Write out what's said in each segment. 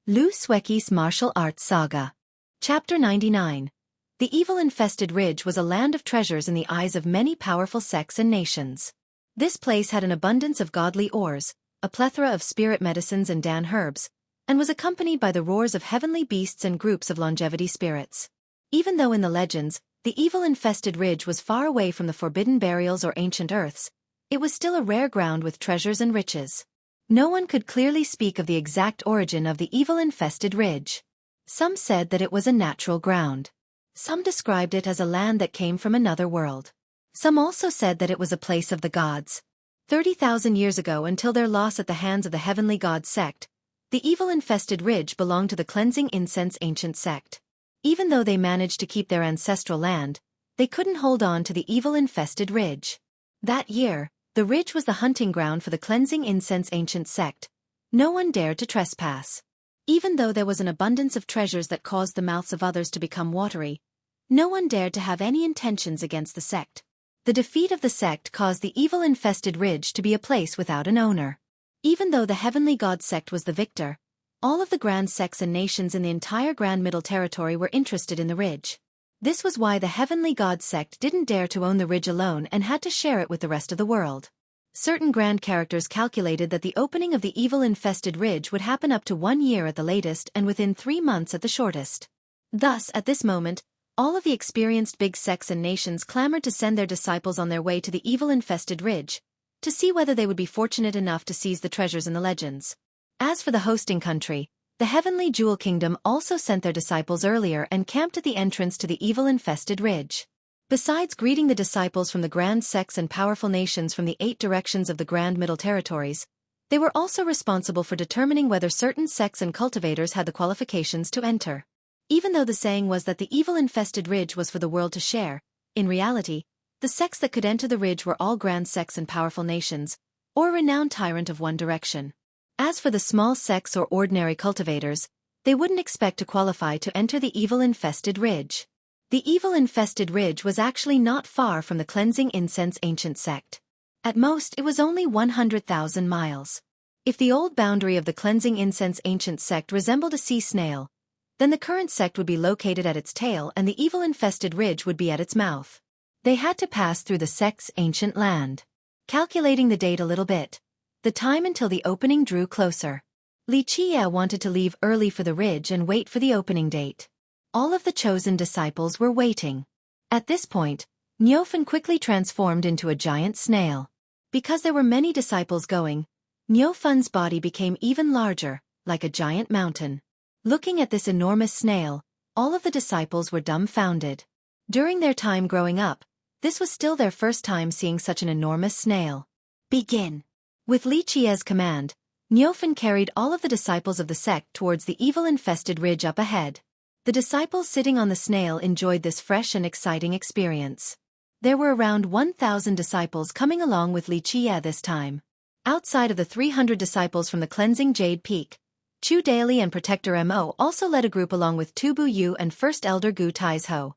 Xueqi's Martial Arts Saga. Chapter 99. The evil-infested ridge was a land of treasures in the eyes of many powerful sects and nations. This place had an abundance of godly ores, a plethora of spirit medicines and dan herbs, and was accompanied by the roars of heavenly beasts and groups of longevity spirits. Even though in the legends, the evil-infested ridge was far away from the forbidden burials or ancient earths, it was still a rare ground with treasures and riches. No one could clearly speak of the exact origin of the evil-infested ridge. Some said that it was a natural ground. Some described it as a land that came from another world. Some also said that it was a place of the gods. 30,000 years ago, until their loss at the hands of the heavenly god sect, the evil-infested ridge belonged to the cleansing incense ancient sect. Even though they managed to keep their ancestral land, they couldn't hold on to the evil-infested ridge. That year, the ridge was the hunting ground for the cleansing incense ancient sect. No one dared to trespass. Even though there was an abundance of treasures that caused the mouths of others to become watery, no one dared to have any intentions against the sect. The defeat of the sect caused the evil-infested ridge to be a place without an owner. Even though the heavenly god sect was the victor, all of the grand sects and nations in the entire Grand Middle Territory were interested in the ridge. This was why the heavenly god sect didn't dare to own the ridge alone and had to share it with the rest of the world. Certain grand characters calculated that the opening of the evil-infested ridge would happen up to 1 year at the latest and within 3 months at the shortest. Thus, at this moment, all of the experienced big sects and nations clamored to send their disciples on their way to the evil-infested ridge, to see whether they would be fortunate enough to seize the treasures in the legends. As for the hosting country, the Heavenly Jewel Kingdom also sent their disciples earlier and camped at the entrance to the evil-infested ridge. Besides greeting the disciples from the grand sects and powerful nations from the 8 directions of the Grand Middle Territories, they were also responsible for determining whether certain sects and cultivators had the qualifications to enter. Even though the saying was that the evil-infested ridge was for the world to share, in reality, the sects that could enter the ridge were all grand sects and powerful nations, or a renowned tyrant of one direction. As for the small sects or ordinary cultivators, they wouldn't expect to qualify to enter the evil-infested ridge. The evil-infested ridge was actually not far from the cleansing incense ancient sect. At most, it was only 100,000 miles. If the old boundary of the cleansing incense ancient sect resembled a sea snail, then the current sect would be located at its tail and the evil-infested ridge would be at its mouth. They had to pass through the sect's ancient land. Calculating the date a little bit, the time until the opening drew closer. Xueqi wanted to leave early for the ridge and wait for the opening date. All of the chosen disciples were waiting. At this point, Xueqi quickly transformed into a giant snail. Because there were many disciples going, Xueqi's body became even larger, like a giant mountain. Looking at this enormous snail, all of the disciples were dumbfounded. During their time growing up, this was still their first time seeing such an enormous snail. Begin. With Xueqi's command, Xueqi carried all of the disciples of the sect towards the evil-infested ridge up ahead. The disciples sitting on the snail enjoyed this fresh and exciting experience. There were around 1,000 disciples coming along with Xueqi this time. Outside of the 300 disciples from the cleansing Jade Peak, Chu Daily and Protector Mo also led a group along with Tu Bu Yu and First Elder Gu Tai's Ho.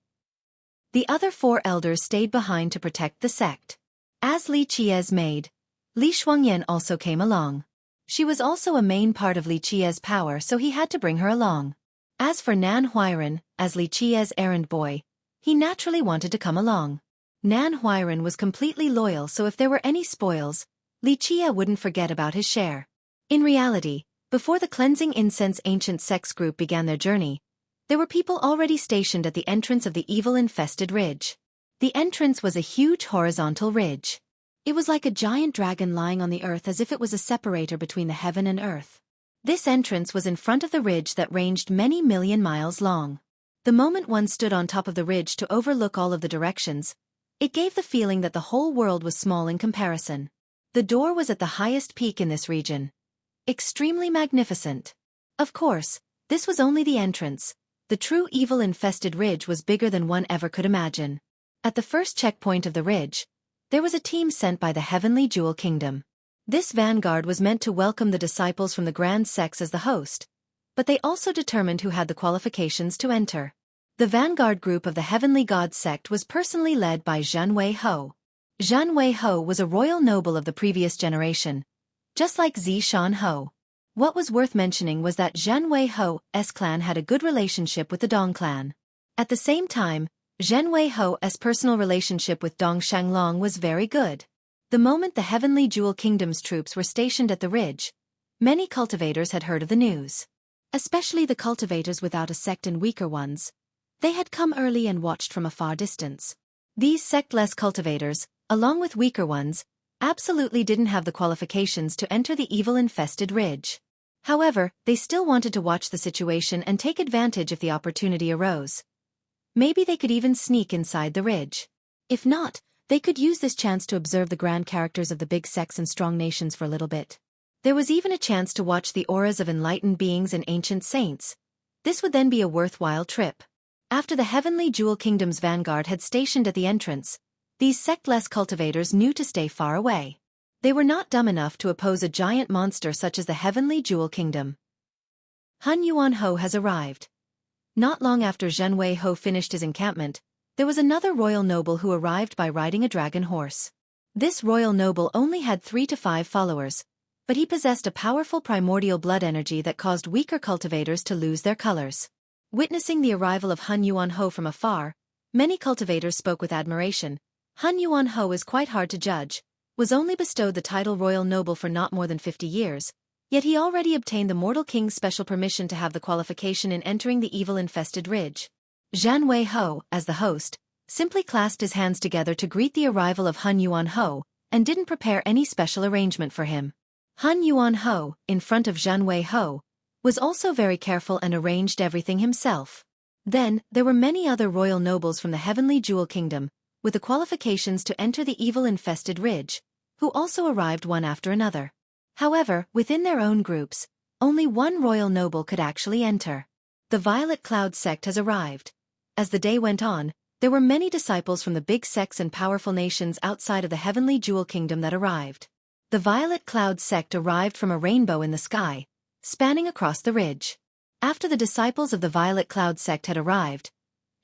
The other 4 elders stayed behind to protect the sect. As Xueqi's maid, Li Shuangyan also came along. She was also a main part of Xueqi's power, so he had to bring her along. As for Nan Huiran, as Xueqi's errand boy, he naturally wanted to come along. Nan Huiran was completely loyal, so if there were any spoils, Xueqi wouldn't forget about his share. In reality, before the cleansing incense ancient sects group began their journey, there were people already stationed at the entrance of the evil-infested ridge. The entrance was a huge horizontal ridge. It was like a giant dragon lying on the earth, as if it was a separator between the heaven and earth. This entrance was in front of the ridge that ranged many million miles long. The moment one stood on top of the ridge to overlook all of the directions, it gave the feeling that the whole world was small in comparison. The door was at the highest peak in this region. Extremely magnificent. Of course, this was only the entrance. The true evil-infested ridge was bigger than one ever could imagine. At the first checkpoint of the ridge, there was a team sent by the Heavenly Jewel Kingdom. This vanguard was meant to welcome the disciples from the grand sects as the host, but they also determined who had the qualifications to enter. The vanguard group of the Heavenly God sect was personally led by Xuanwei Ho. Xuanwei Ho was a royal noble of the previous generation, just like Zishan Ho. What was worth mentioning was that Zhen Wei Ho's clan had a good relationship with the Dong clan. At the same time, Zhen Wei Ho's personal relationship with Dong Shanglong was very good. The moment the Heavenly Jewel Kingdom's troops were stationed at the ridge, many cultivators had heard of the news. Especially the cultivators without a sect and weaker ones. They had come early and watched from a far distance. These sectless cultivators, along with weaker ones, absolutely didn't have the qualifications to enter the evil-infested ridge. However, they still wanted to watch the situation and take advantage if the opportunity arose. Maybe they could even sneak inside the ridge. If not, they could use this chance to observe the grand characters of the big sects and strong nations for a little bit. There was even a chance to watch the auras of enlightened beings and ancient saints. This would then be a worthwhile trip. After the Heavenly Jewel Kingdom's vanguard had stationed at the entrance, these sectless cultivators knew to stay far away. They were not dumb enough to oppose a giant monster such as the Heavenly Jewel Kingdom. Hun Yuan Ho has arrived. Not long after Zhen Wei Ho finished his encampment, there was another royal noble who arrived by riding a dragon horse. This royal noble only had 3 to 5 followers, but he possessed a powerful primordial blood energy that caused weaker cultivators to lose their colors. Witnessing the arrival of Hun Yuan Ho from afar, many cultivators spoke with admiration. Hun Yuan Ho is quite hard to judge, was only bestowed the title royal noble for not more than 50 years, yet he already obtained the mortal king's special permission to have the qualification in entering the evil-infested ridge. Zhen Wei Ho, as the host, simply clasped his hands together to greet the arrival of Hun Yuan Ho, and didn't prepare any special arrangement for him. Hun Yuan Ho, in front of Zhen Wei Ho, was also very careful and arranged everything himself. Then, there were many other royal nobles from the Heavenly Jewel Kingdom, with the qualifications to enter the evil-infested ridge, who also arrived one after another. However, within their own groups, only one royal noble could actually enter. The Violet Cloud sect has arrived. As the day went on, there were many disciples from the big sects and powerful nations outside of the Heavenly Jewel Kingdom that arrived. The Violet Cloud sect arrived from a rainbow in the sky, spanning across the ridge. After the disciples of the Violet Cloud sect had arrived,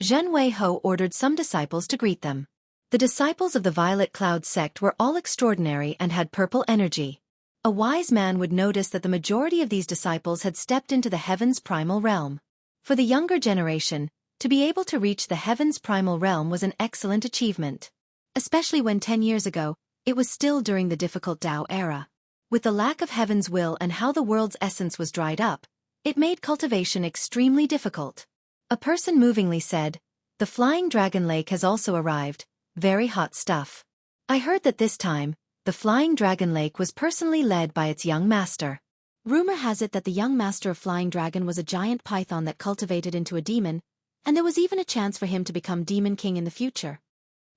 Zhen Wei Ho ordered some disciples to greet them. The disciples of the Violet Cloud sect were all extraordinary and had purple energy. A wise man would notice that the majority of these disciples had stepped into the heaven's primal realm. For the younger generation, to be able to reach the heaven's primal realm was an excellent achievement. Especially when 10 years ago, it was still during the difficult Tao era. With the lack of heaven's will and how the world's essence was dried up, it made cultivation extremely difficult. A person movingly said, "The Flying Dragon Lake has also arrived, very hot stuff." I heard that this time, the Flying Dragon Lake was personally led by its young master. Rumor has it that the young master of Flying Dragon was a giant python that cultivated into a demon, and there was even a chance for him to become Demon King in the future.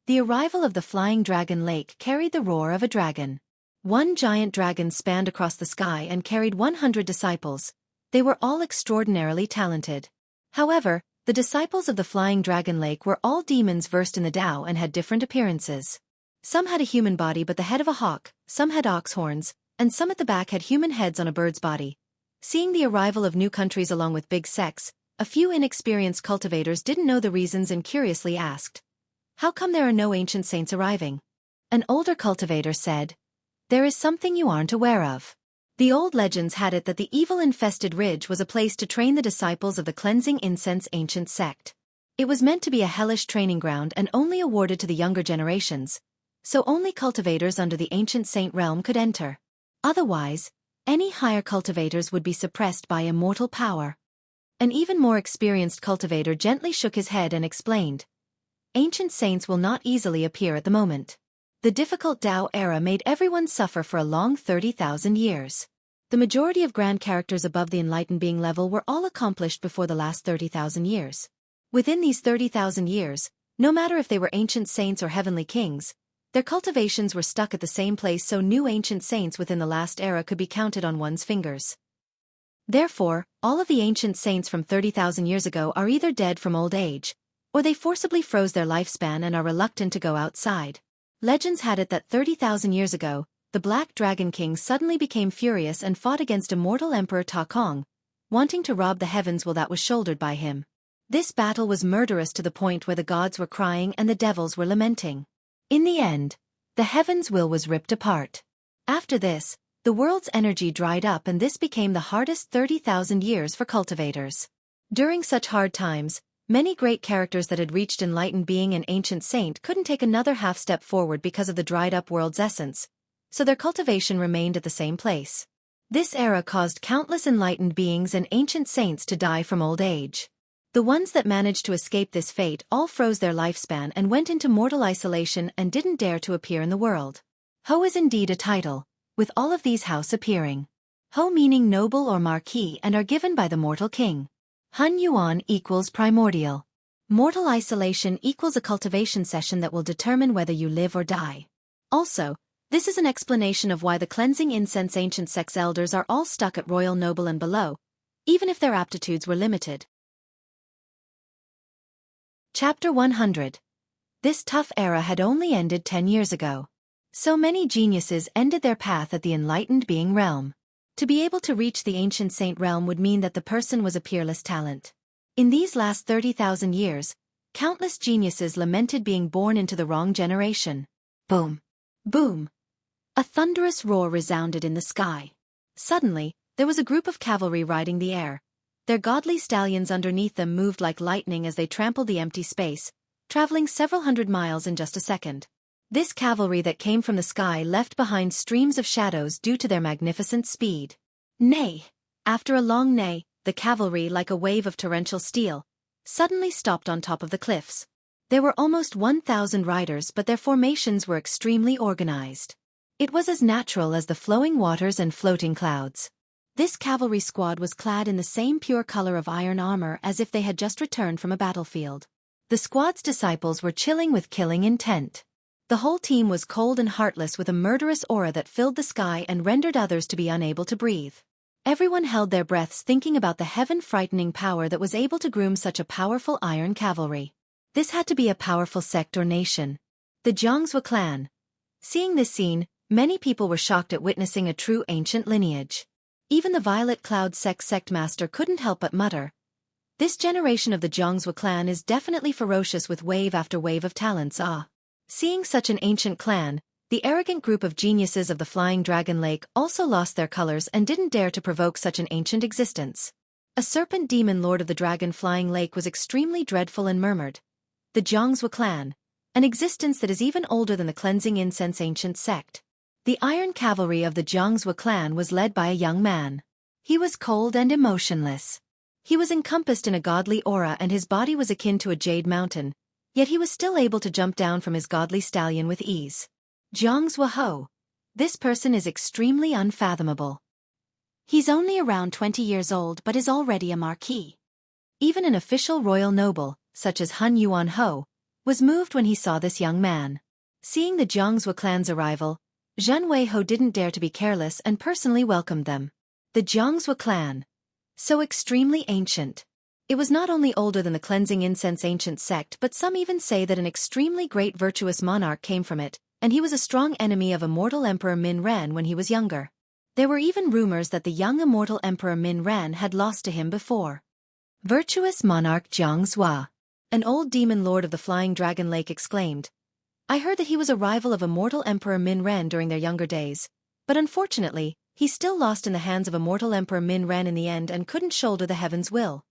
The arrival of the Flying Dragon Lake carried the roar of a dragon. One giant dragon spanned across the sky and carried 100 disciples. They were all extraordinarily talented. However, the disciples of the Flying Dragon Lake were all demons versed in the Tao and had different appearances. Some had a human body but the head of a hawk, some had ox horns, and some at the back had human heads on a bird's body. Seeing the arrival of new countries along with big sects, a few inexperienced cultivators didn't know the reasons and curiously asked, "How come there are no ancient saints arriving?" An older cultivator said, "There is something you aren't aware of." The old legends had it that the evil-infested ridge was a place to train the disciples of the cleansing incense ancient sect. It was meant to be a hellish training ground and only awarded to the younger generations, so only cultivators under the ancient saint realm could enter. Otherwise, any higher cultivators would be suppressed by immortal power. An even more experienced cultivator gently shook his head and explained, "Ancient saints will not easily appear at the moment. The difficult Tao era made everyone suffer for a long 30,000 years. The majority of grand characters above the enlightened being level were all accomplished before the last 30,000 years. Within these 30,000 years, no matter if they were ancient saints or heavenly kings, their cultivations were stuck at the same place, so new ancient saints within the last era could be counted on one's fingers. Therefore, all of the ancient saints from 30,000 years ago are either dead from old age, or they forcibly froze their lifespan and are reluctant to go outside. Legends had it that 30,000 years ago, the Black Dragon King suddenly became furious and fought against immortal Emperor Ta Kong, wanting to rob the heavens will that was shouldered by him. This battle was murderous to the point where the gods were crying and the devils were lamenting. In the end, the heavens' will was ripped apart. After this, The world's energy dried up and this became the hardest 30,000 years for cultivators. During such hard times, many great characters that had reached enlightened being and ancient saint couldn't take another half step forward because of the dried-up world's essence, so their cultivation remained at the same place. This era caused countless enlightened beings and ancient saints to die from old age. The ones that managed to escape this fate all froze their lifespan and went into mortal isolation and didn't dare to appear in the world. Ho is indeed a title, with all of these house appearing. Ho meaning noble or marquis and are given by the mortal king. Hun Yuan equals primordial. Mortal isolation equals a cultivation session that will determine whether you live or die. Also, this is an explanation of why the cleansing incense ancient sex elders are all stuck at royal noble and below, even if their aptitudes were limited. Chapter 100. This tough era had only ended 10 years ago. So many geniuses ended their path at the enlightened being realm. To be able to reach the ancient saint realm would mean that the person was a peerless talent. In these last 30,000 years, countless geniuses lamented being born into the wrong generation. Boom! Boom! A thunderous roar resounded in the sky. Suddenly, there was a group of cavalry riding the air. Their godly stallions underneath them moved like lightning as they trampled the empty space, traveling several hundred miles in just a second. This cavalry that came from the sky left behind streams of shadows due to their magnificent speed. Neigh! After a long neigh, the cavalry, like a wave of torrential steel, suddenly stopped on top of the cliffs. There were almost 1,000 riders, but their formations were extremely organized. It was as natural as the flowing waters and floating clouds. This cavalry squad was clad in the same pure color of iron armor as if they had just returned from a battlefield. The squad's disciples were chilling with killing intent. The whole team was cold and heartless with a murderous aura that filled the sky and rendered others to be unable to breathe. Everyone held their breaths thinking about the heaven-frightening power that was able to groom such a powerful iron cavalry. This had to be a powerful sect or nation. The Xueqi clan. Seeing this scene, many people were shocked at witnessing a true ancient lineage. Even the Violet Cloud sect master couldn't help but mutter. This generation of the Xueqi clan is definitely ferocious with wave after wave of talents. Seeing such an ancient clan, the arrogant group of geniuses of the Flying Dragon Lake also lost their colors and didn't dare to provoke such an ancient existence. A serpent demon lord of the Dragon Flying Lake was extremely dreadful and murmured. The Xueqi clan, an existence that is even older than the cleansing incense ancient sect. The iron cavalry of the Xueqi clan was led by a young man. He was cold and emotionless. He was encompassed in a godly aura and his body was akin to a jade mountain, yet he was still able to jump down from his godly stallion with ease. Xueqi Ho. This person is extremely unfathomable. He's only around 20 years old but is already a marquis. Even an official royal noble, such as Hun Yuan Ho, was moved when he saw this young man. Seeing the Xueqi clan's arrival, Xueqi Ho didn't dare to be careless and personally welcomed them. The Xueqi clan. So extremely ancient. It was not only older than the cleansing incense ancient sect but some even say that an extremely great virtuous monarch came from it, and he was a strong enemy of immortal Emperor Min Ren when he was younger. There were even rumors that the young immortal Emperor Min Ren had lost to him before. Virtuous monarch Xueqi. An old demon lord of the Flying Dragon Lake exclaimed. I heard that he was a rival of immortal Emperor Min Ren during their younger days, but unfortunately, he still lost in the hands of immortal Emperor Min Ren in the end and couldn't shoulder the heaven's will.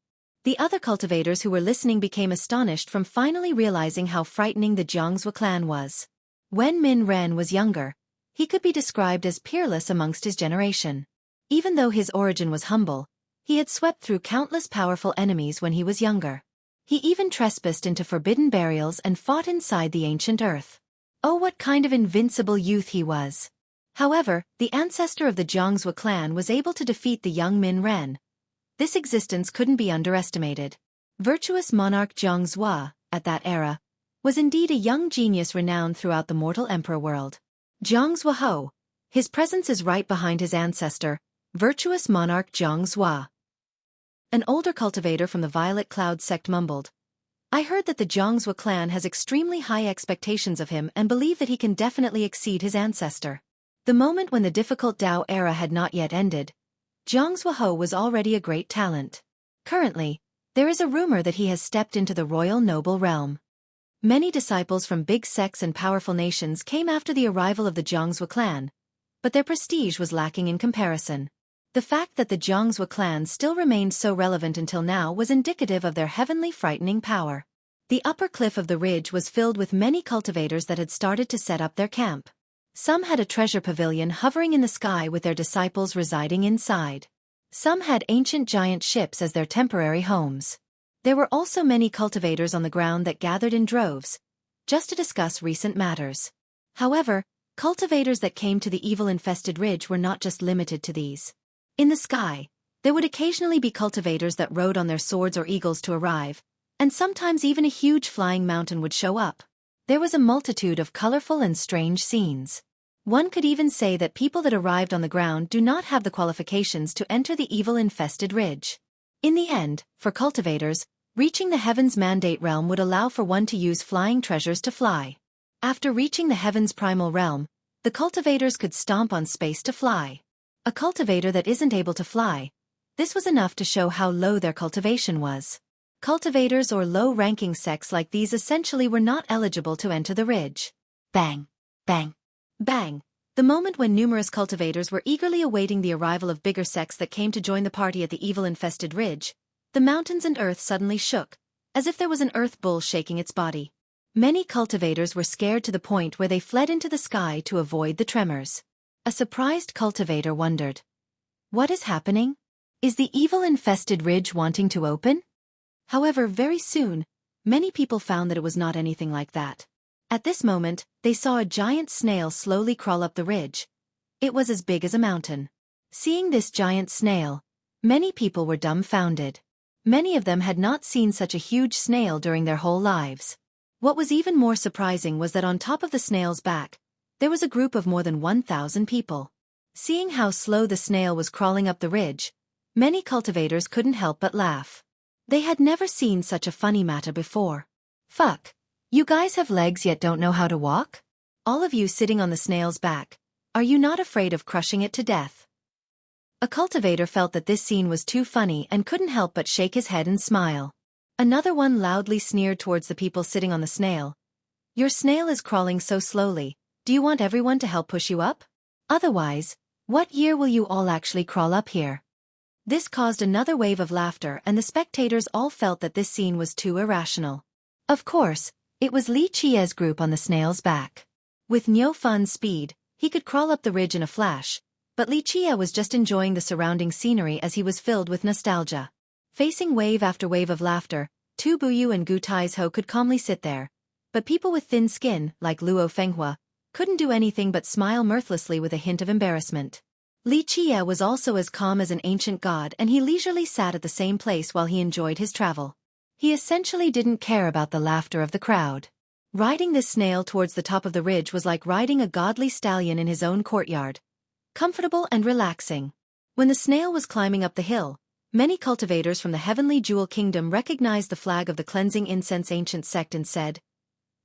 The other cultivators who were listening became astonished from finally realizing how frightening the Xueqi clan was. When Min Ren was younger, he could be described as peerless amongst his generation. Even though his origin was humble, he had swept through countless powerful enemies when he was younger. He even trespassed into forbidden burials and fought inside the ancient earth. Oh, what kind of invincible youth he was! However, the ancestor of the Xueqi clan was able to defeat the young Min Ren. This existence couldn't be underestimated. Virtuous monarch Xueqi, at that era, was indeed a young genius renowned throughout the mortal emperor world. Xueqi Ho. His presence is right behind his ancestor, virtuous monarch Xueqi. An older cultivator from the Violet Cloud sect mumbled. I heard that the Xueqi clan has extremely high expectations of him and believe that he can definitely exceed his ancestor. The moment when the difficult Tao era had not yet ended, Xueqi Ho was already a great talent. Currently, there is a rumor that he has stepped into the royal noble realm. Many disciples from big sects and powerful nations came after the arrival of the Xueqi clan, but their prestige was lacking in comparison. The fact that the Jiangzhou clan still remained so relevant until now was indicative of their heavenly frightening power. The upper cliff of the ridge was filled with many cultivators that had started to set up their camp. Some had a treasure pavilion hovering in the sky with their disciples residing inside. Some had ancient giant ships as their temporary homes. There were also many cultivators on the ground that gathered in droves, just to discuss recent matters. However, cultivators that came to the evil-infested ridge were not just limited to these. In the sky, there would occasionally be cultivators that rode on their swords or eagles to arrive, and sometimes even a huge flying mountain would show up. There was a multitude of colorful and strange scenes. One could even say that people that arrived on the ground do not have the qualifications to enter the evil-infested ridge. In the end, for cultivators, reaching the heavens mandate realm would allow for one to use flying treasures to fly. After reaching the heavens primal realm, the cultivators could stomp on space to fly. A cultivator that isn't able to fly, this was enough to show how low their cultivation was. Cultivators or low-ranking sects like these essentially were not eligible to enter the ridge. Bang! Bang! Bang! The moment when numerous cultivators were eagerly awaiting the arrival of bigger sects that came to join the party at the evil-infested ridge, the mountains and earth suddenly shook, as if there was an earth bull shaking its body. Many cultivators were scared to the point where they fled into the sky to avoid the tremors. A surprised cultivator wondered, "What is happening? Is the evil-infested ridge wanting to open?" However, very soon, many people found that it was not anything like that. At this moment, they saw a giant snail slowly crawl up the ridge. It was as big as a mountain. Seeing this giant snail, many people were dumbfounded. Many of them had not seen such a huge snail during their whole lives. What was even more surprising was that on top of the snail's back, there was a group of more than 1,000 people. Seeing how slow the snail was crawling up the ridge, many cultivators couldn't help but laugh. They had never seen such a funny matter before. "Fuck. You guys have legs yet don't know how to walk? All of you sitting on the snail's back, are you not afraid of crushing it to death?" A cultivator felt that this scene was too funny and couldn't help but shake his head and smile. Another one loudly sneered towards the people sitting on the snail. "Your snail is crawling so slowly, do you want everyone to help push you up? Otherwise, what year will you all actually crawl up here?" This caused another wave of laughter and the spectators all felt that this scene was too irrational. Of course, it was Li Chie's group on the snail's back. With Niu Fan's speed, he could crawl up the ridge in a flash, but Li Chie was just enjoying the surrounding scenery as he was filled with nostalgia. Facing wave after wave of laughter, Tu Buyu and Gu Taizhou could calmly sit there, but people with thin skin, like Luo Fenghua, couldn't do anything but smile mirthlessly with a hint of embarrassment. Li Chie was also as calm as an ancient god and he leisurely sat at the same place while he enjoyed his travel. He essentially didn't care about the laughter of the crowd. Riding this snail towards the top of the ridge was like riding a godly stallion in his own courtyard. Comfortable and relaxing. When the snail was climbing up the hill, many cultivators from the Heavenly Jewel Kingdom recognized the flag of the Cleansing Incense Ancient Sect and said,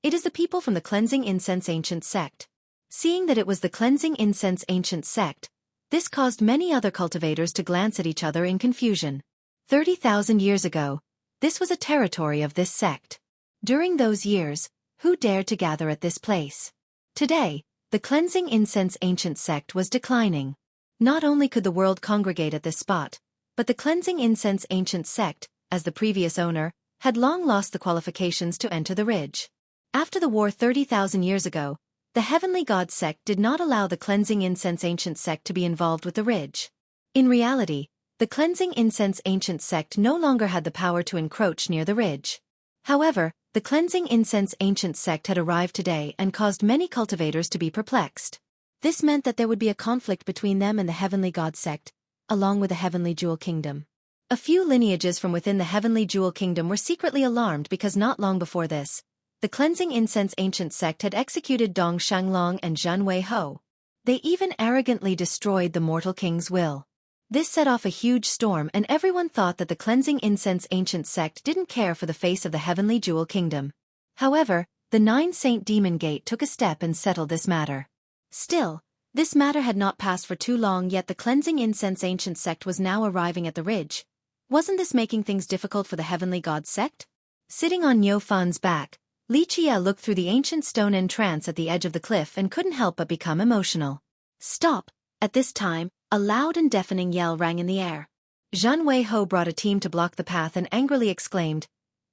"It is the people from the Cleansing Incense Ancient Sect." Seeing that it was the Cleansing Incense Ancient Sect, this caused many other cultivators to glance at each other in confusion. 30,000 years ago, this was a territory of this sect. During those years, who dared to gather at this place? Today, the Cleansing Incense Ancient Sect was declining. Not only could the world congregate at this spot, but the Cleansing Incense Ancient Sect, as the previous owner, had long lost the qualifications to enter the ridge. After the war 30,000 years ago, the Heavenly God Sect did not allow the Cleansing Incense Ancient Sect to be involved with the ridge. In reality, the Cleansing Incense Ancient Sect no longer had the power to encroach near the ridge. However, the Cleansing Incense Ancient Sect had arrived today and caused many cultivators to be perplexed. This meant that there would be a conflict between them and the Heavenly God Sect, along with the Heavenly Jewel Kingdom. A few lineages from within the Heavenly Jewel Kingdom were secretly alarmed because not long before this, the Cleansing Incense Ancient Sect had executed Dong Shanglong and Zhan Wei Ho. They even arrogantly destroyed the Mortal King's will. This set off a huge storm and everyone thought that the Cleansing Incense Ancient Sect didn't care for the face of the Heavenly Jewel Kingdom. However, the Nine Saint Demon Gate took a step and settled this matter. Still, this matter had not passed for too long yet the Cleansing Incense Ancient Sect was now arriving at the ridge. Wasn't this making things difficult for the Heavenly God Sect? Sitting on Niu Fan's back, Li Chie looked through the ancient stone entrance at the edge of the cliff and couldn't help but become emotional. Stop! At this time, a loud and deafening yell rang in the air. Zhan Wei-ho brought a team to block the path and angrily exclaimed,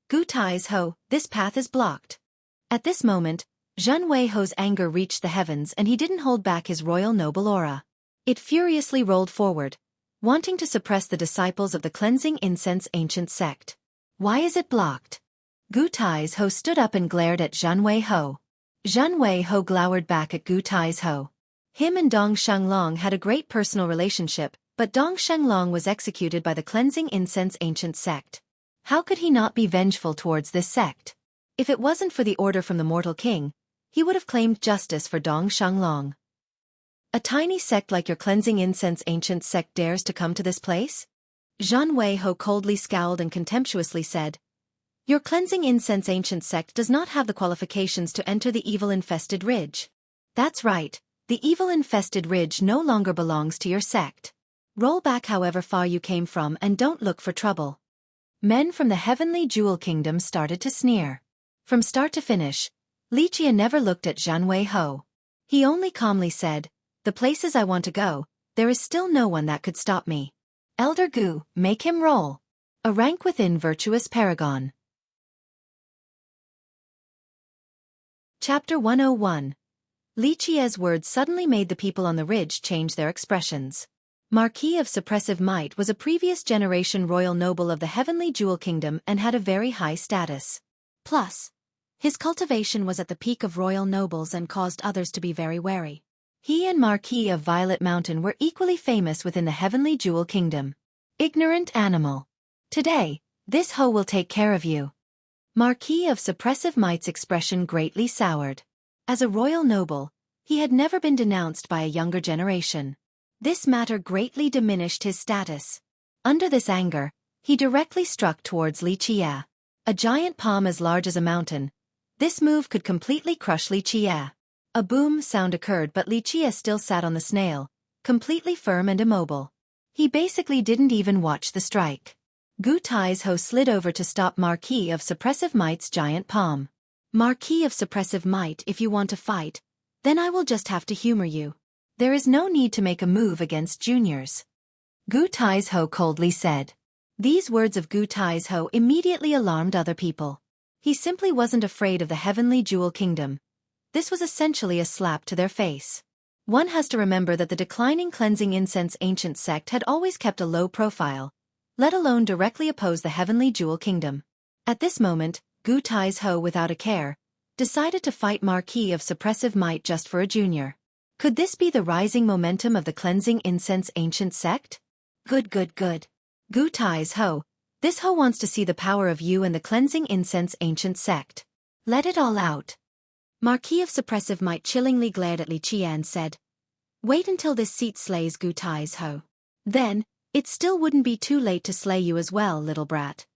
"Gu Tai's-ho, this path is blocked." At this moment, Zhan Wei-ho's anger reached the heavens and he didn't hold back his royal noble aura. It furiously rolled forward, wanting to suppress the disciples of the cleansing incense ancient sect. "Why is it blocked?" Gu Tai's-ho stood up and glared at Zhan Wei-ho. Zhan Wei-ho glowered back at Gu Tai's-ho. Him and Dong Shenglong had a great personal relationship, but Dong Shenglong was executed by the cleansing incense ancient sect. How could he not be vengeful towards this sect? If it wasn't for the order from the mortal king, he would have claimed justice for Dong Shenglong. "A tiny sect like your cleansing incense ancient sect dares to come to this place?" Zhan Wei-ho coldly scowled and contemptuously said, "Your cleansing incense ancient sect does not have the qualifications to enter the evil-infested ridge." "That's right, the evil-infested ridge no longer belongs to your sect. Roll back however far you came from and don't look for trouble." Men from the heavenly jewel kingdom started to sneer. From start to finish, Li Jie never looked at Zhan Wei-ho. He only calmly said, "The places I want to go, there is still no one that could stop me. Elder Gu, make him roll." A rank within virtuous paragon. Chapter 101. Li Jie's words suddenly made the people on the ridge change their expressions. Marquis of Suppressive Might was a previous generation royal noble of the Heavenly Jewel Kingdom and had a very high status. Plus, his cultivation was at the peak of royal nobles and caused others to be very wary. He and Marquis of Violet Mountain were equally famous within the Heavenly Jewel Kingdom. Ignorant animal. Today, this hoe will take care of you. Marquis of Suppressive Might's expression greatly soured. As a royal noble, he had never been denounced by a younger generation. This matter greatly diminished his status. Under this anger, he directly struck towards Li Jie. A giant palm as large as a mountain. This move could completely crush Li Jie. A boom sound occurred but Li Jie still sat on the snail, completely firm and immobile. He basically didn't even watch the strike. Gu Tai's-ho slid over to stop Marquis of Suppressive Might's giant palm. "Marquis of Suppressive Might, if you want to fight, then I will just have to humor you. There is no need to make a move against juniors," Gu Tai's-ho coldly said. These words of Gu Tai's-ho immediately alarmed other people. He simply wasn't afraid of the Heavenly Jewel Kingdom. This was essentially a slap to their face. One has to remember that the declining cleansing incense ancient sect had always kept a low profile, let alone directly oppose the Heavenly Jewel Kingdom. At this moment, Gu Tai's-ho, without a care, decided to fight Marquis of Suppressive Might just for a junior. Could this be the rising momentum of the cleansing incense ancient sect? Good. Gu Tai's-ho, this hoe wants to see the power of you and the cleansing incense ancient sect. Let it all out. Marquis of Suppressive Might chillingly glared at Li Jie and said, "Wait until this seat slays Gu Tai's-ho. Then, it still wouldn't be too late to slay you as well, little brat."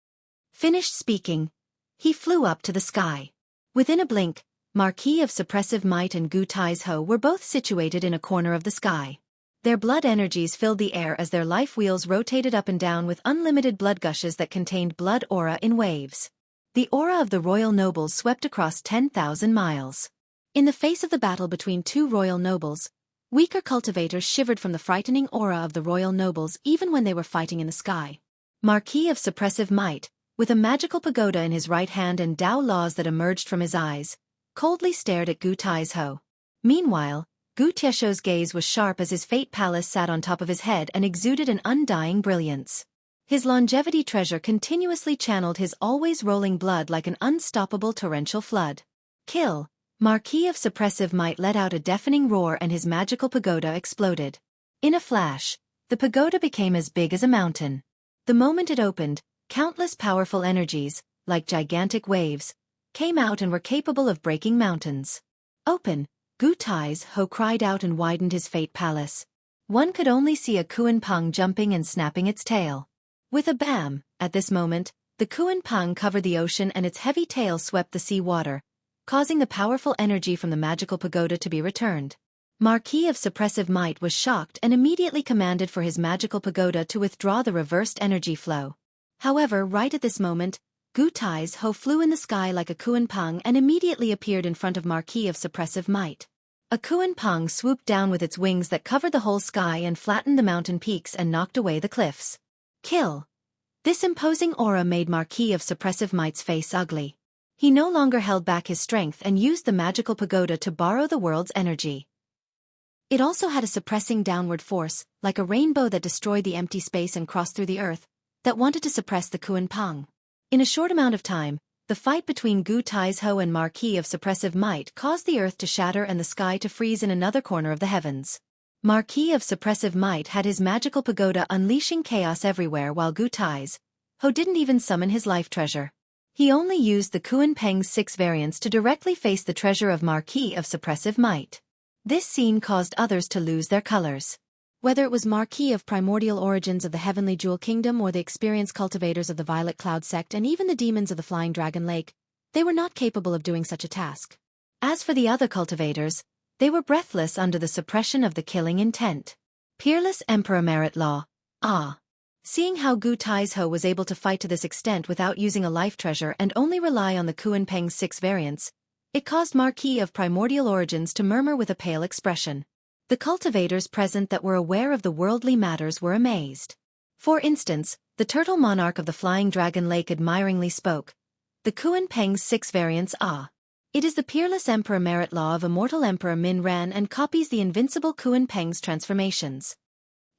Finished speaking, he flew up to the sky. Within a blink, Marquis of Suppressive Might and Gu Tai's-ho were both situated in a corner of the sky. Their blood energies filled the air as their life wheels rotated up and down with unlimited blood gushes that contained blood aura in waves. The aura of the royal nobles swept across 10,000 miles. In the face of the battle between two royal nobles, weaker cultivators shivered from the frightening aura of the royal nobles even when they were fighting in the sky. Marquis of Suppressive Might, with a magical pagoda in his right hand and Tao laws that emerged from his eyes, coldly stared at Gu Tai's-ho. Meanwhile, Gu Tiesho's gaze was sharp as his fate palace sat on top of his head and exuded an undying brilliance. His longevity treasure continuously channeled his always rolling blood like an unstoppable torrential flood. Kill! Marquis of Suppressive Might let out a deafening roar and his magical pagoda exploded. In a flash, the pagoda became as big as a mountain. The moment it opened, countless powerful energies, like gigantic waves, came out and were capable of breaking mountains. "Open!" Gu Tai's-ho cried out and widened his fate palace. One could only see a Kuan Peng jumping and snapping its tail. With a bam, at this moment, the Kuan Peng covered the ocean and its heavy tail swept the sea water, causing the powerful energy from the magical pagoda to be returned. Marquis of Suppressive Might was shocked and immediately commanded for his magical pagoda to withdraw the reversed energy flow. However, right at this moment, Gu Tai's-ho flew in the sky like a Kuan Peng and immediately appeared in front of Marquis of Suppressive Might. A Kuan-pang swooped down with its wings that covered the whole sky and flattened the mountain peaks and knocked away the cliffs. Kill. This imposing aura made Marquis of Suppressive Might's face ugly. He no longer held back his strength and used the magical pagoda to borrow the world's energy. It also had a suppressing downward force, like a rainbow that destroyed the empty space and crossed through the earth, that wanted to suppress the Kuan-pang. In a short amount of time, the fight between Gu Taizhou and Marquis of Suppressive Might caused the earth to shatter and the sky to freeze in another corner of the heavens. Marquis of Suppressive Might had his magical pagoda unleashing chaos everywhere while Gu Taizhou didn't even summon his life treasure. He only used the Kuan-pang's 6 variants to directly face the treasure of Marquis of Suppressive Might. This scene caused others to lose their colors. Whether it was Marquis of Primordial Origins of the Heavenly Jewel Kingdom or the experienced cultivators of the Violet Cloud Sect and even the demons of the Flying Dragon Lake, they were not capable of doing such a task. As for the other cultivators, they were breathless under the suppression of the killing intent. Peerless Emperor Merit Law. Seeing how Gu Taizhou was able to fight to this extent without using a life treasure and only rely on the Kuan-pang's 6 variants, it caused Marquis of Primordial Origins to murmur with a pale expression. The cultivators present that were aware of the worldly matters were amazed. For instance, the turtle monarch of the Flying Dragon Lake admiringly spoke. The Kuan-pang's 6 variants It is the peerless Emperor Merit Law of Immortal Emperor Min Ren and copies the invincible Kuan-pang's transformations.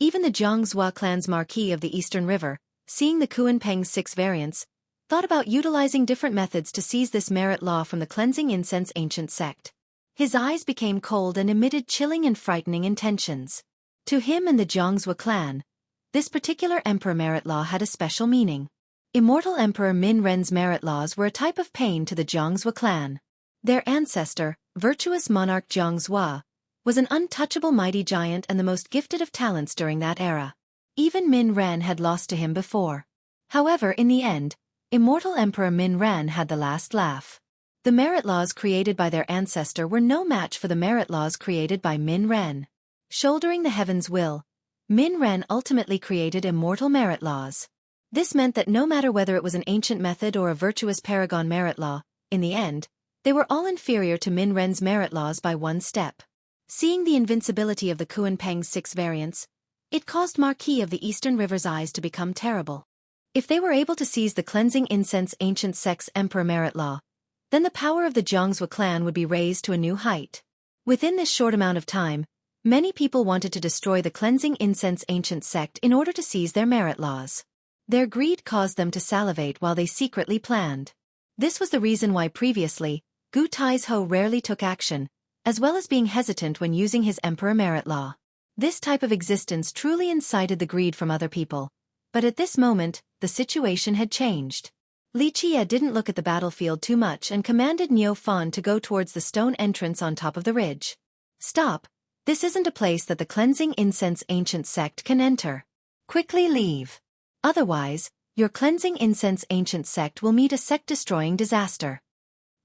Even the Jiangzhua clan's Marquis of the Eastern River, seeing the Kuan-pang's 6 variants, thought about utilizing different methods to seize this merit law from the cleansing incense ancient sect. His eyes became cold and emitted chilling and frightening intentions. To him and the Jiangzhua clan, this particular Emperor Merit Law had a special meaning. Immortal Emperor Min Ren's merit laws were a type of pain to the Jiangzhua clan. Their ancestor, virtuous monarch Jiangzhua, was an untouchable mighty giant and the most gifted of talents during that era. Even Min Ren had lost to him before. However, in the end, Immortal Emperor Min Ren had the last laugh. The merit laws created by their ancestor were no match for the merit laws created by Min Ren. Shouldering the heaven's will, Min Ren ultimately created immortal merit laws. This meant that no matter whether it was an ancient method or a virtuous paragon merit law, in the end, they were all inferior to Min Ren's merit laws by one step. Seeing the invincibility of the Kuan-pang's 6 variants, it caused Marquis of the Eastern River's eyes to become terrible. If they were able to seize the cleansing incense ancient sect's Emperor Merit Law, then the power of the Jiangzhou clan would be raised to a new height. Within this short amount of time, many people wanted to destroy the cleansing incense ancient sect in order to seize their merit laws. Their greed caused them to salivate while they secretly planned. This was the reason why previously, Gu Taizhou rarely took action, as well as being hesitant when using his Emperor Merit Law. This type of existence truly incited the greed from other people. But at this moment, the situation had changed. Li Qie didn't look at the battlefield too much and commanded Niu Fan to go towards the stone entrance on top of the ridge. Stop! This isn't a place that the cleansing incense ancient sect can enter. Quickly leave. Otherwise, your cleansing incense ancient sect will meet a sect-destroying disaster.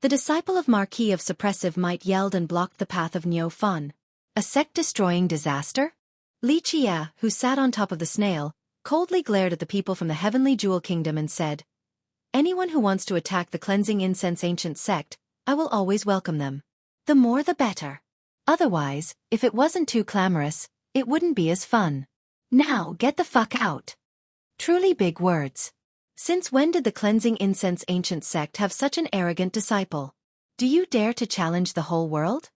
The disciple of Marquis of Suppressive Might yelled and blocked the path of Niu Fan. A sect-destroying disaster? Li Qie, who sat on top of the snail, coldly glared at the people from the Heavenly Jewel Kingdom and said, "Anyone who wants to attack the cleansing incense ancient sect, I will always welcome them. The more the better. Otherwise, if it wasn't too clamorous, it wouldn't be as fun. Now get the fuck out." Truly big words. Since when did the cleansing incense ancient sect have such an arrogant disciple? Do you dare to challenge the whole world?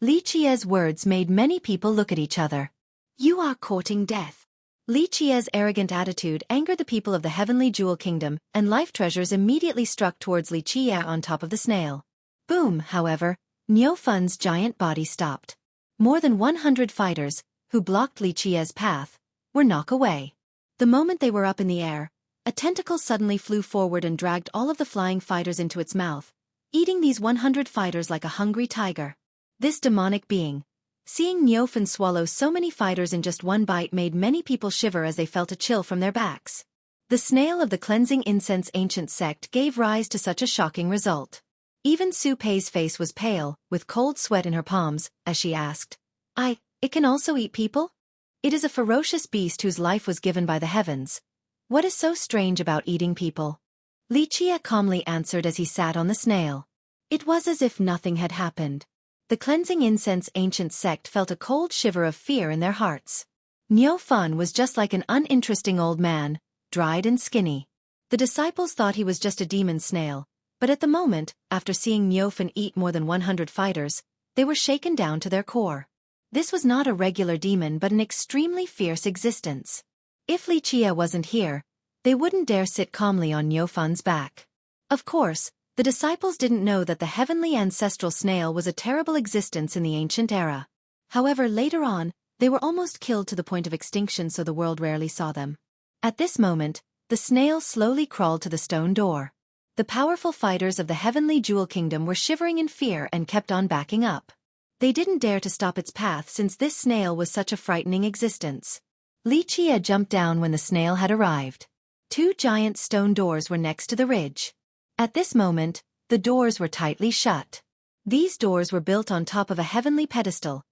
Li Qie's words made many people look at each other. You are courting death. Li Qie's arrogant attitude angered the people of the Heavenly Jewel Kingdom, and life treasures immediately struck towards Li Qie on top of the snail. Boom, however, Niu Fan's giant body stopped. More than 100 fighters, who blocked Li Qie's path, were knocked away. The moment they were up in the air, a tentacle suddenly flew forward and dragged all of the flying fighters into its mouth, eating these 100 fighters like a hungry tiger. This demonic being, seeing Niu Fan swallow so many fighters in just one bite, made many people shiver as they felt a chill from their backs. The snail of the cleansing incense ancient sect gave rise to such a shocking result. Even Su Pei's face was pale, with cold sweat in her palms, as she asked, It can also eat people? It is a ferocious beast whose life was given by the heavens. What is so strange about eating people? Li Qie calmly answered as he sat on the snail. It was as if nothing had happened. The cleansing incense ancient sect felt a cold shiver of fear in their hearts. Niu Fun was just like an uninteresting old man, dried and skinny. The disciples thought he was just a demon snail, but at the moment, after seeing Niu Fun eat more than 100 fighters, they were shaken down to their core. This was not a regular demon but an extremely fierce existence. If Li Chia wasn't here, they wouldn't dare sit calmly on Niu Fun's back. Of course, the disciples didn't know that the heavenly ancestral snail was a terrible existence in the ancient era. However, later on, they were almost killed to the point of extinction, so the world rarely saw them. At this moment, the snail slowly crawled to the stone door. The powerful fighters of the heavenly jewel kingdom were shivering in fear and kept on backing up. They didn't dare to stop its path since this snail was such a frightening existence. Li Chia jumped down when the snail had arrived. 2 giant stone doors were next to the ridge. At this moment, the doors were tightly shut. These doors were built on top of a heavenly pedestal,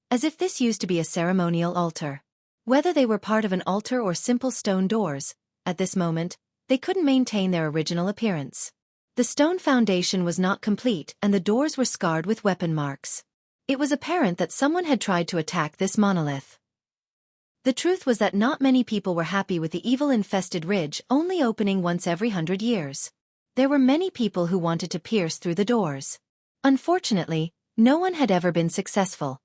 as if this used to be a ceremonial altar. Whether they were part of an altar or simple stone doors, at this moment, they couldn't maintain their original appearance. The stone foundation was not complete and the doors were scarred with weapon marks. It was apparent that someone had tried to attack this monolith. The truth was that not many people were happy with the evil-infested ridge only opening once every 100 years. There were many people who wanted to pierce through the doors. Unfortunately, no one had ever been successful.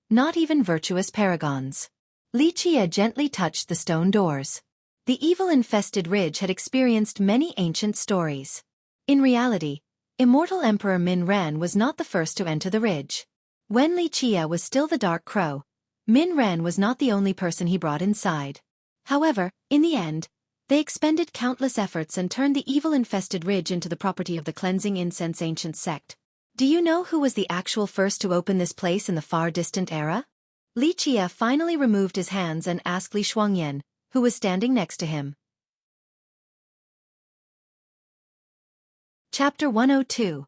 Not even virtuous paragons. Li Chia gently touched the stone doors. The evil-infested ridge had experienced many ancient stories. In reality, immortal Emperor Min Ren was not the first to enter the ridge. When Li Chia was still the Dark Crow, Min Ren was not the only person he brought inside. However, in the end, they expended countless efforts and turned the evil-infested ridge into the property of the cleansing incense ancient sect. Do you know who was the actual first to open this place in the far distant era? Li Chia finally removed his hands and asked Li Shuangyan, who was standing next to him. Chapter 102.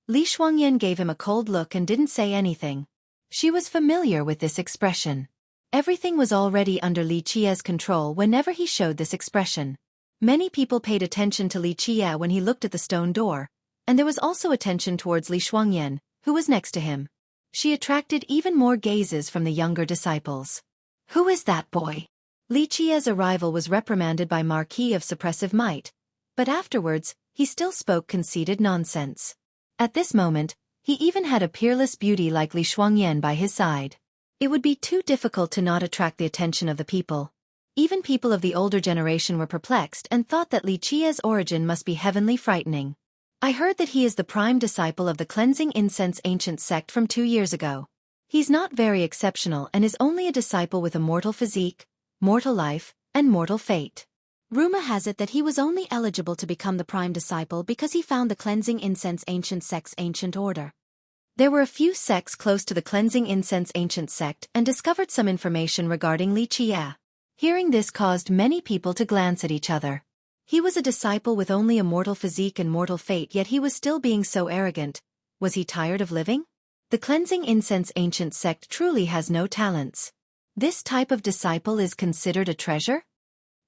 Li Shuangyan gave him a cold look and didn't say anything. She was familiar with this expression. Everything was already under Li Chia's control whenever he showed this expression. Many people paid attention to Li Chia when he looked at the stone door, and there was also attention towards Li Shuangyan, who was next to him. She attracted even more gazes from the younger disciples. Who is that boy? Li Chia's arrival was reprimanded by Marquis of Suppressive Might, but afterwards, he still spoke conceited nonsense. At this moment, he even had a peerless beauty like Li Shuangyan by his side. It would be too difficult to not attract the attention of the people. Even people of the older generation were perplexed and thought that Li Chia's origin must be heavenly frightening. I heard that he is the prime disciple of the cleansing incense ancient sect from 2 years ago. He's not very exceptional and is only a disciple with a mortal physique, mortal life, and mortal fate. Rumor has it that he was only eligible to become the prime disciple because he found the cleansing incense ancient sect's ancient order. There were a few sects close to the cleansing incense ancient sect and discovered some information regarding Li Chia. Hearing this caused many people to glance at each other. He was a disciple with only a mortal physique and mortal fate, yet he was still being so arrogant. Was he tired of living? The cleansing incense ancient sect truly has no talents. This type of disciple is considered a treasure?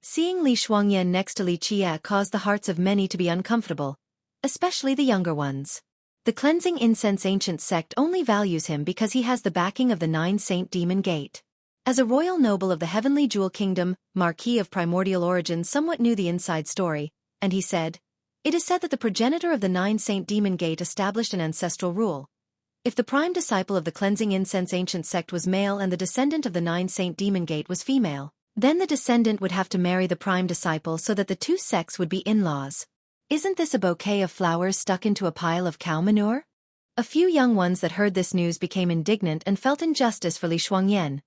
Seeing Li Shuangyan next to Li Chia caused the hearts of many to be uncomfortable, especially the younger ones. The cleansing incense ancient sect only values him because he has the backing of the 9 Saint Demon Gate. As a royal noble of the heavenly jewel kingdom, Marquis of primordial origin somewhat knew the inside story, and he said, "It is said that the progenitor of the 9 Saint Demon Gate established an ancestral rule. If the prime disciple of the cleansing incense ancient sect was male and the descendant of the 9 Saint Demon Gate was female, then the descendant would have to marry the prime disciple so that the 2 sects would be in-laws. Isn't this a bouquet of flowers stuck into a pile of cow manure?" A few young ones that heard this news became indignant and felt injustice for Li Shuangyan.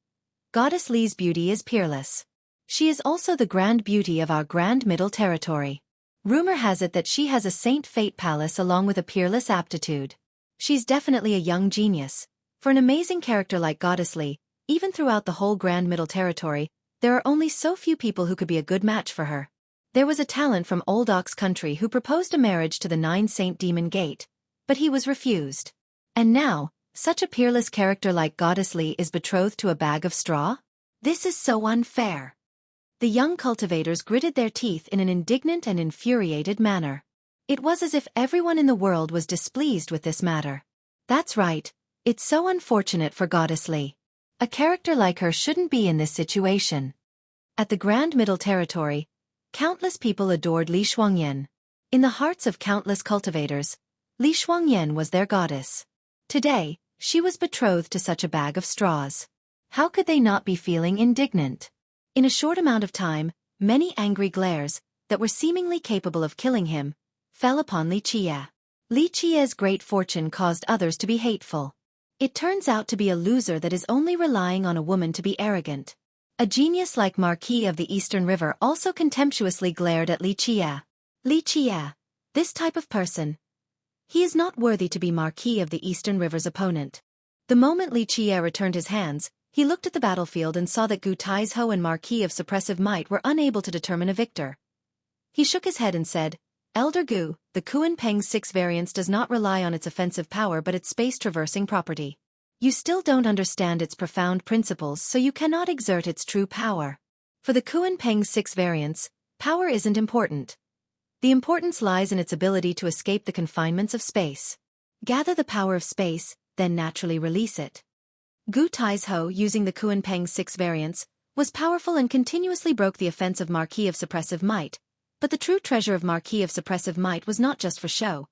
Goddess Li's beauty is peerless. She is also the grand beauty of our Grand Middle Territory. Rumor has it that she has a Saint Fate Palace along with a peerless aptitude. She's definitely a young genius. For an amazing character like Goddess Li, even throughout the whole Grand Middle Territory, there are only so few people who could be a good match for her. There was a talent from Old Ox Country who proposed a marriage to the 9 Saint Demon Gate, but he was refused. And now, such a peerless character like Goddess Li is betrothed to a bag of straw? This is so unfair. The young cultivators gritted their teeth in an indignant and infuriated manner. It was as if everyone in the world was displeased with this matter. That's right, It's so unfortunate for Goddess Li. A character like her shouldn't be in this situation. At the Grand Middle Territory, countless people adored Li Shuangyan. In the hearts of countless cultivators, Li Shuangyan was their goddess. Today, she was betrothed to such a bag of straws. How could they not be feeling indignant? In a short amount of time, many angry glares, that were seemingly capable of killing him, fell upon Li Qie. Li Qie's great fortune caused others to be hateful. It turns out to be a loser that is only relying on a woman to be arrogant. A genius like Marquis of the Eastern River also contemptuously glared at Li Qie. Li Qie, this type of person. He is not worthy to be Marquis of the Eastern River's opponent. The moment Li Qie returned his hands, he looked at the battlefield and saw that Gu Taizhou and Marquis of Suppressive Might were unable to determine a victor. He shook his head and said, Elder Gu, the Kuan Peng's 6 variance does not rely on its offensive power but its space-traversing property. You still don't understand its profound principles, so you cannot exert its true power. For the Kuan Peng's 6 variance, power isn't important. The importance lies in its ability to escape the confinements of space. Gather the power of space, then naturally release it. Gu Taizhou, using the Kuan Peng's 6 variance, was powerful and continuously broke the offense of Marquis of Suppressive Might. But the true treasure of Marquis of Suppressive Might was not just for show.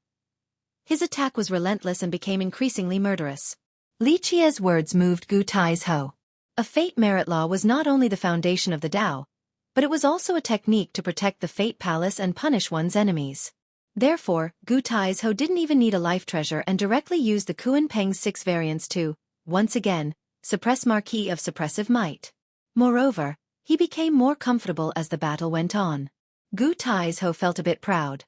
His attack was relentless and became increasingly murderous. Li Qie's words moved Gu Taizhou. A fate merit law was not only the foundation of the Tao, but it was also a technique to protect the Fate Palace and punish one's enemies. Therefore, Gu Taizhou didn't even need a life treasure and directly used the Kuan Peng's 6 variance to, once again, suppress Marquis of Suppressive Might. Moreover, he became more comfortable as the battle went on. Gu Taizhou felt a bit proud.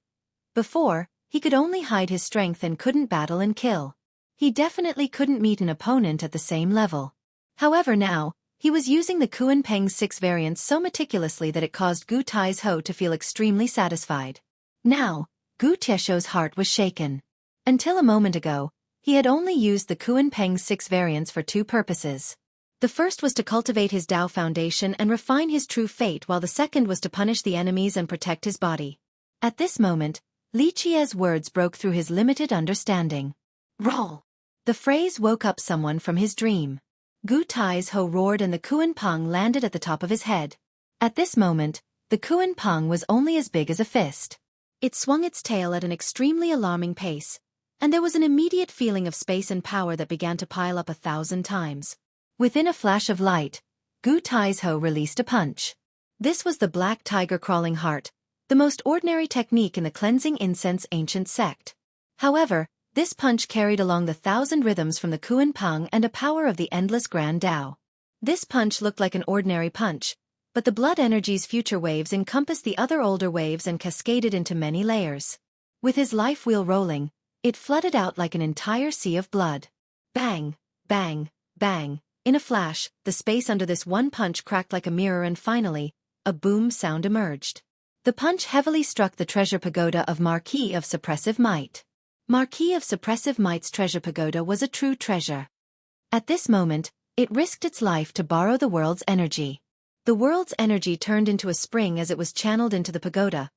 Before, he could only hide his strength and couldn't battle and kill. He definitely couldn't meet an opponent at the same level. However now, he was using the Kuan Peng's 6 variance so meticulously that it caused Gu Taizhou to feel extremely satisfied. Now, Gu Taizhou's heart was shaken. Until a moment ago, he had only used the Kuan Peng's 6 variance for 2 purposes. The first was to cultivate his Tao foundation and refine his true fate, while the second was to punish the enemies and protect his body. At this moment, Li Qie's words broke through his limited understanding. Roll! The phrase woke up someone from his dream. Gu Taizhou roared and the Kuan Peng landed at the top of his head. At this moment, the Kuan Peng was only as big as a fist. It swung its tail at an extremely alarming pace, and there was an immediate feeling of space and power that began to pile up 1,000 times. Within a flash of light, Gu Taizhou released a punch. This was the Black Tiger Crawling Heart, the most ordinary technique in the Cleansing Incense ancient sect. However, this punch carried along the 1,000 rhythms from the Kuan Peng and a power of the endless Grand Tao. This punch looked like an ordinary punch, but the blood energy's future waves encompassed the other older waves and cascaded into many layers. With his life wheel rolling, it flooded out like an entire sea of blood. Bang, bang, bang. In a flash, the space under this one punch cracked like a mirror and finally, a boom sound emerged. The punch heavily struck the treasure pagoda of Marquis of Suppressive Might. Marquis of Suppressive Might's treasure pagoda was a true treasure. At this moment, it risked its life to borrow the world's energy. The world's energy turned into a spring as it was channeled into the pagoda,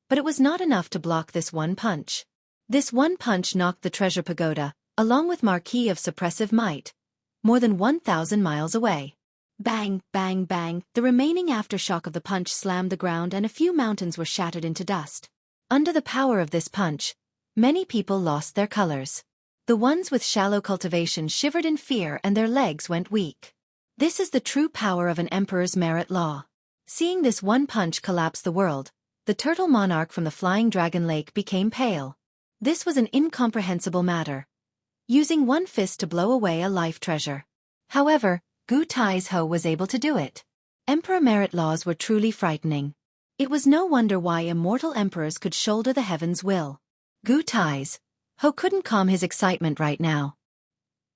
but it was not enough to block this one punch. This one punch knocked the treasure pagoda, along with Marquis of Suppressive Might, more than 1,000 miles away. Bang, bang, bang, the remaining aftershock of the punch slammed the ground and a few mountains were shattered into dust. Under the power of this punch, many people lost their colors. The ones with shallow cultivation shivered in fear and their legs went weak. This is the true power of an emperor's merit law. Seeing this one punch collapse the world, the turtle monarch from the Flying Dragon Lake became pale. This was an incomprehensible matter. Using one fist to blow away a life treasure. However, Gu Taizhou was able to do it. Emperor merit laws were truly frightening. It was no wonder why immortal emperors could shoulder the heavens' will. Gu Taizhou couldn't calm his excitement right now.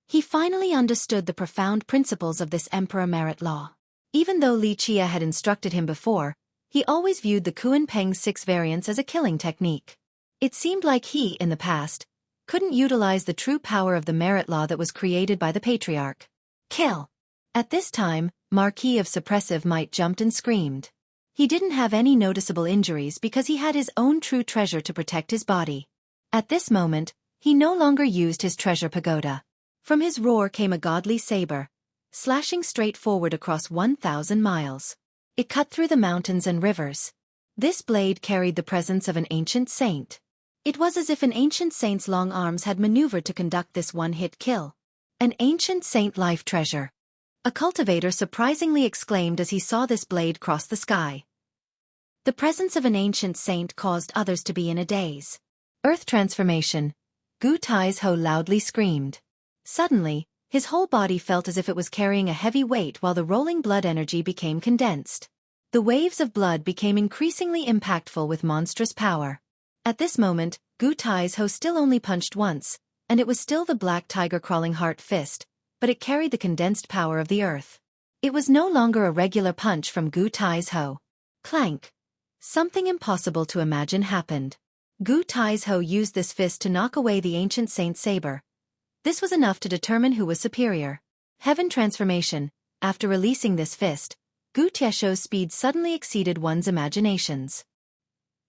He finally understood the profound principles of this emperor merit law. Even though Li Qie had instructed him before, he always viewed the Kuan Peng's 6 variance as a killing technique. It seemed like he, in the past, couldn't utilize the true power of the merit law that was created by the patriarch. Kill! At this time, Marquis of Suppressive Might jumped and screamed. He didn't have any noticeable injuries because he had his own true treasure to protect his body. At this moment, he no longer used his treasure pagoda. From his roar came a godly saber, slashing straight forward across 1,000 miles. It cut through the mountains and rivers. This blade carried the presence of an ancient saint. It was as if an ancient saint's long arms had maneuvered to conduct this one-hit kill. An ancient saint life treasure. A cultivator surprisingly exclaimed as he saw this blade cross the sky. The presence of an ancient saint caused others to be in a daze. Earth transformation. Gu Tai's Ho loudly screamed. Suddenly, his whole body felt as if it was carrying a heavy weight while the rolling blood energy became condensed. The waves of blood became increasingly impactful with monstrous power. At this moment, Gu Tai's Ho still only punched once, and it was still the black tiger crawling heart fist, but it carried the condensed power of the earth. It was no longer a regular punch from Gu Tai's Ho. Clank. Something impossible to imagine happened. Gu Tai's Ho used this fist to knock away the ancient saint's saber. This was enough to determine who was superior. Heaven transformation. After releasing this fist, Gu Tiesho's speed suddenly exceeded one's imaginations.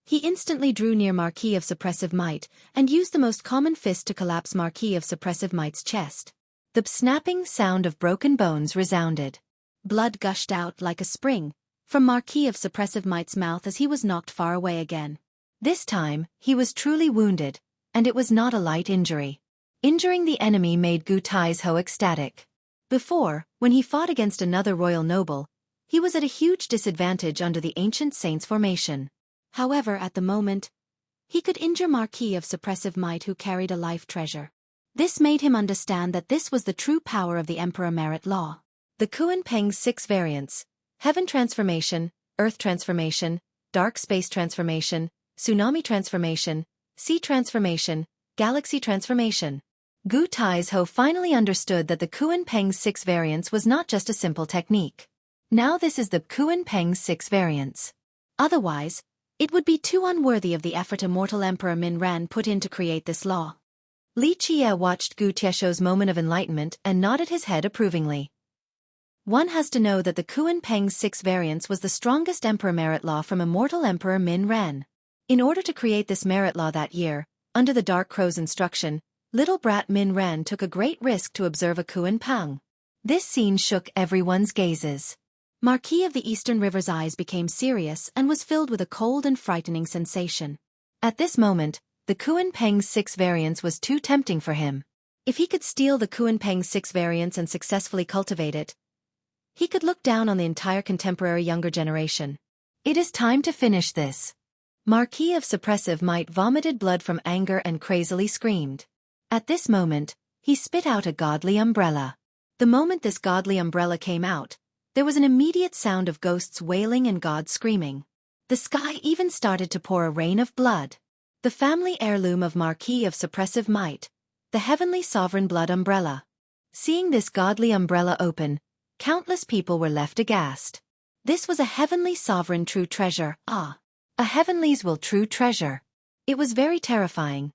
He instantly drew near Marquis of Suppressive Might and used the most common fist to collapse Marquis of Suppressive Might's chest. The snapping sound of broken bones resounded. Blood gushed out like a spring from Marquis of Suppressive Might's mouth as he was knocked far away again. This time, he was truly wounded, and it was not a light injury. Injuring the enemy made Gu Tai's Ho ecstatic. Before, when he fought against another royal noble, he was at a huge disadvantage under the ancient saint's formation. However, at the moment, he could injure Marquis of Suppressive Might who carried a life treasure. This made him understand that this was the true power of the Emperor Merit Law. The Kuan Peng's 6 variants: Heaven Transformation, Earth Transformation, Dark Space Transformation, Tsunami Transformation, Sea Transformation, Galaxy Transformation. Gu Tai's Ho finally understood that the Kuan Peng's 6 variants was not just a simple technique. Now this is the Kuan Peng's 6 variants. Otherwise, it would be too unworthy of the effort immortal Emperor Min Ran put in to create this law. Li Qie watched Gu Tiesho's moment of enlightenment and nodded his head approvingly. One has to know that the Kuan Peng's 6 variants was the strongest Emperor Merit Law from immortal Emperor Min Ran. In order to create this merit law that year, under the Dark Crow's instruction, little brat Min Ran took a great risk to observe a Kuan Peng. This scene shook everyone's gazes. Marquis of the Eastern River's eyes became serious and was filled with a cold and frightening sensation. At this moment, the Kuan Peng's 6 variants was too tempting for him. If he could steal the Kuan Peng's 6 variants and successfully cultivate it, he could look down on the entire contemporary younger generation. It is time to finish this. Marquis of Suppressive Might vomited blood from anger and crazily screamed. At this moment, he spit out a godly umbrella. The moment this godly umbrella came out, there was an immediate sound of ghosts wailing and gods screaming. The sky even started to pour a rain of blood. The family heirloom of Marquis of Suppressive Might, the heavenly sovereign blood umbrella. Seeing this godly umbrella open, countless people were left aghast. This was a heavenly sovereign true treasure, a heavenly's will true treasure. It was very terrifying.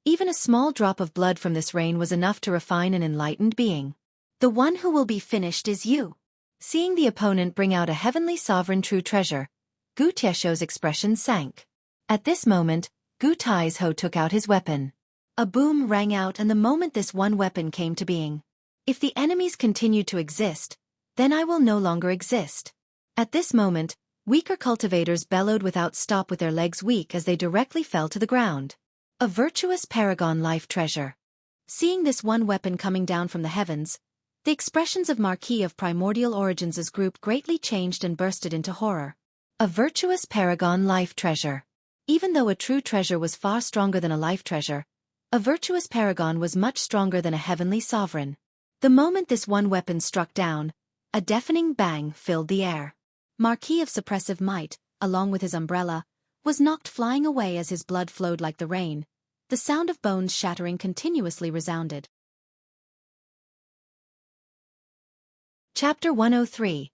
Even a small drop of blood from this rain was enough to refine an enlightened being. The one who will be finished is you. Seeing the opponent bring out a heavenly sovereign true treasure, Gu Tiesho's expression sank. At this moment, Gu Tai's Ho took out his weapon. A boom rang out and the moment this one weapon came to being. If the enemies continue to exist, then I will no longer exist. At this moment, weaker cultivators bellowed without stop with their legs weak as they directly fell to the ground. A virtuous paragon life treasure. Seeing this one weapon coming down from the heavens, the expressions of Marquis of Primordial Origins' group greatly changed and bursted into horror. A virtuous paragon life treasure. Even though a true treasure was far stronger than a life treasure, a virtuous paragon was much stronger than a heavenly sovereign. The moment this one weapon struck down, a deafening bang filled the air. Marquis of Suppressive Might, along with his umbrella, was knocked flying away as his blood flowed like the rain. The sound of bones shattering continuously resounded. Chapter 103.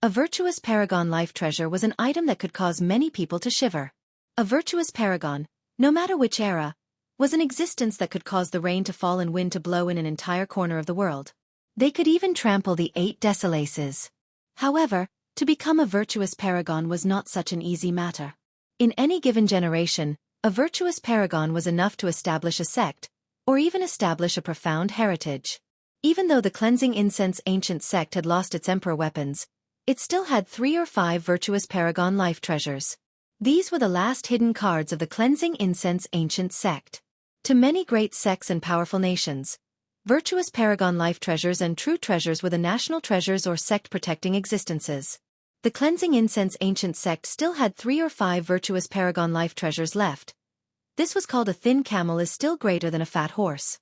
A virtuous paragon life treasure was an item that could cause many people to shiver. A virtuous paragon, no matter which era, was an existence that could cause the rain to fall and wind to blow in an entire corner of the world. They could even trample the 8 Desolaces. However, to become a virtuous paragon was not such an easy matter. In any given generation, a virtuous paragon was enough to establish a sect, or even establish a profound heritage. Even though the cleansing incense ancient sect had lost its emperor weapons, it still had 3 or 5 virtuous paragon life treasures. These were the last hidden cards of the cleansing incense ancient sect. To many great sects and powerful nations, virtuous paragon life treasures and true treasures were the national treasures or sect-protecting existences. The cleansing incense ancient sect still had 3 or 5 virtuous paragon life treasures left. This was called a thin camel is still greater than a fat horse.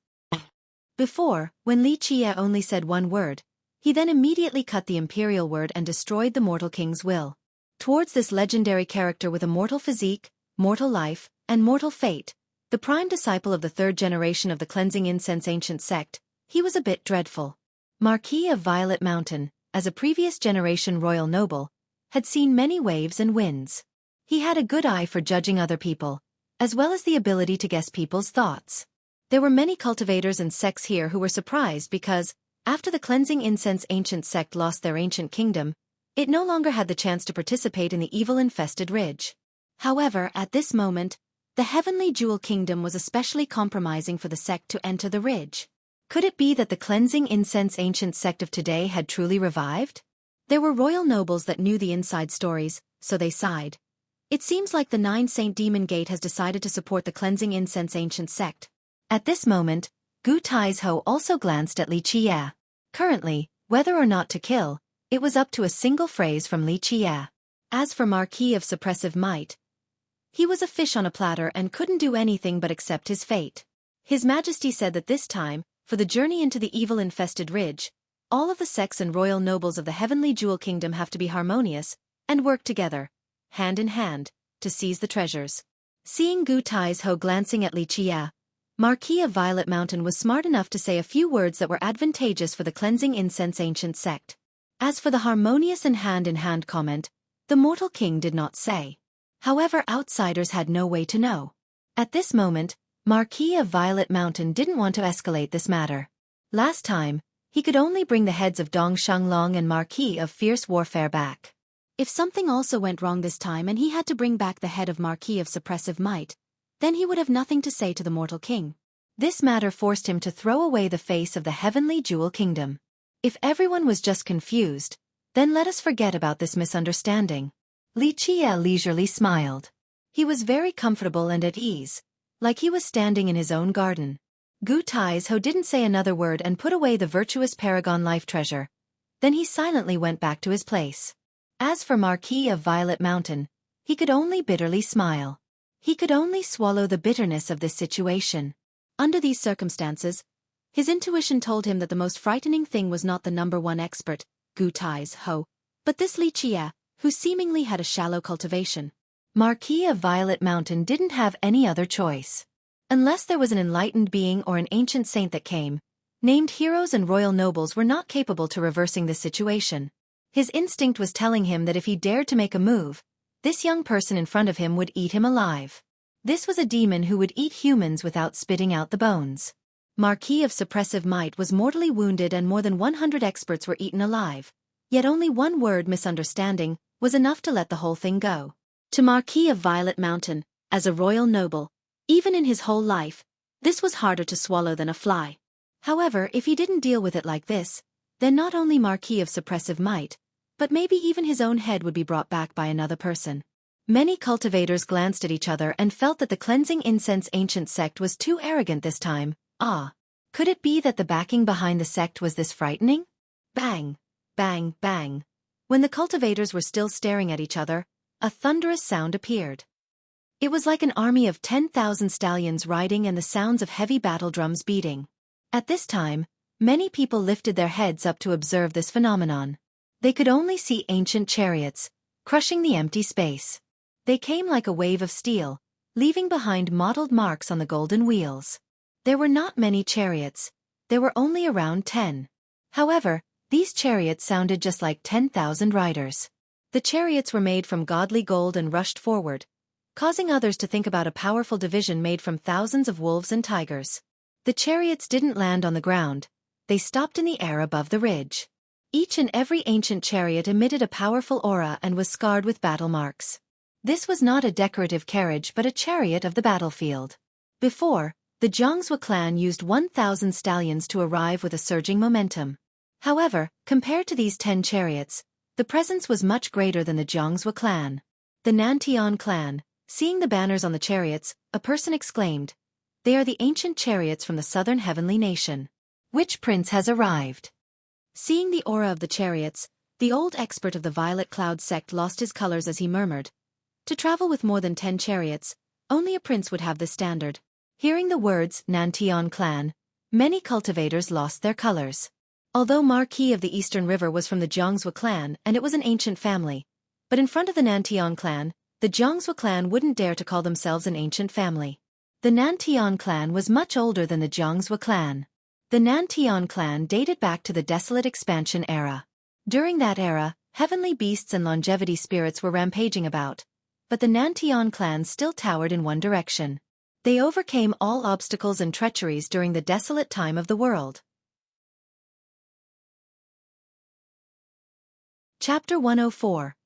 Before, when Li Qie only said one word, he then immediately cut the imperial word and destroyed the mortal king's will. Towards this legendary character with a mortal physique, mortal life, and mortal fate, the prime disciple of the 3rd generation of the cleansing incense ancient sect, he was a bit dreadful. Marquis of Violet Mountain, as a previous generation royal noble, had seen many waves and winds. He had a good eye for judging other people, as well as the ability to guess people's thoughts. There were many cultivators and sects here who were surprised because, after the cleansing incense ancient sect lost their ancient kingdom, it no longer had the chance to participate in the evil-infested ridge. However, at this moment, the heavenly jewel kingdom was especially compromising for the sect to enter the ridge. Could it be that the cleansing incense ancient sect of today had truly revived? There were royal nobles that knew the inside stories, so they sighed. It seems like the 9 Saint Demon Gate has decided to support the cleansing incense ancient sect. At this moment, Gu Taizhou also glanced at Li Qie. Currently, whether or not to kill, it was up to a single phrase from Li Qie. As for Marquis of Suppressive Might, he was a fish on a platter and couldn't do anything but accept his fate. His Majesty said that this time, for the journey into the evil-infested ridge, all of the sects and royal nobles of the Heavenly Jewel Kingdom have to be harmonious and work together, hand in hand, to seize the treasures. Seeing Gu Taizhou glancing at Li Qie, Marquis of Violet Mountain was smart enough to say a few words that were advantageous for the cleansing incense ancient sect. As for the harmonious and hand-in-hand comment, the mortal king did not say. However, outsiders had no way to know. At this moment, Marquis of Violet Mountain didn't want to escalate this matter. Last time, he could only bring the heads of Dong Shanglong and Marquis of Fierce Warfare back. If something also went wrong this time and he had to bring back the head of Marquis of Suppressive Might, then he would have nothing to say to the mortal king. This matter forced him to throw away the face of the Heavenly Jewel Kingdom. If everyone was just confused, then let us forget about this misunderstanding. Li Qie leisurely smiled. He was very comfortable and at ease, like he was standing in his own garden. Gu Taizhou didn't say another word and put away the virtuous paragon life treasure. Then he silently went back to his place. As for Marquis of Violet Mountain, he could only bitterly smile. He could only swallow the bitterness of this situation. Under these circumstances, his intuition told him that the most frightening thing was not the number 1 expert, Gu Taizhou, but this Li Qie, who seemingly had a shallow cultivation. Marquis of Violet Mountain didn't have any other choice. Unless there was an enlightened being or an ancient saint that came, named heroes and royal nobles were not capable to reversing this situation. His instinct was telling him that if he dared to make a move, this young person in front of him would eat him alive. This was a demon who would eat humans without spitting out the bones. Marquis of Suppressive Might was mortally wounded and more than 100 experts were eaten alive, yet only one word misunderstanding was enough to let the whole thing go. To Marquis of Violet Mountain, as a royal noble, even in his whole life, this was harder to swallow than a fly. However, if he didn't deal with it like this, then not only Marquis of Suppressive Might, but maybe even his own head would be brought back by another person. Many cultivators glanced at each other and felt that the cleansing incense ancient sect was too arrogant this time. Could it be that the backing behind the sect was this frightening? Bang, bang, bang. When the cultivators were still staring at each other, a thunderous sound appeared. It was like an army of 10,000 stallions riding and the sounds of heavy battle drums beating. At this time, many people lifted their heads up to observe this phenomenon. They could only see ancient chariots, crushing the empty space. They came like a wave of steel, leaving behind mottled marks on the golden wheels. There were not many chariots. There were only around 10. However, these chariots sounded just like 10,000 riders. The chariots were made from godly gold and rushed forward, causing others to think about a powerful division made from thousands of wolves and tigers. The chariots didn't land on the ground. They stopped in the air above the ridge. Each and every ancient chariot emitted a powerful aura and was scarred with battle marks. This was not a decorative carriage but a chariot of the battlefield. Before, The Zhangzhou clan used 1,000 stallions to arrive with a surging momentum. However, compared to these 10 chariots, the presence was much greater than the Zhangzhou clan. The Nantian clan, seeing the banners on the chariots, a person exclaimed, "They are the ancient chariots from the southern heavenly nation. Which prince has arrived?" Seeing the aura of the chariots, the old expert of the Violet Cloud sect lost his colors as he murmured, "To travel with more than 10 chariots, only a prince would have this standard." Hearing the words Nantian clan, many cultivators lost their colors. Although Marquis of the Eastern River was from the Zhangzhou clan and it was an ancient family, but in front of the Nantian clan, the Zhangzhou clan wouldn't dare to call themselves an ancient family. The Nantian clan was much older than the Zhangzhou clan. The Nantian clan dated back to the Desolate Expansion era. During that era, heavenly beasts and longevity spirits were rampaging about, but the Nantian clan still towered in one direction. They overcame all obstacles and treacheries during the desolate time of the world. Chapter 104.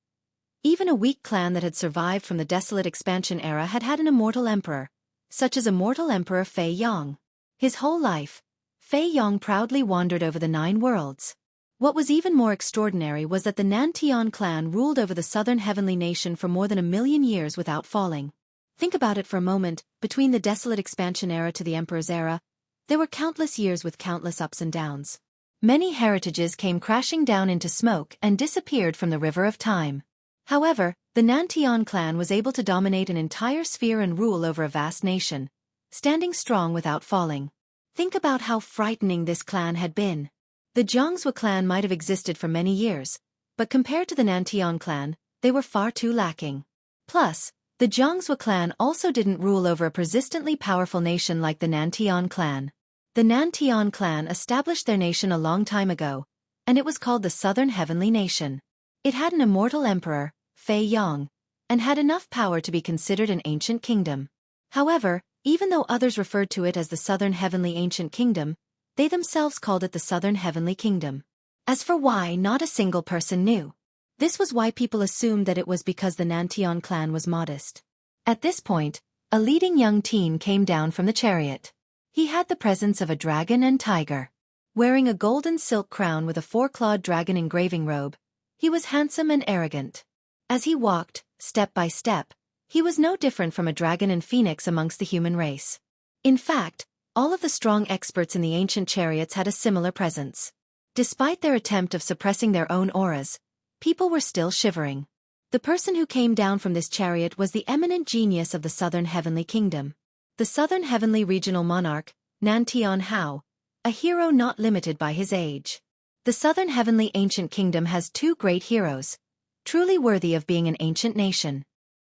Even a weak clan that had survived from the Desolate Expansion era had had an immortal emperor, such as immortal Emperor Fei Yong. His whole life, Fei Yong proudly wandered over the 9 worlds. What was even more extraordinary was that the Nantian clan ruled over the southern heavenly nation for more than 1,000,000 years without falling. Think about it for a moment, between the Desolate Expansion era to the Emperor's era, there were countless years with countless ups and downs. Many heritages came crashing down into smoke and disappeared from the river of time. However, the Nantian clan was able to dominate an entire sphere and rule over a vast nation, standing strong without falling. Think about how frightening this clan had been. The Zhangzhou clan might have existed for many years, but compared to the Nantian clan, they were far too lacking. Plus, the Zhangzhou clan also didn't rule over a persistently powerful nation like the Nantian clan. The Nantian clan established their nation a long time ago, and it was called the Southern Heavenly Nation. It had an immortal emperor, Fei Yong, and had enough power to be considered an ancient kingdom. However, even though others referred to it as the Southern Heavenly Ancient Kingdom, they themselves called it the Southern Heavenly Kingdom. As for why, not a single person knew. This was why people assumed that it was because the Nantian clan was modest. At this point, a leading young teen came down from the chariot. He had the presence of a dragon and tiger. Wearing a golden silk crown with a 4-clawed dragon engraving robe, he was handsome and arrogant. As he walked, step by step, he was no different from a dragon and phoenix amongst the human race. In fact, all of the strong experts in the ancient chariots had a similar presence. Despite their attempt of suppressing their own auras, people were still shivering. The person who came down from this chariot was the eminent genius of the Southern Heavenly Kingdom. The Southern Heavenly Regional Monarch, Nantian Hao, a hero not limited by his age. The Southern Heavenly Ancient Kingdom has 2 great heroes, truly worthy of being an ancient nation.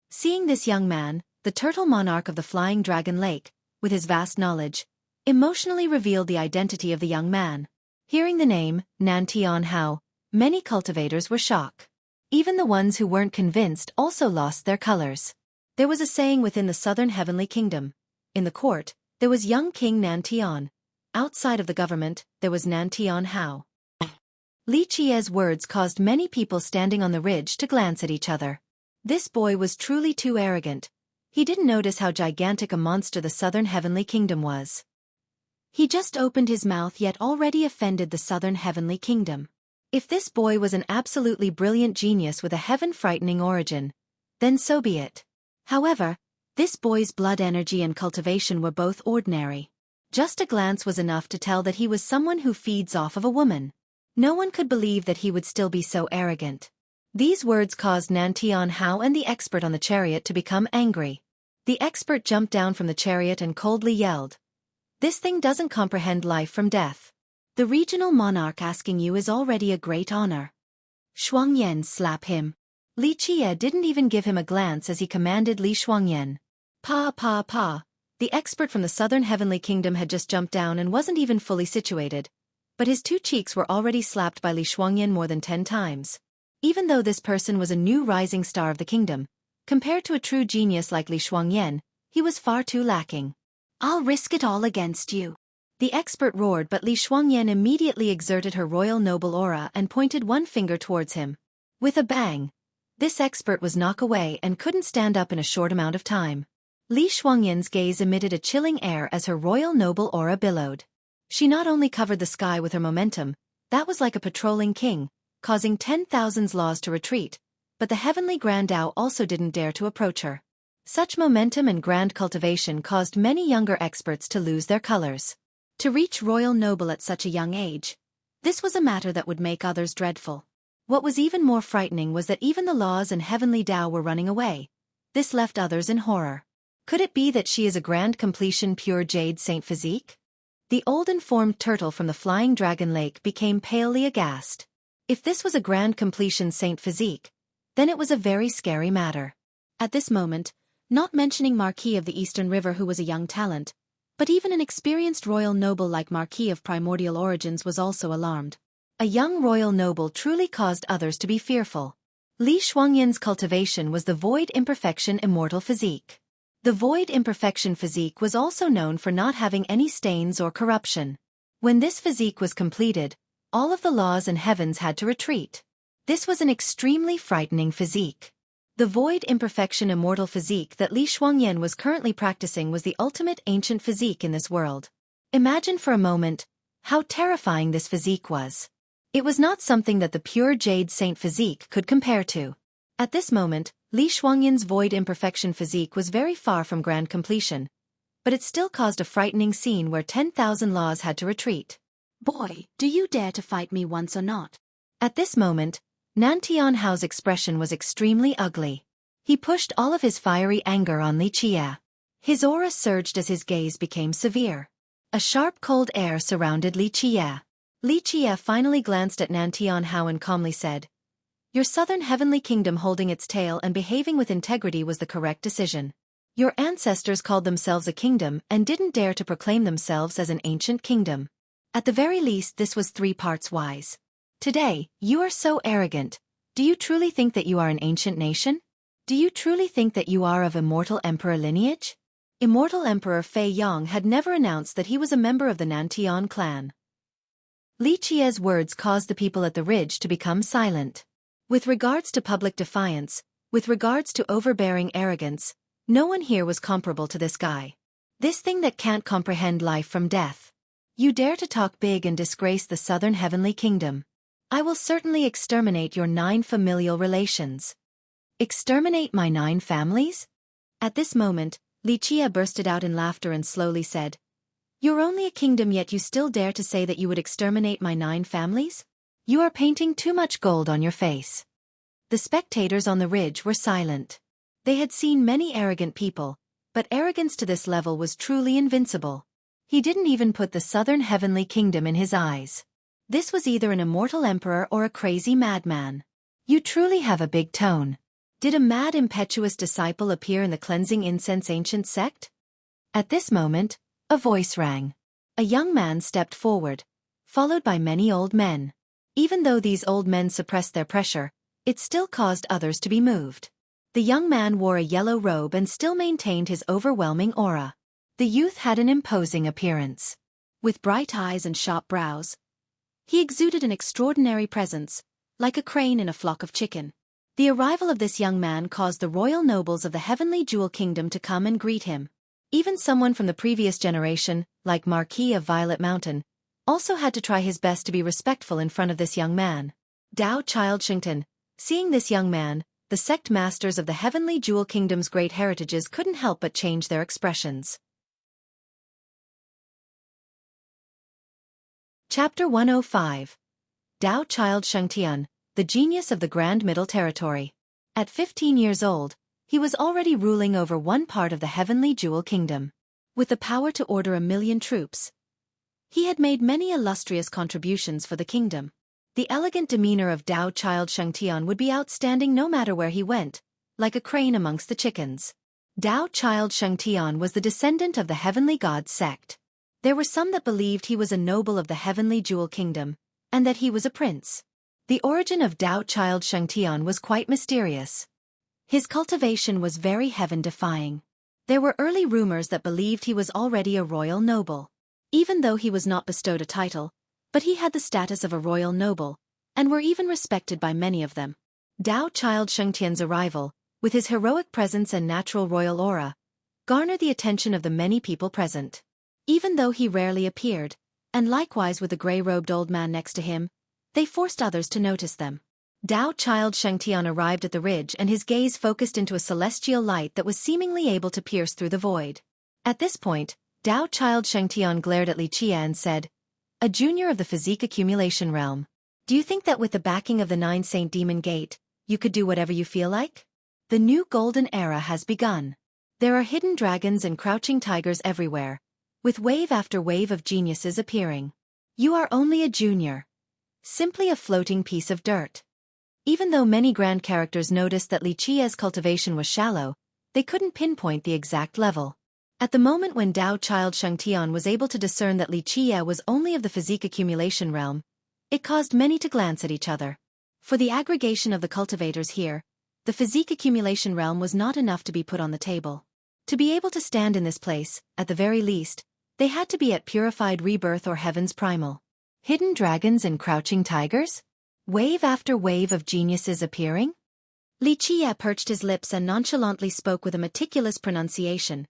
Seeing this young man, the turtle monarch of the Flying Dragon Lake, with his vast knowledge, emotionally revealed the identity of the young man. Hearing the name, Nantian Hao, many cultivators were shocked. Even the ones who weren't convinced also lost their colors. There was a saying within the Southern Heavenly Kingdom. In the court, there was young King Nantian. Outside of the government, there was Nantian Hao. Li Chie's words caused many people standing on the ridge to glance at each other. This boy was truly too arrogant. He didn't notice how gigantic a monster the Southern Heavenly Kingdom was. He just opened his mouth yet already offended the Southern Heavenly Kingdom. If this boy was an absolutely brilliant genius with a heaven-frightening origin, then so be it. However, this boy's blood energy and cultivation were both ordinary. Just a glance was enough to tell that he was someone who feeds off of a woman. No one could believe that he would still be so arrogant. These words caused Nantian Hao and the expert on the chariot to become angry. The expert jumped down from the chariot and coldly yelled, "This thing doesn't comprehend life from death. The regional monarch asking you is already a great honor. Shuangyan, slap him." Li Chie didn't even give him a glance as he commanded Li Shuangyan. Pa pa pa. The expert from the Southern Heavenly Kingdom had just jumped down and wasn't even fully situated, but his 2 cheeks were already slapped by Li Shuangyan more than 10 times. Even though this person was a new rising star of the kingdom, compared to a true genius like Li Shuangyan, he was far too lacking. "I'll risk it all against you." The expert roared, but Li Shuangyan immediately exerted her royal noble aura and pointed one finger towards him. With a bang, this expert was knocked away and couldn't stand up in a short amount of time. Li Shuangyan's gaze emitted a chilling air as her royal noble aura billowed. She not only covered the sky with her momentum, that was like a patrolling king, causing 10,000 laws to retreat, but the heavenly Grand Dao also didn't dare to approach her. Such momentum and grand cultivation caused many younger experts to lose their colors. To reach royal noble at such a young age, this was a matter that would make others dreadful. What was even more frightening was that even the laws and heavenly Dao were running away. This left others in horror. Could it be that she is a grand completion pure jade saint physique? The old informed turtle from the flying dragon lake became palely aghast. If this was a grand completion saint physique, then it was a very scary matter. At this moment, not mentioning Marquis of the Eastern River who was a young talent, but even an experienced royal noble like Marquis of primordial origins was also alarmed. A young royal noble truly caused others to be fearful. Li Shuangyan's cultivation was the void imperfection immortal physique. The void imperfection physique was also known for not having any stains or corruption. When this physique was completed, all of the laws and heavens had to retreat. This was an extremely frightening physique. The void imperfection immortal physique that Li Shuangyan was currently practicing was the ultimate ancient physique in this world. Imagine for a moment how terrifying this physique was. It was not something that the pure jade saint physique could compare to. At this moment, Li Shuangyan's void imperfection physique was very far from grand completion, but it still caused a frightening scene where 10,000 laws had to retreat. Boy, do you dare to fight me once or not? At this moment, Nan Tianhao's expression was extremely ugly. He pushed all of his fiery anger on Li Qie. His aura surged as his gaze became severe. A sharp cold air surrounded Li Qie. Li Qie finally glanced at Nan Tianhao and calmly said, "Your southern heavenly kingdom holding its tail and behaving with integrity was the correct decision. Your ancestors called themselves a kingdom and didn't dare to proclaim themselves as an ancient kingdom. At the very least this was 3 parts wise. Today, you are so arrogant. Do you truly think that you are an ancient nation? Do you truly think that you are of immortal emperor lineage?" Immortal Emperor Fei Yong had never announced that he was a member of the Nantian clan. Li Qie's words caused the people at the ridge to become silent. With regards to public defiance, with regards to overbearing arrogance, no one here was comparable to this guy. This thing that can't comprehend life from death. You dare to talk big and disgrace the southern heavenly kingdom. I will certainly exterminate your 9 familial relations. Exterminate my 9 families? At this moment, Li Qie bursted out in laughter and slowly said, "You're only a kingdom yet you still dare to say that you would exterminate my 9 families? You are painting too much gold on your face." The spectators on the ridge were silent. They had seen many arrogant people, but arrogance to this level was truly invincible. He didn't even put the southern heavenly kingdom in his eyes. This was either an immortal emperor or a crazy madman. You truly have a big tone. Did a mad impetuous disciple appear in the cleansing incense ancient sect? At this moment, a voice rang. A young man stepped forward, followed by many old men. Even though these old men suppressed their pressure, it still caused others to be moved. The young man wore a yellow robe and still maintained his overwhelming aura. The youth had an imposing appearance. With bright eyes and sharp brows, he exuded an extraordinary presence, like a crane in a flock of chicken. The arrival of this young man caused the royal nobles of the heavenly jewel kingdom to come and greet him. Even someone from the previous generation, like Marquis of Violet Mountain, also had to try his best to be respectful in front of this young man. Dao Child Shengten, seeing this young man, the sect masters of the heavenly jewel kingdom's great heritages couldn't help but change their expressions. Chapter 105. Dao Child Shengtian, the genius of the Grand Middle Territory. At 15 years old, he was already ruling over one part of the heavenly jewel kingdom. With the power to order 1,000,000 troops, he had made many illustrious contributions for the kingdom. The elegant demeanor of Dao Child Shengtian would be outstanding no matter where he went, like a crane amongst the chickens. Dao Child Shengtian was the descendant of the heavenly god sect. There were some that believed he was a noble of the heavenly jewel kingdom, and that he was a prince. The origin of Dao Child Shengtian was quite mysterious. His cultivation was very heaven-defying. There were early rumors that believed he was already a royal noble. Even though he was not bestowed a title, but he had the status of a royal noble, and were even respected by many of them. Dao Child Shengtian's arrival, with his heroic presence and natural royal aura, garner the attention of the many people present. Even though he rarely appeared, and likewise with the gray-robed old man next to him, they forced others to notice them. Dao Child Shengtian arrived at the ridge and his gaze focused into a celestial light that was seemingly able to pierce through the void. At this point, Dao Child Shengtian glared at Li Qie and said, "A junior of the physique accumulation realm. Do you think that with the backing of the 9 Saint Demon Gate, you could do whatever you feel like? The new golden era has begun. There are hidden dragons and crouching tigers everywhere, with wave after wave of geniuses appearing. You are only a junior. Simply a floating piece of dirt." Even though many grand characters noticed that Li Qie's cultivation was shallow, they couldn't pinpoint the exact level. At the moment when Dao Child Shengtian was able to discern that Li Qie was only of the physique accumulation realm, it caused many to glance at each other. For the aggregation of the cultivators here, the physique accumulation realm was not enough to be put on the table. To be able to stand in this place, at the very least, they had to be at purified rebirth or heaven's primal. Hidden dragons and crouching tigers? Wave after wave of geniuses appearing? Li Qie perched his lips and nonchalantly spoke with a meticulous pronunciation.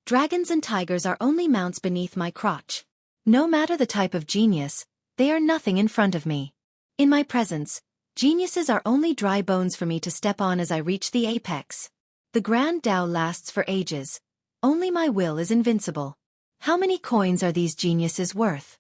"Dragons and tigers are only mounts beneath my crotch. No matter the type of genius, they are nothing in front of me. In my presence, geniuses are only dry bones for me to step on as I reach the apex. The grand Tao lasts for ages. Only my will is invincible. How many coins are these geniuses worth?"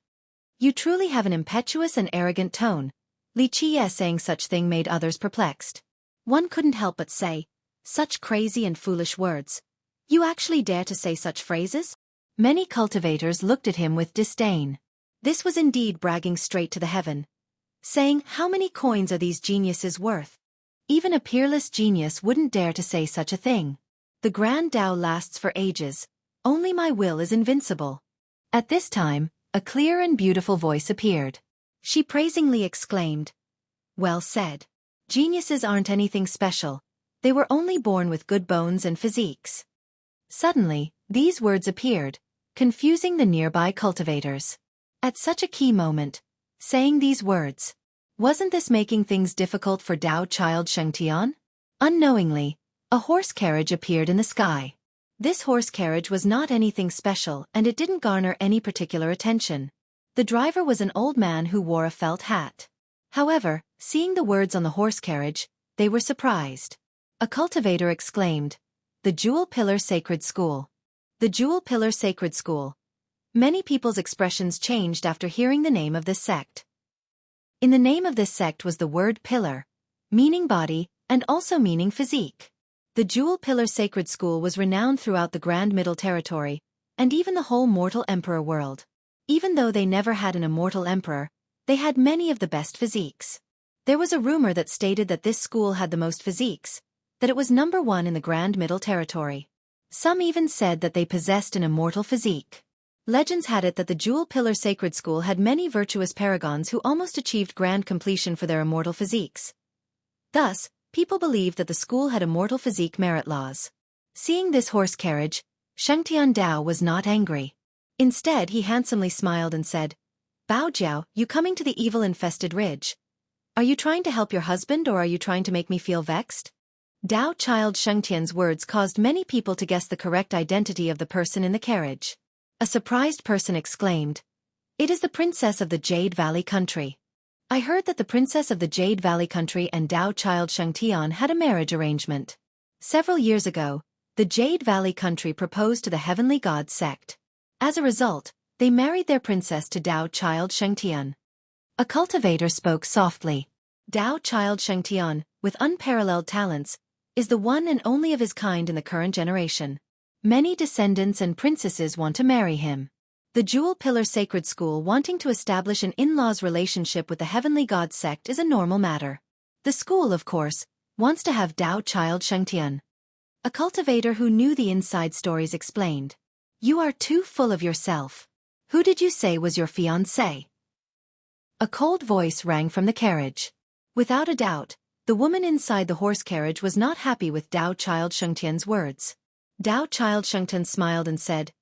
"You truly have an impetuous and arrogant tone." Li Qie saying such thing made others perplexed. One couldn't help but say, "Such crazy and foolish words. You actually dare to say such phrases?" Many cultivators looked at him with disdain. This was indeed bragging straight to the heaven. Saying, "How many coins are these geniuses worth?" Even a peerless genius wouldn't dare to say such a thing. The grand Tao lasts for ages. Only my will is invincible. At this time, a clear and beautiful voice appeared. She praisingly exclaimed, "Well said. Geniuses aren't anything special. They were only born with good bones and physiques." Suddenly, these words appeared, confusing the nearby cultivators. At such a key moment, saying these words, wasn't this making things difficult for Dao Child Shengtian? Unknowingly, a horse carriage appeared in the sky. This horse carriage was not anything special and it didn't garner any particular attention. The driver was an old man who wore a felt hat. However, seeing the words on the horse carriage, they were surprised. A cultivator exclaimed, "The Jewel Pillar Sacred School." The Jewel Pillar Sacred School. Many people's expressions changed after hearing the name of this sect. In the name of this sect was the word pillar, meaning body, and also meaning physique. The Jewel Pillar Sacred School was renowned throughout the Grand Middle Territory, and even the whole mortal emperor world. Even though they never had an immortal emperor, they had many of the best physiques. There was a rumor that stated that this school had the most physiques, that it was number 1 in the Grand Middle Territory. Some even said that they possessed an immortal physique. Legends had it that the Jewel Pillar Sacred School had many virtuous paragons who almost achieved grand completion for their immortal physiques. Thus, people believed that the school had immortal physique merit laws. Seeing this horse carriage, Shengtian Dao was not angry. Instead he handsomely smiled and said, "Bao Jiao, you coming to the evil-infested ridge? Are you trying to help your husband or are you trying to make me feel vexed?" Dao Child Shengtian's words caused many people to guess the correct identity of the person in the carriage. A surprised person exclaimed, "It is the princess of the Jade Valley country. I heard that the princess of the Jade Valley country and Dao Child Shengtian had a marriage arrangement. Several years ago, the Jade Valley country proposed to the heavenly god sect. As a result, they married their princess to Dao Child Shengtian." A cultivator spoke softly. Dao Child Shengtian, with unparalleled talents, is the one and only of his kind in the current generation. Many descendants and princesses want to marry him. The Jewel Pillar Sacred School wanting to establish an in-laws relationship with the heavenly god sect is a normal matter. The school, of course, wants to have Dao Child Shengtian. A cultivator who knew the inside stories explained, "You are too full of yourself. Who did you say was your fiancé?" A cold voice rang from the carriage. Without a doubt, the woman inside the horse carriage was not happy with Dao Child Shengtian's words. Dao Child Shengtian smiled and said,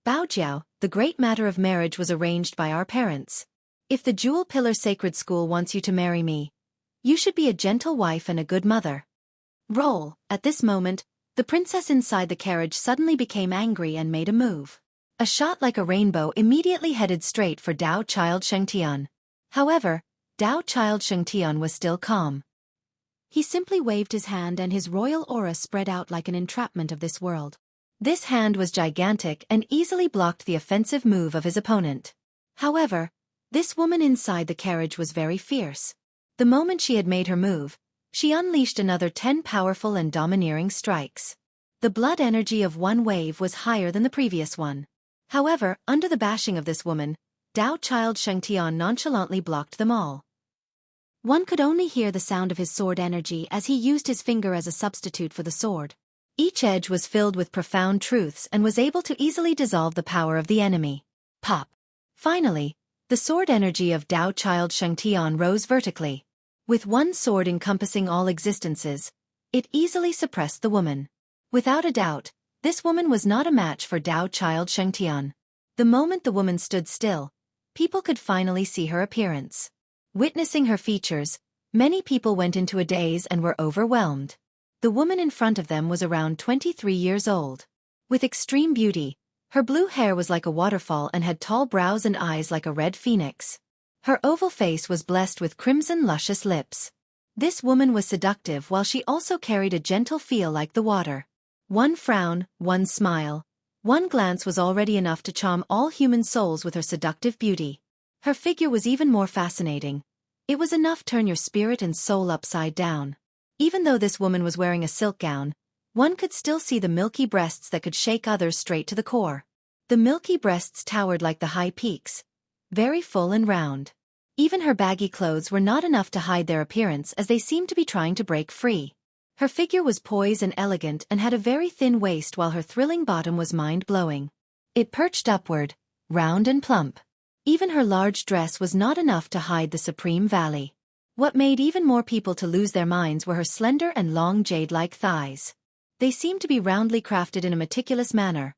"Bao Jiao, the great matter of marriage was arranged by our parents. If the Jewel Pillar Sacred School wants you to marry me, you should be a gentle wife and a good mother." Roll. At this moment, The princess inside the carriage suddenly became angry and made a move. A shot like a rainbow immediately headed straight for Dao Child Shengtian. However, Dao Child Shengtian was still calm. He simply waved his hand and his royal aura spread out like an entrapment of this world. This hand was gigantic and easily blocked the offensive move of his opponent. However, this woman inside the carriage was very fierce. The moment she had made her move, she unleashed another 10 powerful and domineering strikes. The blood energy of one wave was higher than the previous one. However, under the bashing of this woman, Dao Child Shengtian nonchalantly blocked them all. One could only hear the sound of his sword energy as he used his finger as a substitute for the sword. Each edge was filled with profound truths and was able to easily dissolve the power of the enemy. Pop! Finally, the sword energy of Dao Child Shengtian rose vertically. With one sword encompassing all existences, it easily suppressed the woman. Without a doubt, this woman was not a match for Dao Child Shengtian. The moment the woman stood still, people could finally see her appearance. Witnessing her features, many people went into a daze and were overwhelmed. The woman in front of them was around 23 years old. With extreme beauty, her blue hair was like a waterfall and had tall brows and eyes like a red phoenix. Her oval face was blessed with crimson luscious lips. This woman was seductive while she also carried a gentle feel like the water. One frown, one smile, one glance was already enough to charm all human souls with her seductive beauty. Her figure was even more fascinating. It was enough to turn your spirit and soul upside down. Even though this woman was wearing a silk gown, one could still see the milky breasts that could shake others straight to the core. The milky breasts towered like the high peaks, very full and round. Even her baggy clothes were not enough to hide their appearance as they seemed to be trying to break free. Her figure was poised and elegant and had a very thin waist while her thrilling bottom was mind-blowing. It perched upward, round and plump. Even her large dress was not enough to hide the supreme valley. What made even more people to lose their minds were her slender and long jade-like thighs. They seemed to be roundly crafted in a meticulous manner.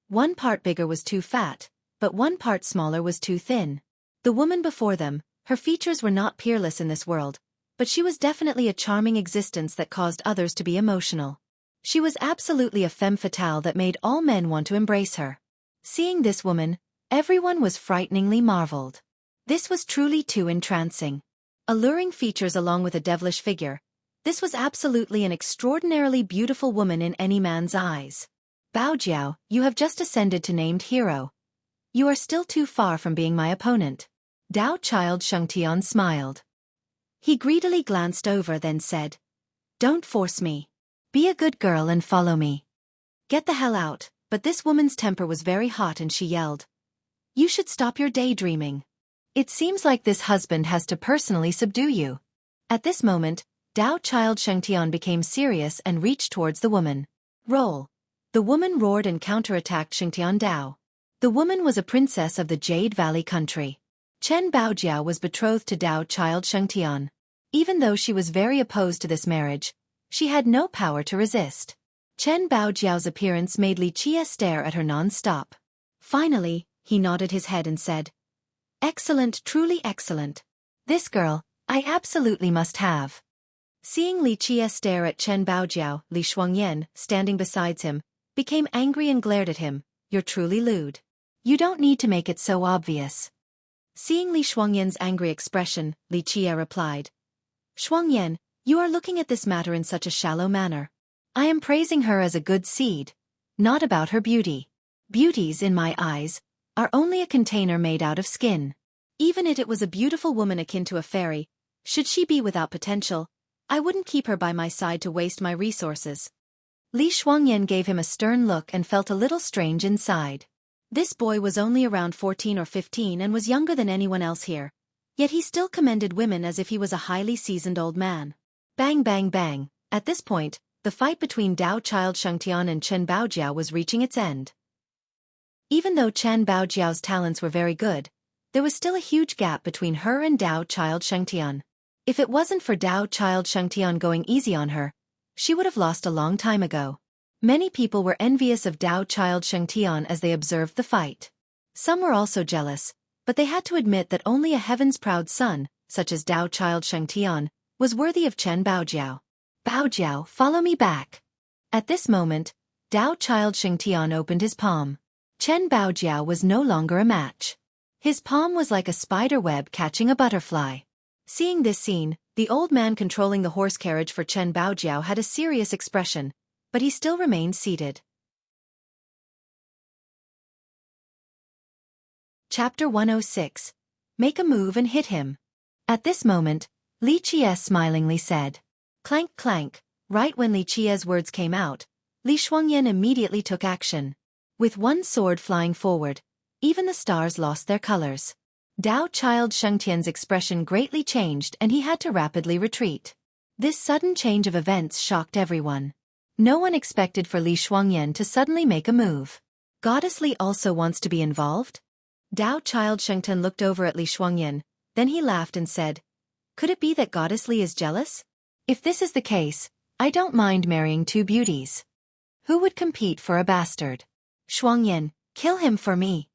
One part bigger was too fat, but one part smaller was too thin. The woman before them, her features were not peerless in this world, but she was definitely a charming existence that caused others to be emotional. She was absolutely a femme fatale that made all men want to embrace her. Seeing this woman, everyone was frighteningly marveled. This was truly too entrancing. Alluring features along with a devilish figure, this was absolutely an extraordinarily beautiful woman in any man's eyes. Baojiao, you have just ascended to named hero. You are still too far from being my opponent. Dao Child Shengtian smiled. He greedily glanced over then said, "Don't force me. Be a good girl and follow me." Get the hell out, but this woman's temper was very hot and she yelled, "You should stop your daydreaming. It seems like this husband has to personally subdue you." At this moment, Dao Child Shengtian became serious and reached towards the woman. Roll. The woman roared and counterattacked Shengtian Dao. The woman was a princess of the Jade Valley country. Chen Baojiao was betrothed to Dao Child Shengtian. Even though she was very opposed to this marriage, she had no power to resist. Chen Baojiao's appearance made Li Qie stare at her non-stop. Finally, he nodded his head and said, "Excellent, truly excellent. This girl, I absolutely must have." Seeing Li Qie stare at Chen Baojiao, Li Shuangyan, standing beside him, became angry and glared at him, "You're truly lewd. You don't need to make it so obvious." Seeing Li Shuangyan's angry expression, Li Qie replied, "Shuangyan, you are looking at this matter in such a shallow manner. I am praising her as a good seed, not about her beauty. Beauties, in my eyes, are only a container made out of skin. Even if it was a beautiful woman akin to a fairy, should she be without potential, I wouldn't keep her by my side to waste my resources." Li Shuangyan gave him a stern look and felt a little strange inside. This boy was only around 14 or 15 and was younger than anyone else here, yet he still commended women as if he was a highly seasoned old man. Bang bang bang. At this point, the fight between Dao Child Shengtian and Chen Baojiao was reaching its end. Even though Chen Baojiao's talents were very good, there was still a huge gap between her and Dao Child Shengtian. If it wasn't for Dao Child Shengtian going easy on her, she would have lost a long time ago. Many people were envious of Dao Child Shengtian as they observed the fight. Some were also jealous, but they had to admit that only a heavens-proud son, such as Dao Child Shengtian, was worthy of Chen Baojiao. "Baojiao, follow me back." At this moment, Tao Child Shengtian opened his palm. Chen Baojiao was no longer a match. His palm was like a spider web catching a butterfly. Seeing this scene, the old man controlling the horse carriage for Chen Baojiao had a serious expression, but he still remained seated. Chapter 106. Make a move and hit him. At this moment, Li Qiye smilingly said. Clank clank. Right when Li Qiye's words came out, Li Shuangyan immediately took action. With one sword flying forward, even the stars lost their colors. Tao Child Shengtian's expression greatly changed and he had to rapidly retreat. This sudden change of events shocked everyone. No one expected for Li Shuangyan to suddenly make a move. Goddess Li also wants to be involved? Tao Child Shengtian looked over at Li Shuangyan, then he laughed and said, could it be that Goddess Li is jealous? If this is the case, I don't mind marrying two beauties. Who would compete for a bastard? Shuangyan, kill him for me.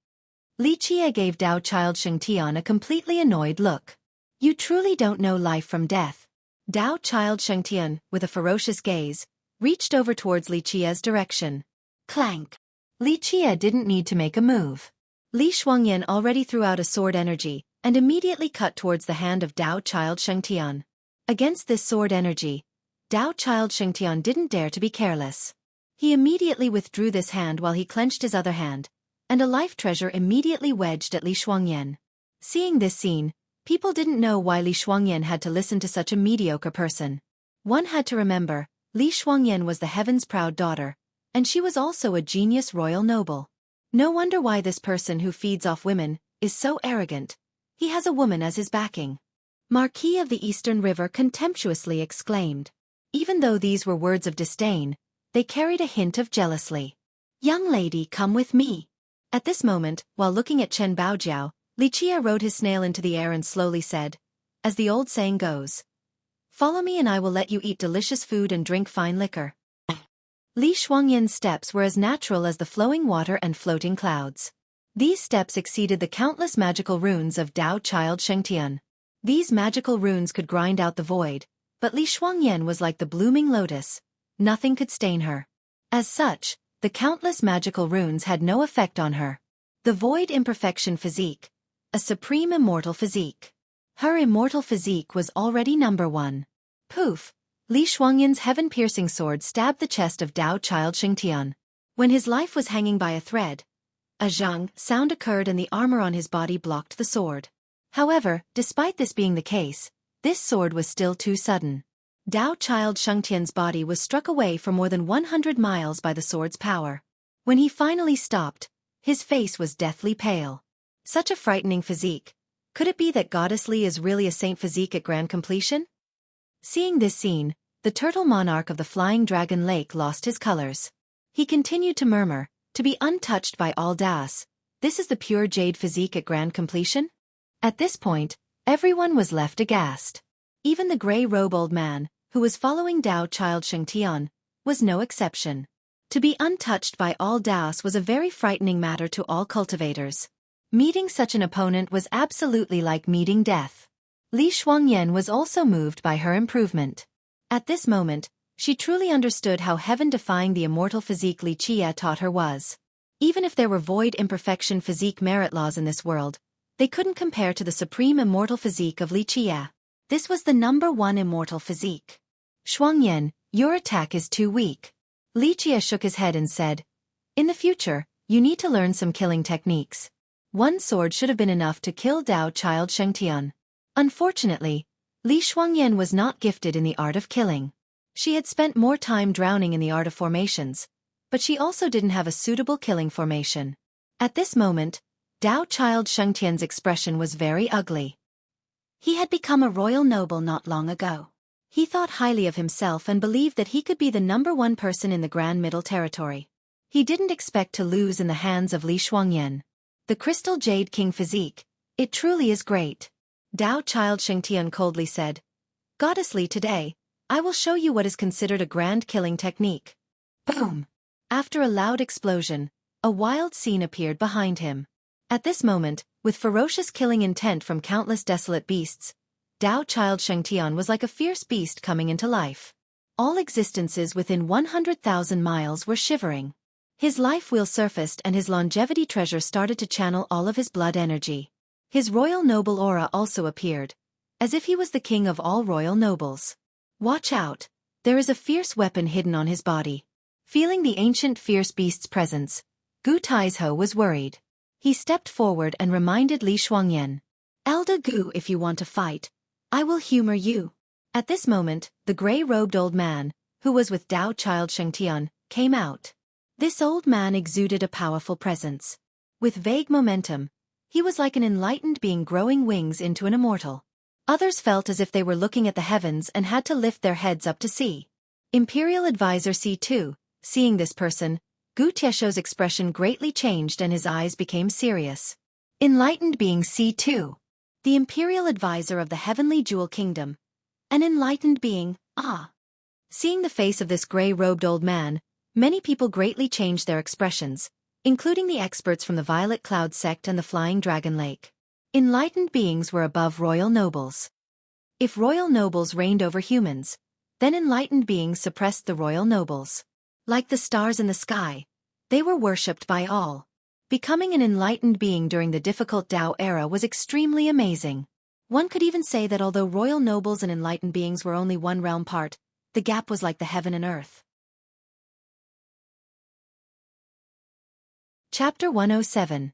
Li Qiye gave Tao Child Shengtian a completely annoyed look. You truly don't know life from death. Tao Child Shengtian, with a ferocious gaze, reached over towards Li Qiye's direction. Clank. Li Qiye didn't need to make a move. Li Shuangyan already threw out a sword energy, and immediately cut towards the hand of Tao Child Shengtian. Against this sword energy, Tao Child Shengtian didn't dare to be careless. He immediately withdrew this hand while he clenched his other hand, and a life treasure immediately wedged at Li Shuangyan. Seeing this scene, people didn't know why Li Shuangyan had to listen to such a mediocre person. One had to remember, Li Shuangyan was the heaven's proud daughter, and she was also a genius royal noble. No wonder why this person who feeds off women is so arrogant. He has a woman as his backing. Marquis of the Eastern River contemptuously exclaimed. Even though these were words of disdain, they carried a hint of jealousy. Young lady, come with me. At this moment, while looking at Chen Baojiao, Li Qiye rode his snail into the air and slowly said, as the old saying goes, follow me and I will let you eat delicious food and drink fine liquor. Li Shuangyan's steps were as natural as the flowing water and floating clouds. These steps exceeded the countless magical runes of Tao Child Shengtian. These magical runes could grind out the void, but Li Shuangyan was like the blooming lotus. Nothing could stain her. As such, the countless magical runes had no effect on her. The void imperfection physique. A supreme immortal physique. Her immortal physique was already number one. Poof! Li Shuangyan's heaven-piercing sword stabbed the chest of Tao Child Shengtian. When his life was hanging by a thread, a zhang sound occurred and the armor on his body blocked the sword. However, despite this being the case, this sword was still too sudden. Tao Child Shengtian's body was struck away for more than 100 miles by the sword's power. When he finally stopped, his face was deathly pale. Such a frightening physique. Could it be that Goddess Li is really a saint physique at grand completion? Seeing this scene, the turtle monarch of the flying dragon lake lost his colors. He continued to murmur, to be untouched by all das. This is the pure jade physique at grand completion? At this point, everyone was left aghast. Even the gray-robe old man, who was following Tao Child Shengtian, was no exception. To be untouched by all das was a very frightening matter to all cultivators. Meeting such an opponent was absolutely like meeting death. Li Shuangyan was also moved by her improvement. At this moment, she truly understood how heaven-defying the immortal physique Li Qiye taught her was. Even if there were void imperfection physique merit laws in this world, they couldn't compare to the supreme immortal physique of Li Qiye. This was the number one immortal physique. Shuangyan, your attack is too weak. Li Qiye shook his head and said, in the future, you need to learn some killing techniques. One sword should have been enough to kill Tao Child Shengtian. Unfortunately, Li Shuangyan was not gifted in the art of killing. She had spent more time drowning in the art of formations, but she also didn't have a suitable killing formation. At this moment, Tao Child Shengtian's expression was very ugly. He had become a royal noble not long ago. He thought highly of himself and believed that he could be the number one person in the Grand Middle Territory. He didn't expect to lose in the hands of Li Shuangyan. The Crystal Jade King physique, it truly is great. Tao Child Shengtian coldly said, Goddess Li, today, I will show you what is considered a grand killing technique. Boom! After a loud explosion, a wild scene appeared behind him. At this moment, with ferocious killing intent from countless desolate beasts, Tao Child Shengtian was like a fierce beast coming into life. All existences within 100,000 miles were shivering. His life wheel surfaced and his longevity treasure started to channel all of his blood energy. His royal noble aura also appeared, as if he was the king of all royal nobles. Watch out, there is a fierce weapon hidden on his body. Feeling the ancient fierce beast's presence, Gu Taizhou was worried. He stepped forward and reminded Li Shuangyan. Elder Gu, if you want to fight, I will humor you. At this moment, the gray-robed old man, who was with Dao child Shengtian, came out. This old man exuded a powerful presence. With vague momentum, he was like an enlightened being growing wings into an immortal. Others felt as if they were looking at the heavens and had to lift their heads up to see. Imperial Advisor C2, seeing this person, Gu Tieshou's expression greatly changed and his eyes became serious. Enlightened being C2. The Imperial Advisor of the Heavenly Jewel Kingdom. An enlightened being, ah. Seeing the face of this gray-robed old man, many people greatly changed their expressions, including the experts from the Violet Cloud sect and the Flying Dragon Lake. Enlightened beings were above royal nobles. If royal nobles reigned over humans, then enlightened beings suppressed the royal nobles. Like the stars in the sky, they were worshipped by all. Becoming an enlightened being during the difficult Tao era was extremely amazing. One could even say that although royal nobles and enlightened beings were only one realm apart, the gap was like the heaven and earth. Chapter 107.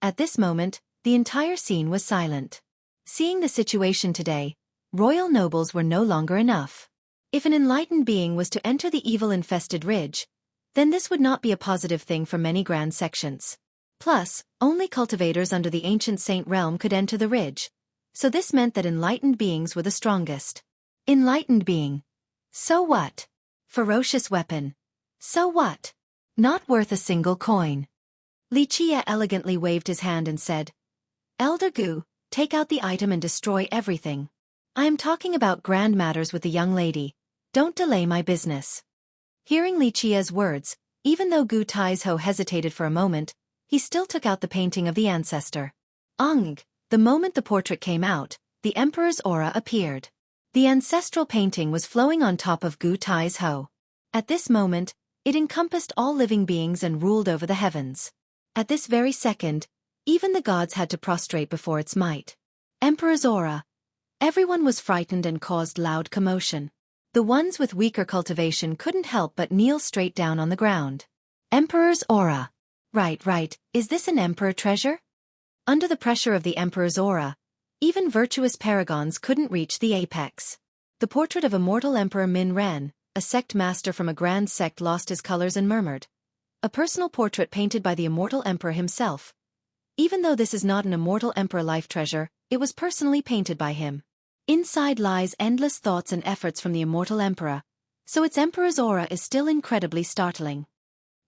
At this moment, the entire scene was silent. Seeing the situation today, royal nobles were no longer enough. If an enlightened being was to enter the evil-infested ridge, then this would not be a positive thing for many grand sections. Plus, only cultivators under the ancient saint realm could enter the ridge, so this meant that enlightened beings were the strongest. Enlightened being. So what? Ferocious weapon. So what? Not worth a single coin. Li Chia elegantly waved his hand and said, Elder Gu, take out the item and destroy everything. I am talking about grand matters with the young lady. Don't delay my business. Hearing Li Chia's words, even though Gu Taizhou hesitated for a moment, he still took out the painting of the ancestor. The moment the portrait came out, the emperor's aura appeared. The ancestral painting was flowing on top of Gu Taizhou. At this moment, it encompassed all living beings and ruled over the heavens. At this very second, even the gods had to prostrate before its might. Emperor's aura. Everyone was frightened and caused loud commotion. The ones with weaker cultivation couldn't help but kneel straight down on the ground. Emperor's aura. Right, is this an emperor treasure? Under the pressure of the emperor's aura, even virtuous paragons couldn't reach the apex. The portrait of immortal Emperor Min Ren, a sect master from a grand sect, lost his colors and murmured. A personal portrait painted by the immortal emperor himself. Even though this is not an immortal emperor life treasure, it was personally painted by him. Inside lies endless thoughts and efforts from the immortal emperor, so its emperor's aura is still incredibly startling.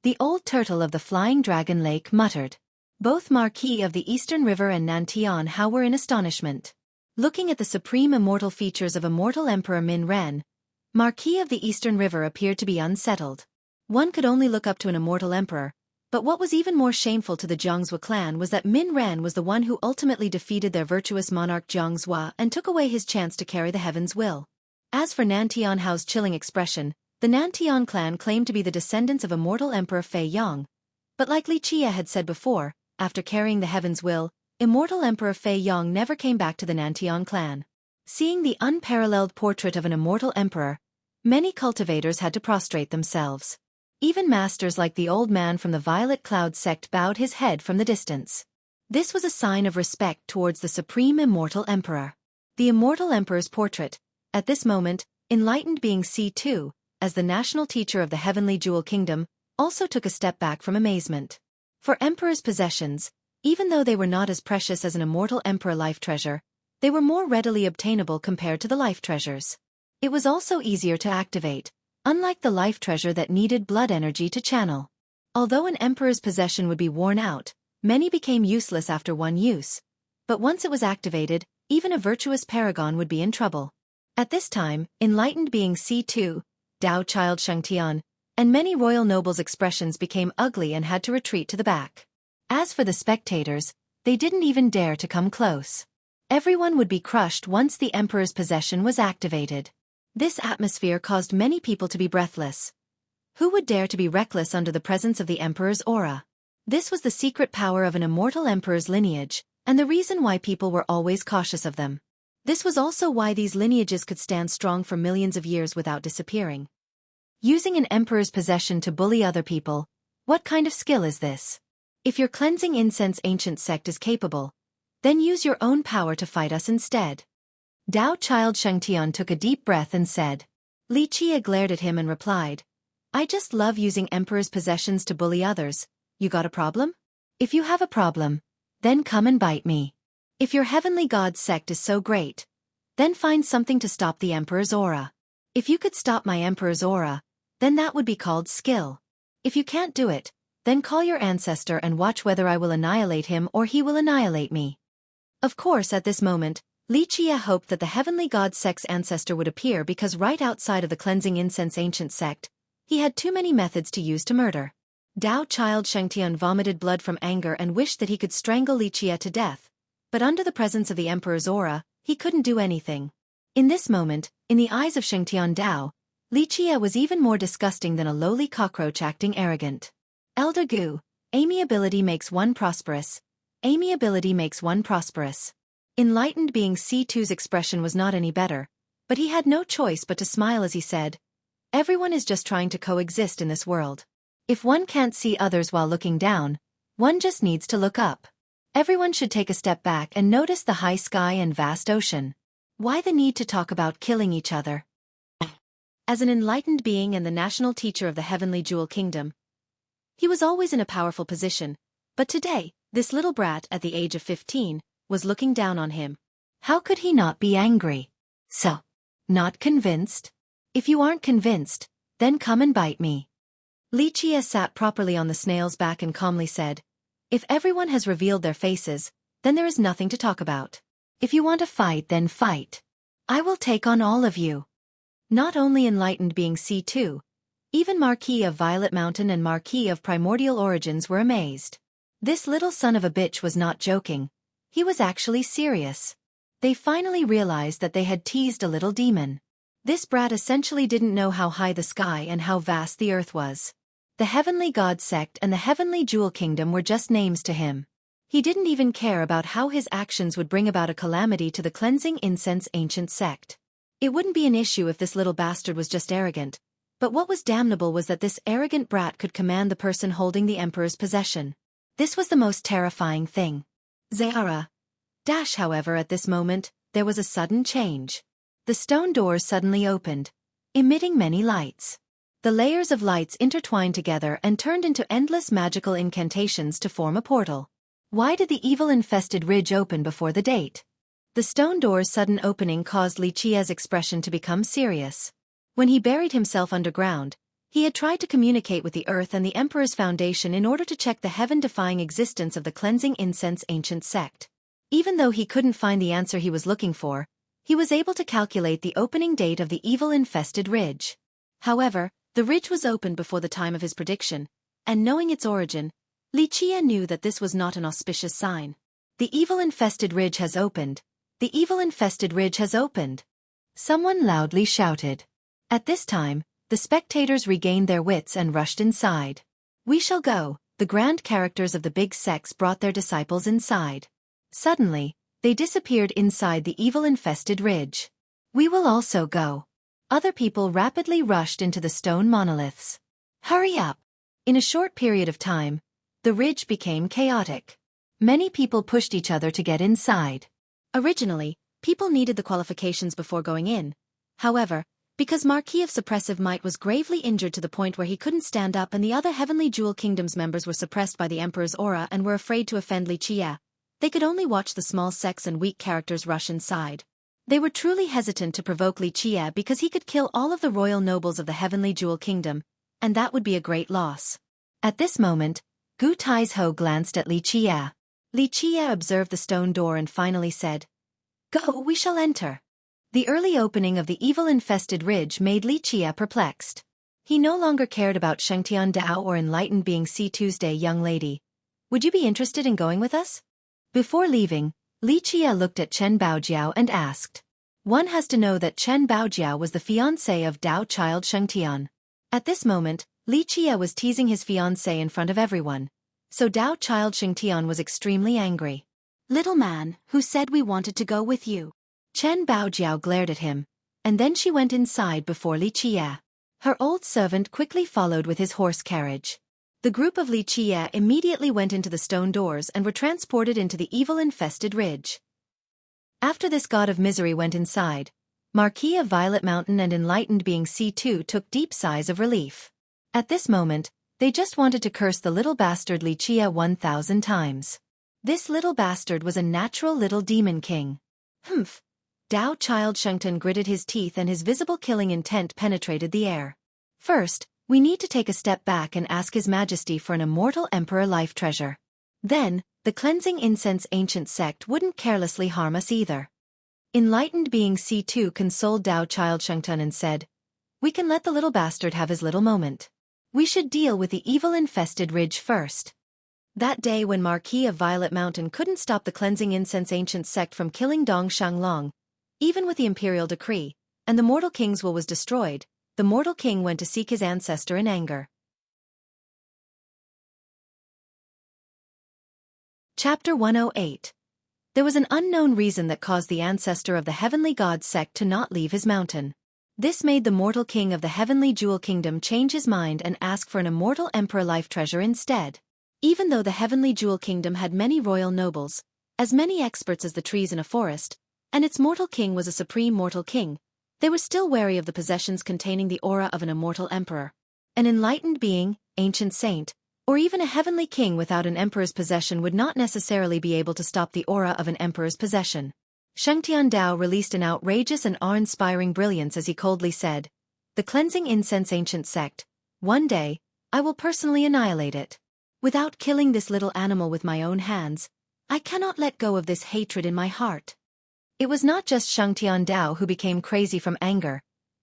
The old turtle of the Flying Dragon Lake muttered. Both Marquis of the Eastern River and Nantian Hao were in astonishment. Looking at the supreme immortal features of immortal Emperor Min Ren, Marquis of the Eastern River appeared to be unsettled. One could only look up to an immortal emperor, but what was even more shameful to the Jiangzhou clan was that Min Ren was the one who ultimately defeated their virtuous monarch Jiangzhou and took away his chance to carry the heaven's will. As for Nantian Hao's chilling expression, the Nantian clan claimed to be the descendants of immortal Emperor Fei Yang. But like Li Chia had said before, after carrying the heaven's will, immortal Emperor Fei Yang never came back to the Nantian clan. Seeing the unparalleled portrait of an immortal emperor, many cultivators had to prostrate themselves. Even masters like the old man from the Violet Cloud sect bowed his head from the distance. This was a sign of respect towards the supreme immortal emperor. The immortal emperor's portrait, at this moment, enlightened being C2, as the national teacher of the Heavenly Jewel Kingdom, also took a step back from amazement. For emperor's possessions, even though they were not as precious as an immortal emperor life treasure, they were more readily obtainable compared to the life treasures. It was also easier to activate, unlike the life treasure that needed blood energy to channel. Although an emperor's possession would be worn out, many became useless after one use. But once it was activated, even a virtuous paragon would be in trouble. At this time, enlightened being C2, Dao child Shengtian, and many royal nobles' expressions became ugly and had to retreat to the back. As for the spectators, they didn't even dare to come close. Everyone would be crushed once the emperor's possession was activated. This atmosphere caused many people to be breathless. Who would dare to be reckless under the presence of the emperor's aura? This was the secret power of an immortal emperor's lineage, and the reason why people were always cautious of them. This was also why these lineages could stand strong for millions of years without disappearing. Using an emperor's possession to bully other people, what kind of skill is this? If your cleansing incense ancient sect is capable, then use your own power to fight us instead. Dao Child Shengtian took a deep breath and said. Li Qie glared at him and replied, I just love using emperor's possessions to bully others. You got a problem? If you have a problem, then come and bite me. If your heavenly god sect is so great, then find something to stop the emperor's aura. If you could stop my emperor's aura, then that would be called skill. If you can't do it, then call your ancestor and watch whether I will annihilate him or he will annihilate me. Of course, at this moment, Li Qie hoped that the heavenly god sect's ancestor would appear because right outside of the cleansing incense ancient sect, he had too many methods to use to murder. Dao Child Shengtian vomited blood from anger and wished that he could strangle Li Qie to death, but under the presence of the emperor's aura, he couldn't do anything. In this moment, in the eyes of Shengtian Dao, Li Qie was even more disgusting than a lowly cockroach acting arrogant. Elder Gu, amiability makes one prosperous. Amiability makes one prosperous. Enlightened being C2's expression was not any better, but he had no choice but to smile as he said, everyone is just trying to coexist in this world. If one can't see others while looking down, one just needs to look up. Everyone should take a step back and notice the high sky and vast ocean. Why the need to talk about killing each other? As an enlightened being and the national teacher of the heavenly jewel kingdom, he was always in a powerful position, but today, this little brat at the age of 15, was looking down on him. How could he not be angry? So, not convinced? If you aren't convinced, then come and bite me. Li Qie sat properly on the snail's back and calmly said, if everyone has revealed their faces, then there is nothing to talk about. If you want to fight, then fight. I will take on all of you. Not only enlightened being C2, even Marquis of Violet Mountain and Marquis of Primordial Origins were amazed. This little son of a bitch was not joking. He was actually serious. They finally realized that they had teased a little demon. This brat essentially didn't know how high the sky and how vast the earth was. The heavenly god sect and the heavenly jewel kingdom were just names to him. He didn't even care about how his actions would bring about a calamity to the cleansing incense ancient sect. It wouldn't be an issue if this little bastard was just arrogant, but what was damnable was that this arrogant brat could command the person holding the emperor's possession. This was the most terrifying thing. Zahara. However, at this moment, there was a sudden change. The stone doors suddenly opened, emitting many lights. The layers of lights intertwined together and turned into endless magical incantations to form a portal. Why did the evil-infested ridge open before the date? The stone door's sudden opening caused Li Qie's expression to become serious. When he buried himself underground, he had tried to communicate with the earth and the emperor's foundation in order to check the heaven-defying existence of the cleansing incense ancient sect. Even though he couldn't find the answer he was looking for, he was able to calculate the opening date of the evil-infested ridge. However, the ridge was opened before the time of his prediction, and knowing its origin, Li Qie knew that this was not an auspicious sign. The evil-infested ridge has opened. The evil-infested ridge has opened. Someone loudly shouted. At this time, the spectators regained their wits and rushed inside. We shall go. The grand characters of the big sects brought their disciples inside. Suddenly, they disappeared inside the evil-infested ridge. We will also go. Other people rapidly rushed into the stone monoliths. Hurry up! In a short period of time, the ridge became chaotic. Many people pushed each other to get inside. Originally, people needed the qualifications before going in. However, because Marquis of Suppressive Might was gravely injured to the point where he couldn't stand up and the other Heavenly Jewel Kingdom's members were suppressed by the Emperor's aura and were afraid to offend Li Qie, they could only watch the small sects and weak characters rush inside. They were truly hesitant to provoke Li Qie because he could kill all of the royal nobles of the Heavenly Jewel Kingdom, and that would be a great loss. At this moment, Gu Taizhou glanced at Li Qie. Li Qie observed the stone door and finally said, Go, we shall enter. The early opening of the evil-infested ridge made Li Qie perplexed. He no longer cared about Shengtian Dao or enlightened being C2's day young lady. Would you be interested in going with us? Before leaving, Li Qie looked at Chen Baojiao and asked. One has to know that Chen Baojiao was the fiancé of Dao Child Shengtian. At this moment, Li Qie was teasing his fiancé in front of everyone, so Dao Child Shengtian was extremely angry. Little man, who said we wanted to go with you? Chen Baojiao glared at him, and then she went inside before Li Qie. Her old servant quickly followed with his horse carriage. The group of Li Qie immediately went into the stone doors and were transported into the evil-infested ridge. After this god of misery went inside, Marquis of Violet Mountain and enlightened being C2 took deep sighs of relief. At this moment, they just wanted to curse the little bastard Li Qie 1,000 times. This little bastard was a natural little demon king. Humph! Dao Child Shengtian gritted his teeth and his visible killing intent penetrated the air. First, we need to take a step back and ask His Majesty for an immortal emperor life treasure. Then, the cleansing incense ancient sect wouldn't carelessly harm us either. Enlightened being C2 consoled Dao Child Shengtian and said, "We can let the little bastard have his little moment. We should deal with the evil-infested ridge first." That day when Marquis of Violet Mountain couldn't stop the cleansing incense ancient sect from killing Dong Shanglong, even with the imperial decree, and the mortal king's will was destroyed, the mortal king went to seek his ancestor in anger. Chapter 108. There was an unknown reason that caused the ancestor of the heavenly god sect to not leave his mountain. This made the mortal king of the heavenly jewel kingdom change his mind and ask for an immortal emperor life treasure instead. Even though the heavenly jewel kingdom had many royal nobles, as many experts as the trees in a forest, and its mortal king was a supreme mortal king, they were still wary of the possessions containing the aura of an immortal emperor. An enlightened being, ancient saint, or even a heavenly king without an emperor's possession would not necessarily be able to stop the aura of an emperor's possession. Shengtian Dao released an outrageous and awe-inspiring brilliance as he coldly said, "The cleansing incense ancient sect, one day, I will personally annihilate it. Without killing this little animal with my own hands, I cannot let go of this hatred in my heart." It was not just Shengtian Dao who became crazy from anger.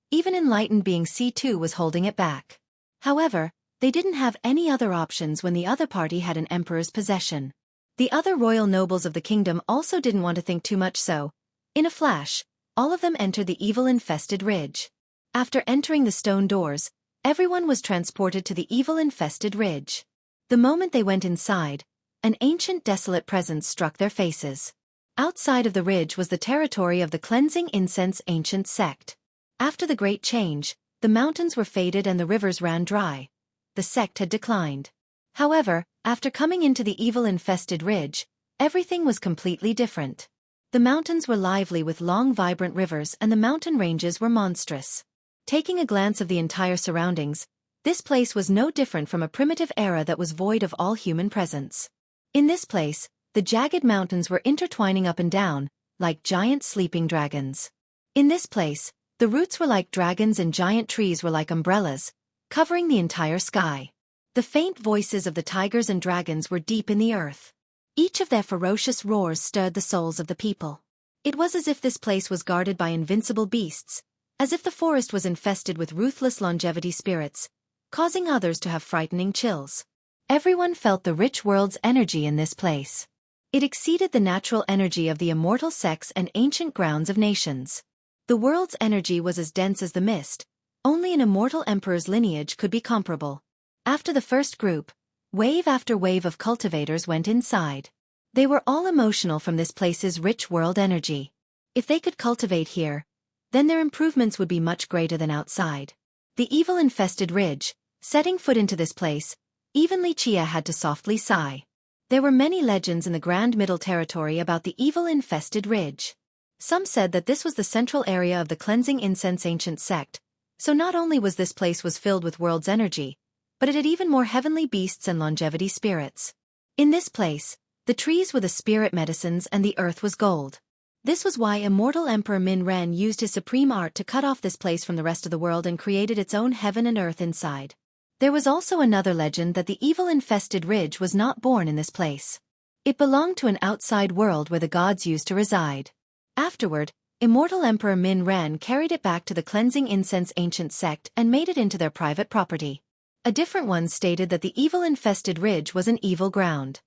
Even enlightened being C2 was holding it back. However, they didn't have any other options when the other party had an emperor's possession. The other royal nobles of the kingdom also didn't want to think too much, so, in a flash, all of them entered the evil-infested ridge. After entering the stone doors, everyone was transported to the evil-infested ridge. The moment they went inside, an ancient desolate presence struck their faces. Outside of the ridge was the territory of the cleansing incense ancient sect. After the great change, the mountains were faded and the rivers ran dry. The sect had declined. However, after coming into the evil-infested ridge, everything was completely different. The mountains were lively with long vibrant rivers and the mountain ranges were monstrous. Taking a glance of the entire surroundings, this place was no different from a primitive era that was void of all human presence. In this place, the jagged mountains were intertwining up and down, like giant sleeping dragons. In this place, the roots were like dragons and giant trees were like umbrellas, covering the entire sky. The faint voices of the tigers and dragons were deep in the earth. Each of their ferocious roars stirred the souls of the people. It was as if this place was guarded by invincible beasts, as if the forest was infested with ruthless longevity spirits, causing others to have frightening chills. Everyone felt the rich world's energy in this place. It exceeded the natural energy of the immortal sects and ancient grounds of nations. The world's energy was as dense as the mist. Only an immortal emperor's lineage could be comparable. After the first group, wave after wave of cultivators went inside. They were all emotional from this place's rich world energy. If they could cultivate here, then their improvements would be much greater than outside. The evil-infested ridge, setting foot into this place, even Li Qie had to softly sigh. There were many legends in the Grand Middle Territory about the evil-infested ridge. Some said that this was the central area of the cleansing incense ancient sect, so not only was this place filled with world's energy, but it had even more heavenly beasts and longevity spirits. In this place, the trees were the spirit medicines and the earth was gold. This was why immortal Emperor Min Ren used his supreme art to cut off this place from the rest of the world and created its own heaven and earth inside. There was also another legend that the evil-infested ridge was not born in this place. It belonged to an outside world where the gods used to reside. Afterward, immortal Emperor Min Ren carried it back to the cleansing incense ancient sect and made it into their private property. A different one stated that the evil-infested ridge was an evil ground.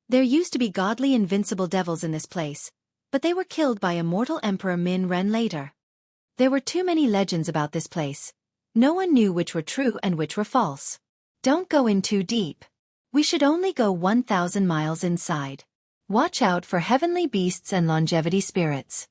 There used to be godly invincible devils in this place, but they were killed by immortal Emperor Min Ren later. There were too many legends about this place. No one knew which were true and which were false. Don't go in too deep. We should only go 1,000 miles inside. Watch out for heavenly beasts and longevity spirits.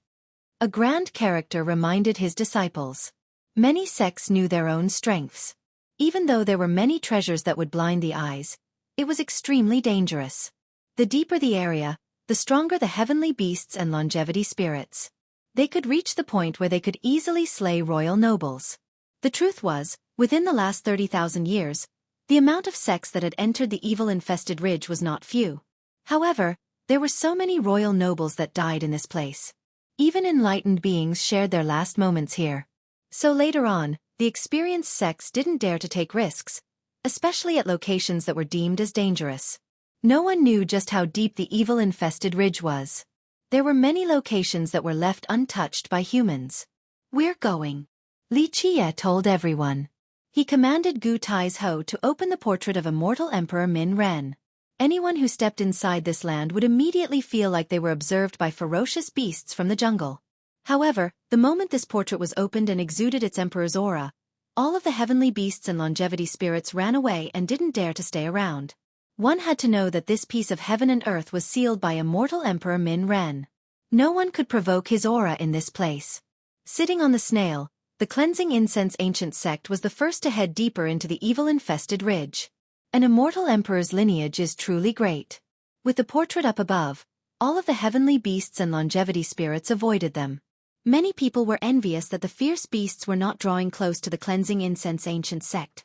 A grand character reminded his disciples. Many sects knew their own strengths. Even though there were many treasures that would blind the eyes, it was extremely dangerous. The deeper the area, the stronger the heavenly beasts and longevity spirits. They could reach the point where they could easily slay royal nobles. The truth was, within the last 30,000 years, the amount of sects that had entered the evil-infested ridge was not few. However, there were so many royal nobles that died in this place. Even enlightened beings shared their last moments here. So later on, the experienced sects didn't dare to take risks, especially at locations that were deemed as dangerous. No one knew just how deep the evil-infested ridge was. There were many locations that were left untouched by humans. We're going, Li Qie told everyone. He commanded Gu Taizhou to open the portrait of immortal Emperor Min Ren. Anyone who stepped inside this land would immediately feel like they were observed by ferocious beasts from the jungle. However, the moment this portrait was opened and exuded its emperor's aura, all of the heavenly beasts and longevity spirits ran away and didn't dare to stay around. One had to know that this piece of heaven and earth was sealed by immortal Emperor Min Ren. No one could provoke his aura in this place. Sitting on the snail, the cleansing incense ancient sect was the first to head deeper into the evil-infested ridge. An immortal emperor's lineage is truly great. With the portrait up above, all of the heavenly beasts and longevity spirits avoided them. Many people were envious that the fierce beasts were not drawing close to the cleansing incense ancient sect.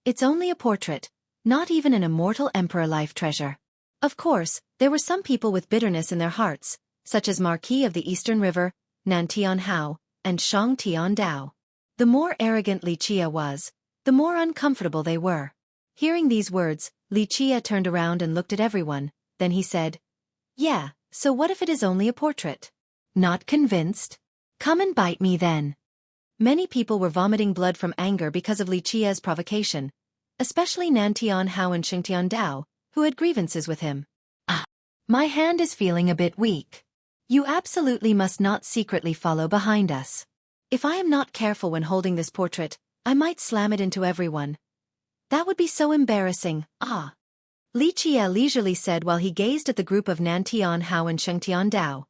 It's only a portrait, not even an immortal emperor life treasure. Of course, there were some people with bitterness in their hearts, such as Marquis of the Eastern River, Nan Tianhao, and Shang Tiandao. The more arrogant Li Qie was, the more uncomfortable they were. Hearing these words, Li Qie turned around and looked at everyone, then he said, "Yeah, so what if it is only a portrait? Not convinced? Come and bite me then." Many people were vomiting blood from anger because of Li Qie's provocation, especially Nan Tianhao and Shang Tiandao, who had grievances with him. My hand is feeling a bit weak. You absolutely must not secretly follow behind us. If I am not careful when holding this portrait, I might slam it into everyone. That would be so embarrassing. Li Qie leisurely said while he gazed at the group of Nan Tianhao and Shang Tiandao.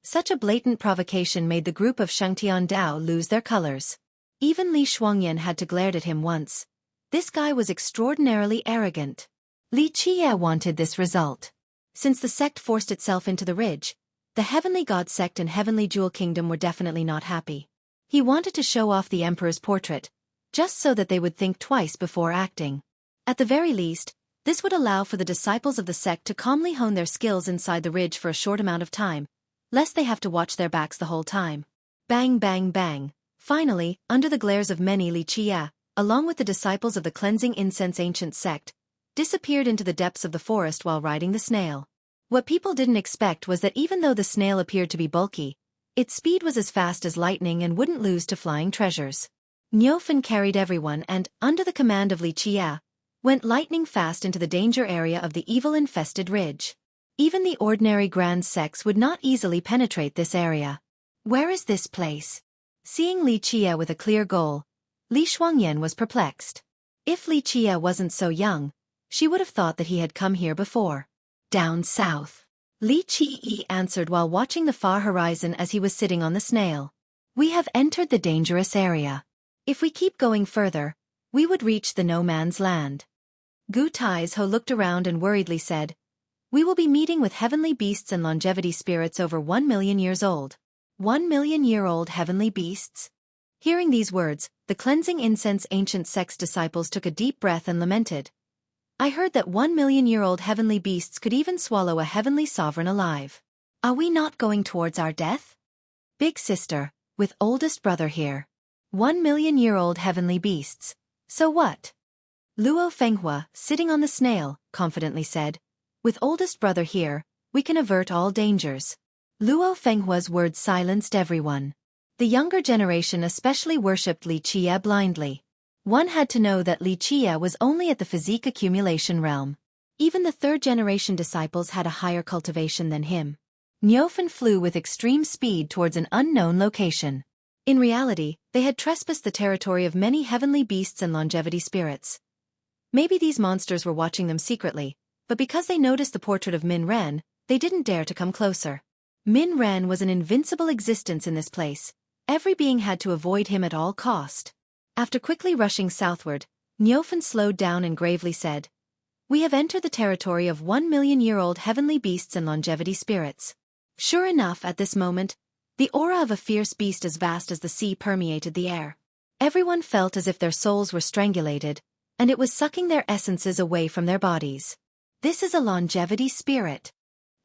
Such a blatant provocation made the group of Shang Tiandao lose their colors. Even Li Shuangyan had to glare at him once. This guy was extraordinarily arrogant. Li Qie wanted this result. Since the sect forced itself into the ridge, the Heavenly God sect and Heavenly Jewel Kingdom were definitely not happy. He wanted to show off the Emperor's portrait, just so that they would think twice before acting. At the very least, this would allow for the disciples of the sect to calmly hone their skills inside the ridge for a short amount of time, lest they have to watch their backs the whole time. Bang bang bang. Finally, under the glares of many, Li Qie, along with the disciples of the cleansing incense ancient sect, disappeared into the depths of the forest while riding the snail. What people didn't expect was that even though the snail appeared to be bulky, its speed was as fast as lightning and wouldn't lose to flying treasures. Niufen carried everyone and, under the command of Li Qie, went lightning fast into the danger area of the evil-infested ridge. Even the ordinary grand sects would not easily penetrate this area. Where is this place? Seeing Li Qie with a clear goal, Li Shuangyan was perplexed. If Li Qie wasn't so young, she would have thought that he had come here before. Down south. Li Qie answered while watching the far horizon as he was sitting on the snail. We have entered the dangerous area. If we keep going further, we would reach the no man's land. Gu Taizhou looked around and worriedly said, We will be meeting with heavenly beasts and longevity spirits over 1 million years old. 1 million-year-old heavenly beasts? Hearing these words, the cleansing incense ancient sect's disciples took a deep breath and lamented. I heard that 1 million-year-old heavenly beasts could even swallow a heavenly sovereign alive. Are we not going towards our death? Big sister, with oldest brother here. 1 million-year-old heavenly beasts. So what? Luo Fenghua, sitting on the snail, confidently said, With oldest brother here, we can avert all dangers. Luo Fenghua's words silenced everyone. The younger generation especially worshipped Li Qie blindly. One had to know that Li Qie was only at the physique accumulation realm. Even the third-generation disciples had a higher cultivation than him. Niufen flew with extreme speed towards an unknown location. In reality, they had trespassed the territory of many heavenly beasts and longevity spirits. Maybe these monsters were watching them secretly, but because they noticed the portrait of Min Ren, they didn't dare to come closer. Min Ren was an invincible existence in this place. Every being had to avoid him at all cost. After quickly rushing southward, Niufen slowed down and gravely said, "We have entered the territory of 1,000,000-year-old heavenly beasts and longevity spirits." Sure enough, at this moment, the aura of a fierce beast as vast as the sea permeated the air. Everyone felt as if their souls were strangulated, and it was sucking their essences away from their bodies. This is a longevity spirit.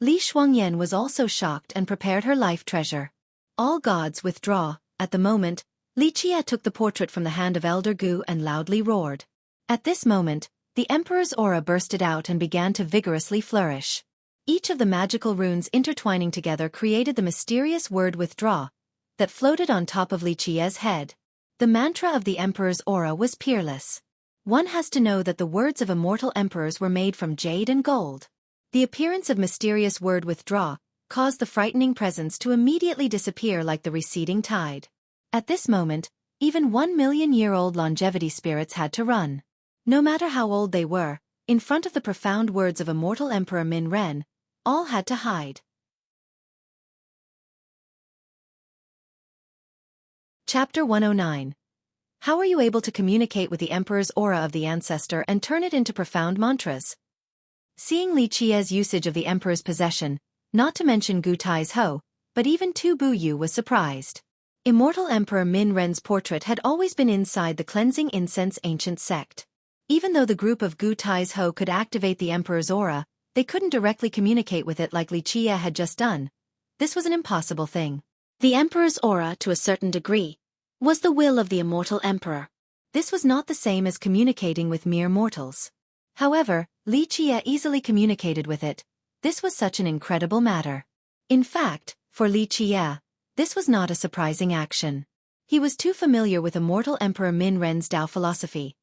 Li Shuangyan was also shocked and prepared her life treasure. All gods withdraw. At the moment, Li Jie took the portrait from the hand of Elder Gu and loudly roared. At this moment, the Emperor's aura bursted out and began to vigorously flourish. Each of the magical runes intertwining together created the mysterious word withdraw that floated on top of Li Jie's head. The mantra of the Emperor's aura was peerless. One has to know that the words of immortal emperors were made from jade and gold. The appearance of mysterious word withdraw caused the frightening presence to immediately disappear like the receding tide. At this moment, even 1,000,000-year-old longevity spirits had to run. No matter how old they were, in front of the profound words of immortal Emperor Min Ren, all had to hide. Chapter 109. How are you able to communicate with the Emperor's aura of the ancestor and turn it into profound mantras? Seeing Li Jie's usage of the Emperor's possession, not to mention Gu Tai's Ho, but even Tu Bu Yu was surprised. Immortal Emperor Min Ren's portrait had always been inside the cleansing incense ancient sect. Even though the group of Gu Tai's Ho could activate the Emperor's aura, they couldn't directly communicate with it like Li Jie had just done. This was an impossible thing. The Emperor's aura, to a certain degree, was the will of the immortal Emperor. This was not the same as communicating with mere mortals. However, Li Jie easily communicated with it. This was such an incredible matter. In fact, for Li Jie, this was not a surprising action. He was too familiar with immortal Emperor Min Ren's Tao philosophy.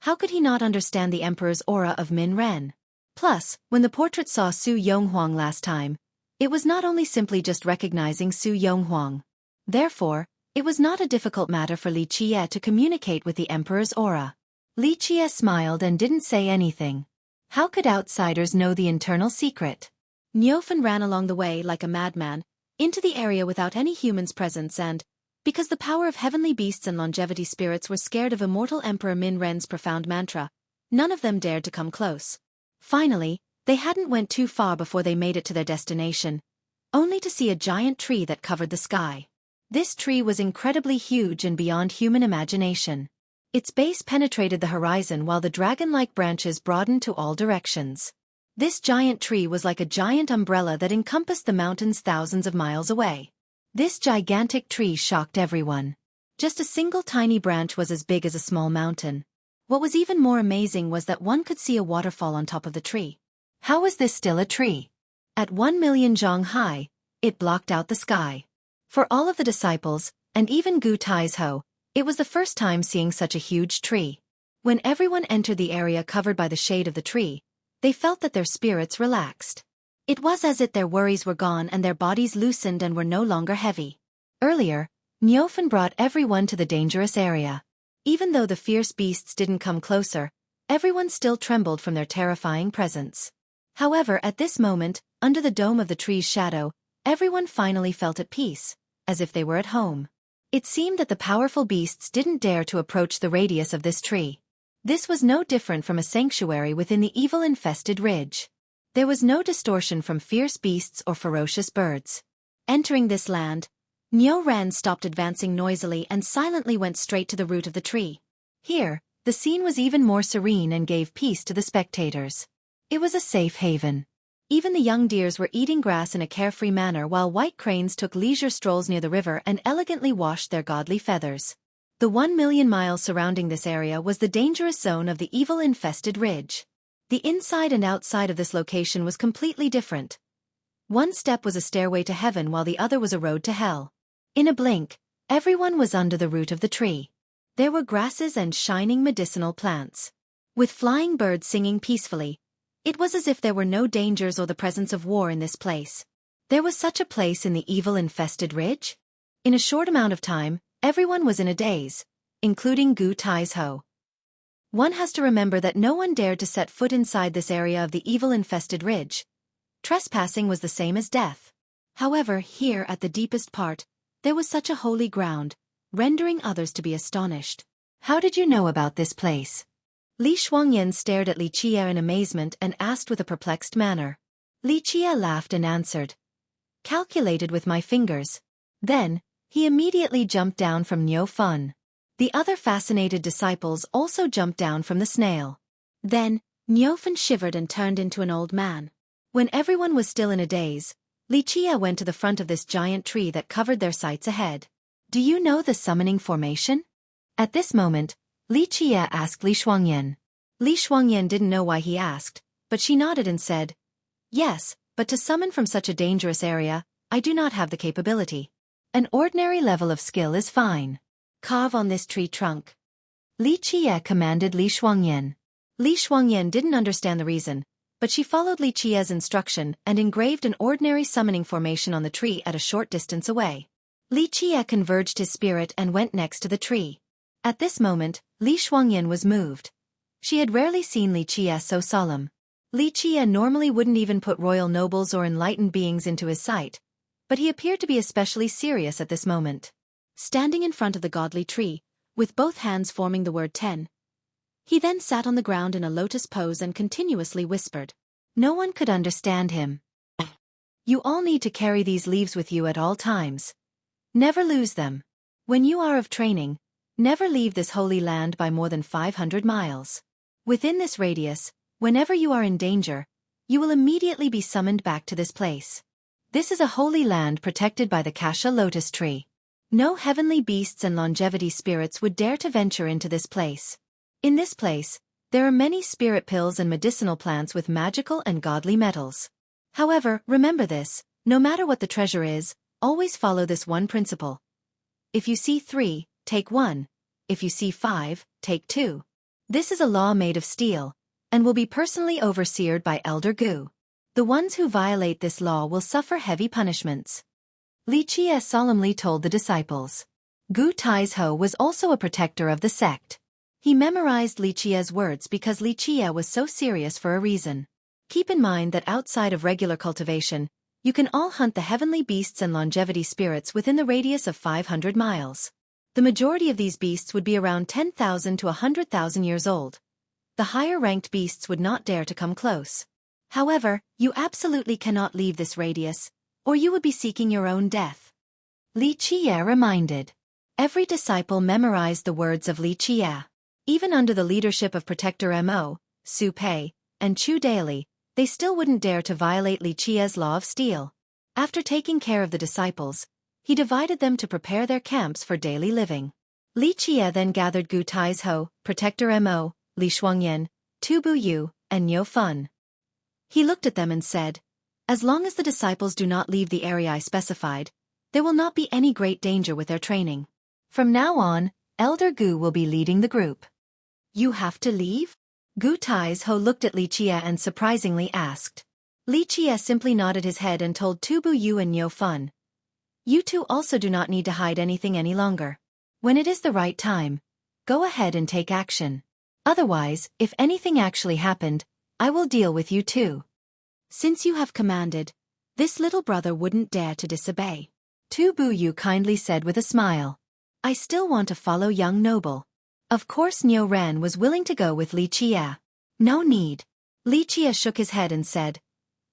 How could he not understand the Emperor's aura of Min Ren? Plus, when the portrait saw Su Yonghuang last time, it was not only simply just recognizing Su Yonghuang. Therefore, it was not a difficult matter for Li Jie to communicate with the Emperor's aura. Li Jie smiled and didn't say anything. How could outsiders know the internal secret? Niufen ran along the way like a madman, into the area without any humans' presence and, because the power of heavenly beasts and longevity spirits were scared of immortal Emperor Min Ren's profound mantra, none of them dared to come close. Finally, they hadn't went too far before they made it to their destination, only to see a giant tree that covered the sky. This tree was incredibly huge and beyond human imagination. Its base penetrated the horizon while the dragon-like branches broadened to all directions. This giant tree was like a giant umbrella that encompassed the mountains thousands of miles away. This gigantic tree shocked everyone. Just a single tiny branch was as big as a small mountain. What was even more amazing was that one could see a waterfall on top of the tree. How was this still a tree? At 1,000,000 zhang high, it blocked out the sky. For all of the disciples, and even Gu Tai's Ho, it was the first time seeing such a huge tree. When everyone entered the area covered by the shade of the tree, they felt that their spirits relaxed. It was as if their worries were gone and their bodies loosened and were no longer heavy. Earlier, Niufen brought everyone to the dangerous area. Even though the fierce beasts didn't come closer, everyone still trembled from their terrifying presence. However, at this moment, under the dome of the tree's shadow, everyone finally felt at peace, as if they were at home. It seemed that the powerful beasts didn't dare to approach the radius of this tree. This was no different from a sanctuary within the evil-infested ridge. There was no distortion from fierce beasts or ferocious birds. Entering this land, Niu Ren stopped advancing noisily and silently went straight to the root of the tree. Here, the scene was even more serene and gave peace to the spectators. It was a safe haven. Even the young deers were eating grass in a carefree manner while white cranes took leisure strolls near the river and elegantly washed their godly feathers. The 1,000,000 miles surrounding this area was the dangerous zone of the evil-infested ridge. The inside and outside of this location was completely different. One step was a stairway to heaven while the other was a road to hell. In a blink, everyone was under the root of the tree. There were grasses and shining medicinal plants. With flying birds singing peacefully, it was as if there were no dangers or the presence of war in this place. There was such a place in the evil-infested ridge? In a short amount of time, everyone was in a daze, including Gu Tai's-ho. One has to remember that no one dared to set foot inside this area of the evil-infested ridge. Trespassing was the same as death. However, here at the deepest part, there was such a holy ground, rendering others to be astonished. How did you know about this place? Li Shuangyan stared at Li Qie in amazement and asked with a perplexed manner. Li Qie laughed and answered. Calculated with my fingers. Then, he immediately jumped down from Niu Fun. The other fascinated disciples also jumped down from the snail. Then, Niu Fun shivered and turned into an old man. When everyone was still in a daze, Li Qie went to the front of this giant tree that covered their sights ahead. Do you know the summoning formation? At this moment, Li Qie asked Li Shuangyan. Li Shuangyan didn't know why he asked, but she nodded and said, Yes, but to summon from such a dangerous area, I do not have the capability. An ordinary level of skill is fine. Carve on this tree trunk. Li Qie commanded Li Shuangyan. Li Shuangyan didn't understand the reason, but she followed Li Qie's instruction and engraved an ordinary summoning formation on the tree at a short distance away. Li Qie converged his spirit and went next to the tree. At this moment, Li Shuangyan was moved. She had rarely seen Li Qie so solemn. Li Qie normally wouldn't even put royal nobles or enlightened beings into his sight, but he appeared to be especially serious at this moment. Standing in front of the godly tree, with both hands forming the word 10, he then sat on the ground in a lotus pose and continuously whispered. No one could understand him. You all need to carry these leaves with you at all times. Never lose them. When you are of training, never leave this holy land by more than 500 miles. Within this radius, whenever you are in danger, you will immediately be summoned back to this place. This is a holy land protected by the Kasha lotus tree. No heavenly beasts and longevity spirits would dare to venture into this place. In this place, there are many spirit pills and medicinal plants with magical and godly metals. However, remember this, no matter what the treasure is, always follow this one principle. If you see 3, take 1. If you see 5, take 2. This is a law made of steel, and will be personally overseered by Elder Gu. The ones who violate this law will suffer heavy punishments. Li Qie solemnly told the disciples. Gu Tai's-ho was also a protector of the sect. He memorized Li Qie's words because Li Qie was so serious for a reason. Keep in mind that outside of regular cultivation, you can all hunt the heavenly beasts and longevity spirits within the radius of 500 miles. The majority of these beasts would be around 10,000 to 100,000 years old. The higher-ranked beasts would not dare to come close. However, you absolutely cannot leave this radius, or you would be seeking your own death. Li Qie reminded. Every disciple memorized the words of Li Qie. Even under the leadership of Protector Mo, Su Pei, and Chu Daily, they still wouldn't dare to violate Li Qie's law of steel. After taking care of the disciples, he divided them to prepare their camps for daily living. Li Qie then gathered Gu Tai's-ho, Protector Mo, Li Shuangyan, Tu Bu Yu, and Niu Fun. He looked at them and said, As long as the disciples do not leave the area I specified, there will not be any great danger with their training. From now on, Elder Gu will be leading the group. You have to leave? Gu Tai's-ho looked at Li Qie and surprisingly asked. Li Qie simply nodded his head and told Tu Bu Yu and Niu Fun. You two also do not need to hide anything any longer. When it is the right time, go ahead and take action. Otherwise, if anything actually happened, I will deal with you too. Since you have commanded, this little brother wouldn't dare to disobey. Tu Bu Yu kindly said with a smile. I still want to follow young noble. Of course Niu Ren was willing to go with Li Qie. No need. Li Qie shook his head and said,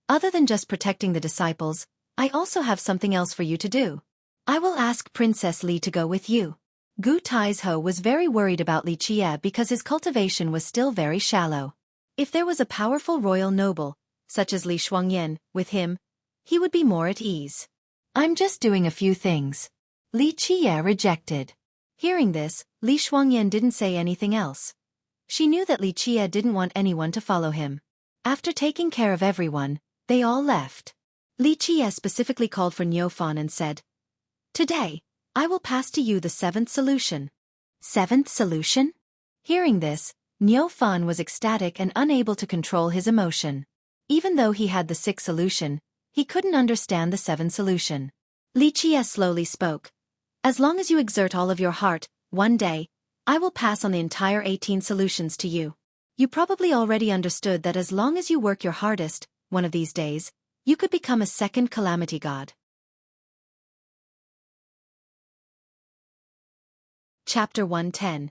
Other than just protecting the disciples, I also have something else for you to do. I will ask Princess Li to go with you. Gu Tai's-ho was very worried about Li Qie because his cultivation was still very shallow. If there was a powerful royal noble, such as Li Shuangyan, with him, he would be more at ease. I'm just doing a few things. Li Qie rejected. Hearing this, Li Shuangyan didn't say anything else. She knew that Li Qie didn't want anyone to follow him. After taking care of everyone, they all left. Li Qie specifically called for Niu Fun and said, Today, I will pass to you the 7th solution. 7th solution? Hearing this, Niu Fun was ecstatic and unable to control his emotion. Even though he had the 6th solution, He couldn't understand the 7 solution. Li Qie slowly spoke. As long as you exert all of your heart, one day, I will pass on the entire 18 solutions to you. You probably already understood that as long as you work your hardest, one of these days, you could become a second calamity god. Chapter 110.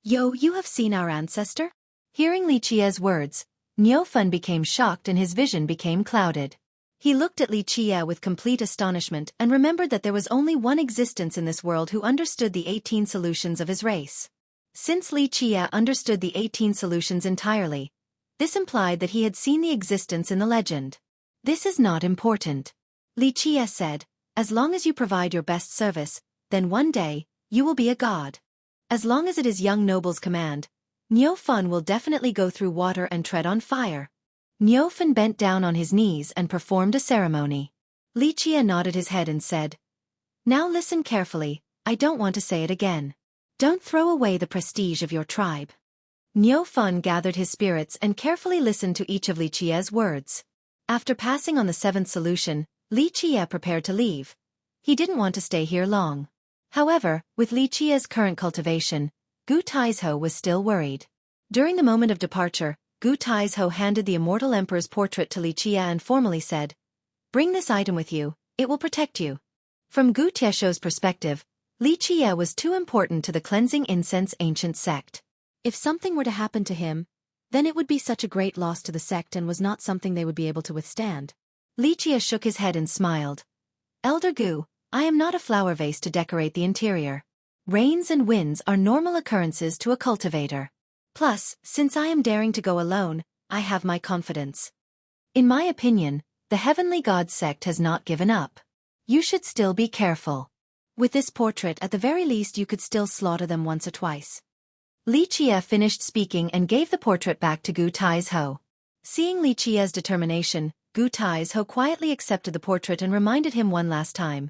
Yo, you have seen our ancestor? Hearing Li Qie's words, Niu Fan became shocked and his vision became clouded. He looked at Li Qie with complete astonishment and remembered that there was only one existence in this world who understood the 18 solutions of his race. Since Li Qie understood the 18 solutions entirely, this implied that he had seen the existence in the legend. This is not important. Li Qie said, as long as you provide your best service, then one day, you will be a god. As long as it is young noble's command, Niu Fan will definitely go through water and tread on fire. Niu Fan bent down on his knees and performed a ceremony. Li Qie nodded his head and said, now listen carefully, I don't want to say it again. Don't throw away the prestige of your tribe. Niu Fan gathered his spirits and carefully listened to each of Li Qie's words. After passing on the 7th solution, Li Qie prepared to leave. He didn't want to stay here long. However, with Li Qie's current cultivation, Gu Taizhou was still worried. During the moment of departure, Gu Taizhou handed the immortal emperor's portrait to Li Qie and formally said, bring this item with you, it will protect you. From Gu Taizhou's perspective, Li Qie was too important to the cleansing incense ancient sect. If something were to happen to him, then it would be such a great loss to the sect and was not something they would be able to withstand. Li Qie shook his head and smiled. Elder Gu, I am not a flower vase to decorate the interior. Rains and winds are normal occurrences to a cultivator. Plus, since I am daring to go alone, I have my confidence. In my opinion, the Heavenly God sect has not given up. You should still be careful. With this portrait at the very least you could still slaughter them once or twice. Li Qie finished speaking and gave the portrait back to Gu Taizhou. Seeing Li Qie's determination, Gu Taizhou quietly accepted the portrait and reminded him one last time.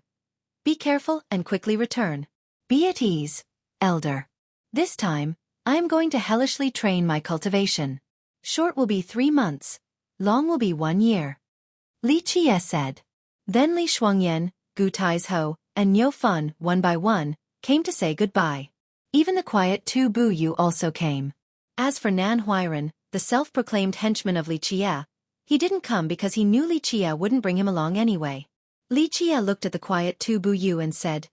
Be careful and quickly return. Be at ease, elder. This time, I am going to hellishly train my cultivation. Short will be 3 months, long will be 1 year. Li Qie said. Then Li Shuangyan, Gu Taizhou, and Niu Fan, one by one, came to say goodbye. Even the quiet Tu Buyu also came. As for Nan Huiran, the self-proclaimed henchman of Li Qie, he didn't come because he knew Li Qie wouldn't bring him along anyway. Li Qie looked at the quiet Tu Buyu and said,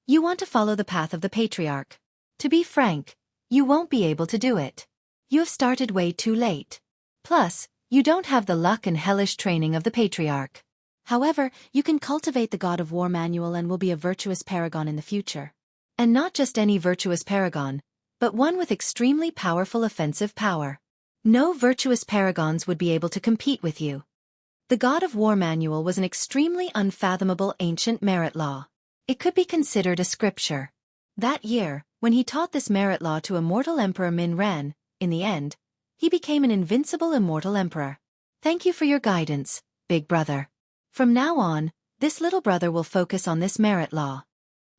you want to follow the path of the patriarch. To be frank, you won't be able to do it. You have started way too late. Plus, you don't have the luck and hellish training of the patriarch. However, you can cultivate the God of War manual and will be a virtuous paragon in the future. And not just any virtuous paragon, but one with extremely powerful offensive power. No virtuous paragons would be able to compete with you. The God of War manual was an extremely unfathomable ancient merit law. It could be considered a scripture. That year, when he taught this merit law to immortal Emperor Min Ran, in the end, he became an invincible immortal emperor. Thank you for your guidance, big brother. From now on, this little brother will focus on this merit law.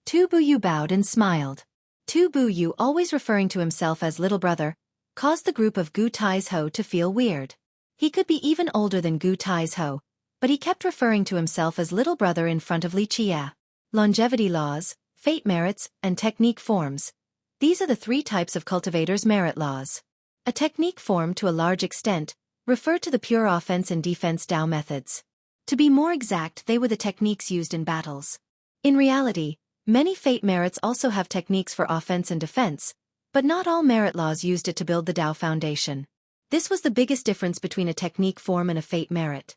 Tu Buyu bowed and smiled. Tu Buyu, always referring to himself as little brother, caused the group of Gu Taizhou to feel weird. He could be even older than Gu Taizhou, but he kept referring to himself as little brother in front of Li Qie. Longevity laws, fate merits, and technique forms. These are the 3 types of cultivators' merit laws. A technique form, to a large extent, referred to the pure offense and defense Dao methods. To be more exact, they were the techniques used in battles. In reality, many fate merits also have techniques for offense and defense, but not all merit laws used it to build the Dao foundation. This was the biggest difference between a technique form and a fate merit.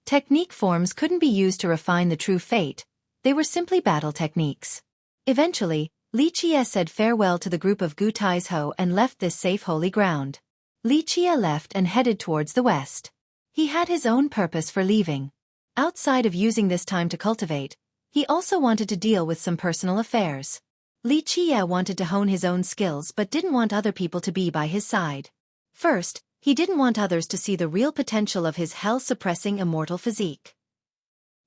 Technique forms couldn't be used to refine the true fate, they were simply battle techniques. Eventually, Li Qie said farewell to the group of Gu Taizhou and left this safe holy ground. Li Qie left and headed towards the west. He had his own purpose for leaving. Outside of using this time to cultivate, he also wanted to deal with some personal affairs. Li Qie wanted to hone his own skills but didn't want other people to be by his side. First, he didn't want others to see the real potential of his hell-suppressing immortal physique.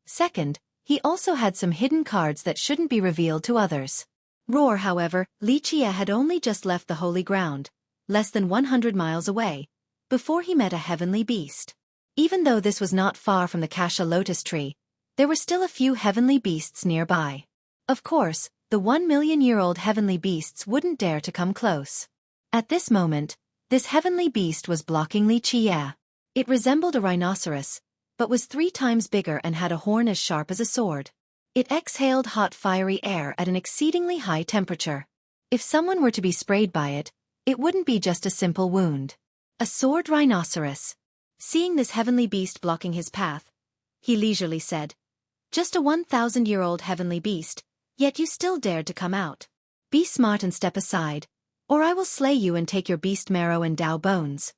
Second, he also had some hidden cards that shouldn't be revealed to others. Roar, however, Li Qie had only just left the holy ground, less than 100 miles away, before he met a heavenly beast. Even though this was not far from the Kasha lotus tree, there were still a few heavenly beasts nearby. Of course, the 1 million-year-old heavenly beasts wouldn't dare to come close. At this moment, this heavenly beast was blocking Li Qiye. It resembled a rhinoceros, but was 3 times bigger and had a horn as sharp as a sword. It exhaled hot fiery air at an exceedingly high temperature. If someone were to be sprayed by it, it wouldn't be just a simple wound. A sword rhinoceros. Seeing this heavenly beast blocking his path, he leisurely said, "Just a 1,000-year-old heavenly beast, yet you still dared to come out. Be smart and step aside, or I will slay you and take your beast marrow and Dao bones."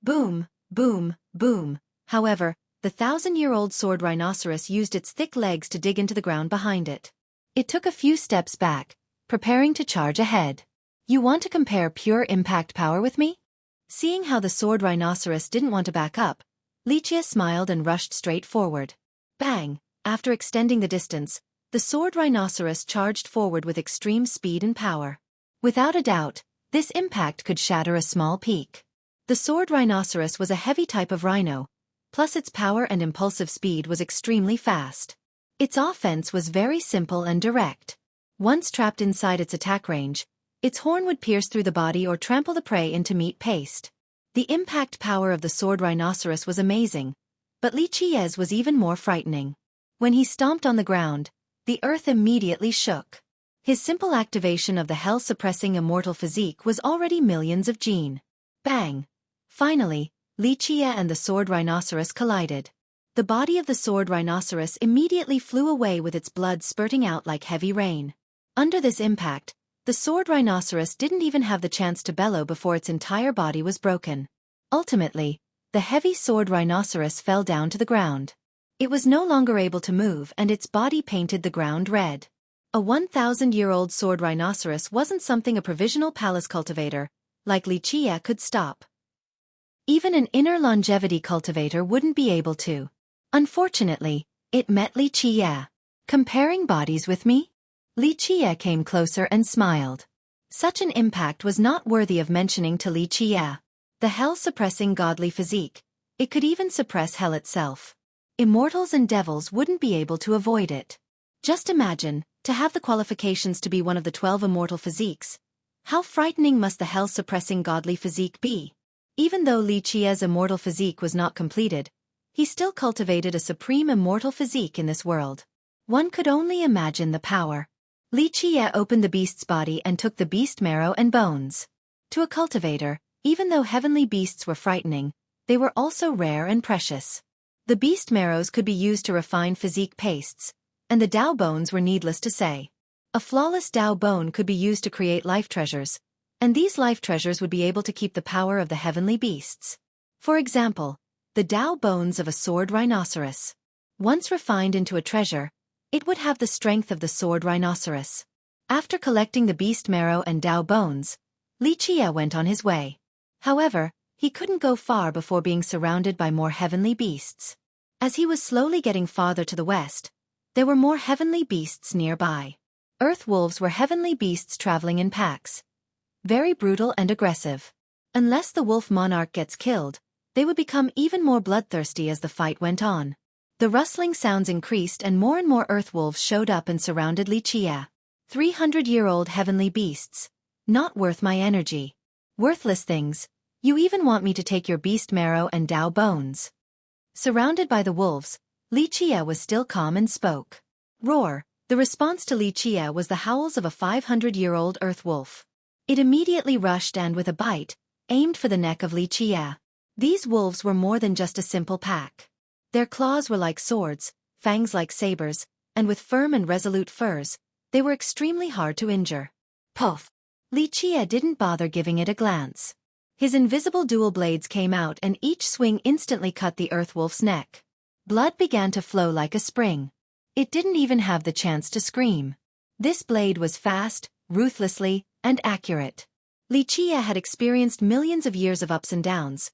Boom, boom, boom. However, the 1,000-year-old sword rhinoceros used its thick legs to dig into the ground behind it. It took a few steps back, preparing to charge ahead. "You want to compare pure impact power with me?" Seeing how the sword rhinoceros didn't want to back up, Li Qiye smiled and rushed straight forward. Bang! After extending the distance, the sword rhinoceros charged forward with extreme speed and power. Without a doubt, this impact could shatter a small peak. The sword rhinoceros was a heavy type of rhino, plus its power and impulsive speed was extremely fast. Its offense was very simple and direct. Once trapped inside its attack range, its horn would pierce through the body or trample the prey into meat paste. The impact power of the sword rhinoceros was amazing, but Li Qiye's was even more frightening. When he stomped on the ground, the earth immediately shook. His simple activation of the hell-suppressing immortal physique was already millions of gene. Bang! Finally, Li Qiye and the sword rhinoceros collided. The body of the sword rhinoceros immediately flew away with its blood spurting out like heavy rain. Under this impact, the sword rhinoceros didn't even have the chance to bellow before its entire body was broken. Ultimately, the heavy sword rhinoceros fell down to the ground. It was no longer able to move and its body painted the ground red. A 1,000-year-old sword rhinoceros wasn't something a provisional palace cultivator, like Li Qiye, could stop. Even an inner longevity cultivator wouldn't be able to. Unfortunately, it met Li Qiye. "Comparing bodies with me?" Li Qiye came closer and smiled. Such an impact was not worthy of mentioning to Li Qiye. The hell-suppressing godly physique, it could even suppress hell itself. Immortals and devils wouldn't be able to avoid it. Just imagine, to have the qualifications to be one of the 12 immortal physiques. How frightening must the hell-suppressing godly physique be? Even though Li Qiye's immortal physique was not completed, he still cultivated a supreme immortal physique in this world. One could only imagine the power. Li Qiye opened the beast's body and took the beast marrow and bones. To a cultivator, even though heavenly beasts were frightening, they were also rare and precious. The beast marrows could be used to refine physique pastes, and the Dao bones were needless to say. A flawless Dao bone could be used to create life treasures, and these life treasures would be able to keep the power of the heavenly beasts. For example, the Dao bones of a sword rhinoceros. Once refined into a treasure, it would have the strength of the sword rhinoceros. After collecting the beast marrow and Dao bones, Li Qiye went on his way. However, he couldn't go far before being surrounded by more heavenly beasts. As he was slowly getting farther to the west, there were more heavenly beasts nearby. Earth wolves were heavenly beasts traveling in packs. Very brutal and aggressive. Unless the wolf monarch gets killed, they would become even more bloodthirsty as the fight went on. The rustling sounds increased and more earth wolves showed up and surrounded Li Qiye. 300-year-old heavenly beasts. Not worth my energy. Worthless things. You even want me to take your beast marrow and Dao bones. Surrounded by the wolves, Li Qiye was still calm and spoke. Roar. The response to Li Qiye was the howls of a 500-year-old earth wolf. It immediately rushed and with a bite, aimed for the neck of Li Qiye. These wolves were more than just a simple pack. Their claws were like swords, fangs like sabers, and with firm and resolute furs, they were extremely hard to injure. Puff! Li Qiye didn't bother giving it a glance. His invisible dual blades came out and each swing instantly cut the earth wolf's neck. Blood began to flow like a spring. It didn't even have the chance to scream. This blade was fast, ruthlessly, and accurate. Li Qiye had experienced millions of years of ups and downs.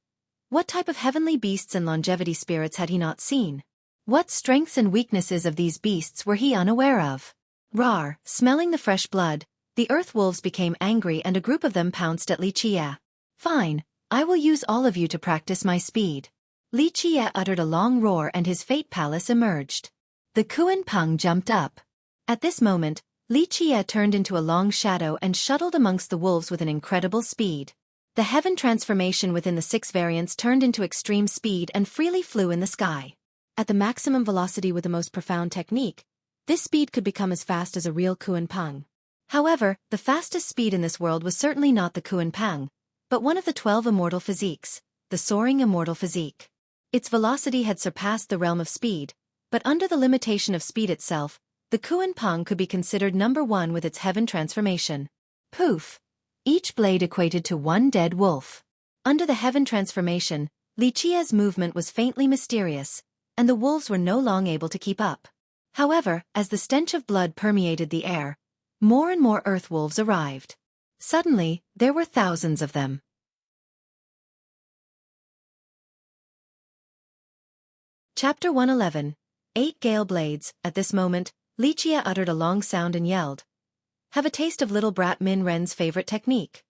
What type of heavenly beasts and longevity spirits had he not seen? What strengths and weaknesses of these beasts were he unaware of? Rawr! Smelling the fresh blood, the earth wolves became angry and a group of them pounced at Li Qiye. Fine, I will use all of you to practice my speed. Li Jie uttered a long roar and his fate palace emerged. The Kuan Peng jumped up. At this moment, Li Jie turned into a long shadow and shuttled amongst the wolves with an incredible speed. The heaven transformation within the 6 variants turned into extreme speed and freely flew in the sky. At the maximum velocity with the most profound technique, this speed could become as fast as a real Kuan Peng. However, the fastest speed in this world was certainly not the Kuan Peng, but one of the 12 immortal physiques, the soaring immortal physique. Its velocity had surpassed the realm of speed, but under the limitation of speed itself, the Kuan Peng could be considered number 1 with its heaven transformation. Poof! Each blade equated to 1 dead wolf. Under the heaven transformation, Li Jie's movement was faintly mysterious, and the wolves were no longer able to keep up. However, as the stench of blood permeated the air, more and more earth wolves arrived. Suddenly, there were thousands of them. Chapter 111. 8 Gale Blades. At this moment, Li Jie uttered a long sound and yelled, "Have a taste of little brat Min Ren's favorite technique."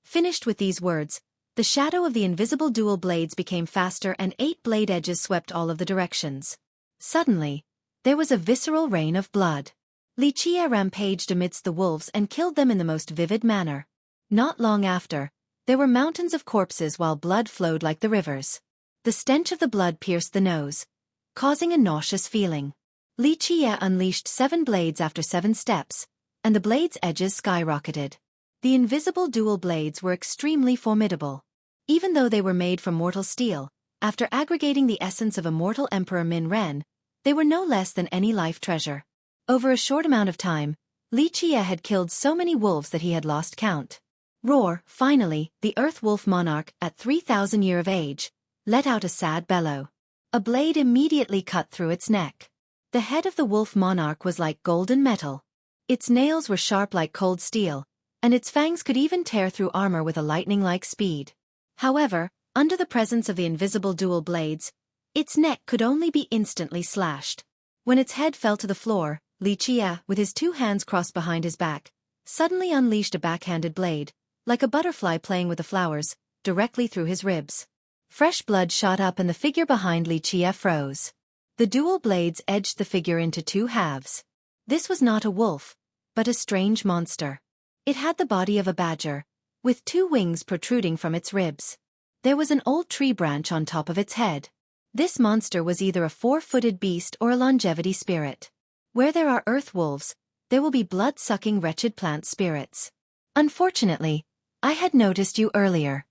Finished with these words, the shadow of the invisible dual blades became faster and 8 blade edges swept all of the directions. Suddenly, there was a visceral rain of blood. Li Jie rampaged amidst the wolves and killed them in the most vivid manner. Not long after, there were mountains of corpses while blood flowed like the rivers. The stench of the blood pierced the nose, causing a nauseous feeling. Li Jie unleashed 7 blades after 7 steps, and the blades' edges skyrocketed. The invisible dual blades were extremely formidable. Even though they were made from mortal steel, after aggregating the essence of immortal Emperor Min Ren, they were no less than any life treasure. Over a short amount of time, Li Jie had killed so many wolves that he had lost count. Roar! Finally, the Earth Wolf Monarch, at 3,000 years of age, let out a sad bellow. A blade immediately cut through its neck. The head of the Wolf Monarch was like golden metal. Its nails were sharp like cold steel, and its fangs could even tear through armor with a lightning-like speed. However, under the presence of the invisible dual blades, its neck could only be instantly slashed. When its head fell to the floor, Li Jie, with his 2 hands crossed behind his back, suddenly unleashed a backhanded blade, like a butterfly playing with the flowers, directly through his ribs. Fresh blood shot up and the figure behind Li Jie froze. The dual blades edged the figure into 2 halves. This was not a wolf, but a strange monster. It had the body of a badger, with 2 wings protruding from its ribs. There was an old tree branch on top of its head. This monster was either a 4-footed beast or a longevity spirit. Where there are earth wolves, there will be blood-sucking wretched plant spirits. Unfortunately, I had noticed you earlier.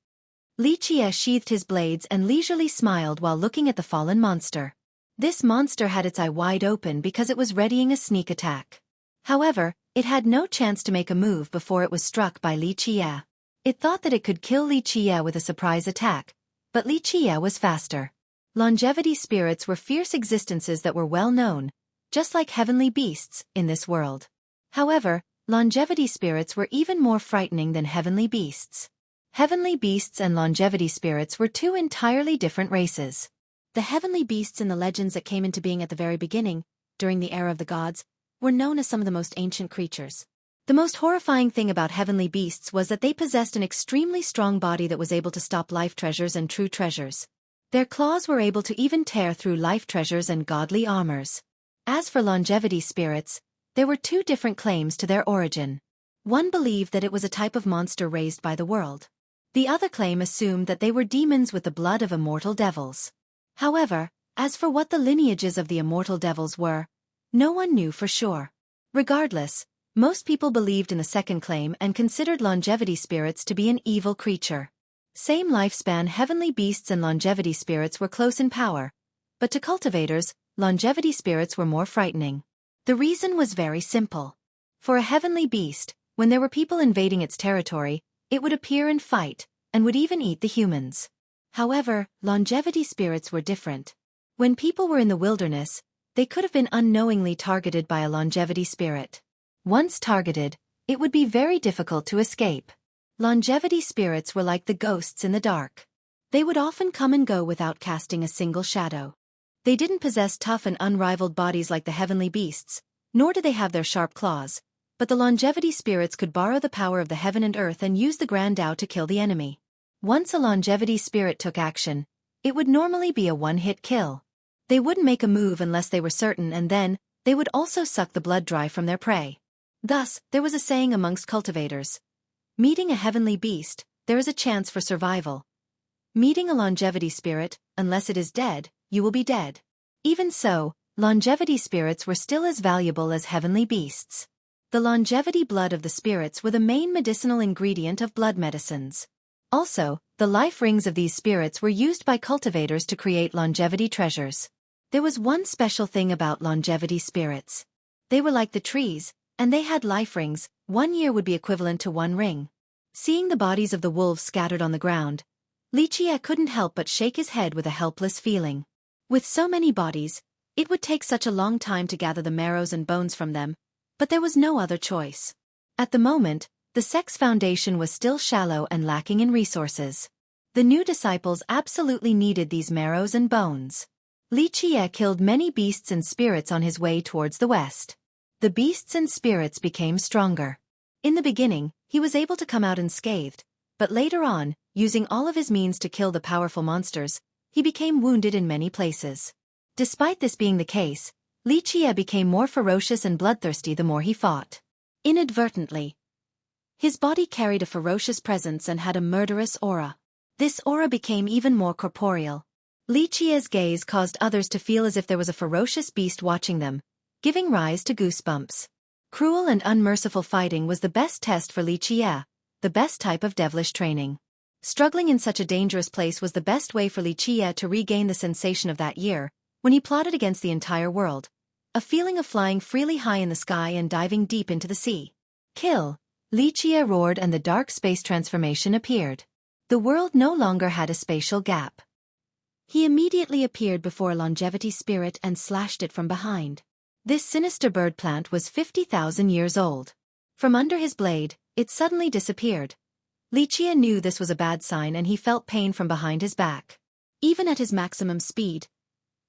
Li Jie sheathed his blades and leisurely smiled while looking at the fallen monster. This monster had its eye wide open because it was readying a sneak attack. However, it had no chance to make a move before it was struck by Li Jie. It thought that it could kill Li Jie with a surprise attack, but Li Jie was faster. Longevity spirits were fierce existences that were well known, just like heavenly beasts, in this world. However, longevity spirits were even more frightening than heavenly beasts. Heavenly beasts and longevity spirits were 2 entirely different races. The heavenly beasts in the legends that came into being at the very beginning, during the era of the gods, were known as some of the most ancient creatures. The most horrifying thing about heavenly beasts was that they possessed an extremely strong body that was able to stop life treasures and true treasures. Their claws were able to even tear through life treasures and godly armors. As for longevity spirits, there were 2 different claims to their origin. One believed that it was a type of monster raised by the world. The other claim assumed that they were demons with the blood of immortal devils. However, as for what the lineages of the immortal devils were, no one knew for sure. Regardless, most people believed in the second claim and considered longevity spirits to be an evil creature. Same lifespan, heavenly beasts and longevity spirits were close in power, but to cultivators, longevity spirits were more frightening. The reason was very simple. For a heavenly beast, when there were people invading its territory, it would appear and fight, and would even eat the humans. However, longevity spirits were different. When people were in the wilderness, they could have been unknowingly targeted by a longevity spirit. Once targeted, it would be very difficult to escape. Longevity spirits were like the ghosts in the dark. They would often come and go without casting a single shadow. They didn't possess tough and unrivaled bodies like the heavenly beasts, nor did they have their sharp claws, but the longevity spirits could borrow the power of the heaven and earth and use the Grand Tao to kill the enemy. Once a longevity spirit took action, It would normally be a one-hit kill. They wouldn't make a move unless they were certain, and then, they would also suck the blood dry from their prey. Thus, there was a saying amongst cultivators. Meeting a heavenly beast, there is a chance for survival. Meeting a longevity spirit, unless it is dead, you will be dead. Even so, longevity spirits were still as valuable as heavenly beasts. The longevity blood of the spirits were the main medicinal ingredient of blood medicines. Also, the life rings of these spirits were used by cultivators to create longevity treasures. There was one special thing about longevity spirits. They were like the trees, and they had life rings. 1 year would be equivalent to 1 ring. Seeing the bodies of the wolves scattered on the ground, Xueqi couldn't help but shake his head with a helpless feeling. With so many bodies, it would take such a long time to gather the marrows and bones from them, but there was no other choice. At the moment, the sect's foundation was still shallow and lacking in resources. The new disciples absolutely needed these marrows and bones. Xueqi killed many beasts and spirits on his way towards the west. The beasts and spirits became stronger. In the beginning, he was able to come out unscathed, but later on, using all of his means to kill the powerful monsters, he became wounded in many places. Despite this being the case, Xueqi became more ferocious and bloodthirsty the more he fought. Inadvertently, his body carried a ferocious presence and had a murderous aura. This aura became even more corporeal. Xueqi's gaze caused others to feel as if there was a ferocious beast watching them, giving rise to goosebumps. Cruel and unmerciful fighting was the best test for Xueqi, the best type of devilish training. Struggling in such a dangerous place was the best way for Xueqi to regain the sensation of that year, when he plotted against the entire world. A feeling of flying freely high in the sky and diving deep into the sea. Kill! Xueqi roared and the dark space transformation appeared. The world no longer had a spatial gap. He immediately appeared before a longevity spirit and slashed it from behind. This sinister bird plant was 50,000 years old. From under his blade, it suddenly disappeared. Xueqi knew this was a bad sign and he felt pain from behind his back. Even at his maximum speed,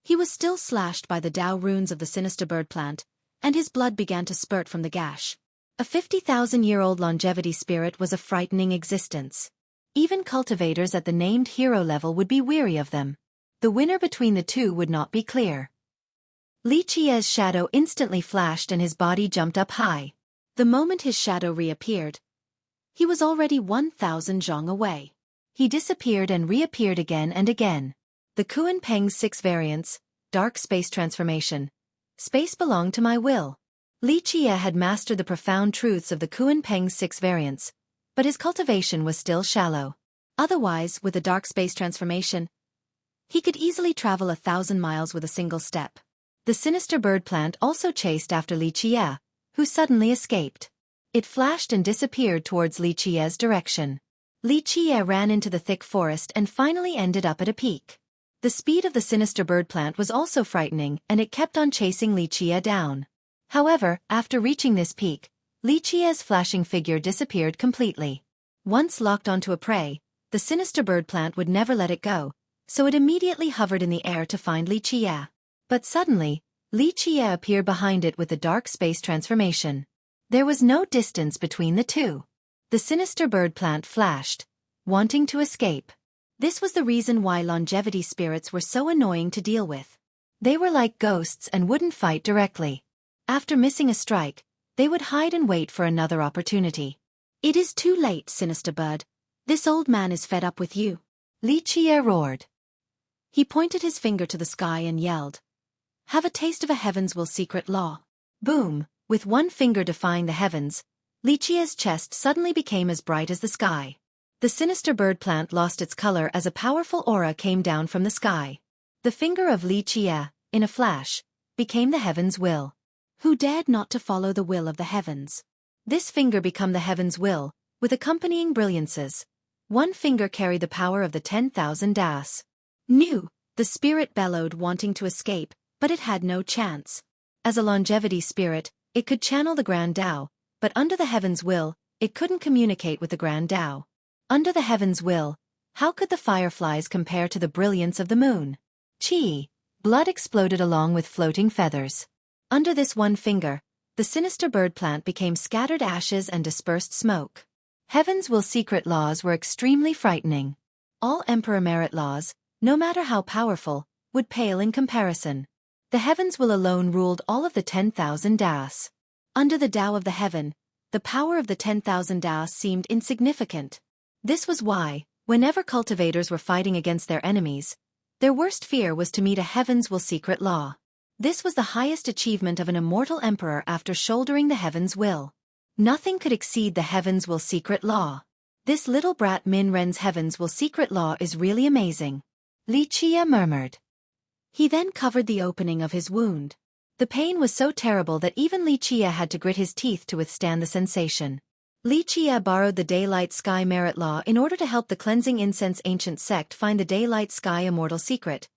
he was still slashed by the Tao runes of the sinister bird plant, and his blood began to spurt from the gash. A 50,000-year-old longevity spirit was a frightening existence. Even cultivators at the named hero level would be weary of them. The winner between the two would not be clear. Xueqi's shadow instantly flashed and his body jumped up high. The moment his shadow reappeared, he was already 1,000 zhong away. He disappeared and reappeared again and again. The Xueqi 6 variants, dark space transformation. Space belonged to my will. Xueqi had mastered the profound truths of the Xueqi 6 variants, but his cultivation was still shallow. Otherwise, with the dark space transformation, he could easily travel 1,000 miles with a single step. The sinister bird plant also chased after Xueqi, who suddenly escaped. It flashed and disappeared towards Xueqi's direction. Xueqi ran into the thick forest and finally ended up at a peak. The speed of the sinister bird plant was also frightening and it kept on chasing Xueqi down. However, after reaching this peak, Xueqi's flashing figure disappeared completely. Once locked onto a prey, the sinister bird plant would never let it go, so it immediately hovered in the air to find Xueqi. But suddenly, Xueqi appeared behind it with the dark space transformation. There was no distance between the two. The sinister bird plant flashed, wanting to escape. This was the reason why longevity spirits were so annoying to deal with. They were like ghosts and wouldn't fight directly. After missing a strike, they would hide and wait for another opportunity. It is too late, sinister bird. This old man is fed up with you. Xueqi roared. He pointed his finger to the sky and yelled, "Have a taste of a heaven's will secret law." Boom! With one finger defying the heavens, Xueqi's chest suddenly became as bright as the sky. The sinister bird plant lost its color as a powerful aura came down from the sky. The finger of Xueqi, in a flash, became the heaven's will. Who dared not to follow the will of the heavens? This finger became the heaven's will, with accompanying brilliances. One finger carried the power of the 10,000 das. New, the spirit bellowed, wanting to escape, but it had no chance. As a longevity spirit, it could channel the Grand Tao, but under the heaven's will, it couldn't communicate with the Grand Tao. Under the heaven's will, how could the fireflies compare to the brilliance of the moon? Chi! Blood exploded along with floating feathers. Under this one finger, the sinister bird plant became scattered ashes and dispersed smoke. Heaven's will secret laws were extremely frightening. All emperor merit laws, no matter how powerful, would pale in comparison. The heavens will alone ruled all of the 10,000 daos. Under the Tao of the heaven, the power of the 10,000 daos seemed insignificant. This was why, whenever cultivators were fighting against their enemies, their worst fear was to meet a heaven's will secret law. This was the highest achievement of an immortal emperor after shouldering the heaven's will. Nothing could exceed the heaven's will secret law. This little brat Min Ren's heaven's will secret law is really amazing. Li Qie murmured. He then covered the opening of his wound. The pain was so terrible that even Li Qie had to grit his teeth to withstand the sensation. Li Qie borrowed the daylight sky merit law in order to help the cleansing incense ancient sect find the daylight sky immortal secret,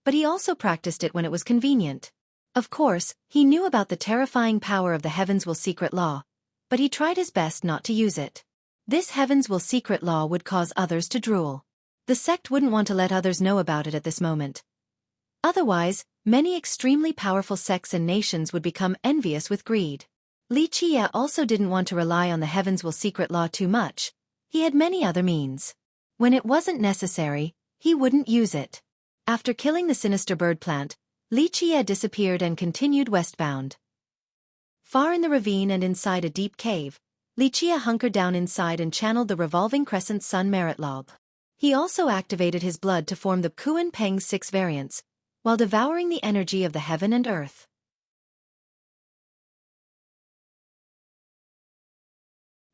but he also practiced it when it was convenient. Of course, he knew about the terrifying power of the heavens will secret law, but he tried his best not to use it. This heavens will secret law would cause others to drool. The sect wouldn't want to let others know about it at this moment. Otherwise, many extremely powerful sects and nations would become envious with greed. Li Qie also didn't want to rely on the heavens will secret law too much. He had many other means. When it wasn't necessary, he wouldn't use it. After killing the sinister bird plant, Li Qie disappeared and continued westbound. Far in the ravine and inside a deep cave, Li Qie hunkered down inside and channeled the revolving crescent sun merit lob. He also activated his blood to form the Kuan Peng 6 variants, while devouring the energy of the heaven and earth.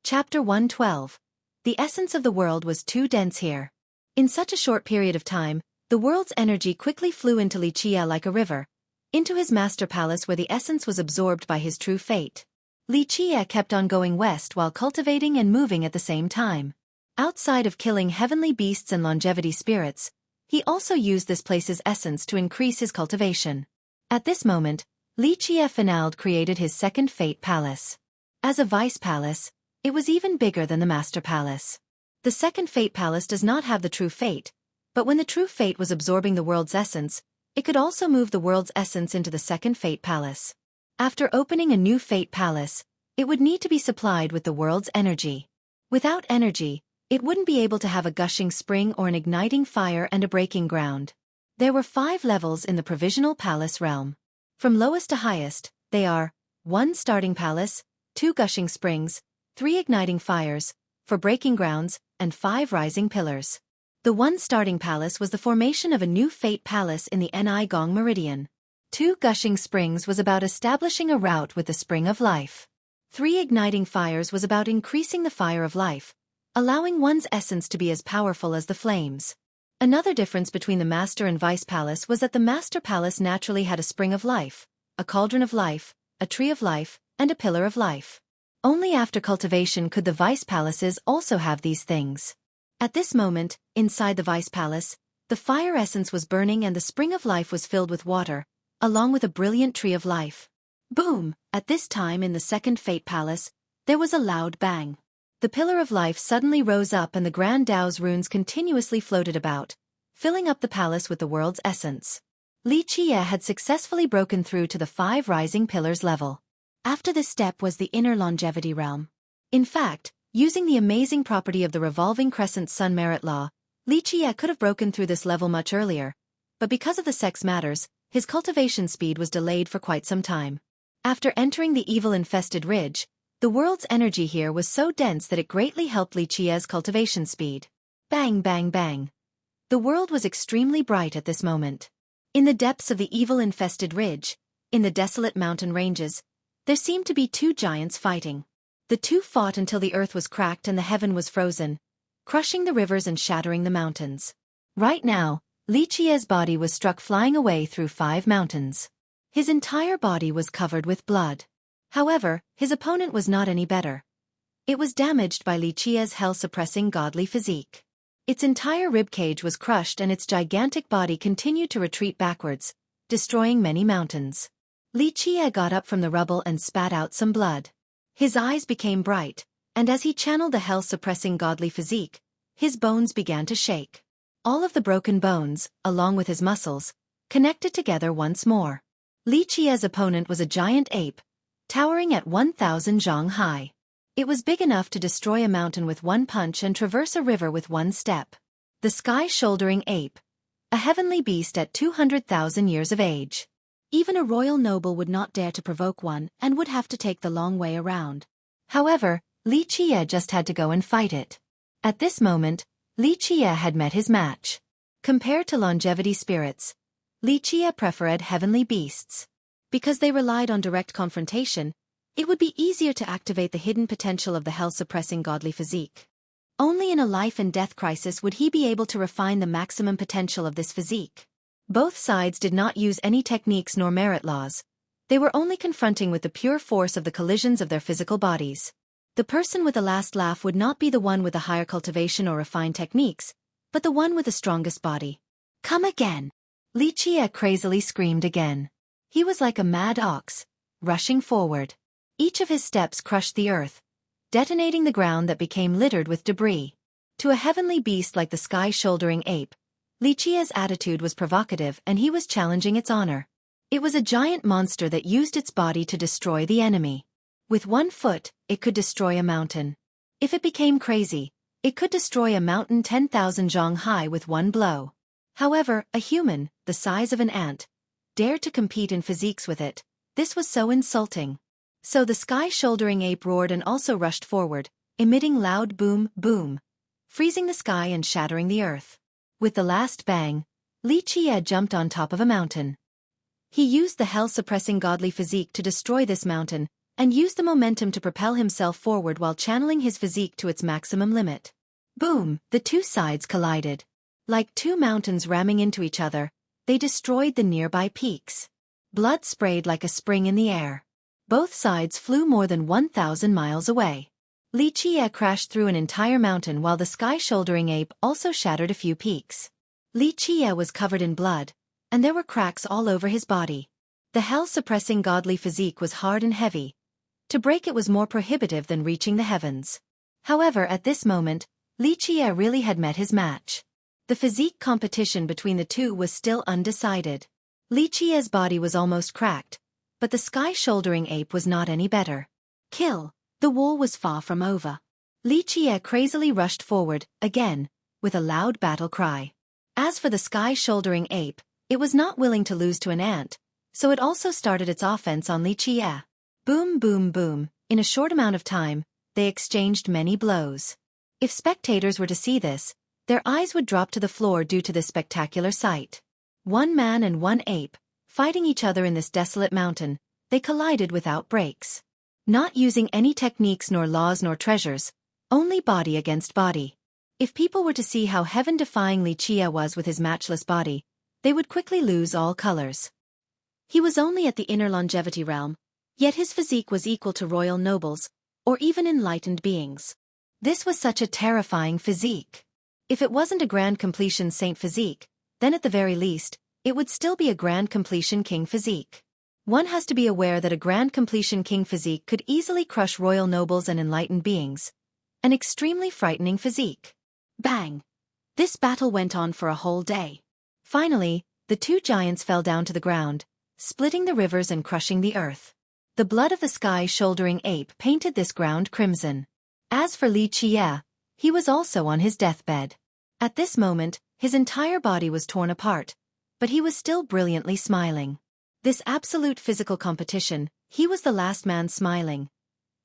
Chapter 112. The essence of the world was too dense here. In such a short period of time, the world's energy quickly flew into Li Qie like a river, into his master palace where the essence was absorbed by his true fate. Li Qie kept on going west while cultivating and moving at the same time. Outside of killing heavenly beasts and longevity spirits, he also used this place's essence to increase his cultivation. At this moment, Li Qie Finalde created his second fate palace. As a vice palace, it was even bigger than the master palace. The second fate palace does not have the true fate, but when the true fate was absorbing the world's essence, it could also move the world's essence into the second fate palace. After opening a new fate palace, it would need to be supplied with the world's energy. Without energy, it wouldn't be able to have a gushing spring or an igniting fire and a breaking ground. There were 5 levels in the provisional palace realm. From lowest to highest, they are 1 starting palace, 2 gushing springs, 3 igniting fires, 4 breaking grounds, and 5 rising pillars. The 1 starting palace was the formation of a new fate palace in the Ni Gong Meridian. 2 gushing springs was about establishing a route with the spring of life. 3 igniting fires was about increasing the fire of life, allowing one's essence to be as powerful as the flames. Another difference between the master and vice palace was that the master palace naturally had a spring of life, a cauldron of life, a tree of life, and a pillar of life. Only after cultivation could the vice palaces also have these things. At this moment, inside the vice palace, the fire essence was burning and the spring of life was filled with water, along with a brilliant tree of life. Boom! At this time in the second fate palace, there was a loud bang. The pillar of life suddenly rose up and the Grand Tao's runes continuously floated about, filling up the palace with the world's essence. Li Qie had successfully broken through to the 5 rising pillars level. After this step was the inner longevity realm. In fact, using the amazing property of the revolving crescent sun merit law, Li Qie could have broken through this level much earlier, but because of the sex matters, his cultivation speed was delayed for quite some time. After entering the evil-infested ridge, the world's energy here was so dense that it greatly helped Li Qie's cultivation speed. Bang bang bang. The world was extremely bright at this moment. In the depths of the evil-infested ridge, in the desolate mountain ranges, there seemed to be 2 giants fighting. The 2 fought until the earth was cracked and the heaven was frozen, crushing the rivers and shattering the mountains. Right now, Li Qie's body was struck flying away through 5 mountains. His entire body was covered with blood. However, his opponent was not any better. It was damaged by Li Qie's hell-suppressing godly physique. Its entire ribcage was crushed and its gigantic body continued to retreat backwards, destroying many mountains. Li Qie got up from the rubble and spat out some blood. His eyes became bright, and as he channeled the hell-suppressing godly physique, his bones began to shake. All of the broken bones, along with his muscles, connected together once more. Li Qie's opponent was a giant ape, towering at 1,000 zhang high. It was big enough to destroy a mountain with one punch and traverse a river with one step. The sky-shouldering ape, a heavenly beast at 200,000 years of age. Even a royal noble would not dare to provoke one and would have to take the long way around. However, Li Qie just had to go and fight it. At this moment, Li Qie had met his match. Compared to longevity spirits, Li Qie preferred heavenly beasts. Because they relied on direct confrontation, it would be easier to activate the hidden potential of the hell-suppressing godly physique. Only in a life-and-death crisis would he be able to refine the maximum potential of this physique. Both sides did not use any techniques nor merit laws. They were only confronting with the pure force of the collisions of their physical bodies. The person with the last laugh would not be the one with the higher cultivation or refined techniques, but the one with the strongest body. Come again! Li Qie crazily screamed again. He was like a mad ox, rushing forward. Each of his steps crushed the earth, detonating the ground that became littered with debris. To a heavenly beast like the sky-shouldering ape, Li Qie's attitude was provocative and he was challenging its honor. It was a giant monster that used its body to destroy the enemy. With 1 foot, it could destroy a mountain. If it became crazy, it could destroy a mountain 10,000 zhang high with 1 blow. However, a human, the size of an ant, dared to compete in physiques with it. This was so insulting. So the sky-shouldering ape roared and also rushed forward, emitting loud boom, boom, freezing the sky and shattering the earth. With the last bang, Li Qie jumped on top of a mountain. He used the hell-suppressing godly physique to destroy this mountain, and used the momentum to propel himself forward while channeling his physique to its maximum limit. Boom! The two sides collided. Like two mountains ramming into each other, they destroyed the nearby peaks. Blood sprayed like a spring in the air. Both sides flew more than 1,000 miles away. Li Qie crashed through an entire mountain while the sky-shouldering ape also shattered a few peaks. Li Qie was covered in blood, and there were cracks all over his body. The hell-suppressing godly physique was hard and heavy. To break it was more prohibitive than reaching the heavens. However, at this moment, Li Qie really had met his match. The physique competition between the two was still undecided. Li Qie's body was almost cracked, but the sky-shouldering ape was not any better. Kill! The war was far from over. Li Qie crazily rushed forward, again, with a loud battle cry. As for the sky-shouldering ape, it was not willing to lose to an ant, so it also started its offense on Li Qie. Boom, boom, boom. In a short amount of time, they exchanged many blows. If spectators were to see this, their eyes would drop to the floor due to this spectacular sight. 1 man and 1 ape, fighting each other in this desolate mountain, they collided without breaks. Not using any techniques nor laws nor treasures, only body against body. If people were to see how heaven-defying Li Qie was with his matchless body, they would quickly lose all colors. He was only at the inner longevity realm, yet his physique was equal to royal nobles, or even enlightened beings. This was such a terrifying physique. If it wasn't a grand completion saint physique, then at the very least, it would still be a grand completion king physique. One has to be aware that a grand completion king physique could easily crush royal nobles and enlightened beings. An extremely frightening physique. Bang! This battle went on for a whole day. Finally, the two giants fell down to the ground, splitting the rivers and crushing the earth. The blood of the sky-shouldering ape painted this ground crimson. As for Li Qie, he was also on his deathbed. At this moment, his entire body was torn apart, but he was still brilliantly smiling. This absolute physical competition, he was the last man smiling.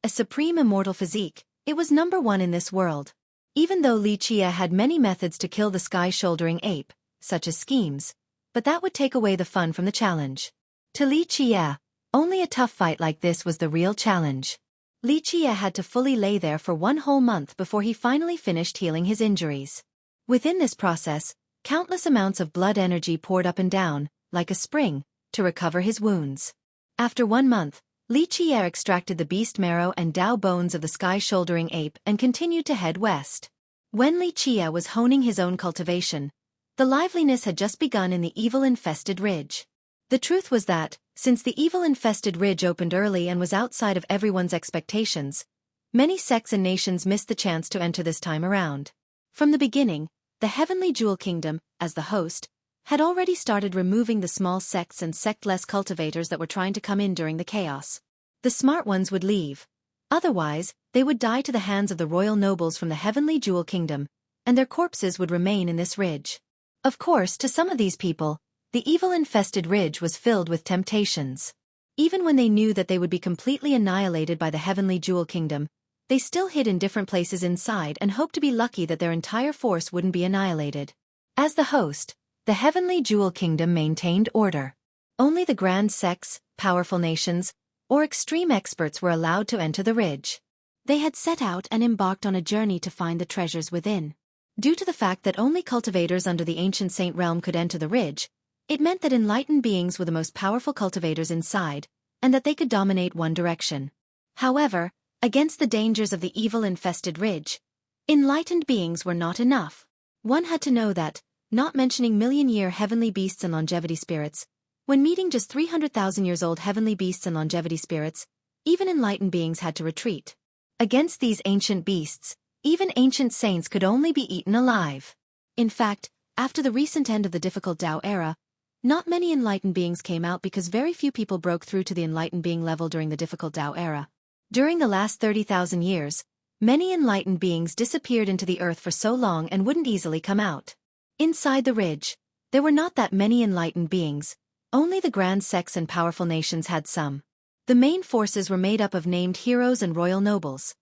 A supreme immortal physique, it was number 1 in this world. Even though Li Qie had many methods to kill the sky-shouldering ape, such as schemes, but that would take away the fun from the challenge. To Li Qie, only a tough fight like this was the real challenge. Li Qie had to fully lay there for 1 whole month before he finally finished healing his injuries. Within this process, countless amounts of blood energy poured up and down, like a spring, to recover his wounds. After 1 month, Li Qie extracted the beast marrow and Dao bones of the sky-shouldering ape and continued to head west. When Li Qie was honing his own cultivation, the liveliness had just begun in the evil-infested ridge. The truth was that, since the evil-infested ridge opened early and was outside of everyone's expectations, many sects and nations missed the chance to enter this time around. From the beginning, the Heavenly Jewel Kingdom, as the host, had already started removing the small sects and sect-less cultivators that were trying to come in during the chaos. The smart ones would leave. Otherwise, they would die to the hands of the royal nobles from the Heavenly Jewel Kingdom, and their corpses would remain in this ridge. Of course, to some of these people, the evil-infested ridge was filled with temptations. Even when they knew that they would be completely annihilated by the heavenly jewel kingdom, they still hid in different places inside and hoped to be lucky that their entire force wouldn't be annihilated. As the host, the heavenly jewel kingdom maintained order. Only the grand sects, powerful nations, or extreme experts were allowed to enter the ridge. They had set out and embarked on a journey to find the treasures within. Due to the fact that only cultivators under the ancient saint realm could enter the ridge, it meant that enlightened beings were the most powerful cultivators inside, and that they could dominate one direction. However, against the dangers of the evil-infested ridge, enlightened beings were not enough. One had to know that, not mentioning million-year heavenly beasts and longevity spirits, when meeting just 300,000 years old heavenly beasts and longevity spirits, even enlightened beings had to retreat. Against these ancient beasts, even ancient saints could only be eaten alive. In fact, after the recent end of the difficult Tao era, not many enlightened beings came out because very few people broke through to the enlightened being level during the difficult Tao era. During the last 30,000 years, many enlightened beings disappeared into the earth for so long and wouldn't easily come out. Inside the ridge, there were not that many enlightened beings, only the grand sects and powerful nations had some. The main forces were made up of named heroes and royal nobles.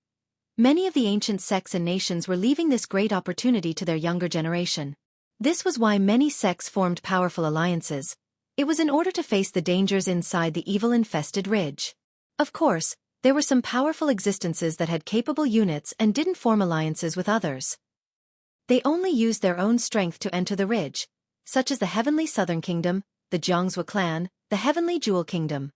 Many of the ancient sects and nations were leaving this great opportunity to their younger generation. This was why many sects formed powerful alliances. It was in order to face the dangers inside the evil-infested ridge. Of course, there were some powerful existences that had capable units and didn't form alliances with others. They only used their own strength to enter the ridge, such as the Heavenly Southern Kingdom, the Jiangzhou clan, the Heavenly Jewel Kingdom.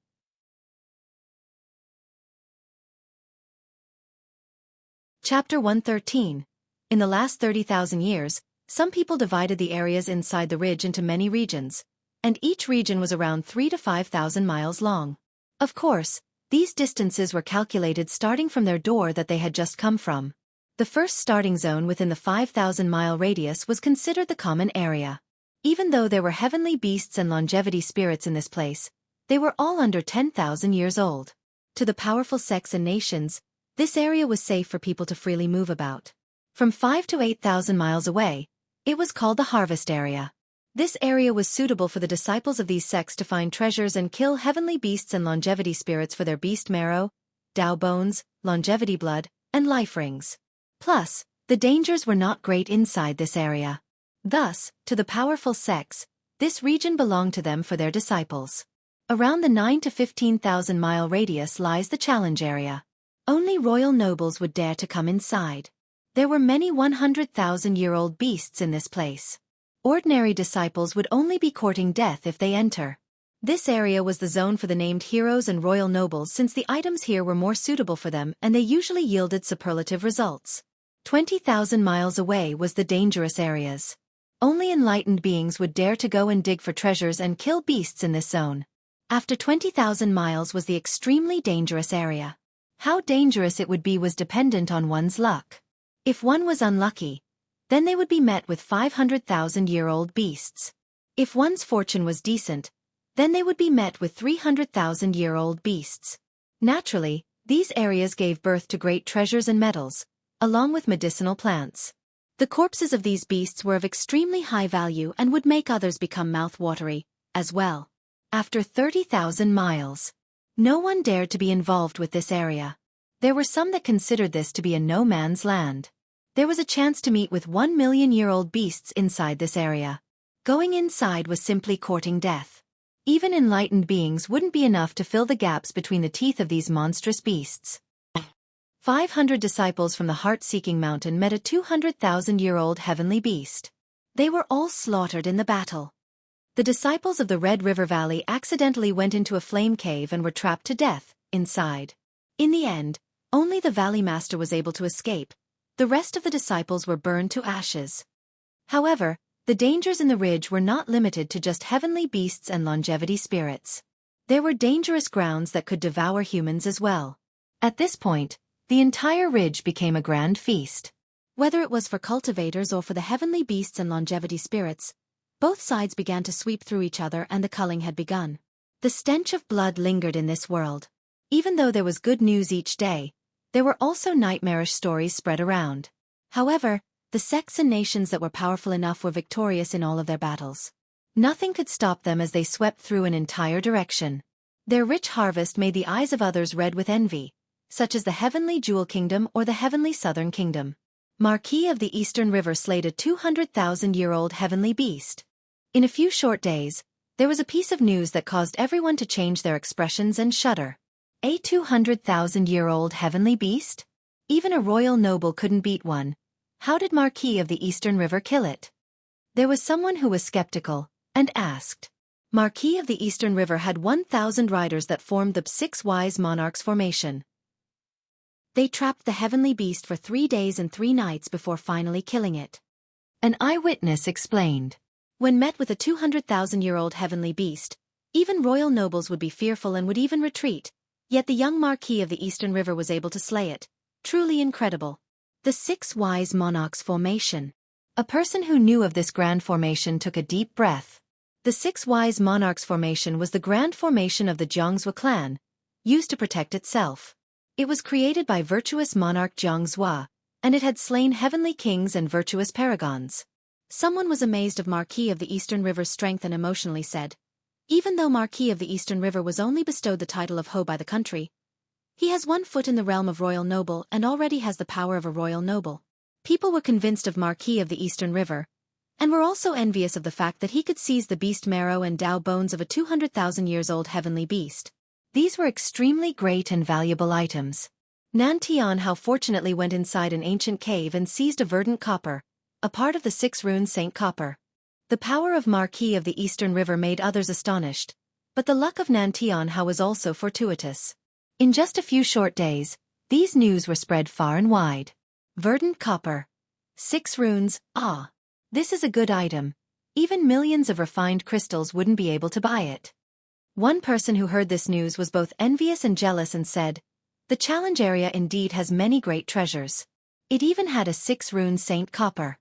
Chapter 113. In the last 30,000 years, some people divided the areas inside the ridge into many regions, and each region was around 3,000 to 5,000 miles long. Of course, these distances were calculated starting from their door that they had just come from. The first starting zone within the 5,000-mile radius was considered the common area. Even though there were heavenly beasts and longevity spirits in this place, they were all under 10,000 years old. To the powerful sects and nations, this area was safe for people to freely move about. From 5,000 to 8,000 miles away, it was called the harvest area. This area was suitable for the disciples of these sects to find treasures and kill heavenly beasts and longevity spirits for their beast marrow, Tao bones, longevity blood, and life rings. Plus, the dangers were not great inside this area. Thus, to the powerful sects, this region belonged to them for their disciples. Around the 9,000 to 15,000 mile radius lies the challenge area. Only royal nobles would dare to come inside. There were many 100,000-year-old beasts in this place. Ordinary disciples would only be courting death if they enter. This area was the zone for the named heroes and royal nobles since the items here were more suitable for them and they usually yielded superlative results. 20,000 miles away was the dangerous areas. Only enlightened beings would dare to go and dig for treasures and kill beasts in this zone. After 20,000 miles was the extremely dangerous area. How dangerous it would be was dependent on one's luck. If one was unlucky, then they would be met with 500,000-year-old beasts. If one's fortune was decent, then they would be met with 300,000-year-old beasts. Naturally, these areas gave birth to great treasures and metals, along with medicinal plants. The corpses of these beasts were of extremely high value and would make others become mouth-watery, as well. After 30,000 miles, no one dared to be involved with this area. There were some that considered this to be a no-man's land. There was a chance to meet with 1,000,000-year-old beasts inside this area. Going inside was simply courting death. Even enlightened beings wouldn't be enough to fill the gaps between the teeth of these monstrous beasts. 500 disciples from the heart-seeking mountain met a 200,000-year-old heavenly beast. They were all slaughtered in the battle. The disciples of the Red River Valley accidentally went into a flame cave and were trapped to death inside. In the end, only the Valley Master was able to escape. The rest of the disciples were burned to ashes. However, the dangers in the ridge were not limited to just heavenly beasts and longevity spirits. There were dangerous grounds that could devour humans as well. At this point, the entire ridge became a grand feast. Whether it was for cultivators or for the heavenly beasts and longevity spirits, both sides began to sweep through each other and the culling had begun. The stench of blood lingered in this world. Even though there was good news each day, there were also nightmarish stories spread around. However, The sects and nations that were powerful enough were victorious in all of their battles. Nothing could stop them as they swept through an entire direction. Their rich harvest made the eyes of others red with envy, such as the Heavenly Jewel Kingdom or the Heavenly Southern Kingdom. Marquis of the Eastern River slayed a 200,000-year-old heavenly beast. In a few short days, there was a piece of news that caused everyone to change their expressions and shudder. A 200,000-year-old heavenly beast? Even a royal noble couldn't beat one. How did Marquis of the Eastern River kill it? There was someone who was skeptical, and asked. Marquis of the Eastern River had 1,000 riders that formed the 6 wise monarchs formation. They trapped the heavenly beast for 3 days and 3 nights before finally killing it. An eyewitness explained. When met with a 200,000-year-old heavenly beast, even royal nobles would be fearful and would even retreat, yet the young Marquis of the Eastern River was able to slay it. Truly incredible. The 6 wise monarchs formation. A person who knew of this grand formation took a deep breath. The 6 wise monarchs formation was the grand formation of the Jiangzhou clan, used to protect itself. It was created by virtuous monarch Jiangzhou, and it had slain heavenly kings and virtuous paragons. Someone was amazed of Marquis of the Eastern River's strength and emotionally said, even though Marquis of the Eastern River was only bestowed the title of Ho by the country, he has 1 foot in the realm of royal noble and already has the power of a royal noble. People were convinced of Marquis of the Eastern River, and were also envious of the fact that he could seize the beast marrow and Tao bones of a 200,000-years-old heavenly beast. These were extremely great and valuable items. Nan Tianhao fortunately went inside an ancient cave and seized a verdant copper, a part of the 6 runes Saint Copper. The power of Marquis of the Eastern River made others astonished, but the luck of Nan Tianhao was also fortuitous. In just a few short days, these news were spread far and wide. Verdant copper. 6 runes, this is a good item. Even millions of refined crystals wouldn't be able to buy it. One person who heard this news was both envious and jealous and said, the challenge area indeed has many great treasures. It even had a 6 runes Saint Copper.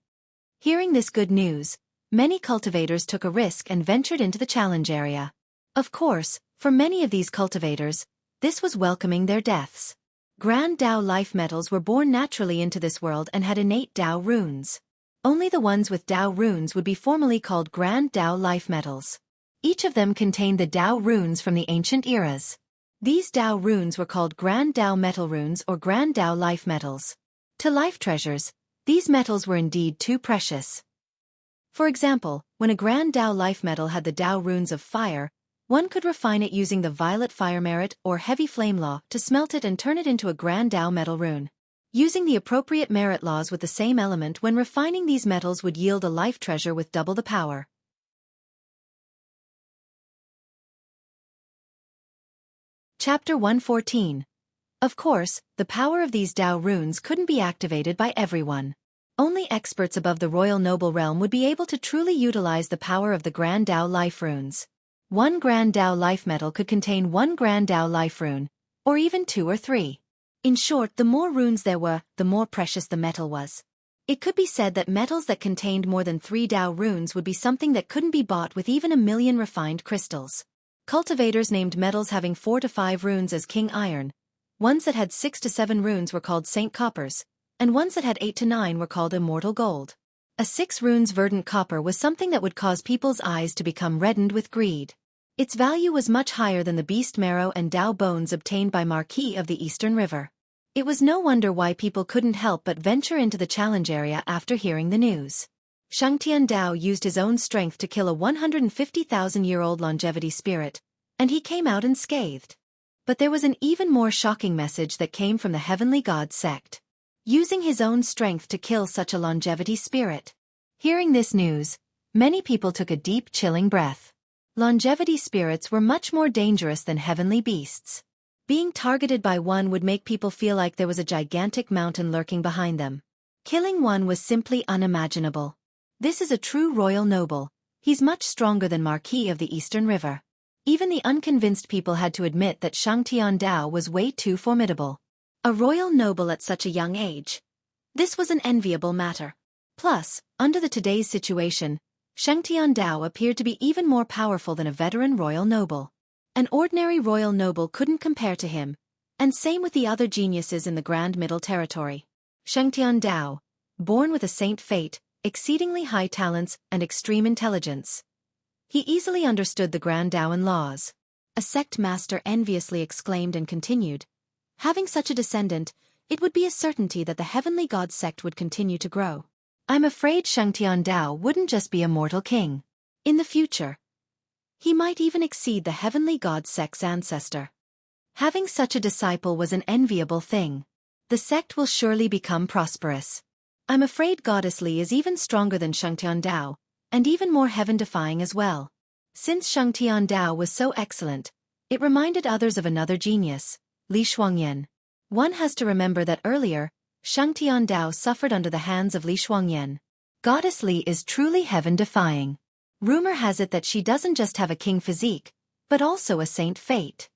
Hearing this good news, many cultivators took a risk and ventured into the challenge area. Of course, for many of these cultivators, this was welcoming their deaths. Grand Tao life metals were born naturally into this world and had innate Tao runes. Only the ones with Tao runes would be formally called Grand Tao life metals. Each of them contained the Tao runes from the ancient eras. These Tao runes were called Grand Tao metal runes or Grand Tao life metals. To life treasures, these metals were indeed too precious. For example, when a Grand Tao life metal had the Tao runes of fire, one could refine it using the violet fire merit or heavy flame law to smelt it and turn it into a Grand Tao metal rune. Using the appropriate merit laws with the same element when refining these metals would yield a life treasure with double the power. Chapter 114. Of course, the power of these Tao runes couldn't be activated by everyone. Only experts above the royal noble realm would be able to truly utilize the power of the Grand Tao life runes. 1 Grand Tao life metal could contain 1 Grand Tao life rune, or even 2 or 3. In short, the more runes there were, the more precious the metal was. It could be said that metals that contained more than 3 Tao runes would be something that couldn't be bought with even 1,000,000 refined crystals. Cultivators named metals having 4 to 5 runes as King Iron. Ones that had 6 to 7 runes were called Saint Coppers, and ones that had 8 to 9 were called Immortal Gold. A 6 runes verdant copper was something that would cause people's eyes to become reddened with greed. Its value was much higher than the beast marrow and Tao bones obtained by Marquis of the Eastern River. It was no wonder why people couldn't help but venture into the challenge area after hearing the news. Shangtian Dao used his own strength to kill a 150,000-year-old longevity spirit, and he came out unscathed. But there was an even more shocking message that came from the Heavenly God sect. Using his own strength to kill such a longevity spirit. Hearing this news, many people took a deep chilling breath. Longevity spirits were much more dangerous than heavenly beasts. Being targeted by one would make people feel like there was a gigantic mountain lurking behind them. Killing one was simply unimaginable. This is a true royal noble. He's much stronger than Marquis of the Eastern River. Even the unconvinced people had to admit that Shangtian Dao was way too formidable. A royal noble at such a young age. This was an enviable matter. Plus, under the today's situation, Shangtian Dao appeared to be even more powerful than a veteran royal noble. An ordinary royal noble couldn't compare to him, and same with the other geniuses in the Grand Middle Territory. Shangtian Dao, born with a saint fate, exceedingly high talents, and extreme intelligence. He easily understood the Grand Daoan laws. A sect master enviously exclaimed and continued, having such a descendant, it would be a certainty that the heavenly god sect would continue to grow. I'm afraid Shengtian Dao wouldn't just be a mortal king. In the future, he might even exceed the heavenly god sect's ancestor. Having such a disciple was an enviable thing. The sect will surely become prosperous. I'm afraid Goddess Li is even stronger than Shengtian Dao, and even more heaven-defying as well. Since Shengtian Dao was so excellent, it reminded others of another genius, Li Shuangyan. One has to remember that earlier, Shengtian Dao suffered under the hands of Li Shuangyan. Goddess Li is truly heaven-defying. Rumor has it that she doesn't just have a king physique, but also a saint fate.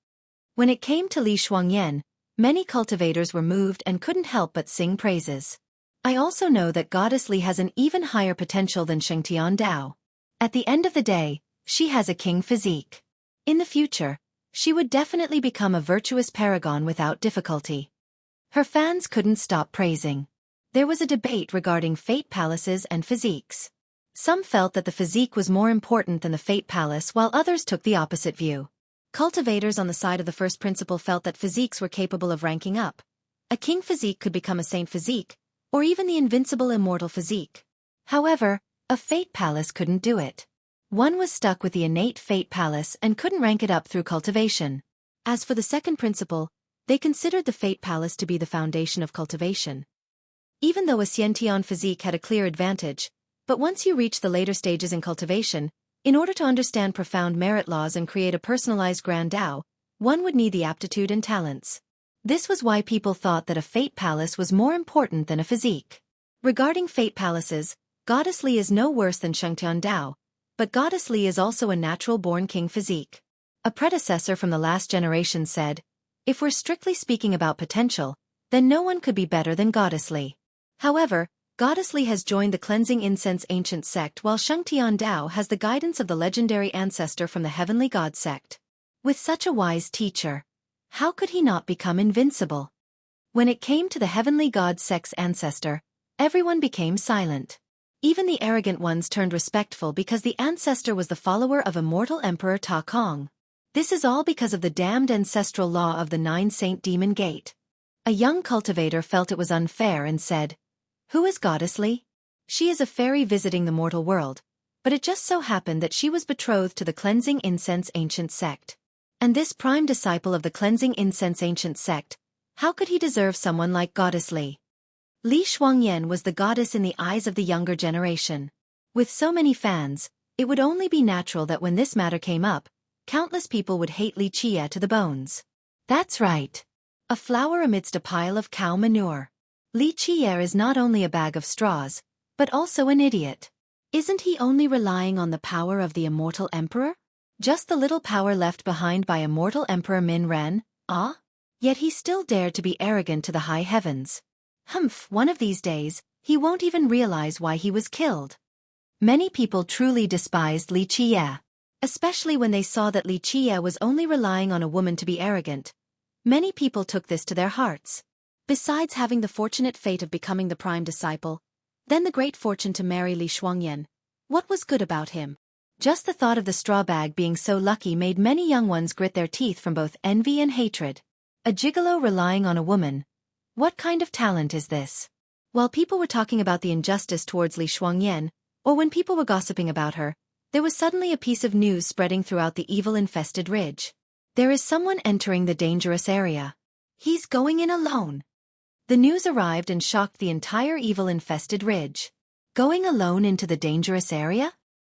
When it came to Li Shuangyan, many cultivators were moved and couldn't help but sing praises. I also know that Goddess Li has an even higher potential than Shengtian Dao. At the end of the day, she has a king physique. In the future, she would definitely become a virtuous paragon without difficulty. Her fans couldn't stop praising. There was a debate regarding fate palaces and physiques. Some felt that the physique was more important than the fate palace, while others took the opposite view. Cultivators on the side of the first principle felt that physiques were capable of ranking up. A king physique could become a saint physique, or even the invincible immortal physique. However, a fate palace couldn't do it. One was stuck with the innate fate palace and couldn't rank it up through cultivation. As for the second principle, they considered the fate palace to be the foundation of cultivation. Even though a Xiantian physique had a clear advantage, but once you reach the later stages in cultivation, in order to understand profound merit laws and create a personalized Grand Dao, one would need the aptitude and talents. This was why people thought that a fate palace was more important than a physique. Regarding fate palaces, Goddess Li is no worse than Shengtian Dao, but Goddess Li is also a natural-born king physique. A predecessor from the last generation said, if we're strictly speaking about potential, then no one could be better than Goddess Li. However, Goddess Li has joined the cleansing incense ancient sect, while Shengtian Dao has the guidance of the legendary ancestor from the heavenly god sect. With such a wise teacher, how could he not become invincible? When it came to the heavenly god sect's ancestor, everyone became silent. Even the arrogant ones turned respectful because the ancestor was the follower of immortal Emperor Ta Kong. This is all because of the damned ancestral law of the 9-Saint Demon Gate. A young cultivator felt it was unfair and said, "Who is Goddess Li? She is a fairy visiting the mortal world, but it just so happened that she was betrothed to the cleansing incense ancient sect. And this prime disciple of the cleansing incense ancient sect, how could he deserve someone like Goddess Li?" Li Shuangyan was the goddess in the eyes of the younger generation. With so many fans, it would only be natural that when this matter came up, countless people would hate Li Qie to the bones. That's right. A flower amidst a pile of cow manure. Li Qie is not only a bag of straws, but also an idiot. Isn't he only relying on the power of the immortal emperor? Just the little power left behind by immortal Emperor Min Ren, ah? Yet he still dared to be arrogant to the high heavens. Humph, one of these days, he won't even realize why he was killed. Many people truly despised Li Qie. Especially when they saw that Li Qie was only relying on a woman to be arrogant. Many people took this to their hearts. Besides having the fortunate fate of becoming the prime disciple, then the great fortune to marry Li Shuangyan, what was good about him? Just the thought of the straw bag being so lucky made many young ones grit their teeth from both envy and hatred. A gigolo relying on a woman. What kind of talent is this? While people were talking about the injustice towards Li Shuangyan, or when people were gossiping about her, there was suddenly a piece of news spreading throughout the evil-infested ridge. There is someone entering the dangerous area. He's going in alone. The news arrived and shocked the entire evil-infested ridge. Going alone into the dangerous area?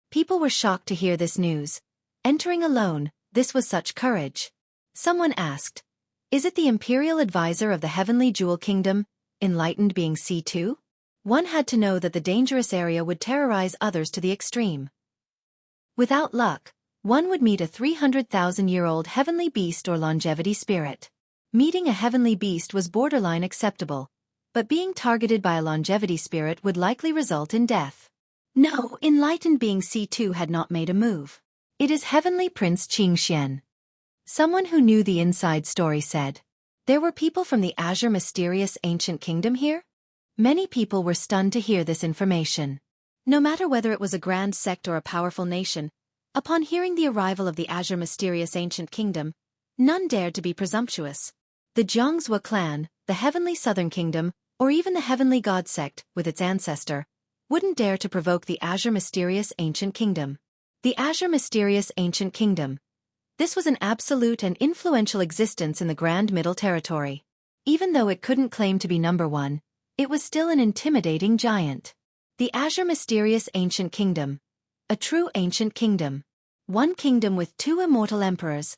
People were shocked to hear this news. Entering alone, this was such courage. Someone asked, "Is it the imperial advisor of the heavenly jewel kingdom, enlightened being C2? One had to know that the dangerous area would terrorize others to the extreme. Without luck, one would meet a 300,000-year-old heavenly beast or longevity spirit. Meeting a heavenly beast was borderline acceptable, but being targeted by a longevity spirit would likely result in death. No, enlightened being C2 had not made a move. It is Heavenly Prince Qingxian." Someone who knew the inside story said, "There were people from the Azure mysterious ancient kingdom here? Many people were stunned to hear this information. No matter whether it was a grand sect or a powerful nation, upon hearing the arrival of the Azure mysterious ancient kingdom, none dared to be presumptuous. The Jiangzhou clan, the heavenly southern kingdom, or even the heavenly god sect, with its ancestor, wouldn't dare to provoke the Azure mysterious ancient kingdom. The Azure mysterious ancient kingdom. This was an absolute and influential existence in the Grand Middle Territory. Even though it couldn't claim to be number one, it was still an intimidating giant. The Azure mysterious ancient kingdom. A true ancient kingdom. One kingdom with two immortal emperors,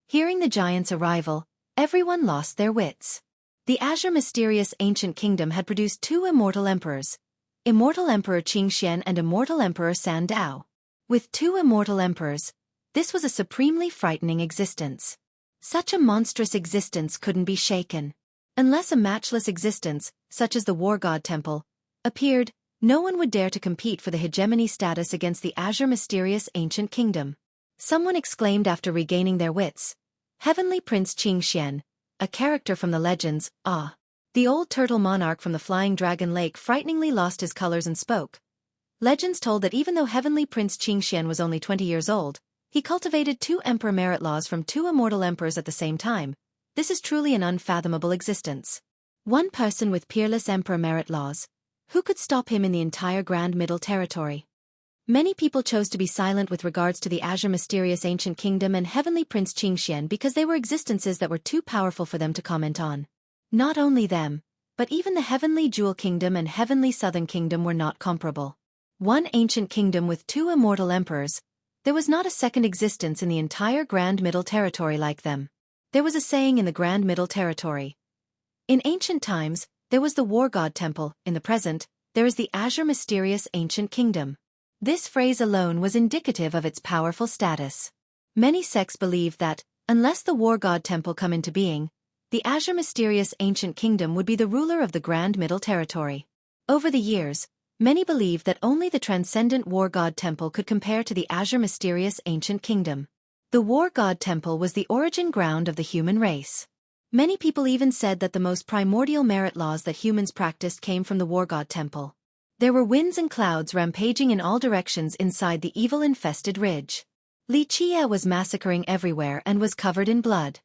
Hearing the giant's arrival, everyone lost their wits. The Azure mysterious ancient kingdom had produced two immortal emperors, Immortal Emperor Qingxian and Immortal Emperor San Dao. With two immortal emperors, this was a supremely frightening existence. Such a monstrous existence couldn't be shaken. Unless a matchless existence, such as the War God Temple, appeared, no one would dare to compete for the hegemony status against the Azure mysterious ancient kingdom. Someone exclaimed after regaining their wits. Heavenly Prince Qingxian, a character from the legends, The old turtle monarch from the Flying Dragon Lake frighteningly lost his colors and spoke. Legends told that even though Heavenly Prince Qingxian was only 20 years old, he cultivated two emperor merit laws from two immortal emperors at the same time. This is truly an unfathomable existence. One person with peerless emperor merit laws. Who could stop him in the entire Grand Middle Territory? Many people chose to be silent with regards to the Azure mysterious ancient kingdom and Heavenly Prince Qingxian because they were existences that were too powerful for them to comment on. Not only them, but even the Heavenly Jewel Kingdom and Heavenly Southern Kingdom were not comparable. One ancient kingdom with two immortal emperors, there was not a second existence in the entire Grand Middle Territory like them. There was a saying in the Grand Middle Territory. In ancient times, there was the War God Temple, in the present, there is the Azure mysterious ancient kingdom. This phrase alone was indicative of its powerful status. Many sects believed that, unless the War God Temple come into being, the Azure mysterious ancient kingdom would be the ruler of the Grand Middle Territory. Over the years, many believed that only the transcendent War God Temple could compare to the Azure mysterious ancient kingdom. The War God Temple was the origin ground of the human race. Many people even said that the most primordial merit laws that humans practiced came from the War God Temple. There were winds and clouds rampaging in all directions inside the evil-infested ridge. Li Qie was massacring everywhere and was covered in blood.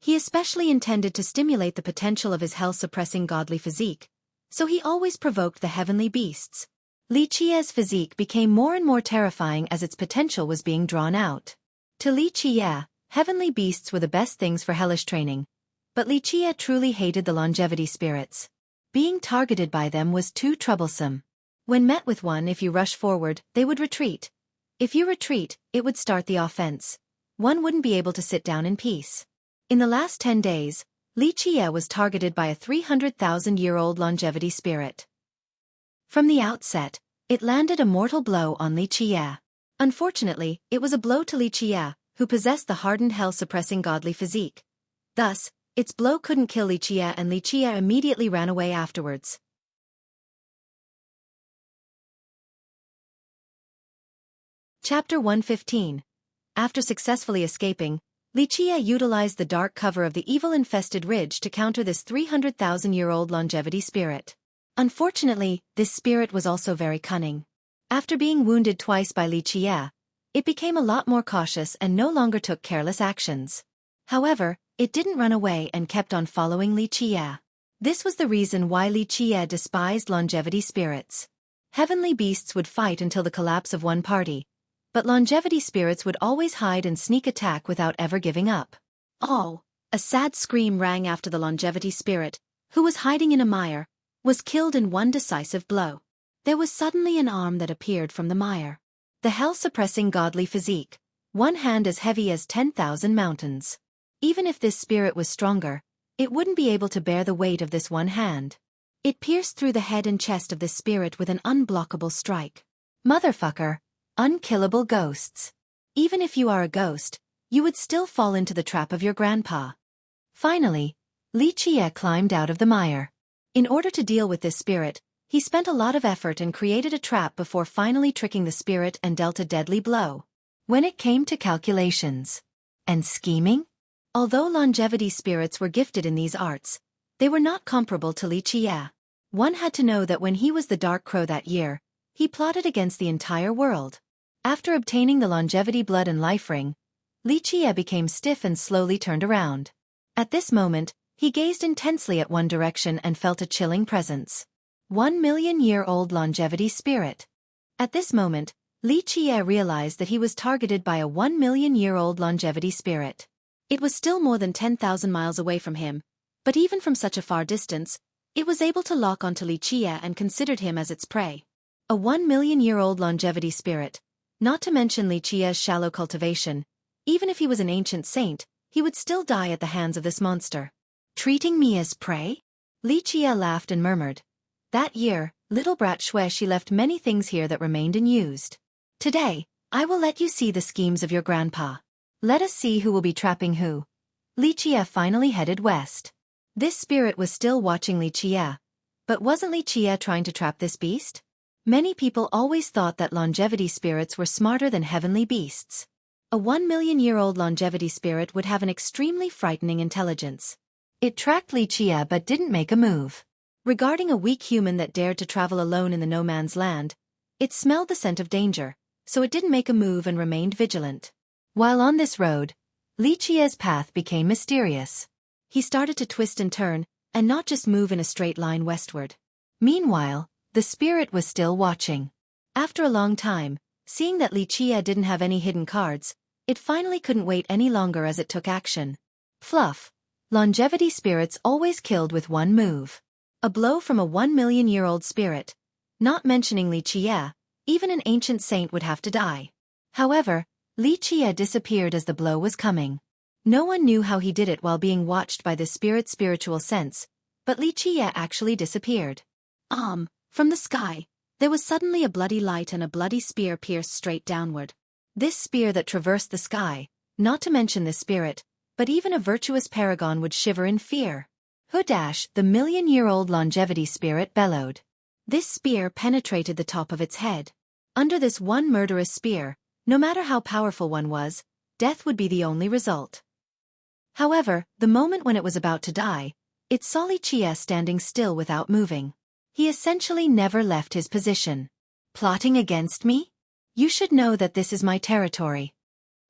He especially intended to stimulate the potential of his hell-suppressing godly physique, so he always provoked the heavenly beasts. Li Qie's physique became more and more terrifying as its potential was being drawn out. To Li Qie, heavenly beasts were the best things for hellish training, but Li Qie truly hated the longevity spirits. Being targeted by them was too troublesome. When met with one, if you rush forward, they would retreat. If you retreat, it would start the offense. One wouldn't be able to sit down in peace. In the last 10 days, Li Qie was targeted by a 300,000-year-old longevity spirit. From the outset, it landed a mortal blow on Li Qie. Unfortunately, it was a blow to Li Qie, who possessed the hardened hell-suppressing godly physique. Thus, its blow couldn't kill Li Qie and Li Qie immediately ran away afterwards. Chapter 115. After successfully escaping, Li Qie utilized the dark cover of the evil-infested ridge to counter this 300,000-year-old longevity spirit. Unfortunately, this spirit was also very cunning. After being wounded twice by Li Qie, it became a lot more cautious and no longer took careless actions. However, it didn't run away and kept on following Li Qie. This was the reason why Li Qie despised longevity spirits. Heavenly beasts would fight until the collapse of one party, but longevity spirits would always hide and sneak attack without ever giving up. Oh! A sad scream rang after the longevity spirit, who was hiding in a mire, was killed in one decisive blow. There was suddenly an arm that appeared from the mire. The hell-suppressing godly physique, one hand as heavy as 10,000 mountains. Even if this spirit was stronger, it wouldn't be able to bear the weight of this one hand. It pierced through the head and chest of this spirit with an unblockable strike. Motherfucker! Unkillable ghosts. Even if you are a ghost, you would still fall into the trap of your grandpa. Finally, Li Qie climbed out of the mire. In order to deal with this spirit, he spent a lot of effort and created a trap before finally tricking the spirit and dealt a deadly blow. When it came to calculations and scheming, although longevity spirits were gifted in these arts, they were not comparable to Li Qie. One had to know that when he was the Dark Crow that year, he plotted against the entire world. After obtaining the longevity blood and life ring, Xueqi became stiff and slowly turned around. At this moment, he gazed intensely at one direction and felt a chilling presence. 1 million-year-old longevity spirit. At this moment, Xueqi realized that he was targeted by a 1 million-year-old longevity spirit. It was still more than 10,000 miles away from him, but even from such a far distance, it was able to lock onto Xueqi and considered him as its prey. A 1 million-year-old longevity spirit, not to mention Xueqi's shallow cultivation. Even if he was an ancient saint, he would still die at the hands of this monster. Treating me as prey? Xueqi laughed and murmured. That year, little brat Xueqi left many things here that remained unused. Today, I will let you see the schemes of your grandpa. Let us see who will be trapping who. Xueqi finally headed west. This spirit was still watching Xueqi. But wasn't Xueqi trying to trap this beast? Many people always thought that longevity spirits were smarter than heavenly beasts. A 1 million-year-old longevity spirit would have an extremely frightening intelligence. It tracked Xueqi but didn't make a move. Regarding a weak human that dared to travel alone in the no man's land, it smelled the scent of danger, so it didn't make a move and remained vigilant. While on this road, Xueqi's path became mysterious. He started to twist and turn, and not just move in a straight line westward. Meanwhile, the spirit was still watching. After a long time, seeing that Xueqi didn't have any hidden cards, it finally couldn't wait any longer as it took action. Fluff. Longevity spirits always killed with one move. A blow from a 1 million-year-old spirit. Not mentioning Xueqi, even an ancient saint would have to die. However, Xueqi disappeared as the blow was coming. No one knew how he did it while being watched by the spirit's spiritual sense, but Xueqi actually disappeared. From the sky, there was suddenly a bloody light and a bloody spear pierced straight downward. This spear that traversed the sky, not to mention the spirit, but even a virtuous paragon would shiver in fear. Hudash, the million-year-old longevity spirit bellowed. This spear penetrated the top of its head. Under this one murderous spear, no matter how powerful one was, death would be the only result. However, the moment when it was about to die, it saw Xueqi standing still without moving. He essentially never left his position. Plotting against me? You should know that this is my territory.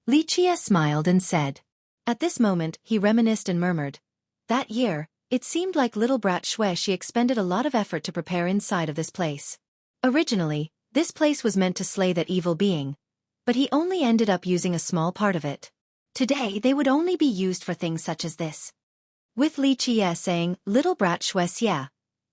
Xueqi smiled and said. At this moment, he reminisced and murmured. That year, it seemed like little brat Xueqi expended a lot of effort to prepare inside of this place. Originally, this place was meant to slay that evil being, but he only ended up using a small part of it. Today they would only be used for things such as this. With Xueqi saying, little brat Xueqi,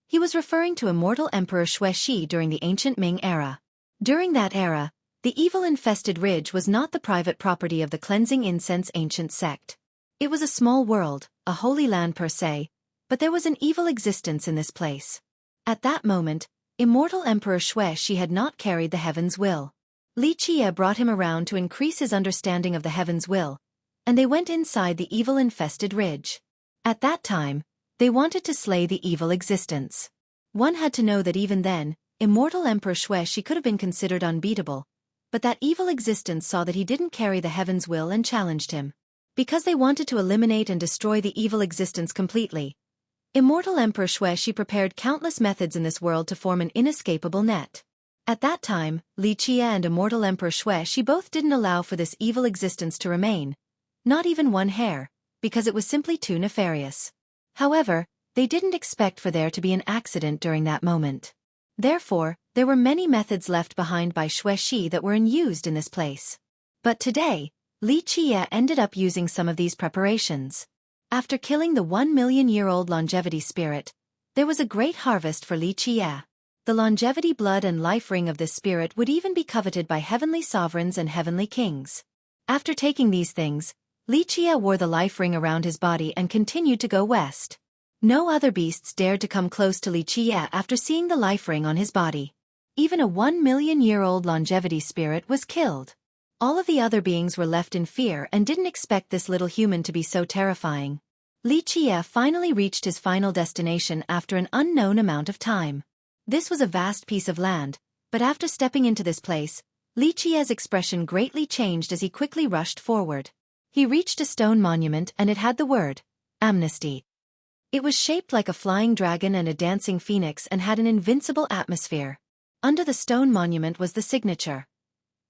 he was referring to immortal Emperor Xueqi during the ancient Ming era. During that era, the evil-infested ridge was not the private property of the cleansing incense ancient sect. It was a small world, a holy land per se, but there was an evil existence in this place. At that moment, immortal Emperor Xueqi had not carried the heaven's will. Xueqi brought him around to increase his understanding of the heaven's will, and they went inside the evil-infested ridge. At that time, they wanted to slay the evil existence. One had to know that even then, immortal Emperor Xueqi could have been considered unbeatable, but that evil existence saw that he didn't carry the heaven's will and challenged him. Because they wanted to eliminate and destroy the evil existence completely, immortal Emperor Xueqi prepared countless methods in this world to form an inescapable net. At that time, Xueqi and immortal Emperor Xueqi both didn't allow for this evil existence to remain, not even one hair, because it was simply too nefarious. However, they didn't expect for there to be an accident during that moment. Therefore, there were many methods left behind by Xueqi that were unused in this place. But today, Xueqi ended up using some of these preparations. After killing the 1 million-year-old longevity spirit, there was a great harvest for Xueqi. The longevity blood and life ring of this spirit would even be coveted by heavenly sovereigns and heavenly kings. After taking these things, Xueqi wore the life ring around his body and continued to go west. No other beasts dared to come close to Xueqi after seeing the life ring on his body. Even a 1 million-year-old longevity spirit was killed. All of the other beings were left in fear and didn't expect this little human to be so terrifying. Xueqi finally reached his final destination after an unknown amount of time. This was a vast piece of land, but after stepping into this place, Xueqi's expression greatly changed as he quickly rushed forward. He reached a stone monument and it had the word, amnesty. It was shaped like a flying dragon and a dancing phoenix and had an invincible atmosphere. Under the stone monument was the signature: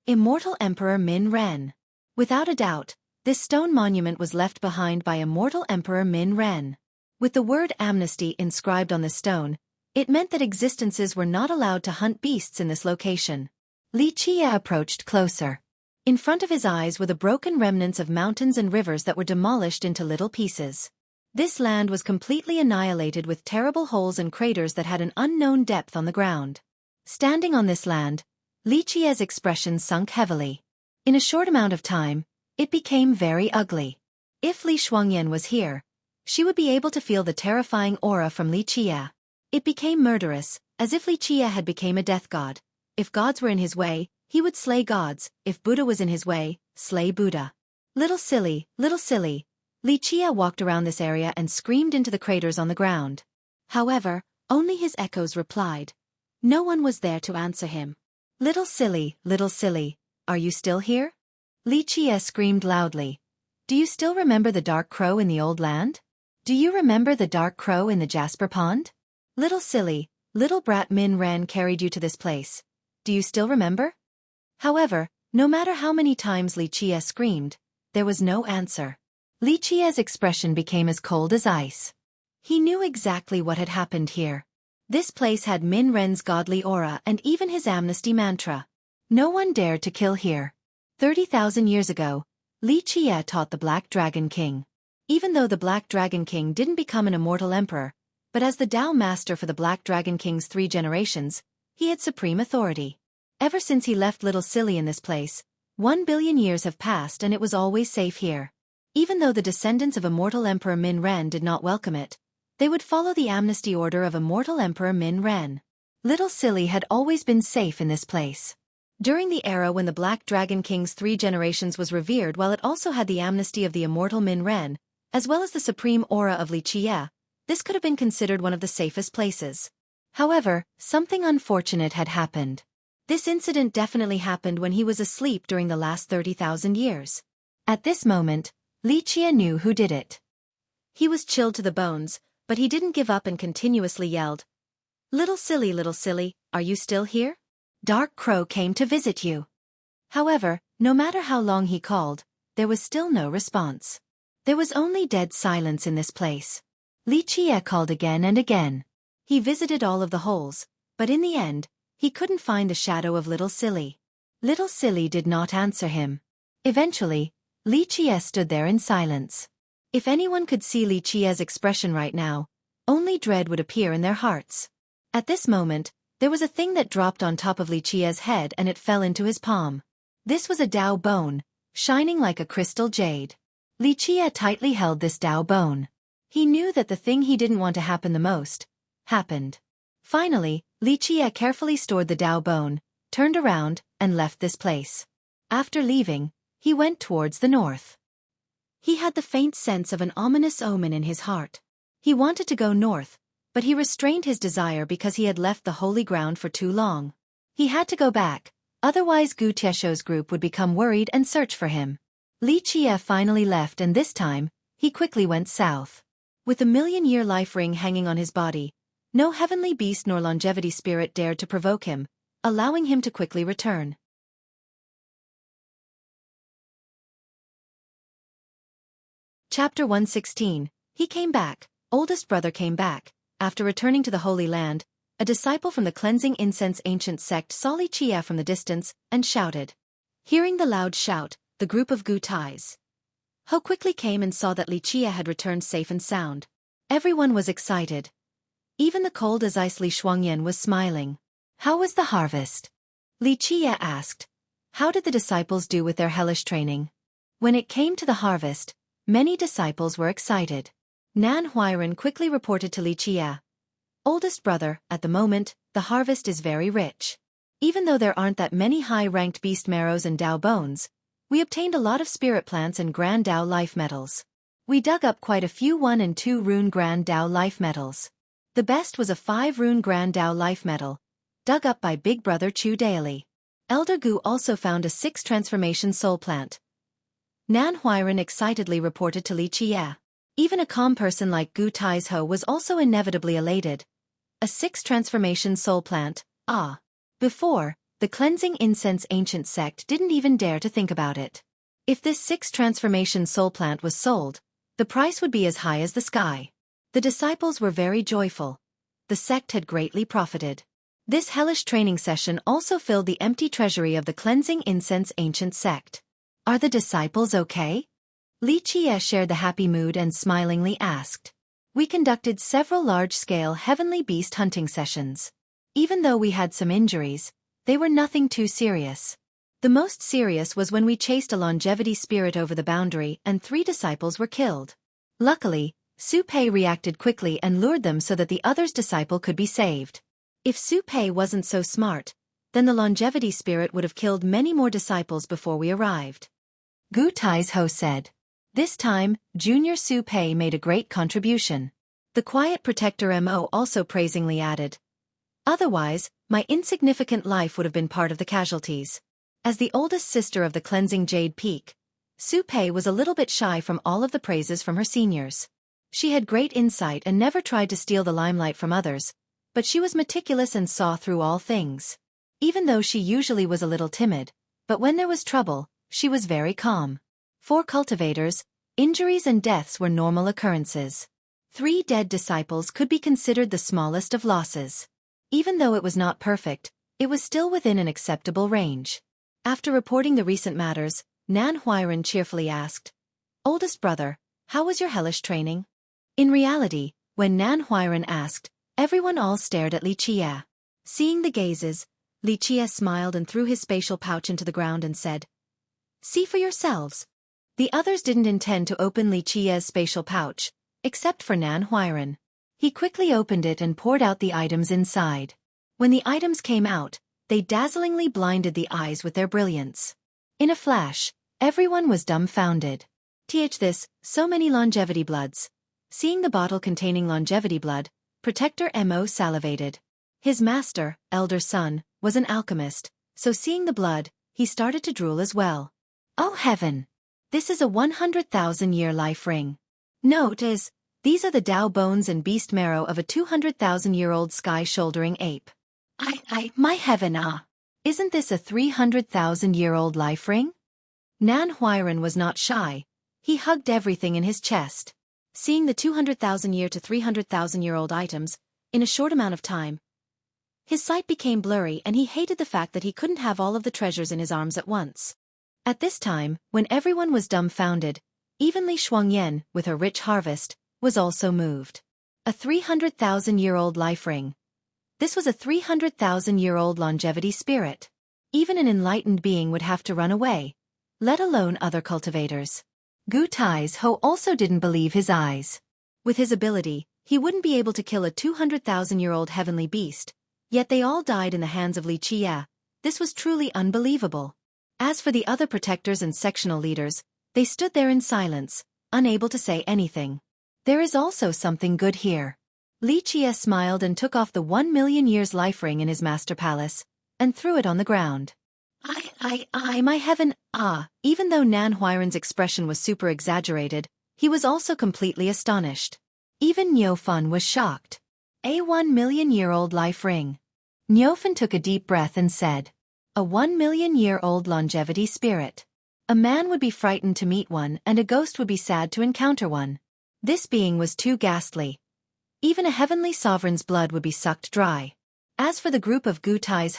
Immortal Emperor Min Ren. Without a doubt, this stone monument was left behind by Immortal Emperor Min Ren. With the word amnesty inscribed on the stone, it meant that existences were not allowed to hunt beasts in this location. Li Qie approached closer. In front of his eyes were the broken remnants of mountains and rivers that were demolished into little pieces. This land was completely annihilated with terrible holes and craters that had an unknown depth on the ground. Standing on this land, Li Qie's expression sunk heavily. In a short amount of time, it became very ugly. If Li Shuangyan was here, she would be able to feel the terrifying aura from Li Qie. It became murderous, as if Li Qie had become a death god. If gods were in his way, he would slay gods. If Buddha was in his way, slay Buddha. Little silly, Li Qie walked around this area and screamed into the craters on the ground. However, only his echoes replied. No one was there to answer him. Little silly, are you still here? Li Qie screamed loudly. Do you still remember the dark crow in the old land? Do you remember the dark crow in the Jasper Pond? Little silly, little brat Min Ren carried you to this place. Do you still remember? However, no matter how many times Li Qie screamed, there was no answer. Li Qie's expression became as cold as ice. He knew exactly what had happened here. This place had Min Ren's godly aura and even his amnesty mantra. No one dared to kill here. 30,000 years ago, Li Qie taught the Black Dragon King. Even though the Black Dragon King didn't become an immortal emperor, but as the Tao Master for the Black Dragon King's 3 generations, he had supreme authority. Ever since he left Little Silly in this place, 1 billion years have passed and it was always safe here. Even though the descendants of Immortal Emperor Min Ren did not welcome it, they would follow the amnesty order of Immortal Emperor Min Ren. Little Silly had always been safe in this place. During the era when the Black Dragon King's 3 generations was revered, while it also had the amnesty of the Immortal Min Ren, as well as the supreme aura of Li Qie, this could have been considered one of the safest places. However, something unfortunate had happened. This incident definitely happened when he was asleep during the last 30,000 years. At this moment, Li Qie knew who did it. He was chilled to the bones, but he didn't give up and continuously yelled, Little Silly, are you still here? Dark Crow came to visit you. However, no matter how long he called, there was still no response. There was only dead silence in this place. Li Qie called again and again. He visited all of the holes, but in the end, he couldn't find the shadow of Little Silly. Little Silly did not answer him. Eventually, Li Qie stood there in silence. If anyone could see Li Qie's expression right now, only dread would appear in their hearts. At this moment, there was a thing that dropped on top of Li Qie's head and it fell into his palm. This was a Tao bone, shining like a crystal jade. Li Qie tightly held this Tao bone. He knew that the thing he didn't want to happen the most, happened. Finally, Li Qie carefully stored the Tao bone, turned around, and left this place. After leaving, he went towards the north. He had the faint sense of an ominous omen in his heart. He wanted to go north, but he restrained his desire because he had left the holy ground for too long. He had to go back, otherwise Gu Tiesho's group would become worried and search for him. Li Qie finally left and this time, he quickly went south. With the million-year life ring hanging on his body, no heavenly beast nor longevity spirit dared to provoke him, allowing him to quickly return. Chapter 116. He came back. Oldest brother came back. After returning to the Holy Land, a disciple from the cleansing incense ancient sect saw Li Qie from the distance and shouted. Hearing the loud shout, the group of Gu Tais Ho quickly came and saw that Li Qie had returned safe and sound. Everyone was excited. Even the cold as ice Li Shuangyan was smiling. How was the harvest? Li Qie asked. How did the disciples do with their hellish training? When it came to the harvest, many disciples were excited. Nan Huiran quickly reported to Li Qie. Oldest brother, at the moment, the harvest is very rich. Even though there aren't that many high-ranked beast marrows and Tao bones, we obtained a lot of spirit plants and Grand Tao life metals. We dug up quite a few 1 and 2 rune Grand Tao life metals. The best was a 5 rune Grand Tao life metal, dug up by Big Brother Chu Daily. Elder Gu also found a 6 transformation soul plant. Nan Huiran excitedly reported to Li Qie. Even a calm person like Gu Tai's was also inevitably elated. A 6 transformation soul plant, ah. Before, the cleansing incense ancient sect didn't even dare to think about it. If this 6 transformation soul plant was sold, the price would be as high as the sky. The disciples were very joyful. The sect had greatly profited. This hellish training session also filled the empty treasury of the cleansing incense ancient sect. Are the disciples okay? Li Qie shared the happy mood and smilingly asked. We conducted several large-scale heavenly beast hunting sessions. Even though we had some injuries, they were nothing too serious. The most serious was when we chased a longevity spirit over the boundary and 3 disciples were killed. Luckily, Su Pei reacted quickly and lured them so that the other's disciple could be saved. If Su Pei wasn't so smart, then the longevity spirit would have killed many more disciples before we arrived. Gu Tai's said. This time, Junior Su Pei made a great contribution. The quiet protector Mo also praisingly added. Otherwise, my insignificant life would have been part of the casualties. As the oldest sister of the cleansing Jade Peak, Su Pei was a little bit shy from all of the praises from her seniors. She had great insight and never tried to steal the limelight from others, but she was meticulous and saw through all things. Even though she usually was a little timid, but when there was trouble, she was very calm. For cultivators, injuries and deaths were normal occurrences. 3 dead disciples could be considered the smallest of losses. Even though it was not perfect, it was still within an acceptable range. After reporting the recent matters, Nan Huiran cheerfully asked, Oldest brother, how was your hellish training? In reality, when Nan Huiran asked, everyone all stared at Li Qie. Seeing the gazes, Li Qie smiled and threw his spatial pouch into the ground and said, See for yourselves. The others didn't intend to open Li Qie's spatial pouch, except for Nan Huiran. He quickly opened it and poured out the items inside. When the items came out, they dazzlingly blinded the eyes with their brilliance. In a flash, everyone was dumbfounded. This, so many longevity bloods. Seeing the bottle containing longevity blood, Protector Mo salivated. His master, elder son, was an alchemist, so seeing the blood, he started to drool as well. Oh heaven! This is a 100,000-year life ring. Note is, these are the Tao bones and beast marrow of a 200,000-year-old sky-shouldering ape. My heaven Isn't this a 300,000-year-old life ring? Nan Huiran was not shy. He hugged everything in his chest. Seeing the 200,000-year to 300,000-year-old items, in a short amount of time, his sight became blurry and he hated the fact that he couldn't have all of the treasures in his arms at once. At this time, when everyone was dumbfounded, even Li Shuangyan, with her rich harvest, was also moved. A 300,000-year-old life ring. This was a 300,000-year-old longevity spirit. Even an enlightened being would have to run away, let alone other cultivators. Gu Tai's also didn't believe his eyes. With his ability, he wouldn't be able to kill a 200,000-year-old heavenly beast, yet they all died in the hands of Li Qie. This was truly unbelievable. As for the other protectors and sectional leaders, they stood there in silence, unable to say anything. There is also something good here. Li Qie smiled and took off the 1 million years life ring in his master palace, and threw it on the ground. My heaven, Even though Nan Huiran's expression was super exaggerated, he was also completely astonished. Even Niufan was shocked. A 1 million-year-old life ring. Niufan took a deep breath and said, a 1 million-year-old longevity spirit. A man would be frightened to meet one and a ghost would be sad to encounter one. This being was too ghastly. Even a heavenly sovereign's blood would be sucked dry. As for the group of Gu Tai's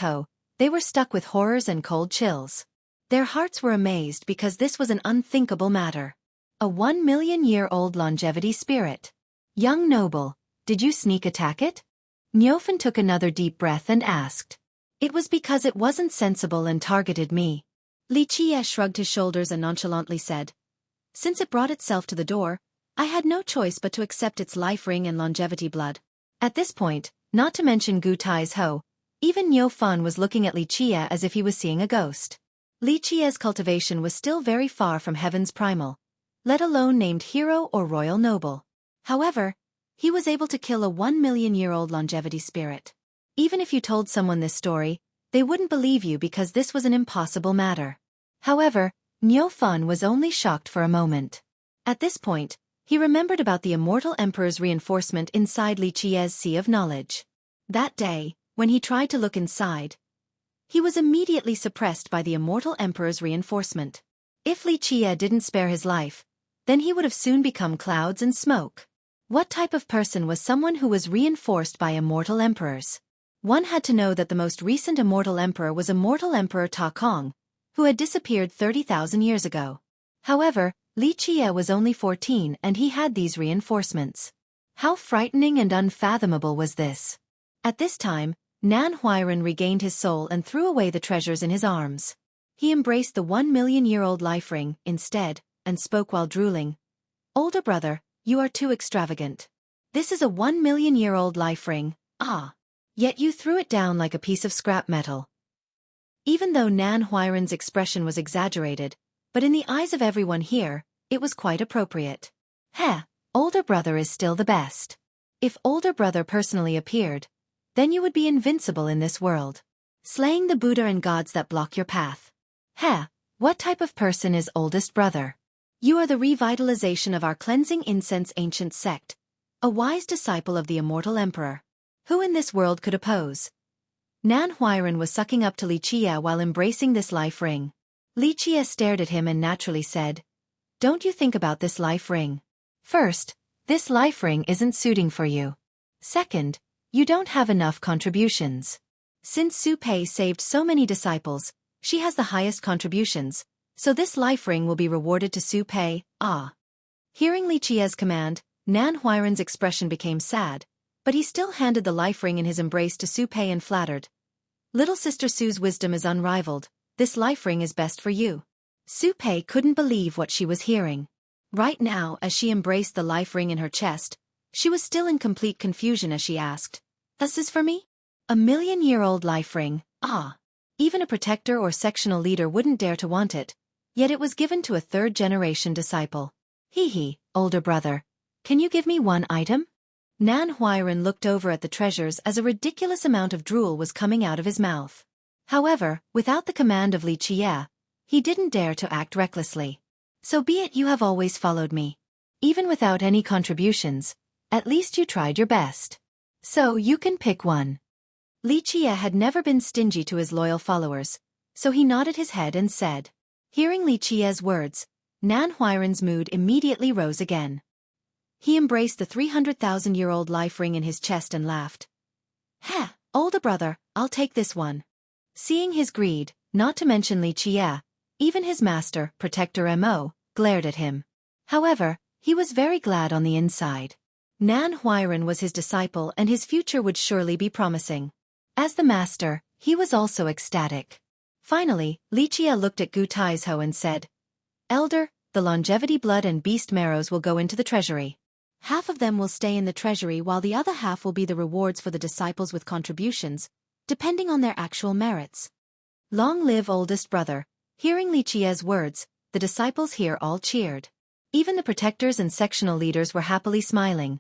they were stuck with horrors and cold chills. Their hearts were amazed because this was an unthinkable matter. A 1 million-year-old longevity spirit. Young noble, did you sneak attack it? Niufan took another deep breath and asked. It was because it wasn't sensible and targeted me. Li Qie shrugged his shoulders and nonchalantly said, Since it brought itself to the door, I had no choice but to accept its life ring and longevity blood. At this point, not to mention Gu Tai's even Niufan was looking at Li Qie as if he was seeing a ghost. Li Qie's cultivation was still very far from heaven's primal, let alone named hero or royal noble. However, he was able to kill a 1 million-year-old longevity spirit. Even if you told someone this story, they wouldn't believe you because this was an impossible matter. However, Niufan was only shocked for a moment. At this point, He remembered about the immortal emperor's reinforcement inside Li Qie's sea of knowledge. That day, when he tried to look inside, he was immediately suppressed by the immortal emperor's reinforcement. If Li Qie didn't spare his life, then he would have soon become clouds and smoke. What type of person was someone who was reinforced by immortal emperors? One had to know that the most recent immortal emperor was immortal Emperor Ta Kong, who had disappeared 30,000 years ago. However, Li Qie was only 14 and he had these reinforcements. How frightening and unfathomable was this? At this time, Nan Huairan regained his soul and threw away the treasures in his arms. He embraced the 1,000,000-year-old life ring, instead, and spoke while drooling. "Older brother, you are too extravagant. This is a 1,000,000-year-old life ring, yet you threw it down like a piece of scrap metal." Even though Nan Huairan's expression was exaggerated, but in the eyes of everyone here, it was quite appropriate. Older brother is still the best. If older brother personally appeared, then you would be invincible in this world, slaying the Buddha and gods that block your path. What type of person is oldest brother? You are the revitalization of our cleansing incense ancient sect, a wise disciple of the immortal emperor. Who in this world could oppose? Nan Huairan was sucking up to Li Qie while embracing this life ring. Li Qie stared at him and naturally said, "Don't you think about this life ring? First, this life ring isn't suiting for you. Second, you don't have enough contributions. Since Su Pei saved so many disciples, she has the highest contributions, so this life ring will be rewarded to Su Pei." Hearing Li Qie's command, Nan Huairan's expression became sad, but he still handed the life ring in his embrace to Su Pei and flattered. "Little sister Su's wisdom is unrivaled, this life ring is best for you." Su Pei couldn't believe what she was hearing. Right now, as she embraced the life ring in her chest, she was still in complete confusion as she asked, "This is for me? A 1,000,000-year-old life ring, Even a protector or sectional leader wouldn't dare to want it, yet it was given to a third-generation disciple. Older brother. Can you give me one item?" Nan Huairan looked over at the treasures as a ridiculous amount of drool was coming out of his mouth. However, without the command of Li Qie, he didn't dare to act recklessly. "So be it, you have always followed me. Even without any contributions, at least you tried your best. So you can pick one." Li Qie had never been stingy to his loyal followers, so he nodded his head and said. Hearing Li Qie's words, Nan Huairan's mood immediately rose again. He embraced the 300,000-year-old life ring in his chest and laughed. Older brother, I'll take this one." Seeing his greed, not to mention Li Qie, even his master, Protector Mo, glared at him. However, he was very glad on the inside. Nan Huairan was his disciple and his future would surely be promising. As the master, he was also ecstatic. Finally, Li Qie looked at Gu Taizhou and said, "Elder, the longevity blood and beast marrows will go into the treasury. Half of them will stay in the treasury while the other half will be the rewards for the disciples with contributions, depending on their actual merits." Long live oldest brother. Hearing Li Qie's words, the disciples here all cheered. Even the protectors and sectional leaders were happily smiling.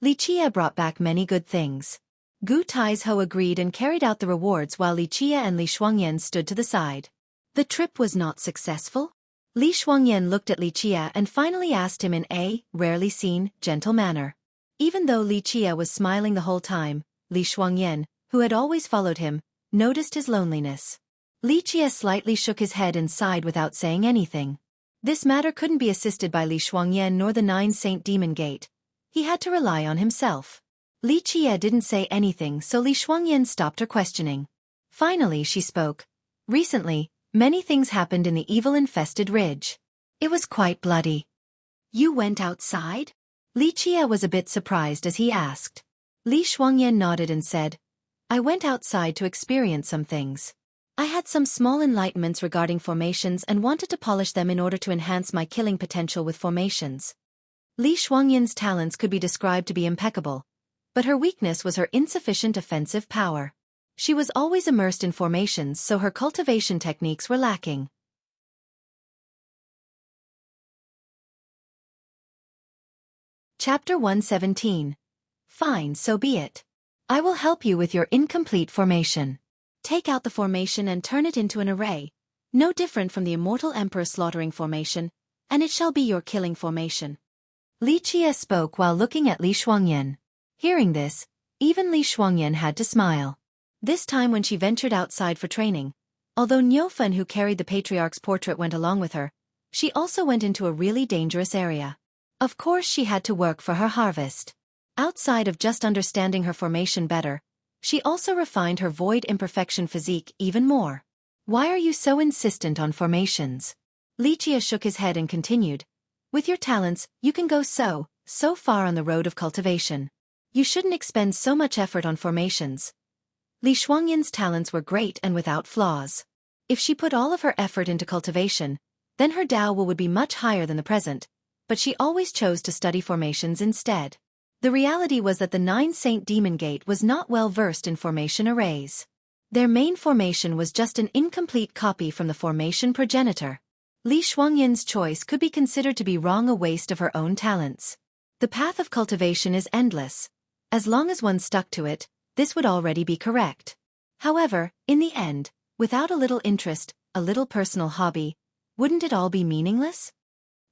Li Qie brought back many good things. Gu Taizhou agreed and carried out the rewards while Li Qie and Li Shuangyan stood to the side. The trip was not successful? Li Shuangyan looked at Li Qie and finally asked him in a rarely seen, gentle manner. Even though Li Qie was smiling the whole time, Li Shuangyan, who had always followed him, noticed his loneliness. Li Qie slightly shook his head and sighed without saying anything. This matter couldn't be assisted by Li Shuangyan nor the 9 Saint Demon Gate. He had to rely on himself. Li Qie didn't say anything, so Li Shuangyan stopped her questioning. Finally she spoke. "Recently, many things happened in the evil-infested ridge. It was quite bloody." "You went outside?" Li Qie was a bit surprised as he asked. Li Shuangyan nodded and said, "I went outside to experience some things. I had some small enlightenments regarding formations and wanted to polish them in order to enhance my killing potential with formations." Li Shuangyan's talents could be described to be impeccable, but her weakness was her insufficient offensive power. She was always immersed in formations, so her cultivation techniques were lacking. Chapter 117. Fine, so be it. I will help you with your incomplete formation. Take out the formation and turn it into an array, no different from the immortal emperor slaughtering formation, and it shall be your killing formation. Li Qie spoke while looking at Li Shuangyan. Hearing this, even Li Shuangyan had to smile. This time when she ventured outside for training, although Niufen who carried the patriarch's portrait went along with her, she also went into a really dangerous area. Of course she had to work for her harvest. Outside of just understanding her formation better, she also refined her void imperfection physique even more. Why are you so insistent on formations? Li Qie shook his head and continued. With your talents, you can go so far on the road of cultivation. You shouldn't expend so much effort on formations. Li Shuangyan's talents were great and without flaws. If she put all of her effort into cultivation, then her Dao would be much higher than the present, but she always chose to study formations instead. The reality was that the 9 Saint Demon Gate was not well versed in formation arrays. Their main formation was just an incomplete copy from the formation progenitor. Li Shuangyan's choice could be considered to be wrong, a waste of her own talents. The path of cultivation is endless. As long as one stuck to it, this would already be correct. However, in the end, without a little interest, a little personal hobby, wouldn't it all be meaningless?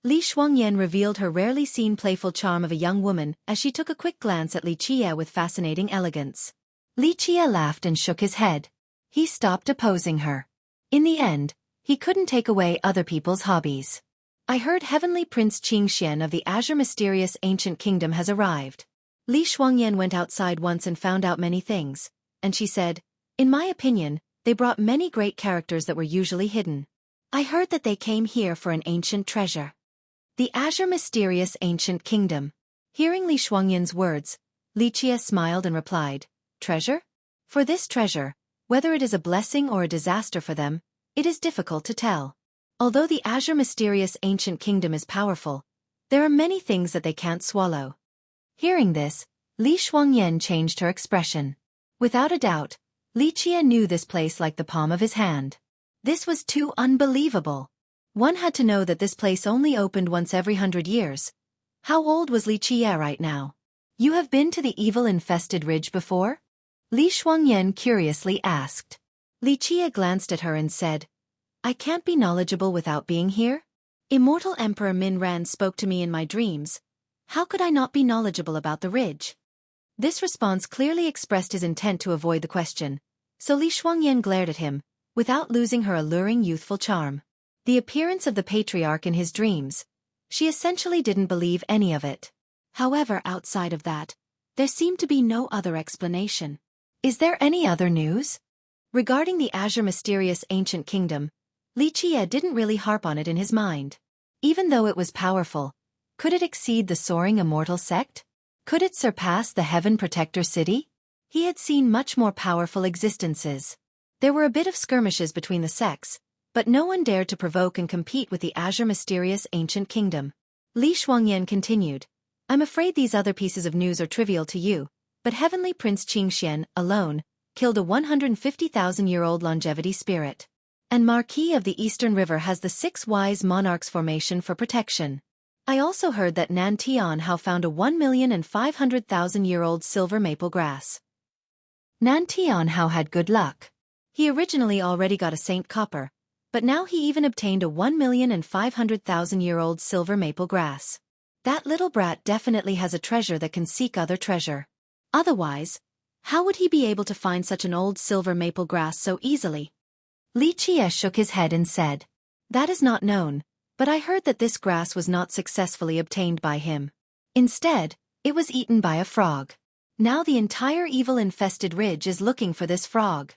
Li Shuangyan revealed her rarely seen playful charm of a young woman as she took a quick glance at Li Qie with fascinating elegance. Li Qie laughed and shook his head. He stopped opposing her. In the end, he couldn't take away other people's hobbies. I heard Heavenly Prince Qingxian of the Azure Mysterious Ancient Kingdom has arrived. Li Shuangyan went outside once and found out many things, and she said, in my opinion, they brought many great characters that were usually hidden. I heard that they came here for an ancient treasure. The Azure Mysterious Ancient Kingdom. Hearing Li Shuangyan's words, Li Qie smiled and replied, treasure? For this treasure, whether it is a blessing or a disaster for them, it is difficult to tell. Although the Azure Mysterious Ancient Kingdom is powerful, there are many things that they can't swallow. Hearing this, Li Shuangyan changed her expression. Without a doubt, Li Qie knew this place like the palm of his hand. This was too unbelievable. One had to know that this place only opened once every 100 years. How old was Li Qie right now? You have been to the evil-infested ridge before? Li Shuangyan curiously asked. Li Qie glanced at her and said, I can't be knowledgeable without being here? Immortal Emperor Min Ran spoke to me in my dreams. How could I not be knowledgeable about the ridge? This response clearly expressed his intent to avoid the question, so Li Shuangyan glared at him, without losing her alluring youthful charm. The appearance of the patriarch in his dreams. She essentially didn't believe any of it. However, outside of that, there seemed to be no other explanation. Is there any other news? Regarding the Azure Mysterious Ancient Kingdom, Li Qie didn't really harp on it in his mind. Even though it was powerful, could it exceed the soaring immortal sect? Could it surpass the Heaven Protector City? He had seen much more powerful existences. There were a bit of skirmishes between the sects, but no one dared to provoke and compete with the Azure Mysterious Ancient Kingdom. Li Shuangyan continued, I'm afraid these other pieces of news are trivial to you, but Heavenly Prince Qingxian, alone, killed a 150,000-year-old longevity spirit. And Marquis of the Eastern River has the 6 Wise Monarchs formation for protection. I also heard that Nan Tianhao found a 1,500,000-year-old silver maple grass. Nan Tianhao had good luck. He originally already got a Saint Copper, but now he even obtained a 1,500,000-year-old silver maple grass. That little brat definitely has a treasure that can seek other treasure. Otherwise, how would he be able to find such an old silver maple grass so easily? Li Qie shook his head and said, that is not known, but I heard that this grass was not successfully obtained by him. Instead, it was eaten by a frog. Now the entire evil-infested ridge is looking for this frog.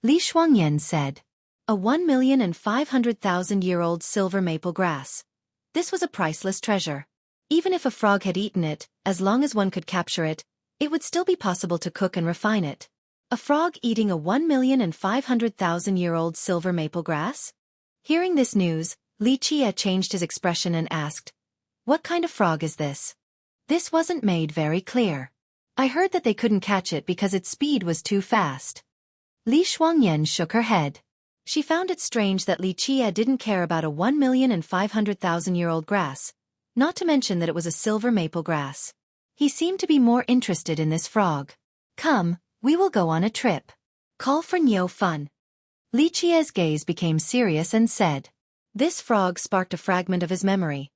Li Shuangyan said, a 1,500,000-year-old silver maple grass. This was a priceless treasure. Even if a frog had eaten it, as long as one could capture it, it would still be possible to cook and refine it. A frog eating a 1,500,000-year-old silver maple grass? Hearing this news, Li Qie changed his expression and asked, what kind of frog is this? This wasn't made very clear. I heard that they couldn't catch it because its speed was too fast. Li Shuangyan shook her head. She found it strange that Li Qie didn't care about a 1,500,000-year-old grass, not to mention that it was a silver maple grass. He seemed to be more interested in this frog. Come, we will go on a trip. Call for Niufen. Li Qie's gaze became serious and said. This frog sparked a fragment of his memory.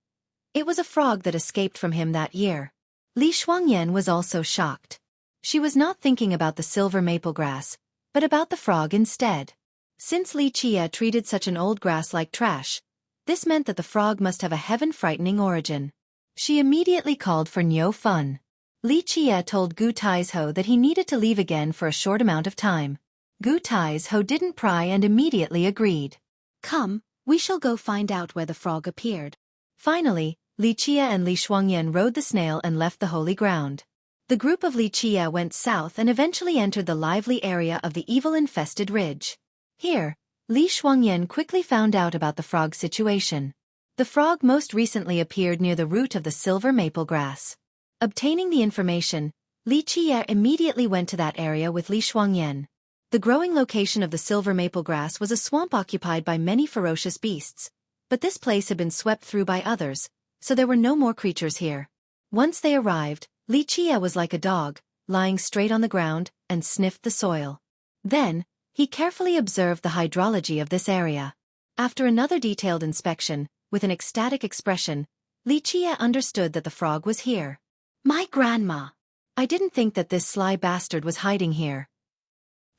It was a frog that escaped from him that year. Li Shuangyan was also shocked. She was not thinking about the silver maple grass, but about the frog instead. Since Li Chia treated such an old grass like trash, this meant that the frog must have a heaven-frightening origin. She immediately called for Niu Fun. Li Chia told Gu Taizhou that he needed to leave again for a short amount of time. Gu Taizhou didn't pry and immediately agreed. Come, we shall go find out where the frog appeared. Finally, Li Chia and Li Shuangyan rode the snail and left the holy ground. The group of Li Chia went south and eventually entered the lively area of the evil-infested ridge. Here, Li Shuangyan quickly found out about the frog situation. The frog most recently appeared near the root of the silver maple grass. Obtaining the information, Li Chia immediately went to that area with Li Shuangyan. The growing location of the silver maple grass was a swamp occupied by many ferocious beasts, but this place had been swept through by others, so there were no more creatures here. Once they arrived, Li Chia was like a dog, lying straight on the ground, and sniffed the soil. Then, he carefully observed the hydrology of this area. After another detailed inspection, with an ecstatic expression, Li Chia understood that the frog was here. My grandma! I didn't think that this sly bastard was hiding here.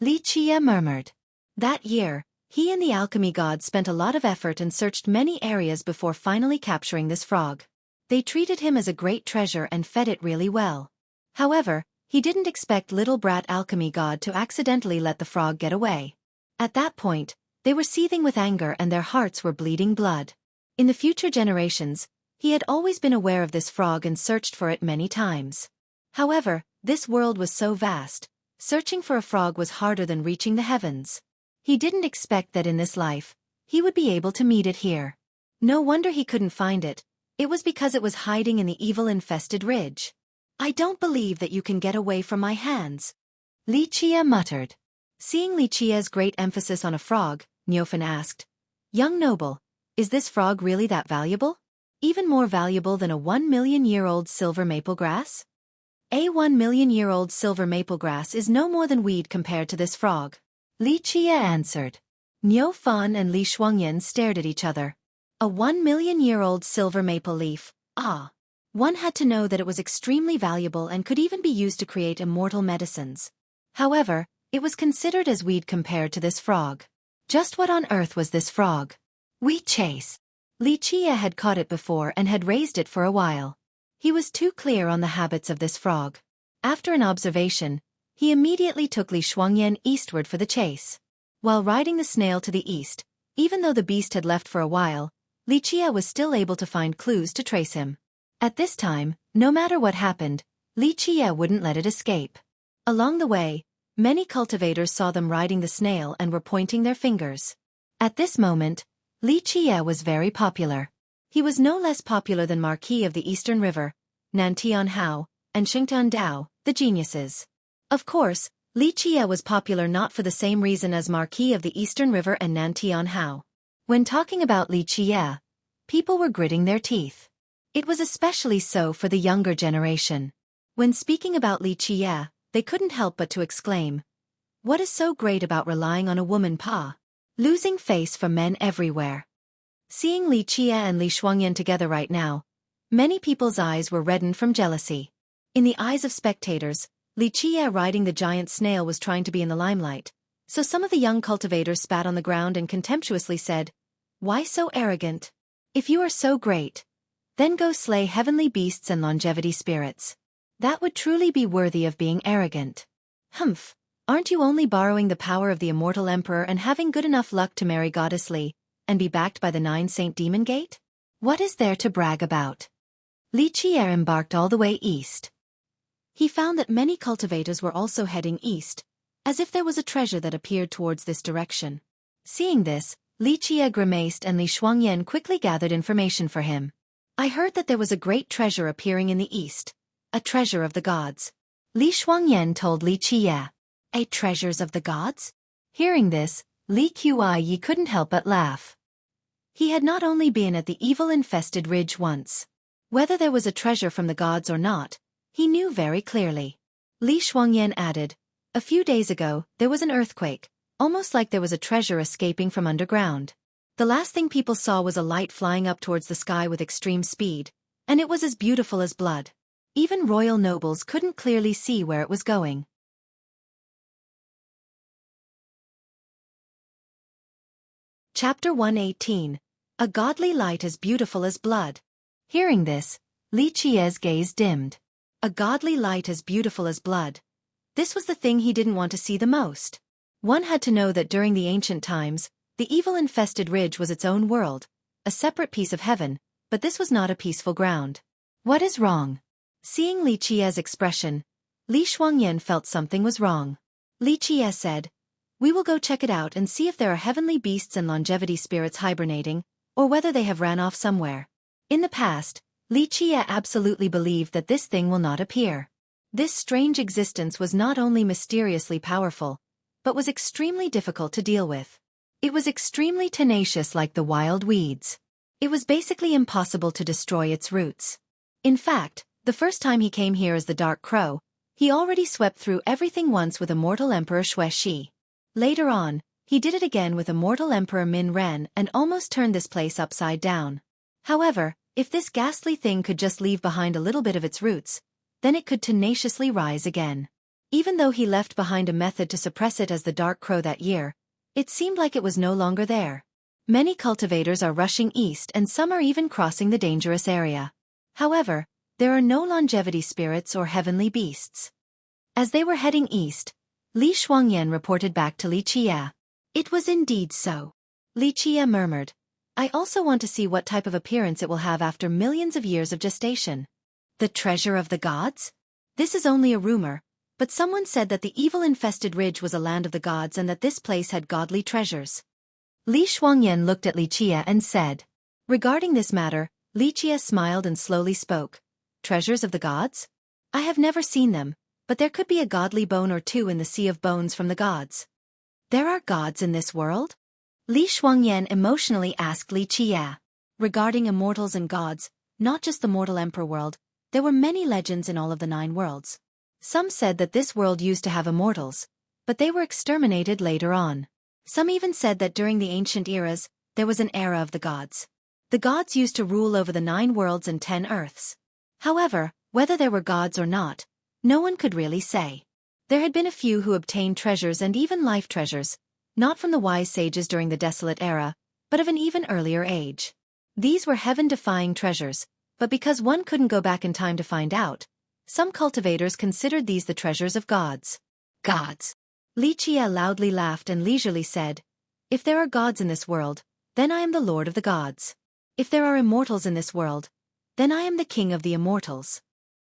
Li Chia murmured. That year, he and the alchemy god spent a lot of effort and searched many areas before finally capturing this frog. They treated him as a great treasure and fed it really well. However, he didn't expect little brat alchemy god to accidentally let the frog get away. At that point, they were seething with anger and their hearts were bleeding blood. In the future generations, he had always been aware of this frog and searched for it many times. However, this world was so vast, searching for a frog was harder than reaching the heavens. He didn't expect that in this life, he would be able to meet it here. No wonder he couldn't find it. It was because it was hiding in the evil-infested ridge. I don't believe that you can get away from my hands, Li Chia muttered. Seeing Li Chia's great emphasis on a frog, Niufan asked, Young noble, is this frog really that valuable? Even more valuable than a 1,000,000-year-old silver maple grass? A 1,000,000-year-old silver maple grass is no more than weed compared to this frog, Li Chia answered. Niu Fan and Li Shuangyan stared at each other. A 1,000,000-year-old silver maple leaf, ah. One had to know that it was extremely valuable and could even be used to create immortal medicines. However, it was considered as weed compared to this frog. Just what on earth was this frog? We chase. Li Chia had caught it before and had raised it for a while. He was too clear on the habits of this frog. After an observation, he immediately took Li Shuangyan eastward for the chase. While riding the snail to the east, even though the beast had left for a while, Li Chia was still able to find clues to trace him. At this time, no matter what happened, Li Chia wouldn't let it escape. Along the way, many cultivators saw them riding the snail and were pointing their fingers. At this moment, Li Chia was very popular. He was no less popular than Marquis of the Eastern River, Nantian Hao, and Xingtan Dao, the geniuses. Of course, Li Chia was popular not for the same reason as Marquis of the Eastern River and Nantian Hao. When talking about Li Chia, people were gritting their teeth. It was especially so for the younger generation. When speaking about Li Chia, they couldn't help but to exclaim, "What is so great about relying on a woman pa? Losing face for men everywhere." Seeing Li Chia and Li Shuangyan together right now, many people's eyes were reddened from jealousy. In the eyes of spectators, Li Chia riding the giant snail was trying to be in the limelight, so some of the young cultivators spat on the ground and contemptuously said, "Why so arrogant? If you are so great, then go slay heavenly beasts and longevity spirits. That would truly be worthy of being arrogant. Humph, aren't you only borrowing the power of the immortal emperor and having good enough luck to marry Goddess Li, and be backed by the 9 Saint Demon Gate? What is there to brag about?" Li Chia embarked all the way east. He found that many cultivators were also heading east, as if there was a treasure that appeared towards this direction. Seeing this, Li Chia grimaced and Li Shuangyan quickly gathered information for him. "I heard that there was a great treasure appearing in the east, a treasure of the gods," Li Shuangyan told Li Chia. "A treasures of the gods?" Hearing this, Li Qi couldn't help but laugh. He had not only been at the evil-infested ridge once. Whether there was a treasure from the gods or not, he knew very clearly. Li Shuangyan added, "A few days ago, there was an earthquake, almost like there was a treasure escaping from underground. The last thing people saw was a light flying up towards the sky with extreme speed, And it was as beautiful as blood. Even royal nobles couldn't clearly see where it was going. Chapter 118. A godly light as beautiful as blood. Hearing this, Li Qi's gaze dimmed. A godly light as beautiful as blood. This was the thing he didn't want to see the most. One had to know that during the ancient times, the evil-infested ridge was its own world, a separate piece of heaven, but this was not a peaceful ground. What is wrong? Seeing Li Qi's expression, Li Xuanyan felt something was wrong. Li Qie said, "We will go check it out and see if there are heavenly beasts and longevity spirits hibernating, or whether they have ran off somewhere." In the past, Li Qie absolutely believed that this thing will not appear. This strange existence was not only mysteriously powerful, but was extremely difficult to deal with. It was extremely tenacious like the wild weeds. It was basically impossible to destroy its roots. In fact, the first time he came here as the Dark Crow, he already swept through everything once with immortal Emperor Xueqi. Later on, he did it again with immortal Emperor Min Ren and almost turned this place upside down. However, if this ghastly thing could just leave behind a little bit of its roots, then it could tenaciously rise again. Even though he left behind a method to suppress it as the Dark Crow that year, it seemed like it was no longer there. Many cultivators are rushing east and some are even crossing the dangerous area. However, there are no longevity spirits or heavenly beasts. As they were heading east, Li Xuanyan reported back to Li Qie. It was indeed so. Li Qie murmured, "I also want to see what type of appearance it will have after millions of years of gestation." The treasure of the gods? This is only a rumor, but someone said that the evil-infested ridge was a land of the gods and that this place had godly treasures. Li Xuanyan looked at Li Qie and said, "Regarding this matter," Li Qie smiled and slowly spoke, "Treasures of the gods? I have never seen them, but there could be a godly bone or two in the sea of bones from the gods." "There are gods in this world?" Li Xuanyan emotionally asked Li Qie. Regarding immortals and gods, not just the mortal emperor world, there were many legends in all of the 9 worlds. Some said that this world used to have immortals, but they were exterminated later on. Some even said that during the ancient eras, there was an era of the gods. The gods used to rule over the 9 worlds and 10 earths. However, whether there were gods or not, no one could really say. There had been a few who obtained treasures and even life treasures, not from the wise sages during the desolate era, but of an even earlier age. These were heaven-defying treasures, but because one couldn't go back in time to find out, some cultivators considered these the treasures of gods. Gods! Li Qie loudly laughed and leisurely said, "If there are gods in this world, then I am the lord of the gods. If there are immortals in this world, then I am the king of the immortals."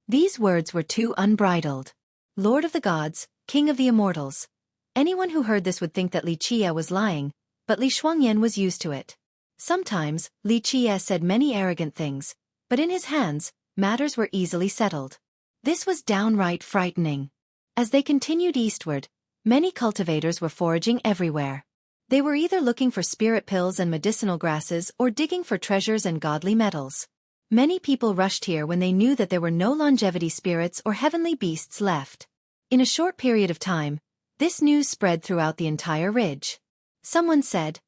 These words were too unbridled. Lord of the gods, king of the immortals. Anyone who heard this would think that Li Qie was lying, but Li Xuanyan was used to it. Sometimes, Li Qie said many arrogant things, but in his hands, matters were easily settled. This was downright frightening. As they continued eastward, many cultivators were foraging everywhere. They were either looking for spirit pills and medicinal grasses or digging for treasures and godly metals. Many people rushed here when they knew that there were no longevity spirits or heavenly beasts left. In a short period of time, this news spread throughout the entire ridge. Someone said,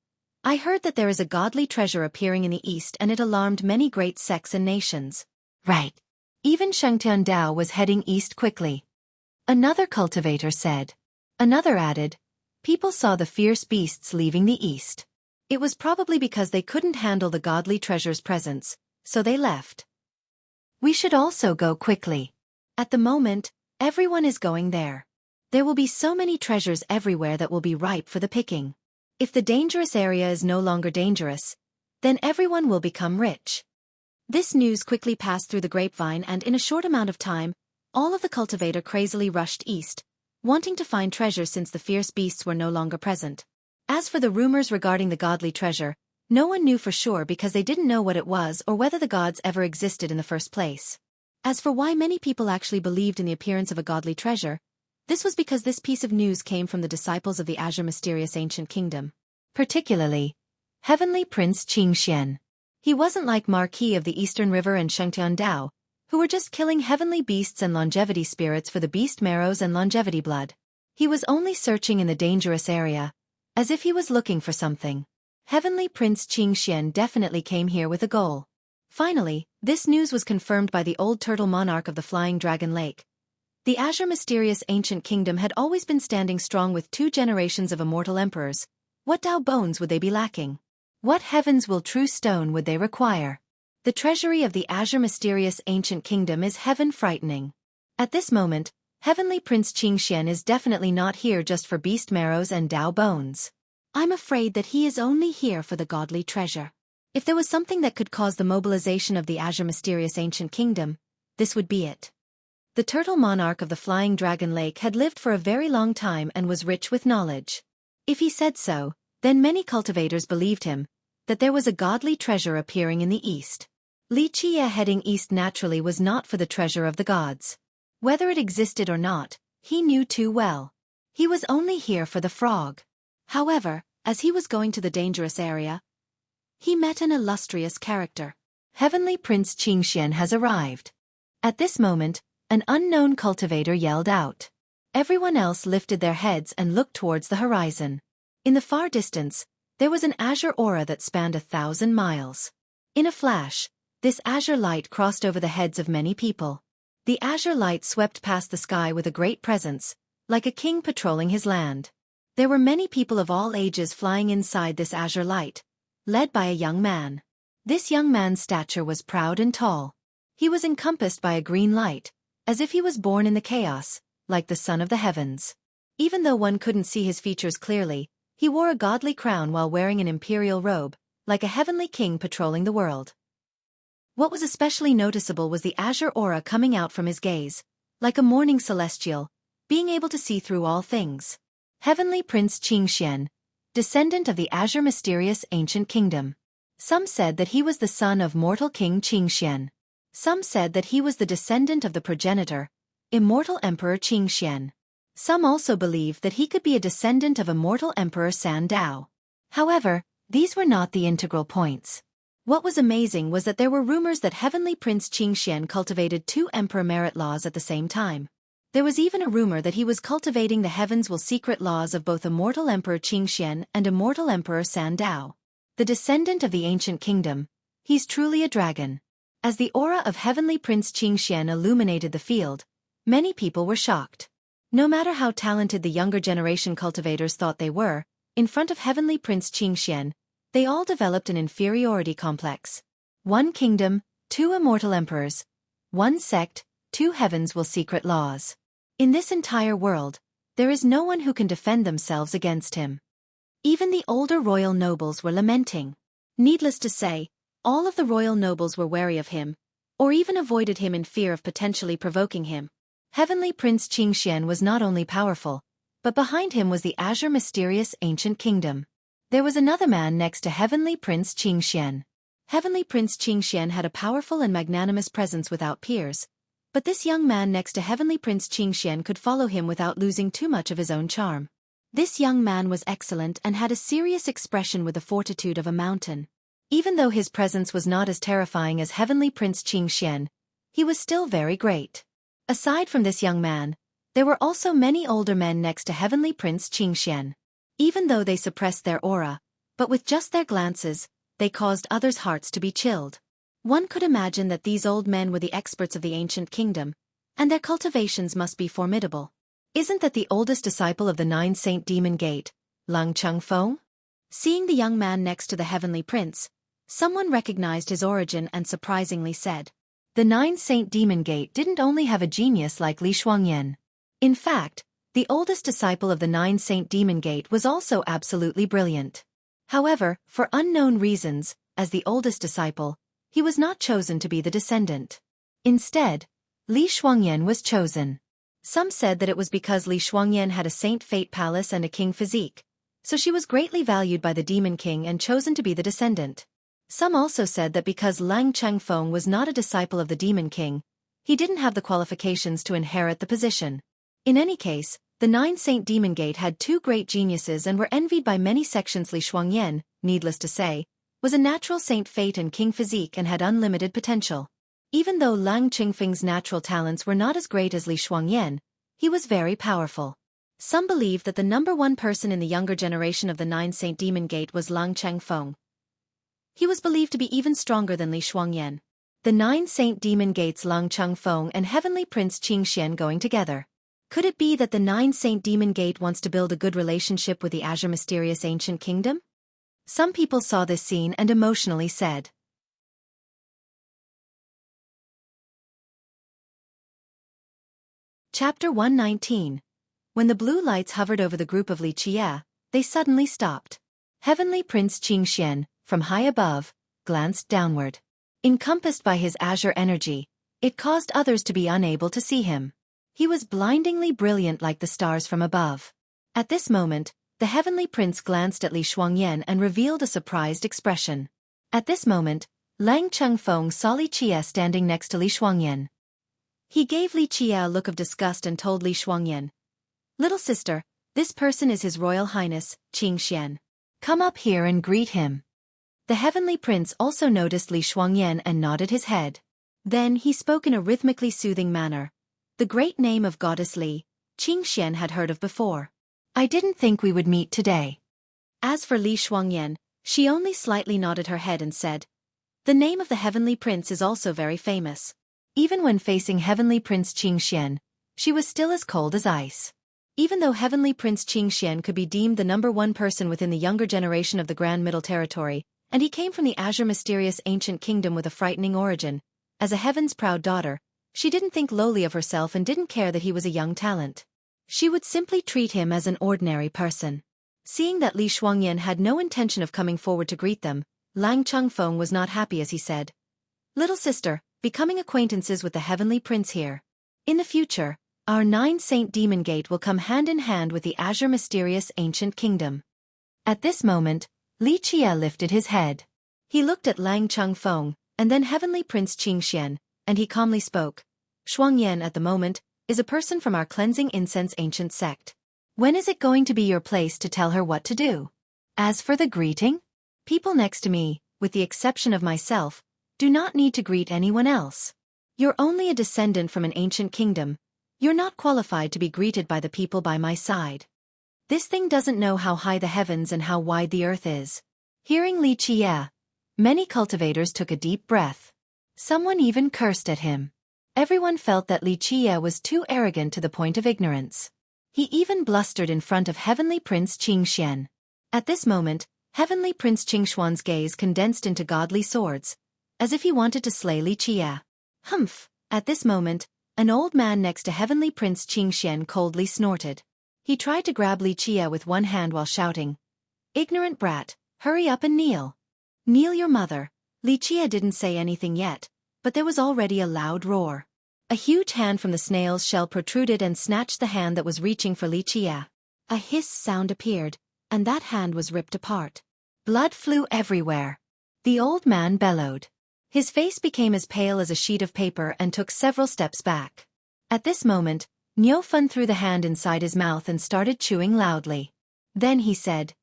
"I heard that there is a godly treasure appearing in the east and it alarmed many great sects and nations." Right. Even Shengtian Dao was heading east quickly. Another cultivator said. Another added, "People saw the fierce beasts leaving the east. It was probably because they couldn't handle the godly treasure's presence, so they left. We should also go quickly. At the moment, everyone is going there. There will be so many treasures everywhere that will be ripe for the picking. If the dangerous area is no longer dangerous, then everyone will become rich." This news quickly passed through the grapevine and in a short amount of time, all of the cultivator crazily rushed east, wanting to find treasure since the fierce beasts were no longer present. As for the rumors regarding the godly treasure, no one knew for sure because they didn't know what it was or whether the gods ever existed in the first place. As for why many people actually believed in the appearance of a godly treasure, this was because this piece of news came from the disciples of the Azure Mysterious Ancient Kingdom. Particularly, Heavenly Prince Qingxian. He wasn't like Marquis of the Eastern River and Shengtian Dao, who were just killing heavenly beasts and longevity spirits for the beast marrows and longevity blood. He was only searching in the dangerous area, as if he was looking for something. Heavenly Prince Qingxian definitely came here with a goal. Finally, this news was confirmed by the old turtle monarch of the Flying Dragon Lake. The azure mysterious ancient kingdom had always been standing strong with 2 generations of immortal emperors. What Dao bones would they be lacking? What heavens will true stone would they require? The treasury of the azure mysterious ancient kingdom is heaven frightening. At this moment, Heavenly Prince Qingxian is definitely not here just for beast marrows and Dao bones. I'm afraid that he is only here for the godly treasure. If there was something that could cause the mobilization of the azure mysterious ancient kingdom, this would be it. The turtle monarch of the Flying Dragon Lake had lived for a very long time and was rich with knowledge. If he said so, then many cultivators believed him, that there was a godly treasure appearing in the east. Li Qie heading east naturally was not for the treasure of the gods. Whether it existed or not, he knew too well. He was only here for the frog. However, as he was going to the dangerous area, he met an illustrious character. Heavenly Prince Qingxian has arrived. At this moment, an unknown cultivator yelled out. Everyone else lifted their heads and looked towards the horizon. In the far distance, there was an azure aura that spanned 1,000 miles. In a flash, this azure light crossed over the heads of many people. The azure light swept past the sky with a great presence, like a king patrolling his land. There were many people of all ages flying inside this azure light, led by a young man. This young man's stature was proud and tall. He was encompassed by a green light, as if he was born in the chaos, like the son of the heavens. Even though one couldn't see his features clearly, he wore a godly crown while wearing an imperial robe, like a heavenly king patrolling the world. What was especially noticeable was the azure aura coming out from his gaze, like a morning celestial, being able to see through all things. Heavenly Prince Qingxian, descendant of the azure mysterious ancient kingdom. Some said that he was the son of mortal King Qingxian. Some said that he was the descendant of the progenitor, immortal Emperor Qingxian. Some also believed that he could be a descendant of immortal Emperor San Dao. However, these were not the integral points. What was amazing was that there were rumors that Heavenly Prince Qingxian cultivated 2 emperor merit laws at the same time. There was even a rumor that he was cultivating the heavens will secret laws of both immortal Emperor Qingxian and immortal Emperor San Dao. The descendant of the ancient kingdom, he's truly a dragon. As the aura of Heavenly Prince Qingxian illuminated the field, many people were shocked. No matter how talented the younger generation cultivators thought they were, in front of Heavenly Prince Qingxian, they all developed an inferiority complex. 1 kingdom, 2 immortal emperors. 1 sect, 2 heavens will secret laws. In this entire world, there is no one who can defend themselves against him. Even the older royal nobles were lamenting. Needless to say, all of the royal nobles were wary of him, or even avoided him in fear of potentially provoking him. Heavenly Prince Qingxian was not only powerful, but behind him was the azure mysterious ancient kingdom. There was another man next to Heavenly Prince Qingxian. Heavenly Prince Qingxian had a powerful and magnanimous presence without peers, but this young man next to Heavenly Prince Qingxian could follow him without losing too much of his own charm. This young man was excellent and had a serious expression with the fortitude of a mountain. Even though his presence was not as terrifying as Heavenly Prince Qingxian, he was still very great. Aside from this young man, there were also many older men next to Heavenly Prince Qingxian. Even though they suppressed their aura, but with just their glances, they caused others' hearts to be chilled. One could imagine that these old men were the experts of the ancient kingdom, and their cultivations must be formidable. Isn't that the oldest disciple of the 9 Saint Demon Gate, Lung Chengfeng? Seeing the young man next to the Heavenly Prince, someone recognized his origin and surprisingly said, "The 9 Saint Demon Gate didn't only have a genius like Li Shuangyan. In fact, the oldest disciple of the 9 Saint Demon Gate was also absolutely brilliant. However, for unknown reasons, as the oldest disciple, he was not chosen to be the descendant. Instead, Li Shuangyan was chosen. Some said that it was because Li Shuangyan had a Saint Fate palace and a king physique, so she was greatly valued by the Demon King and chosen to be the descendant. Some also said that because Lang Chengfeng was not a disciple of the Demon King, he didn't have the qualifications to inherit the position. In any case, the 9 Saint Demon Gate had 2 great geniuses and were envied by many sections. Li Shuangyan, needless to say, was a natural Saint Fate and king physique and had unlimited potential. Even though Lang Qingfeng's natural talents were not as great as Li Shuangyan, he was very powerful. Some believe that the number 1 person in the younger generation of the 9 Saint Demon Gate was Lang Chengfeng. He was believed to be even stronger than Li Shuangyan. The 9 Saint Demon Gates Lung Chung Feng and Heavenly Prince Qingxian going together. Could it be that the 9 Saint Demon Gate wants to build a good relationship with the Azure Mysterious Ancient Kingdom? Some people saw this scene and emotionally said. Chapter 119. When the blue lights hovered over the group of Li Qie, they suddenly stopped. Heavenly Prince Qingxian, from high above, glanced downward. Encompassed by his azure energy, it caused others to be unable to see him. He was blindingly brilliant like the stars from above. At this moment, the Heavenly Prince glanced at Li Shuangyan and revealed a surprised expression. At this moment, Lang Chengfeng saw Li Qie standing next to Li Shuangyan. He gave Li Qie a look of disgust and told Li Shuangyan, "Little sister, this person is His Royal Highness, Qingxian. Come up here and greet him." The Heavenly Prince also noticed Li Shuangyan and nodded his head. Then he spoke in a rhythmically soothing manner. The great name of Goddess Li, Qingxian had heard of before. "I didn't think we would meet today." As for Li Shuangyan, she only slightly nodded her head and said, "The name of the Heavenly Prince is also very famous." Even when facing Heavenly Prince Qingxian, she was still as cold as ice. Even though Heavenly Prince Qingxian could be deemed the #1 person within the younger generation of the Grand Middle Territory, and he came from the Azure Mysterious Ancient Kingdom with a frightening origin, as a heaven's proud daughter, she didn't think lowly of herself and didn't care that he was a young talent. She would simply treat him as an ordinary person. Seeing that Li Shuangyan had no intention of coming forward to greet them, Lang Chengfeng was not happy as he said, "Little sister, becoming acquaintances with the Heavenly Prince here. In the future, our 9 Saint Demon Gate will come hand in hand with the Azure Mysterious Ancient Kingdom." At this moment, Li Qie lifted his head. He looked at Lang Chengfeng, and then Heavenly Prince Qingxian, and he calmly spoke. "Shuangyan at the moment is a person from our cleansing incense ancient sect. When is it going to be your place to tell her what to do? As for the greeting, people next to me, with the exception of myself, do not need to greet anyone else. You're only a descendant from an ancient kingdom. You're not qualified to be greeted by the people by my side. This thing doesn't know how high the heavens and how wide the earth is." Hearing Li Qie, many cultivators took a deep breath. Someone even cursed at him. Everyone felt that Li Qie was too arrogant to the point of ignorance. He even blustered in front of Heavenly Prince Qingxian. At this moment, Heavenly Prince Qingxuan's gaze condensed into godly swords, as if he wanted to slay Li Qie. Humph! At this moment, an old man next to Heavenly Prince Qingxian coldly snorted. He tried to grab Li Qie with one hand while shouting, "Ignorant brat, hurry up and kneel. Kneel your mother." Li Qie didn't say anything yet, but there was already a loud roar. A huge hand from the snail's shell protruded and snatched the hand that was reaching for Li Qie. A hiss sound appeared, and that hand was ripped apart. Blood flew everywhere. The old man bellowed. His face became as pale as a sheet of paper and took several steps back. At this moment, Niu Fun threw the hand inside his mouth and started chewing loudly. Then he said,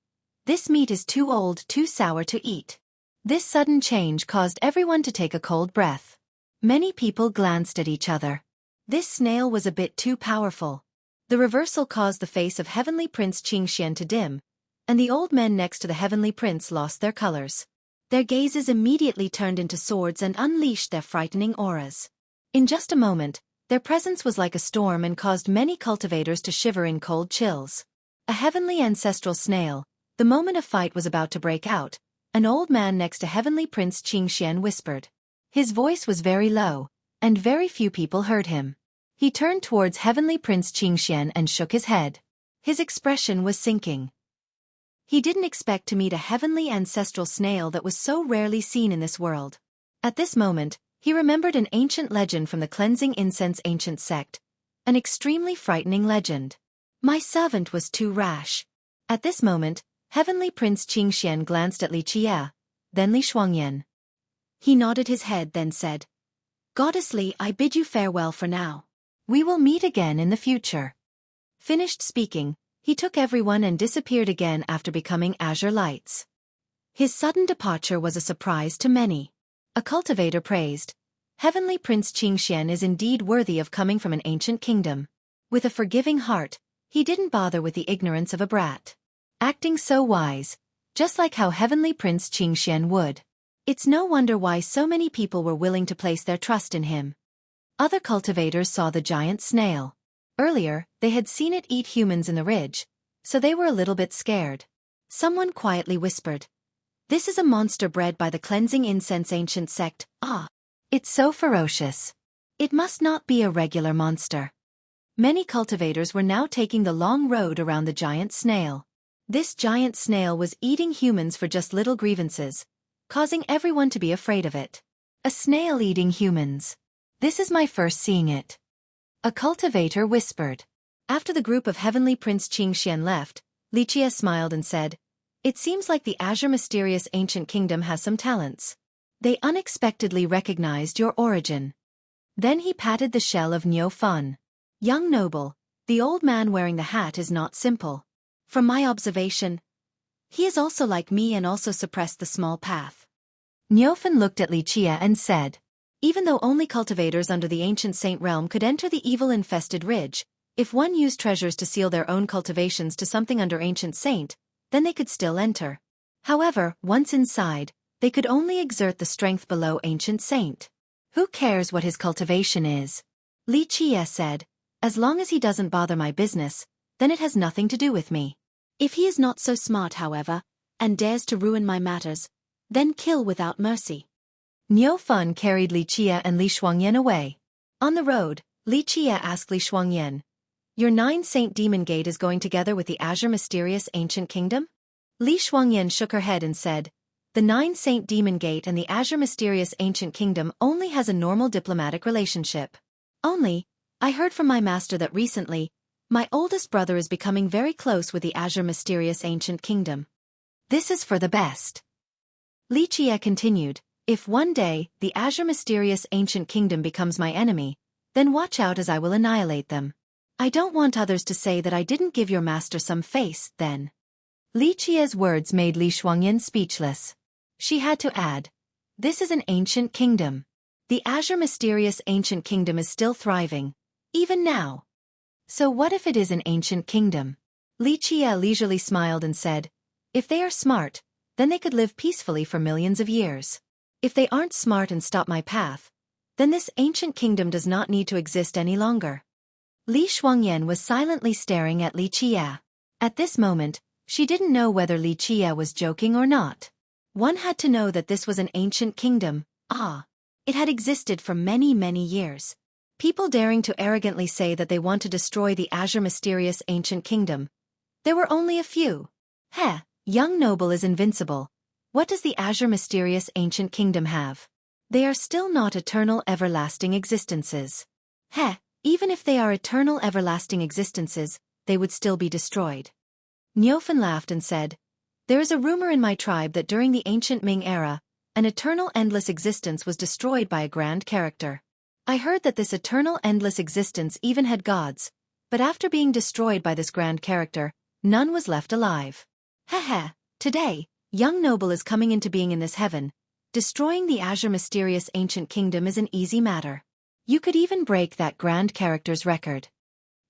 "This meat is too old, too sour to eat." This sudden change caused everyone to take a cold breath. Many people glanced at each other. This snail was a bit too powerful. The reversal caused the face of Heavenly Prince Qingxian to dim, and the old men next to the Heavenly Prince lost their colors. Their gazes immediately turned into swords and unleashed their frightening auras. In just a moment, their presence was like a storm and caused many cultivators to shiver in cold chills. A heavenly ancestral snail, the moment a fight was about to break out, an old man next to Heavenly Prince Qingxian whispered. His voice was very low, and very few people heard him. He turned towards Heavenly Prince Qingxian and shook his head. His expression was sinking. He didn't expect to meet a heavenly ancestral snail that was so rarely seen in this world. At this moment, he remembered an ancient legend from the Cleansing Incense Ancient Sect, an extremely frightening legend. My servant was too rash. At this moment, Heavenly Prince Qingxian glanced at Li Qie, then Li Shuangyan. He nodded his head then said, "Goddess Li, I bid you farewell for now. We will meet again in the future." Finished speaking, he took everyone and disappeared again after becoming azure lights. His sudden departure was a surprise to many. A cultivator praised, "Heavenly Prince Qingxian is indeed worthy of coming from an ancient kingdom." With a forgiving heart, he didn't bother with the ignorance of a brat. Acting so wise, just like how Heavenly Prince Qingxian would. It's no wonder why so many people were willing to place their trust in him. Other cultivators saw the giant snail. Earlier, they had seen it eat humans in the ridge, so they were a little bit scared. Someone quietly whispered, "This is a monster bred by the cleansing incense ancient sect. Ah, it's so ferocious. It must not be a regular monster." Many cultivators were now taking the long road around the giant snail. This giant snail was eating humans for just little grievances, causing everyone to be afraid of it. A snail eating humans. This is my first seeing it. A cultivator whispered. After the group of Heavenly Prince Qingxian left, Lichia smiled and said, "It seems like the Azure Mysterious Ancient Kingdom has some talents. They unexpectedly recognized your origin." Then he patted the shell of Niu Fan. "Young noble, the old man wearing the hat is not simple. From my observation, he is also like me and also suppressed the small path." Niu Fan looked at Lichia and said, "Even though only cultivators under the ancient saint realm could enter the evil-infested ridge, if one used treasures to seal their own cultivations to something under ancient saint, then they could still enter. However, once inside, they could only exert the strength below ancient saint." "Who cares what his cultivation is?" Li Chia said, "As long as he doesn't bother my business, then it has nothing to do with me. If he is not so smart, however, and dares to ruin my matters, then kill without mercy." Niu Fan carried Li Chia and Li Shuangyan away. On the road, Li Chia asked Li Shuangyan, "Your 9-saint demon gate is going together with the Azure Mysterious Ancient Kingdom?" Li Shuangyan shook her head and said, "The 9-saint demon gate and the Azure Mysterious Ancient Kingdom only has a normal diplomatic relationship. Only, I heard from my master that recently, my oldest brother is becoming very close with the Azure Mysterious Ancient Kingdom. This is for the best." Li Chia continued, "If one day, the Azure Mysterious Ancient Kingdom becomes my enemy, then watch out as I will annihilate them. I don't want others to say that I didn't give your master some face, then." Li Chia's words made Li Shuangyan speechless. She had to add, "This is an ancient kingdom. The Azure Mysterious Ancient Kingdom is still thriving, even now." "So what if it is an ancient kingdom?" Li Chia leisurely smiled and said, "If they are smart, then they could live peacefully for millions of years. If they aren't smart and stop my path, then this ancient kingdom does not need to exist any longer." Li Shuangyan was silently staring at Li Chia. At this moment, she didn't know whether Li Chia was joking or not. One had to know that this was an ancient kingdom. It had existed for many, many years. People daring to arrogantly say that they want to destroy the Azure Mysterious Ancient Kingdom. There were only a few. Young noble is invincible. What does the Azure Mysterious Ancient Kingdom have? They are still not eternal everlasting existences. Even if they are eternal everlasting existences, they would still be destroyed." Niu Fan laughed and said, "There is a rumor in my tribe that during the ancient Ming era, an eternal endless existence was destroyed by a grand character. I heard that this eternal endless existence even had gods, but after being destroyed by this grand character, none was left alive. Today, young noble is coming into being in this heaven. Destroying the Azure Mysterious Ancient Kingdom is an easy matter. You could even break that grand character's record."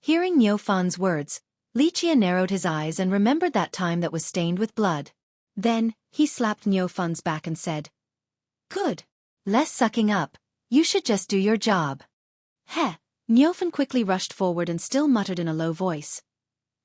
Hearing Niu Fan's words, Li Chia narrowed his eyes and remembered that time that was stained with blood. Then, he slapped Niu Fan's back and said, "Good. Less sucking up. You should just do your job." Niu Fan quickly rushed forward and still muttered in a low voice,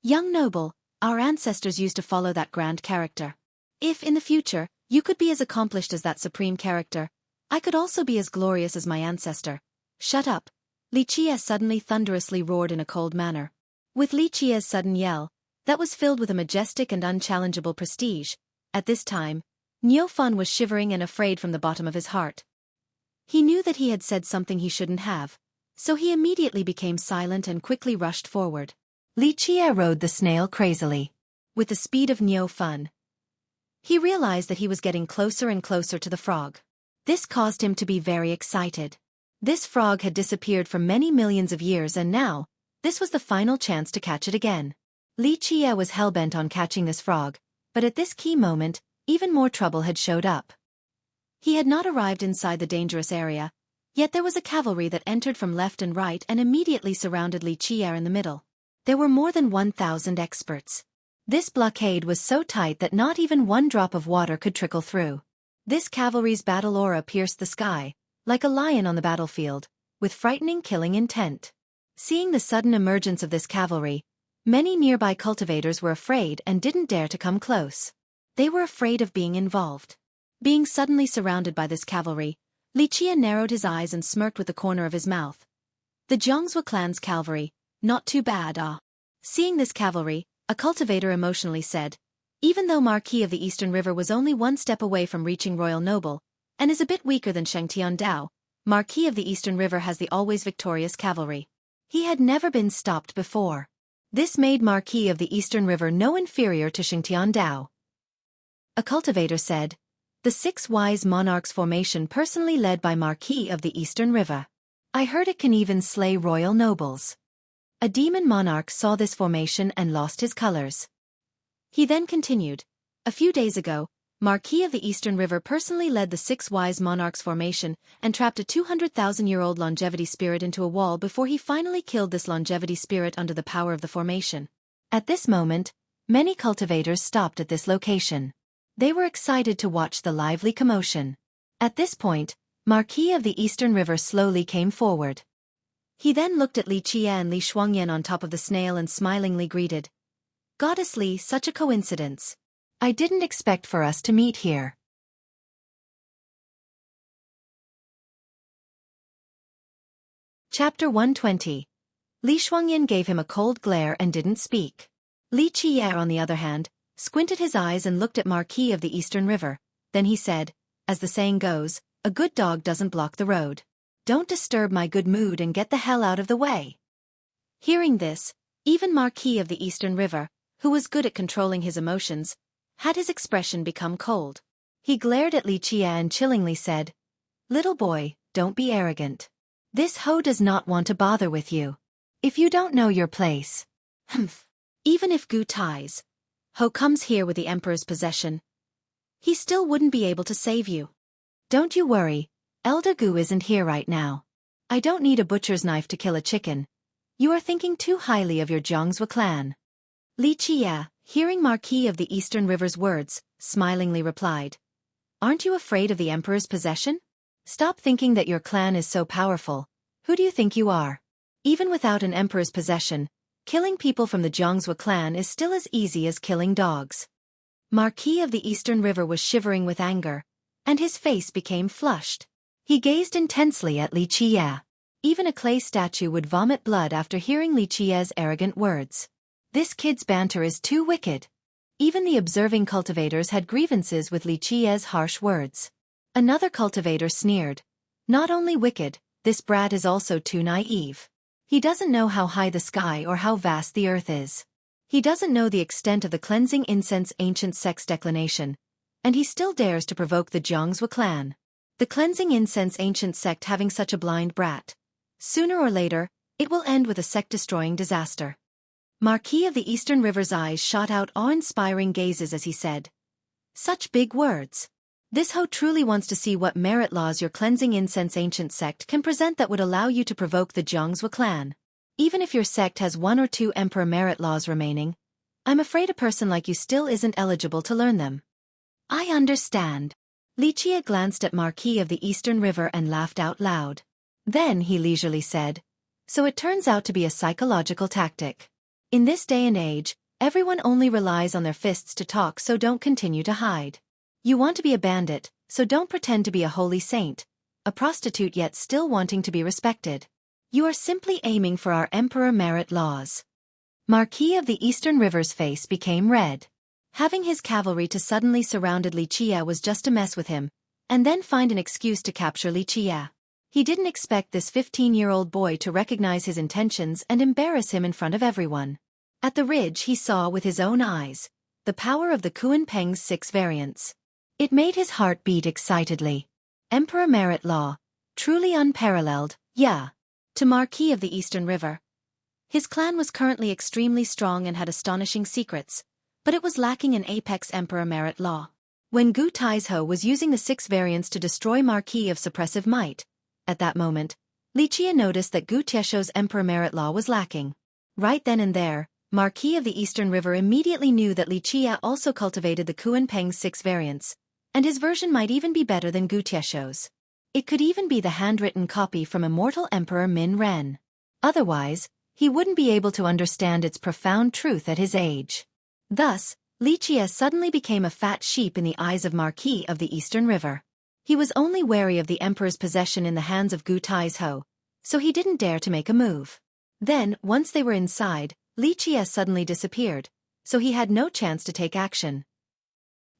"Young noble, our ancestors used to follow that grand character. If, in the future, you could be as accomplished as that supreme character, I could also be as glorious as my ancestor." "Shut up!" Li Chia suddenly thunderously roared in a cold manner. With Li Chia's sudden yell, that was filled with a majestic and unchallengeable prestige, at this time, Niu Fan was shivering and afraid from the bottom of his heart. He knew that he had said something he shouldn't have, so he immediately became silent and quickly rushed forward. Li Chia rode the snail crazily. With the speed of Niu Fan, he realized that he was getting closer and closer to the frog. This caused him to be very excited. This frog had disappeared for many millions of years and now, this was the final chance to catch it again. Li Chia was hell-bent on catching this frog, but at this key moment, even more trouble had showed up. He had not arrived inside the dangerous area, yet there was a cavalry that entered from left and right and immediately surrounded Li Chia in the middle. There were more than 1,000 experts. This blockade was so tight that not even one drop of water could trickle through. This cavalry's battle aura pierced the sky, like a lion on the battlefield, with frightening killing intent. Seeing the sudden emergence of this cavalry, many nearby cultivators were afraid and didn't dare to come close. They were afraid of being involved. Being suddenly surrounded by this cavalry, Li Qie narrowed his eyes and smirked with the corner of his mouth. The Jiangzhou clan's cavalry, not too bad, ah. Seeing this cavalry, a cultivator emotionally said, even though Marquis of the Eastern River was only one step away from reaching Royal Noble, and is a bit weaker than Sheng Tiandao, Marquis of the Eastern River has the always victorious cavalry. He had never been stopped before. This made Marquis of the Eastern River no inferior to Sheng Tiandao. A cultivator said, the Six Wise Monarchs formation personally led by Marquis of the Eastern River. I heard it can even slay royal nobles. A demon monarch saw this formation and lost his colors. He then continued, a few days ago, Marquis of the Eastern River personally led the Six Wise Monarchs formation and trapped a 200,000-year-old longevity spirit into a wall before he finally killed this longevity spirit under the power of the formation. At this moment, many cultivators stopped at this location. They were excited to watch the lively commotion. At this point, Marquis of the Eastern River slowly came forward. He then looked at Li Qie and Li Shuangyan on top of the snail and smilingly greeted, Goddess Li, such a coincidence. I didn't expect for us to meet here. Chapter 120. Li Shuangyan gave him a cold glare and didn't speak. Li Qie, on the other hand, squinted his eyes and looked at Marquis of the Eastern River. Then he said, as the saying goes, a good dog doesn't block the road. Don't disturb my good mood and get the hell out of the way. Hearing this, even Marquis of the Eastern River, who was good at controlling his emotions, had his expression become cold. He glared at Li Qie and chillingly said, little boy, don't be arrogant. This hoe does not want to bother with you. If you don't know your place. Humph. Even if Gu Tai's hoe comes here with the Emperor's possession, he still wouldn't be able to save you. Don't you worry, Elder Gu isn't here right now. I don't need a butcher's knife to kill a chicken. You are thinking too highly of your Jiangzhou clan. Li Qie, hearing Marquis of the Eastern River's words, smilingly replied, aren't you afraid of the Emperor's possession? Stop thinking that your clan is so powerful. Who do you think you are? Even without an Emperor's possession, killing people from the Jiangzhou clan is still as easy as killing dogs. Marquis of the Eastern River was shivering with anger, and his face became flushed. He gazed intensely at Li Qie. Even a clay statue would vomit blood after hearing Li Qie's arrogant words. This kid's banter is too wicked. Even the observing cultivators had grievances with Li Qie's harsh words. Another cultivator sneered, not only wicked, this brat is also too naive. He doesn't know how high the sky or how vast the earth is. He doesn't know the extent of the cleansing incense ancient sect's declination, and he still dares to provoke the Jiangzhou clan. The cleansing incense ancient sect having such a blind brat. Sooner or later, it will end with a sect-destroying disaster. Marquis of the Eastern River's eyes shot out awe-inspiring gazes as he said, such big words. This hoe truly wants to see what merit laws your cleansing incense ancient sect can present that would allow you to provoke the Jiangzhou clan. Even if your sect has 1 or 2 emperor merit laws remaining, I'm afraid a person like you still isn't eligible to learn them. I understand. Li Qie glanced at Marquis of the Eastern River and laughed out loud. Then he leisurely said, so it turns out to be a psychological tactic. In this day and age, everyone only relies on their fists to talk, so don't continue to hide. You want to be a bandit, so don't pretend to be a holy saint, a prostitute yet still wanting to be respected. You are simply aiming for our emperor merit laws. Marquis of the Eastern River's face became red. Having his cavalry to suddenly surrounded Li Qie was just to mess with him, and then find an excuse to capture Li Qie. He didn't expect this 15-year-old boy to recognize his intentions and embarrass him in front of everyone. At the ridge he saw with his own eyes the power of the Kunpeng's 6 variants. It made his heart beat excitedly. Emperor merit law, truly unparalleled, yeah. To Marquis of the Eastern River. His clan was currently extremely strong and had astonishing secrets, but it was lacking in apex emperor merit law. When Gu Taizhou was using the 6 variants to destroy Marquis of suppressive might, at that moment, Li Qie noticed that Gu Tieshou's emperor merit law was lacking. Right then and there, Marquis of the Eastern River immediately knew that Li Qie also cultivated the Kunpeng's 6 variants, And his version might even be better than Gutiesho's. It could even be the handwritten copy from immortal Emperor Min Ren. Otherwise, he wouldn't be able to understand its profound truth at his age. Thus, Li Jie suddenly became a fat sheep in the eyes of Marquis of the Eastern River. He was only wary of the emperor's possession in the hands of Gu Taizhou, so he didn't dare to make a move. Then, once they were inside, Li Jie suddenly disappeared, so he had no chance to take action.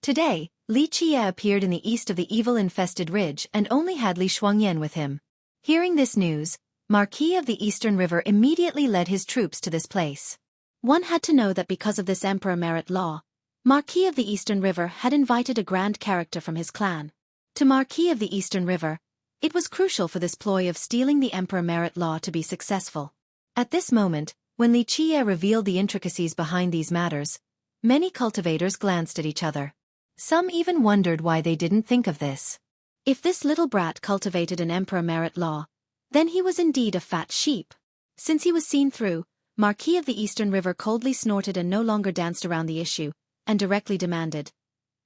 Today, Li Jie appeared in the east of the evil-infested ridge and only had Li Shuangyan with him. Hearing this news, Marquis of the Eastern River immediately led his troops to this place. One had to know that because of this Emperor Merit law, Marquis of the Eastern River had invited a grand character from his clan. To Marquis of the Eastern River, it was crucial for this ploy of stealing the Emperor Merit law to be successful. At this moment, when Li Jie revealed the intricacies behind these matters, many cultivators glanced at each other. Some even wondered why they didn't think of this. If this little brat cultivated an Emperor Merit law, then he was indeed a fat sheep. Since he was seen through, Marquis of the Eastern River coldly snorted and no longer danced around the issue, and directly demanded,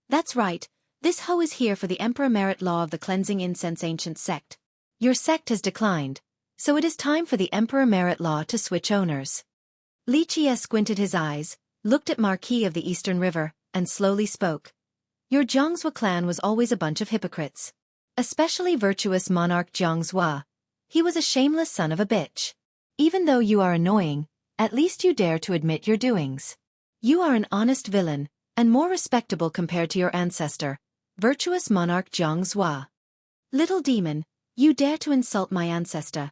"That's right, this hoe is here for the Emperor Merit law of the Cleansing Incense Ancient Sect. Your sect has declined, so it is time for the Emperor Merit law to switch owners." Li Jie squinted his eyes, looked at Marquis of the Eastern River, and slowly spoke. "Your Jiangzhou clan was always a bunch of hypocrites. Especially virtuous monarch Jiangzhou. He was a shameless son of a bitch. Even though you are annoying, at least you dare to admit your doings. You are an honest villain, and more respectable compared to your ancestor, virtuous monarch Jiangzhou. Little demon, you dare to insult my ancestor."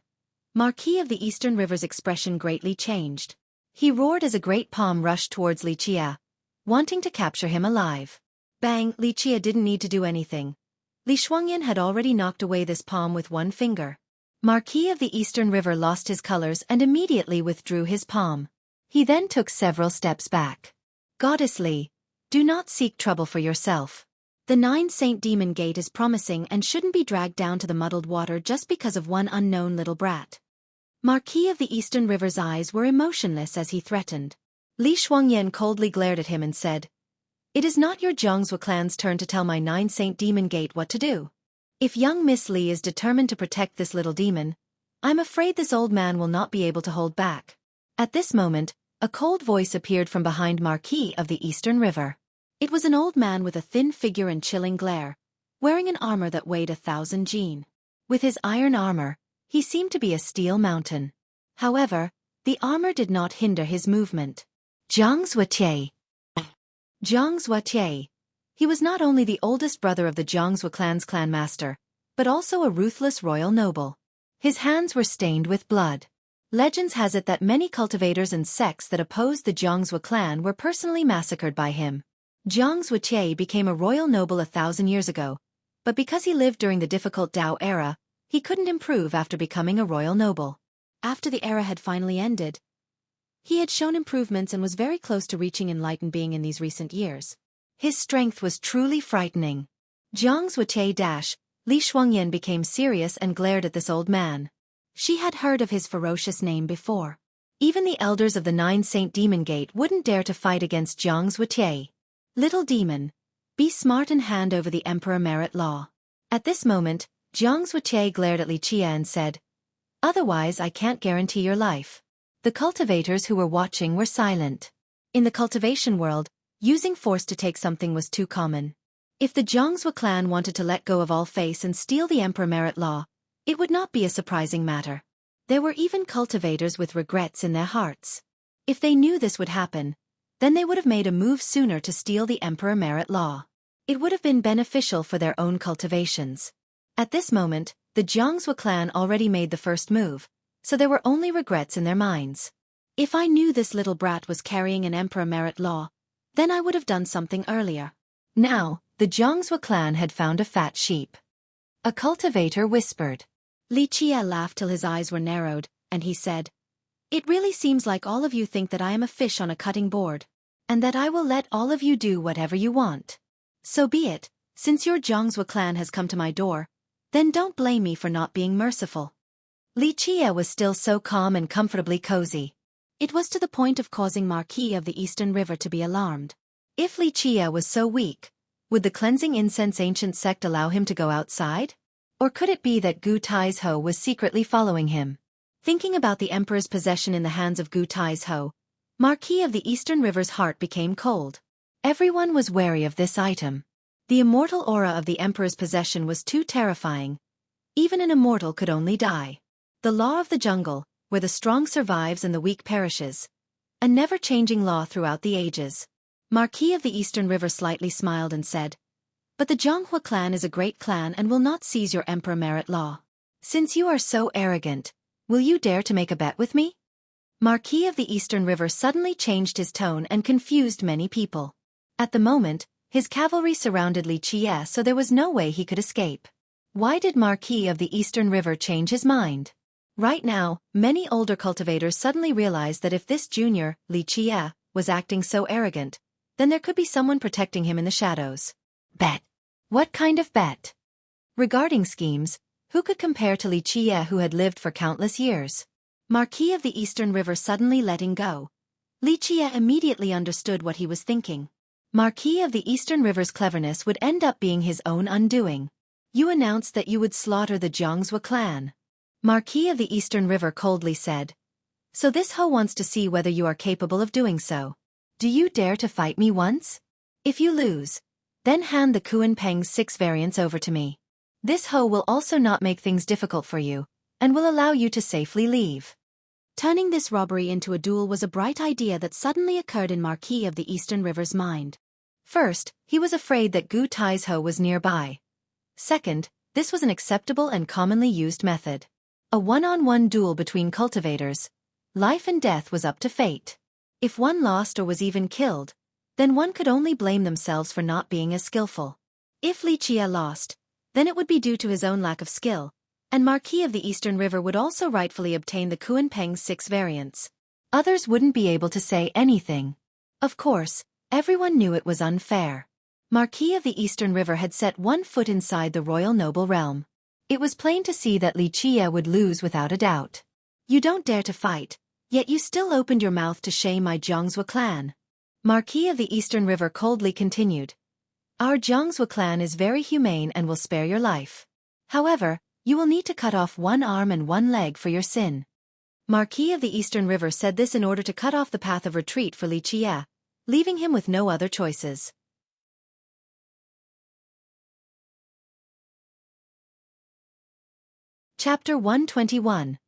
Marquis of the Eastern River's expression greatly changed. He roared as a great palm rushed towards Li Jie, wanting to capture him alive. Bang! Li Jie didn't need to do anything. Li Shuangyan had already knocked away this palm with one finger. Marquis of the Eastern River lost his colors and immediately withdrew his palm. He then took several steps back. "Goddess Li, do not seek trouble for yourself. The 9 Saint Demon Gate is promising and shouldn't be dragged down to the muddled water just because of one unknown little brat." Marquis of the Eastern River's eyes were emotionless as he threatened. Li Shuangyan coldly glared at him and said, "It is not your Jiangzhou clan's turn to tell my 9 Saint Demon Gate what to do. If young Miss Li is determined to protect this little demon, I'm afraid this old man will not be able to hold back." At this moment, a cold voice appeared from behind Marquis of the Eastern River. It was an old man with a thin figure and chilling glare, wearing an armor that weighed 1,000 jin. With his iron armor, he seemed to be a steel mountain. However, the armor did not hinder his movement. Jiang Xueqi. Jiang Xueqi. He was not only the oldest brother of the Jiangzhou clan's clan master, but also a ruthless royal noble. His hands were stained with blood. Legends has it that many cultivators and sects that opposed the Jiangzhou clan were personally massacred by him. Jiang Xueqi became a royal noble 1,000 years ago, but because he lived during the difficult Tao era, he couldn't improve after becoming a royal noble. After the era had finally ended, he had shown improvements and was very close to reaching enlightened being in these recent years. His strength was truly frightening. Jiang Xueqi Li Shuangyan became serious and glared at this old man. She had heard of his ferocious name before. Even the elders of the 9 Saint Demon Gate wouldn't dare to fight against Jiang Xueqi. "Little demon, be smart and hand over the Emperor Merit law." At this moment, Jiang Xueqi glared at Li Jie and said, "Otherwise I can't guarantee your life." The cultivators who were watching were silent. In the cultivation world, using force to take something was too common. If the Jiangzhou clan wanted to let go of all face and steal the Emperor Merit law, it would not be a surprising matter. There were even cultivators with regrets in their hearts. If they knew this would happen, then they would have made a move sooner to steal the Emperor Merit law. It would have been beneficial for their own cultivations. At this moment, the Jiangzhou clan already made the first move, so there were only regrets in their minds. If I knew this little brat was carrying an Emperor Merit law, then I would have done something earlier. Now, the Jiangzhou clan had found a fat sheep. A cultivator whispered. Li Jie laughed till his eyes were narrowed, and he said, "It really seems like all of you think that I am a fish on a cutting board, and that I will let all of you do whatever you want. So be it, since your Jiangzhou clan has come to my door, then don't blame me for not being merciful." Li Jie was still so calm and comfortably cozy. It was to the point of causing Marquis of the Eastern River to be alarmed. If Li Jie was so weak, Would the cleansing incense ancient sect allow him to go outside? Or could it be that Gu Taizhou was secretly following him? Thinking about the emperor's possession in the hands of Gu Taizhou, Marquis of the Eastern River's heart became cold. Everyone was wary of this item. The immortal aura of the emperor's possession was too terrifying. Even an immortal could only die. The law of the jungle, where the strong survives and the weak perishes. A never-changing law throughout the ages. Marquis of the Eastern River slightly smiled and said, "But the Zhonghua clan is a great clan and will not seize your emperor merit law. Since you are so arrogant, will you dare to make a bet with me?" Marquis of the Eastern River suddenly changed his tone and confused many people. At the moment, his cavalry surrounded Li Qie, so there was no way he could escape. Why did Marquis of the Eastern River change his mind? Right now, many older cultivators suddenly realized that if this junior, Li Qie, was acting so arrogant, then there could be someone protecting him in the shadows. Bet. What kind of bet? Regarding schemes, who could compare to Li Qie, who had lived for countless years? Marquis of the Eastern River suddenly letting go. Li Qie immediately understood what he was thinking. Marquis of the Eastern River's cleverness would end up being his own undoing. You announced that you would slaughter the Zhonghua clan. Marquis of the Eastern River coldly said. So this Ho wants to see whether you are capable of doing so. Do you dare to fight me once? If you lose, then hand the Kunpeng's 6 variants over to me. This Ho will also not make things difficult for you, and will allow you to safely leave. Turning this robbery into a duel was a bright idea that suddenly occurred in Marquis of the Eastern River's mind. First, he was afraid that Gu Taizhou was nearby. Second, this was an acceptable and commonly used method. A one-on-one duel between cultivators. Life and death was up to fate. If one lost or was even killed, then one could only blame themselves for not being as skillful. If Li Qie lost, then it would be due to his own lack of skill, and Marquis of the Eastern River would also rightfully obtain the Kunpeng's 6 variants. Others wouldn't be able to say anything. Of course, everyone knew it was unfair. Marquis of the Eastern River had set one foot inside the royal noble realm. It was plain to see that Li Qie would lose without a doubt. You don't dare to fight, yet you still opened your mouth to shame my Zhonghua clan. Marquis of the Eastern River coldly continued. Our Zhonghua clan is very humane and will spare your life. However, you will need to cut off one arm and one leg for your sin. Marquis of the Eastern River said this in order to cut off the path of retreat for Li Qie, leaving him with no other choices. Chapter 121.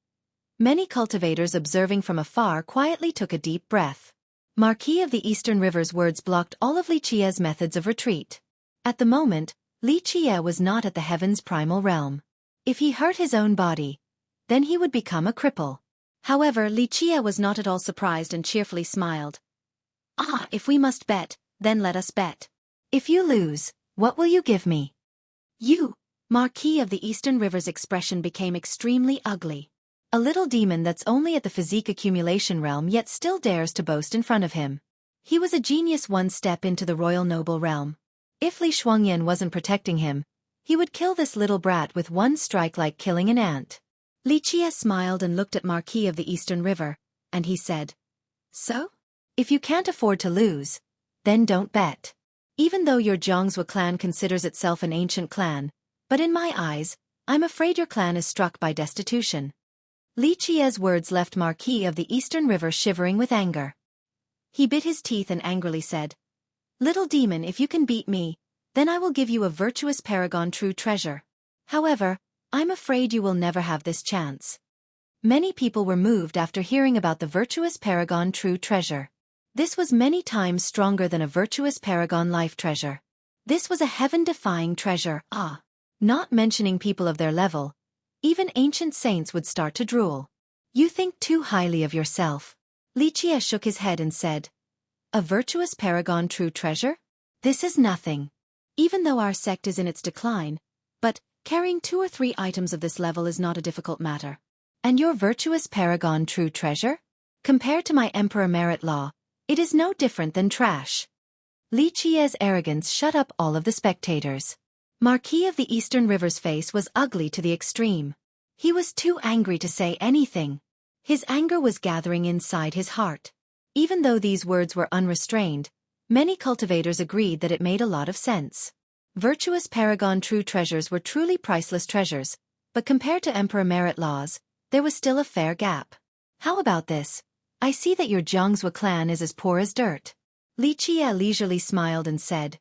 Many cultivators observing from afar quietly took a deep breath. Marquis of the Eastern River's words blocked all of Li Qie's methods of retreat. At the moment, Li Qie was not at the heaven's primal realm. If he hurt his own body, then he would become a cripple. However, Li Qie was not at all surprised and cheerfully smiled. Ah, if we must bet, then let us bet. If you lose, what will you give me? You. Marquis of the Eastern River's expression became extremely ugly. A little demon that's only at the physique accumulation realm yet still dares to boast in front of him. He was a genius one step into the royal noble realm. If Li Shuangyan wasn't protecting him, he would kill this little brat with one strike like killing an ant. Li Qie smiled and looked at Marquis of the Eastern River, and he said, So? If you can't afford to lose, then don't bet. Even though your Zhonghua clan considers itself an ancient clan, but in my eyes, I'm afraid your clan is struck by destitution. Li Qie's words left Marquis of the Eastern River shivering with anger. He bit his teeth and angrily said, Little demon, if you can beat me, then I will give you a virtuous paragon true treasure. However, I'm afraid you will never have this chance. Many people were moved after hearing about the virtuous paragon true treasure. This was many times stronger than a virtuous paragon life treasure. This was a heaven-defying treasure, Not mentioning people of their level, even ancient saints would start to drool. You think too highly of yourself. Li Qie shook his head and said, A virtuous paragon true treasure? This is nothing. Even though our sect is in its decline, but carrying 2 or 3 items of this level is not a difficult matter. And your virtuous paragon true treasure? Compared to my emperor merit law, it is no different than trash. Li Qie's arrogance shut up all of the spectators. Marquis of the Eastern River's face was ugly to the extreme. He was too angry to say anything. His anger was gathering inside his heart. Even though these words were unrestrained, Many cultivators agreed that it made a lot of sense. Virtuous paragon true treasures were truly priceless treasures, but compared to emperor merit laws, there was still a fair gap. How about this? I see that your Jiangzhou clan is as poor as dirt. Li Qie leisurely smiled and said,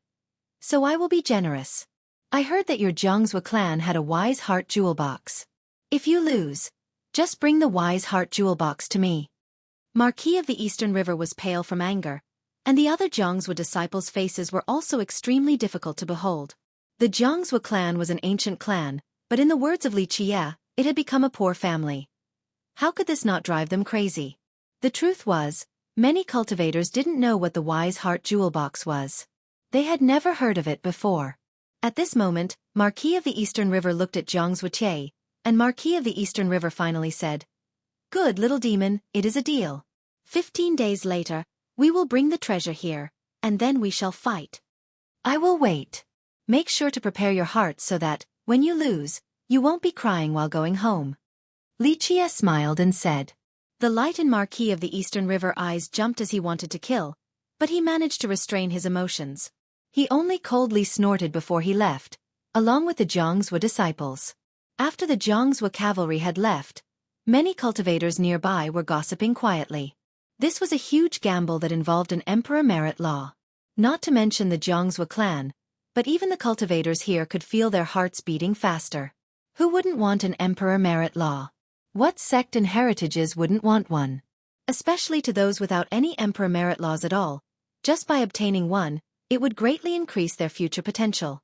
so I will be generous. I heard that your Jiangzhou clan had a wise heart jewel box. If you lose, just bring the wise heart jewel box to me. Marquis of the Eastern River was pale from anger, and the other Jiangzhou disciples' faces were also extremely difficult to behold. The Jiangzhou clan was an ancient clan, but in the words of Li Qie, it had become a poor family. How could this not drive them crazy? The truth was, many cultivators didn't know what the wise heart jewel box was. They had never heard of it before. At this moment, Marquis of the Eastern River looked at Jiang Xueqi, and Marquis of the Eastern River finally said, good little demon, it is a deal. 15 days later, we will bring the treasure here, and then we shall fight. I will wait. Make sure to prepare your heart so that, when you lose, you won't be crying while going home. Li Qie smiled and said. The light in Marquis of the Eastern River eyes jumped as he wanted to kill, but he managed to restrain his emotions. He only coldly snorted before he left, along with the Jiangzhou disciples. After the Jiangzhou cavalry had left, many cultivators nearby were gossiping quietly. This was a huge gamble that involved an emperor merit law. Not to mention the Jiangzhou clan, but even the cultivators here could feel their hearts beating faster. Who wouldn't want an emperor merit law? What sect and heritages wouldn't want one? Especially to those without any emperor merit laws at all. Just by obtaining one, it would greatly increase their future potential.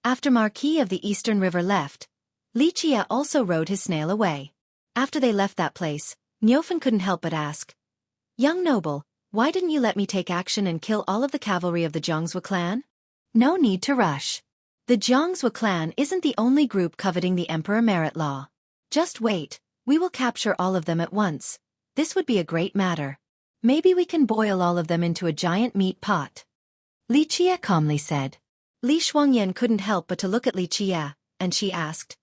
After Marquis of the Eastern River left, Li Qie also rode his snail away. After they left that place, Niufen couldn't help but ask, young noble, why didn't you let me take action and kill all of the cavalry of the Jiangzhou clan? No need to rush. The Jiangzhou clan isn't the only group coveting the emperor merit law. Just wait, we will capture all of them at once. This would be a great matter. Maybe we can boil all of them into a giant meat pot. Li Qie calmly said. Li Shuangyan couldn't help but to look at Li Qie, and she asked,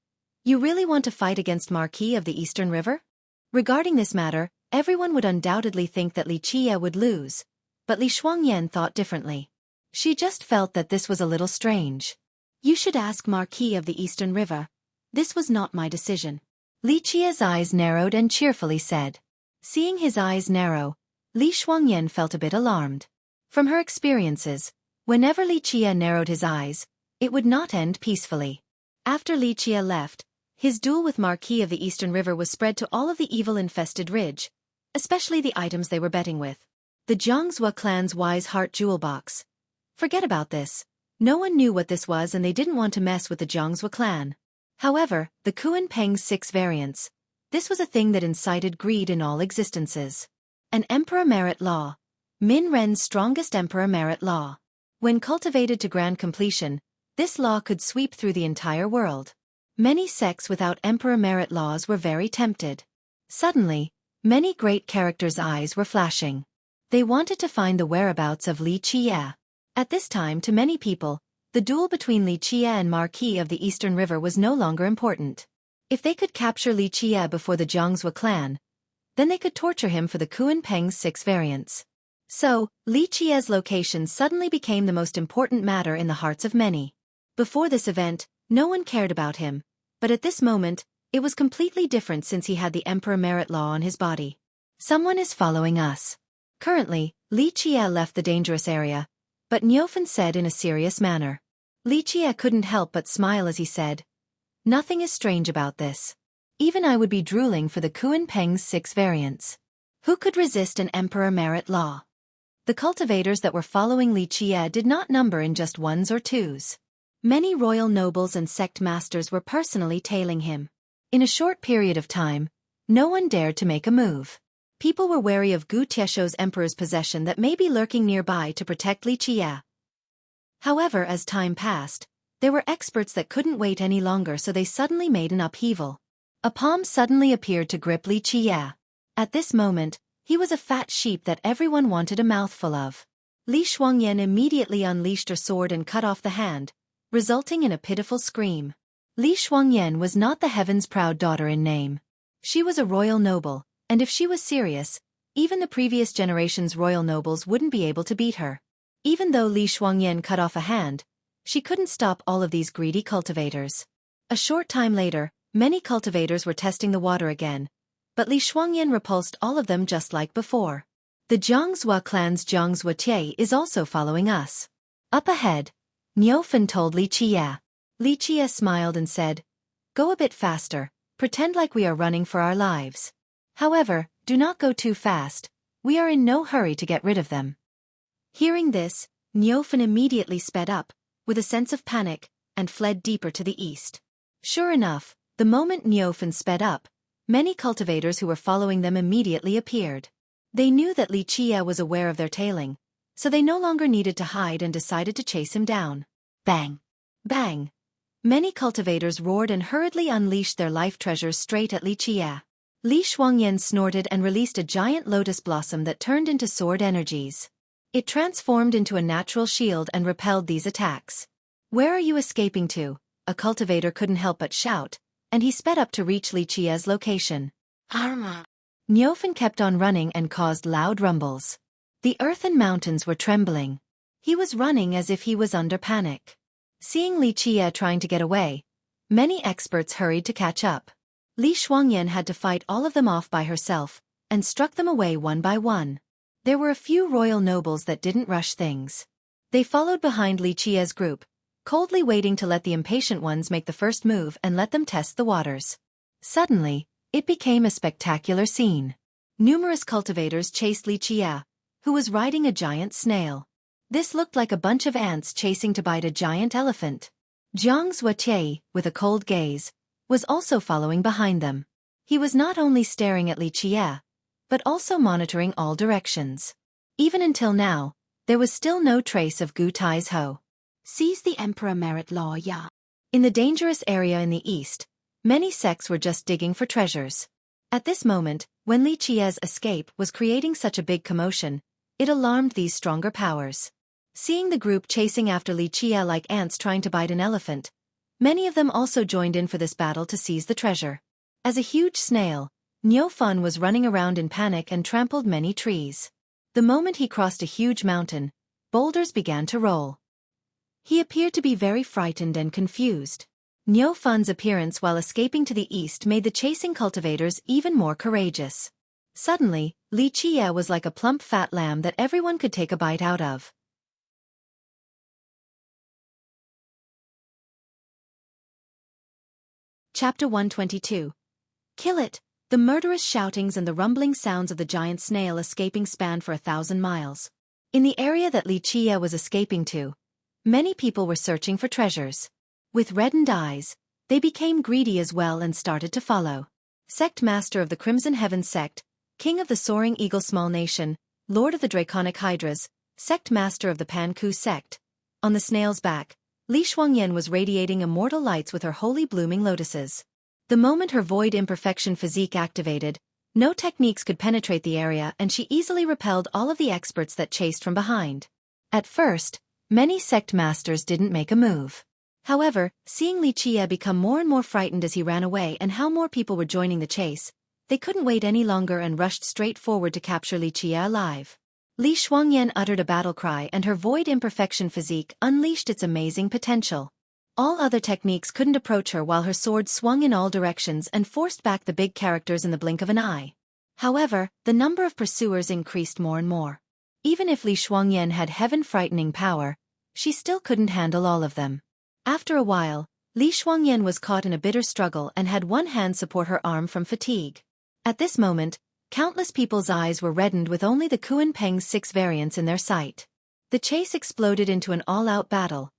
you really want to fight against Marquis of the Eastern River? Regarding this matter, everyone would undoubtedly think that Li Qie would lose, but Li Shuangyan thought differently. She just felt that this was a little strange. You should ask Marquis of the Eastern River. This was not my decision. Li Qie's eyes narrowed and cheerfully said. Seeing his eyes narrow, Li Shuangyan felt a bit alarmed. From her experiences, whenever Li Qie narrowed his eyes, it would not end peacefully. After Li Qie left, his duel with Marquis of the Eastern River was spread to all of the evil-infested ridge, especially the items they were betting with. The Jiangzhou clan's wise heart jewel box. Forget about this. No one knew what this was and they didn't want to mess with the Jiangzhou clan. However, the Kuan Peng's 6 variants. This was a thing that incited greed in all existences. An emperor merit law. Min Ren's strongest emperor merit law. When cultivated to grand completion, this law could sweep through the entire world. Many sects without emperor merit laws were very tempted. Suddenly, many great characters' eyes were flashing. They wanted to find the whereabouts of Li Qie. At this time, to many people, the duel between Li Qie and Marquis of the Eastern River was no longer important. If they could capture Li Qie before the Jiangzhou clan, then they could torture him for the Kuan Peng's 6 variants. So, Li Qie's location suddenly became the most important matter in the hearts of many. Before this event, no one cared about him, but at this moment, it was completely different since he had the emperor merit law on his body. Someone is following us. Currently, Li Qie left the dangerous area, but Niufen said in a serious manner. Li Qie couldn't help but smile as he said, nothing is strange about this. Even I would be drooling for the Kuan Peng's 6 variants. Who could resist an emperor merit law? The cultivators that were following Li Qie did not number in just ones or twos. Many royal nobles and sect masters were personally tailing him. In a short period of time, no one dared to make a move. People were wary of Gu Tieshou's emperor's possession that may be lurking nearby to protect Li Qie. However, as time passed, there were experts that couldn't wait any longer, so they suddenly made an upheaval. A palm suddenly appeared to grip Li Qie. At this moment, he was a fat sheep that everyone wanted a mouthful of. Li Shuangyan immediately unleashed her sword and cut off the hand, resulting in a pitiful scream. Li Shuangyan was not the heaven's proud daughter in name. She was a royal noble, and if she was serious, even the previous generation's royal nobles wouldn't be able to beat her. Even though Li Shuangyan cut off a hand, she couldn't stop all of these greedy cultivators. A short time later, many cultivators were testing the water again, but Li Shuangyan repulsed all of them just like before. The Jiangzhua clan's Jiangzhua is also following us. Up ahead, Niufen told Li Qia. Li Qia smiled and said, "Go a bit faster, pretend like we are running for our lives. However, do not go too fast, we are in no hurry to get rid of them." Hearing this, Niufen immediately sped up, with a sense of panic, and fled deeper to the east. Sure enough, the moment Niufen sped up, many cultivators who were following them immediately appeared. They knew that Li Qia was aware of their tailing, so they no longer needed to hide and decided to chase him down. Bang! Bang! Many cultivators roared and hurriedly unleashed their life treasures straight at Li Qia. Li Shuangyan snorted and released a giant lotus blossom that turned into sword energies. It transformed into a natural shield and repelled these attacks. "Where are you escaping to?" a cultivator couldn't help but shout, and he sped up to reach Li Qia's location. Arma! Niufen kept on running and caused loud rumbles. The earth and mountains were trembling. He was running as if he was under panic. Seeing Li Qia trying to get away, many experts hurried to catch up. Li Shuangyan had to fight all of them off by herself, and struck them away one by one. There were a few royal nobles that didn't rush things. They followed behind Li Qia's group, coldly waiting to let the impatient ones make the first move and let them test the waters. Suddenly, it became a spectacular scene. Numerous cultivators chased Li Qia, who was riding a giant snail. This looked like a bunch of ants chasing to bite a giant elephant. Jiang Xueqi, with a cold gaze, was also following behind them. He was not only staring at Li Qia, but also monitoring all directions. Even until now, there was still no trace of Gu Tai's Ho. Seize the Emperor Merit Law Ya. In the dangerous area in the east, many sects were just digging for treasures. At this moment, when Li Qia's escape was creating such a big commotion, it alarmed these stronger powers. Seeing the group chasing after Li Qia like ants trying to bite an elephant, many of them also joined in for this battle to seize the treasure. As a huge snail, Niufen was running around in panic and trampled many trees. The moment he crossed a huge mountain, boulders began to roll. He appeared to be very frightened and confused. Niufen's appearance while escaping to the east made the chasing cultivators even more courageous. Suddenly, Li Qia was like a plump fat lamb that everyone could take a bite out of. Chapter 122. Kill it! The murderous shoutings and the rumbling sounds of the giant snail escaping spanned for 1,000 miles. In the area that Li Qia was escaping to, many people were searching for treasures. With reddened eyes, they became greedy as well and started to follow. Sect Master of the Crimson Heavens Sect, King of the Soaring Eagle Small Nation, Lord of the Draconic Hydras, Sect Master of the Pan-Ku Sect. On the snail's back, Li Shuangyan was radiating immortal lights with her holy blooming lotuses. The moment her void imperfection physique activated, no techniques could penetrate the area and she easily repelled all of the experts that chased from behind. At first, many sect masters didn't make a move. However, seeing Li Qia become more and more frightened as he ran away and how more people were joining the chase, they couldn't wait any longer and rushed straight forward to capture Li Qia alive. Li Shuangyan uttered a battle cry and her void imperfection physique unleashed its amazing potential. All other techniques couldn't approach her while her sword swung in all directions and forced back the big characters in the blink of an eye. However, the number of pursuers increased more and more. Even if Li Shuangyan had heaven-frightening power, she still couldn't handle all of them. After a while, Li Shuangyan was caught in a bitter struggle and had one hand support her arm from fatigue. At this moment, countless people's eyes were reddened with only the Kunpeng's 6 variants in their sight. The chase exploded into an all-out battle.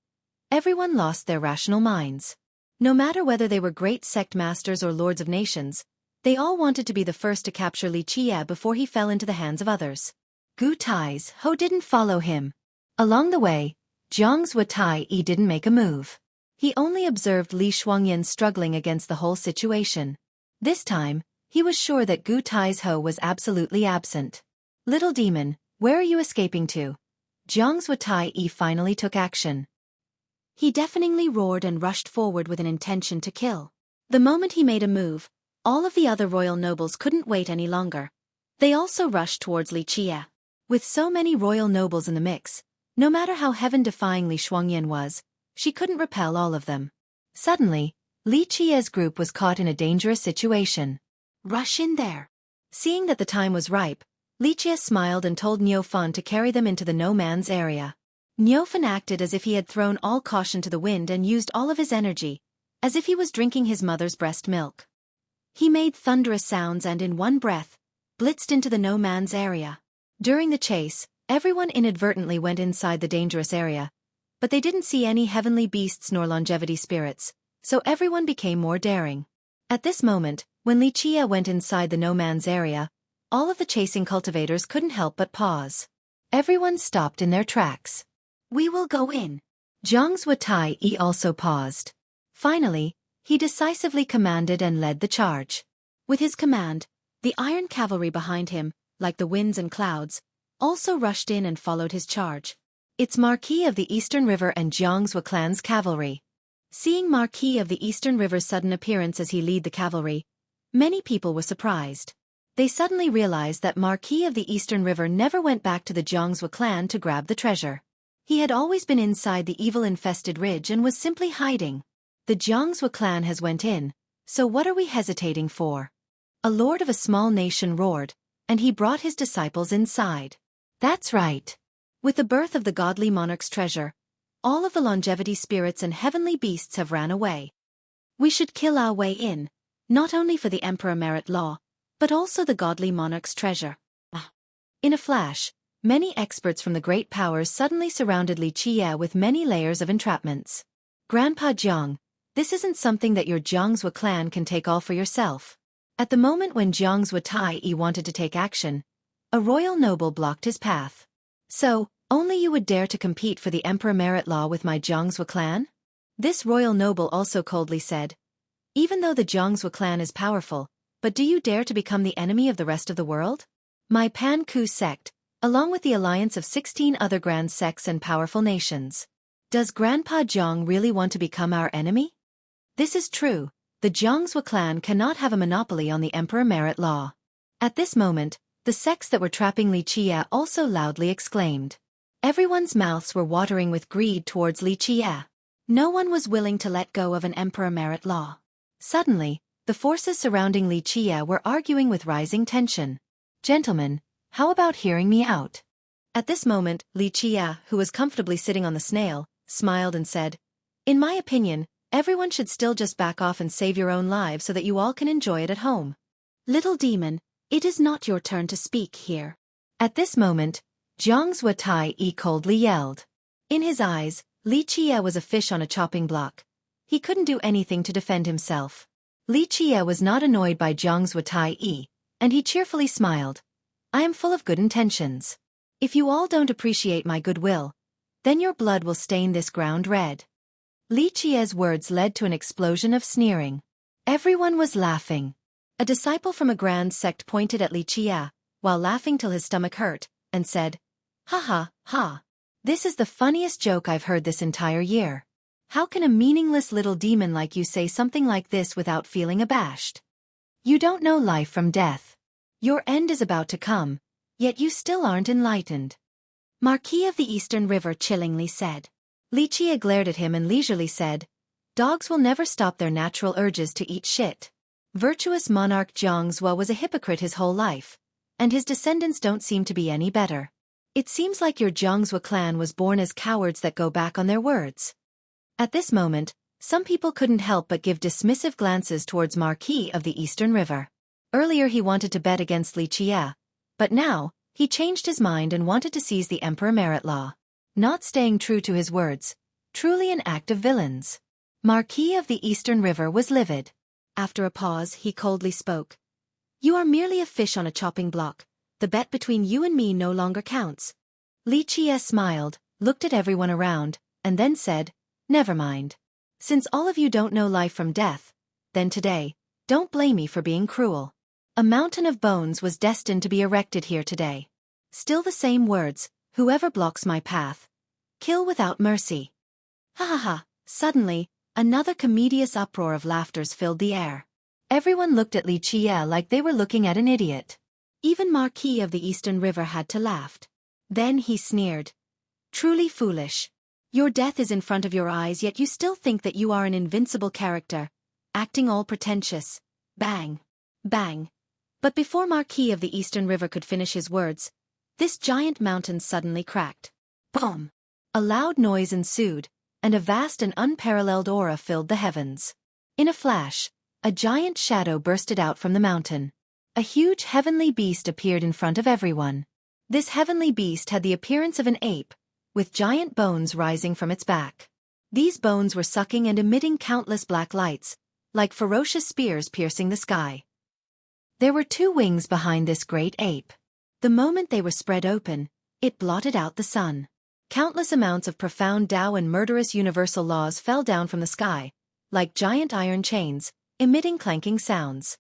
Everyone lost their rational minds. No matter whether they were great sect masters or lords of nations, they all wanted to be the first to capture Li Qia before he fell into the hands of others. Gu Tai's Ho didn't follow him. Along the way, Jiang Zuotai didn't make a move. He only observed Li Shuangyan struggling against the whole situation. This time, he was sure that Gu Tai's Ho was absolutely absent. Little demon, where are you escaping to? Jiang Zuotai finally took action. He deafeningly roared and rushed forward with an intention to kill. The moment he made a move, all of the other royal nobles couldn't wait any longer. They also rushed towards Li Qia. With so many royal nobles in the mix, No matter how heaven-defying Li Shuangyan was, she couldn't repel all of them. Suddenly, Li Qiye's group was caught in a dangerous situation. Rush in there. Seeing that the time was ripe, Li Qie smiled and told Niufan to carry them into the no-man's area. Niufan acted as if he had thrown all caution to the wind and used all of his energy, as if he was drinking his mother's breast milk. He made thunderous sounds and in one breath, blitzed into the no-man's area. During the chase, everyone inadvertently went inside the dangerous area, but they didn't see any heavenly beasts nor longevity spirits, so everyone became more daring. At this moment, when Li Qie went inside the no-man's area, all of the chasing cultivators couldn't help but pause. Everyone stopped in their tracks. We will go in. Zhang Xueqi also paused. Finally, he decisively commanded and led the charge. With his command, the iron cavalry behind him, like the winds and clouds, also rushed in and followed his charge. It's Marquis of the Eastern River and Jiang Zhua clan's cavalry. Seeing Marquis of the Eastern River's sudden appearance as he led the cavalry, many people were surprised. They suddenly realized that Marquis of the Eastern River never went back to the Jiang Zhua clan to grab the treasure. He had always been inside the evil-infested ridge and was simply hiding. The Jiang Zhua clan has went in, so what are we hesitating for? A lord of a small nation roared, and he brought his disciples inside. That's right. With the birth of the godly monarch's treasure, all of the longevity spirits and heavenly beasts have ran away. We should kill our way in, not only for the Emperor Merit Law, but also the godly monarch's treasure. In a flash, many experts from the great powers suddenly surrounded Li Qie with many layers of entrapments. Grandpa Jiang, this isn't something that your Jiang Zhua clan can take all for yourself. At the moment when Jiang Xueqi wanted to take action, a royal noble blocked his path. So, only you would dare to compete for the Emperor Merit Law with my Jiang Zhua clan? This royal noble also coldly said, even though the Jiang Zhua clan is powerful, but do you dare to become the enemy of the rest of the world? My Pan Ku sect, along with the alliance of 16 other grand sects and powerful nations. Does Grandpa Jiang really want to become our enemy? This is true. The Jiang Zhua clan cannot have a monopoly on the Emperor Merit Law. At this moment, the sects that were trapping Li Qie also loudly exclaimed. Everyone's mouths were watering with greed towards Li Qie. No one was willing to let go of an Emperor Merit Law. Suddenly, the forces surrounding Li Qie were arguing with rising tension. Gentlemen, how about hearing me out? At this moment, Li Qie, who was comfortably sitting on the snail, smiled and said, in my opinion, everyone should still just back off and save your own lives so that you all can enjoy it at home. Little demon, it is not your turn to speak here. At this moment, Jiang Xueqi coldly yelled. In his eyes, Li Qie was a fish on a chopping block. He couldn't do anything to defend himself. Li Qie was not annoyed by Jiang Xueqi, and he cheerfully smiled. I am full of good intentions. If you all don't appreciate my goodwill, then your blood will stain this ground red. Li Qie's words led to an explosion of sneering. Everyone was laughing. A disciple from a grand sect pointed at Li Qie, while laughing till his stomach hurt, and said, ha ha, ha. This is the funniest joke I've heard this entire year. How can a meaningless little demon like you say something like this without feeling abashed? You don't know life from death. Your end is about to come, yet you still aren't enlightened. Marquis of the Eastern River chillingly said. Li Qie glared at him and leisurely said, dogs will never stop their natural urges to eat shit. Virtuous monarch Jiang Zhua was a hypocrite his whole life, and his descendants don't seem to be any better. It seems like your Jiang Zhua clan was born as cowards that go back on their words. At this moment, some people couldn't help but give dismissive glances towards Marquis of the Eastern River. Earlier he wanted to bet against Li Qie, but now, he changed his mind and wanted to seize the Emperor Merit Law. Not staying true to his words, truly an act of villains. Marquis of the Eastern River was livid. After a pause, he coldly spoke. You are merely a fish on a chopping block. The bet between you and me no longer counts. Li Qie smiled, looked at everyone around, and then said, never mind. Since all of you don't know life from death, then today, don't blame me for being cruel. A mountain of bones was destined to be erected here today. Still the same words, whoever blocks my path, kill without mercy. Ha ha ha. Suddenly, another commedious uproar of laughters filled the air. Everyone looked at Li Qie like they were looking at an idiot. Even Marquis of the Eastern River had to laugh. Then he sneered. Truly foolish. Your death is in front of your eyes, yet you still think that you are an invincible character, acting all pretentious. Bang. Bang. But before Marquis of the Eastern River could finish his words, this giant mountain suddenly cracked. Boom! A loud noise ensued, and a vast and unparalleled aura filled the heavens. In a flash, a giant shadow bursted out from the mountain. A huge heavenly beast appeared in front of everyone. This heavenly beast had the appearance of an ape, with giant bones rising from its back. These bones were sucking and emitting countless black lights, like ferocious spears piercing the sky. There were 2 wings behind this great ape. The moment they were spread open, it blotted out the sun. Countless amounts of profound Tao and murderous universal laws fell down from the sky, like giant iron chains, emitting clanking sounds.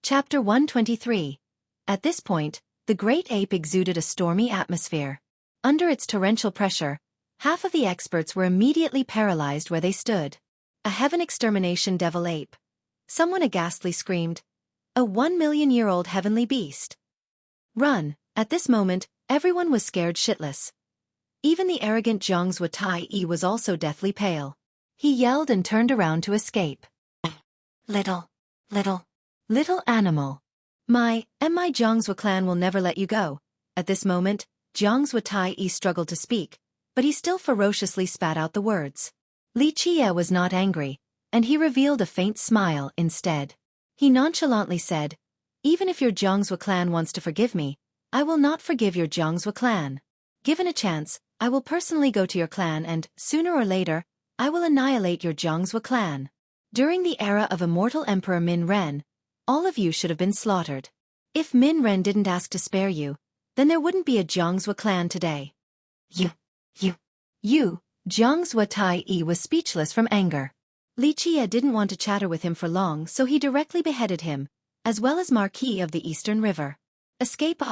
Chapter 123. At this point, the great ape exuded a stormy atmosphere. Under its torrential pressure, half of the experts were immediately paralyzed where they stood. A heaven extermination devil ape. Someone aghastly screamed. A 1 million-year-old heavenly beast. Run! At this moment, everyone was scared shitless. Even the arrogant Xueqi was also deathly pale. He yelled and turned around to escape. Little animal. My Xueqi clan will never let you go. At this moment, Xueqi struggled to speak, but he still ferociously spat out the words. Li Qie was not angry, and he revealed a faint smile instead. He nonchalantly said, even if your Xueqi clan wants to forgive me, I will not forgive your Xueqi clan. Given a chance, I will personally go to your clan and, sooner or later, I will annihilate your Xueqi clan. During the era of immortal Emperor Min Ren, all of you should have been slaughtered. If Min Ren didn't ask to spare you, then there wouldn't be a Xueqi clan today. Xueqi was speechless from anger. Li Qie didn't want to chatter with him for long, so he directly beheaded him, as well as Marquis of the Eastern River. Escape.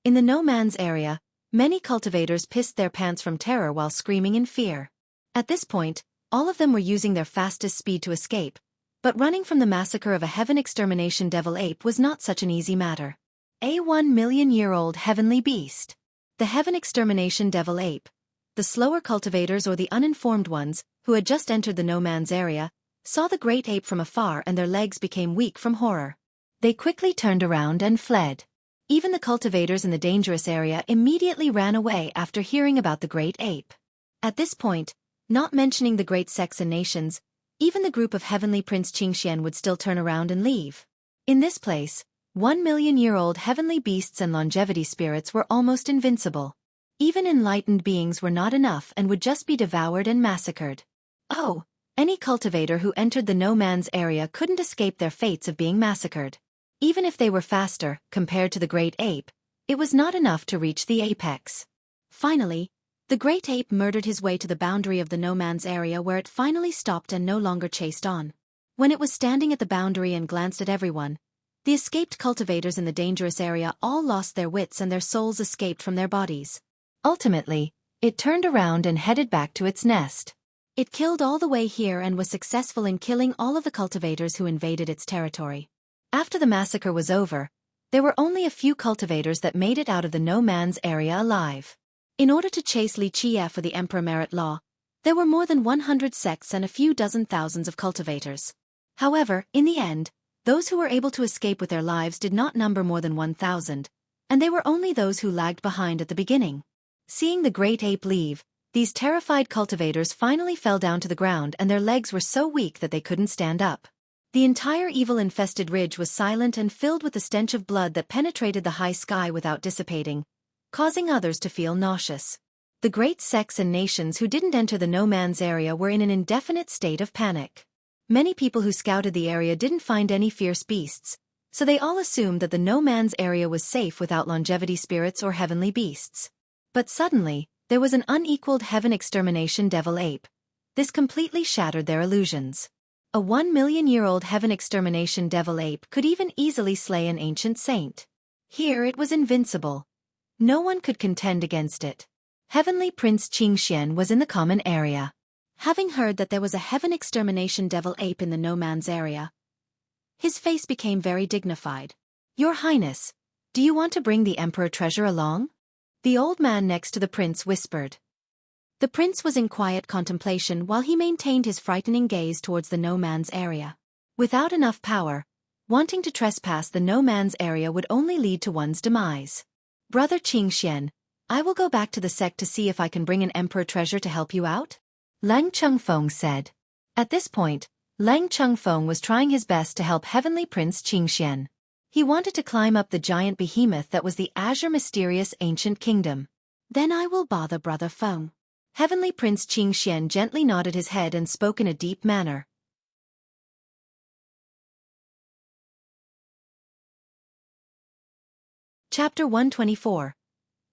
In the no man's area, many cultivators pissed their pants from terror while screaming in fear. At this point, all of them were using their fastest speed to escape, but running from the massacre of a heaven extermination devil ape was not such an easy matter. A 1 million-year-old heavenly beast. The heaven extermination devil ape. The slower cultivators or the uninformed ones, who had just entered the no man's area, saw the great ape from afar and their legs became weak from horror. They quickly turned around and fled. Even the cultivators in the dangerous area immediately ran away after hearing about the great ape. At this point, not mentioning the great sects and nations, even the group of heavenly Prince Qingxian would still turn around and leave. In this place, 1 million-year-old heavenly beasts and longevity spirits were almost invincible. Even enlightened beings were not enough and would just be devoured and massacred. Oh, any cultivator who entered the no man's area couldn't escape their fates of being massacred. Even if they were faster, compared to the great ape, it was not enough to reach the apex. Finally, the great ape murdered his way to the boundary of the no man's area where it finally stopped and no longer chased on. When it was standing at the boundary and glanced at everyone, the escaped cultivators in the dangerous area all lost their wits and their souls escaped from their bodies. Ultimately, it turned around and headed back to its nest. It killed all the way here and was successful in killing all of the cultivators who invaded its territory. After the massacre was over, there were only a few cultivators that made it out of the no man's area alive. In order to chase Li Qie for the Emperor Merit Law, there were more than 100 sects and a few dozen thousands of cultivators. However, in the end, those who were able to escape with their lives did not number more than 1,000, and they were only those who lagged behind at the beginning. Seeing the great ape leave, these terrified cultivators finally fell down to the ground and their legs were so weak that they couldn't stand up. The entire evil-infested ridge was silent and filled with the stench of blood that penetrated the high sky without dissipating, causing others to feel nauseous. The great sects and nations who didn't enter the no man's area were in an indefinite state of panic. Many people who scouted the area didn't find any fierce beasts, so they all assumed that the no man's area was safe without longevity spirits or heavenly beasts. But suddenly, there was an unequaled heaven extermination devil ape. This completely shattered their illusions. A 1 million-year-old heaven extermination devil ape could even easily slay an ancient saint. Here it was invincible. No one could contend against it. Heavenly Prince Qingxian was in the common area. Having heard that there was a heaven extermination devil ape in the no man's area, his face became very dignified. Your Highness, do you want to bring the Emperor treasure along? The old man next to the prince whispered. The prince was in quiet contemplation while he maintained his frightening gaze towards the no-man's area. Without enough power, wanting to trespass the no-man's area would only lead to one's demise. Brother Qingxian, I will go back to the sect to see if I can bring an emperor treasure to help you out, Lang Chengfeng said. At this point, Lang Chengfeng was trying his best to help Heavenly Prince Qingxian. He wanted to climb up the giant behemoth that was the azure mysterious ancient kingdom. Then I will bother Brother Feng. Heavenly Prince Qingxian gently nodded his head and spoke in a deep manner. Chapter 124.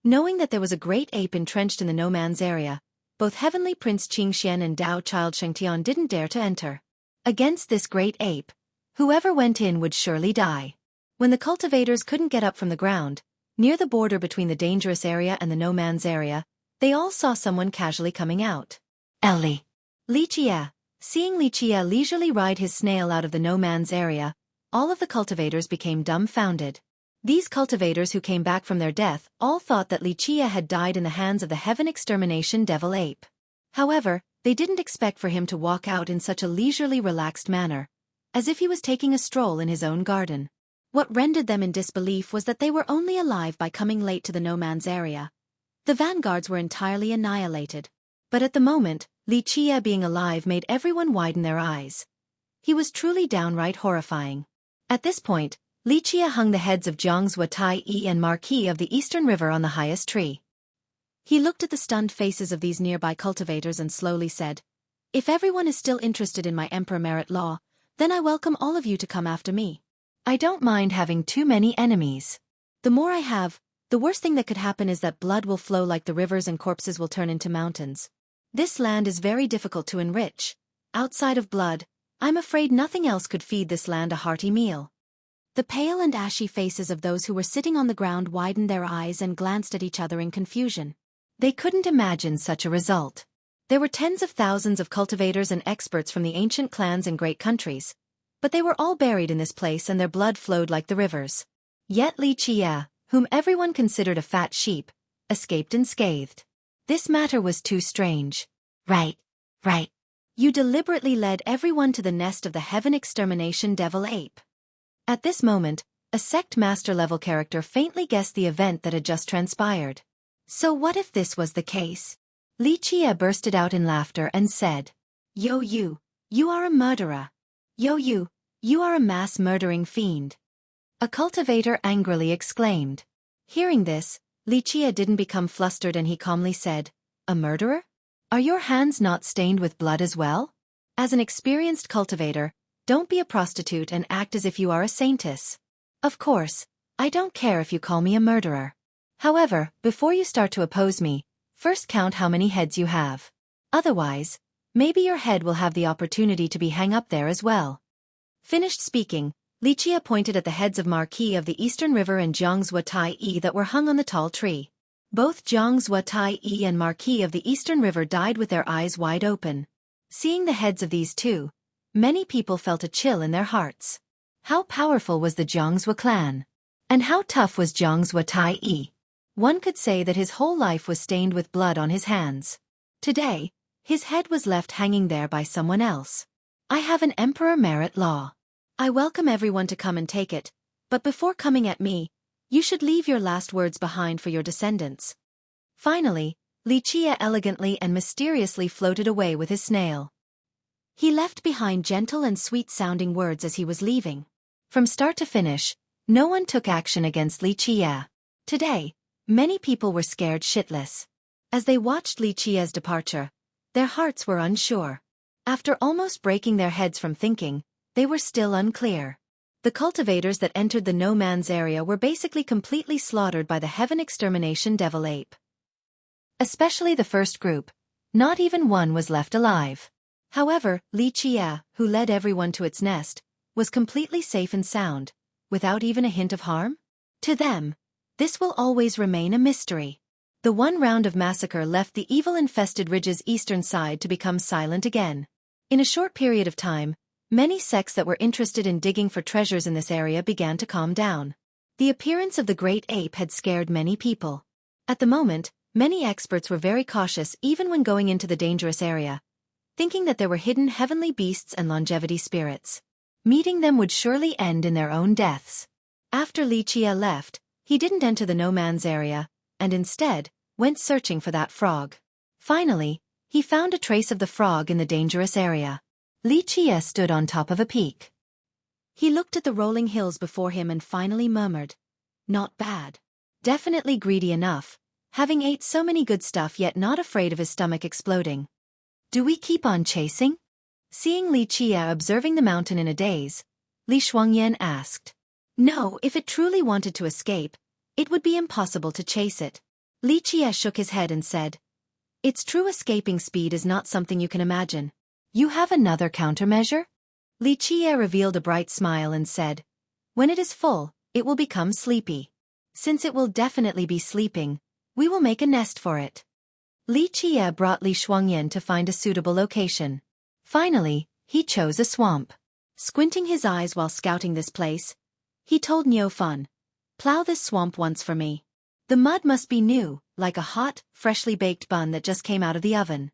Knowing that there was a great ape entrenched in the no-man's area, both Heavenly Prince Qingxian and Dao Child Shengtian didn't dare to enter. Against this great ape, whoever went in would surely die. When the cultivators couldn't get up from the ground, near the border between the dangerous area and the no-man's area, they all saw someone casually coming out. Li Jie. Seeing Li Jie leisurely ride his snail out of the no-man's area, all of the cultivators became dumbfounded. These cultivators who came back from their death all thought that Li Jie had died in the hands of the heaven extermination devil ape. However, they didn't expect for him to walk out in such a leisurely relaxed manner, as if he was taking a stroll in his own garden. What rendered them in disbelief was that they were only alive by coming late to the no-man's area. The vanguards were entirely annihilated. But at the moment, Li Jie being alive made everyone widen their eyes. He was truly downright horrifying. At this point, Li Jie hung the heads of Jiang Zuotai and Marquis of the Eastern River on the highest tree. He looked at the stunned faces of these nearby cultivators and slowly said, "If everyone is still interested in my Emperor Merit Law, then I welcome all of you to come after me. I don't mind having too many enemies. The more I have, the worst thing that could happen is that blood will flow like the rivers and corpses will turn into mountains. This land is very difficult to enrich. Outside of blood, I'm afraid nothing else could feed this land a hearty meal." The pale and ashy faces of those who were sitting on the ground widened their eyes and glanced at each other in confusion. They couldn't imagine such a result. There were tens of thousands of cultivators and experts from the ancient clans and great countries, but they were all buried in this place and their blood flowed like the rivers. Yet Li Jie, whom everyone considered a fat sheep, escaped unscathed. This matter was too strange. Right. You deliberately led everyone to the nest of the heaven extermination devil ape. At this moment, a sect master-level character faintly guessed the event that had just transpired. So what if this was the case? Li Jie bursted out in laughter and said, "Yo you are a murderer. Yo you are a mass-murdering fiend." A cultivator angrily exclaimed. Hearing this, Li Jie didn't become flustered and he calmly said, "A murderer? Are your hands not stained with blood as well? As an experienced cultivator, don't be a prostitute and act as if you are a saintess. Of course, I don't care if you call me a murderer. However, before you start to oppose me, first count how many heads you have. Otherwise, maybe your head will have the opportunity to be hung up there as well." Finished speaking, Li Jie pointed at the heads of Marquis of the Eastern River and Jiang Zuotai that were hung on the tall tree. Both Jiang Zuotai and Marquis of the Eastern River died with their eyes wide open. Seeing the heads of these two, many people felt a chill in their hearts. How powerful was the Jiangzhou clan? And how tough was Jiang Zuotai? One could say that his whole life was stained with blood on his hands. Today, his head was left hanging there by someone else. I have an Emperor Merit Law. I welcome everyone to come and take it, but before coming at me, you should leave your last words behind for your descendants. Finally, Li Jie elegantly and mysteriously floated away with his snail. He left behind gentle and sweet-sounding words as he was leaving. From start to finish, no one took action against Li Jie. Today, many people were scared shitless. As they watched Li Jie's departure, their hearts were unsure. After almost breaking their heads from thinking, they were still unclear. The cultivators that entered the no-man's area were basically completely slaughtered by the heaven extermination devil ape. Especially the first group, not even one was left alive. However, Li Jie, who led everyone to its nest, was completely safe and sound, without even a hint of harm? To them, this will always remain a mystery. The one round of massacre left the evil-infested ridge's eastern side to become silent again. In a short period of time, many sects that were interested in digging for treasures in this area began to calm down. The appearance of the great ape had scared many people. At the moment, many experts were very cautious even when going into the dangerous area, thinking that there were hidden heavenly beasts and longevity spirits. Meeting them would surely end in their own deaths. After Li Qie left, he didn't enter the no man's area, and instead, went searching for that frog. Finally, he found a trace of the frog in the dangerous area. Li Qie stood on top of a peak. He looked at the rolling hills before him and finally murmured, "Not bad. Definitely greedy enough, having ate so many good stuff yet not afraid of his stomach exploding. Do we keep on chasing?" Seeing Li Qie observing the mountain in a daze, Li Shuangyan asked. No, if it truly wanted to escape, it would be impossible to chase it. Li Qie shook his head and said, "Its true escaping speed is not something you can imagine. You have another countermeasure?" Li Qie revealed a bright smile and said, "When it is full, it will become sleepy. Since it will definitely be sleeping, we will make a nest for it." Li Qie brought Li Shuangyan to find a suitable location. Finally, he chose a swamp. Squinting his eyes while scouting this place, he told Niu Fan, "Plow this swamp once for me. The mud must be new, like a hot, freshly baked bun that just came out of the oven."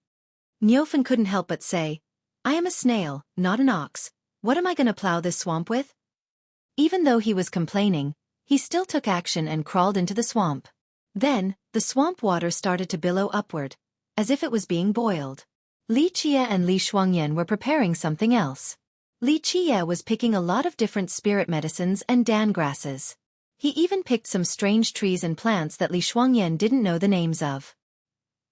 Niu Fan couldn't help but say, "I am a snail, not an ox. What am I going to plow this swamp with?" Even though he was complaining, he still took action and crawled into the swamp. Then, the swamp water started to billow upward, as if it was being boiled. Li Qie and Li Shuangyan were preparing something else. Li Qie was picking a lot of different spirit medicines and dan grasses. He even picked some strange trees and plants that Li Shuangyan didn't know the names of.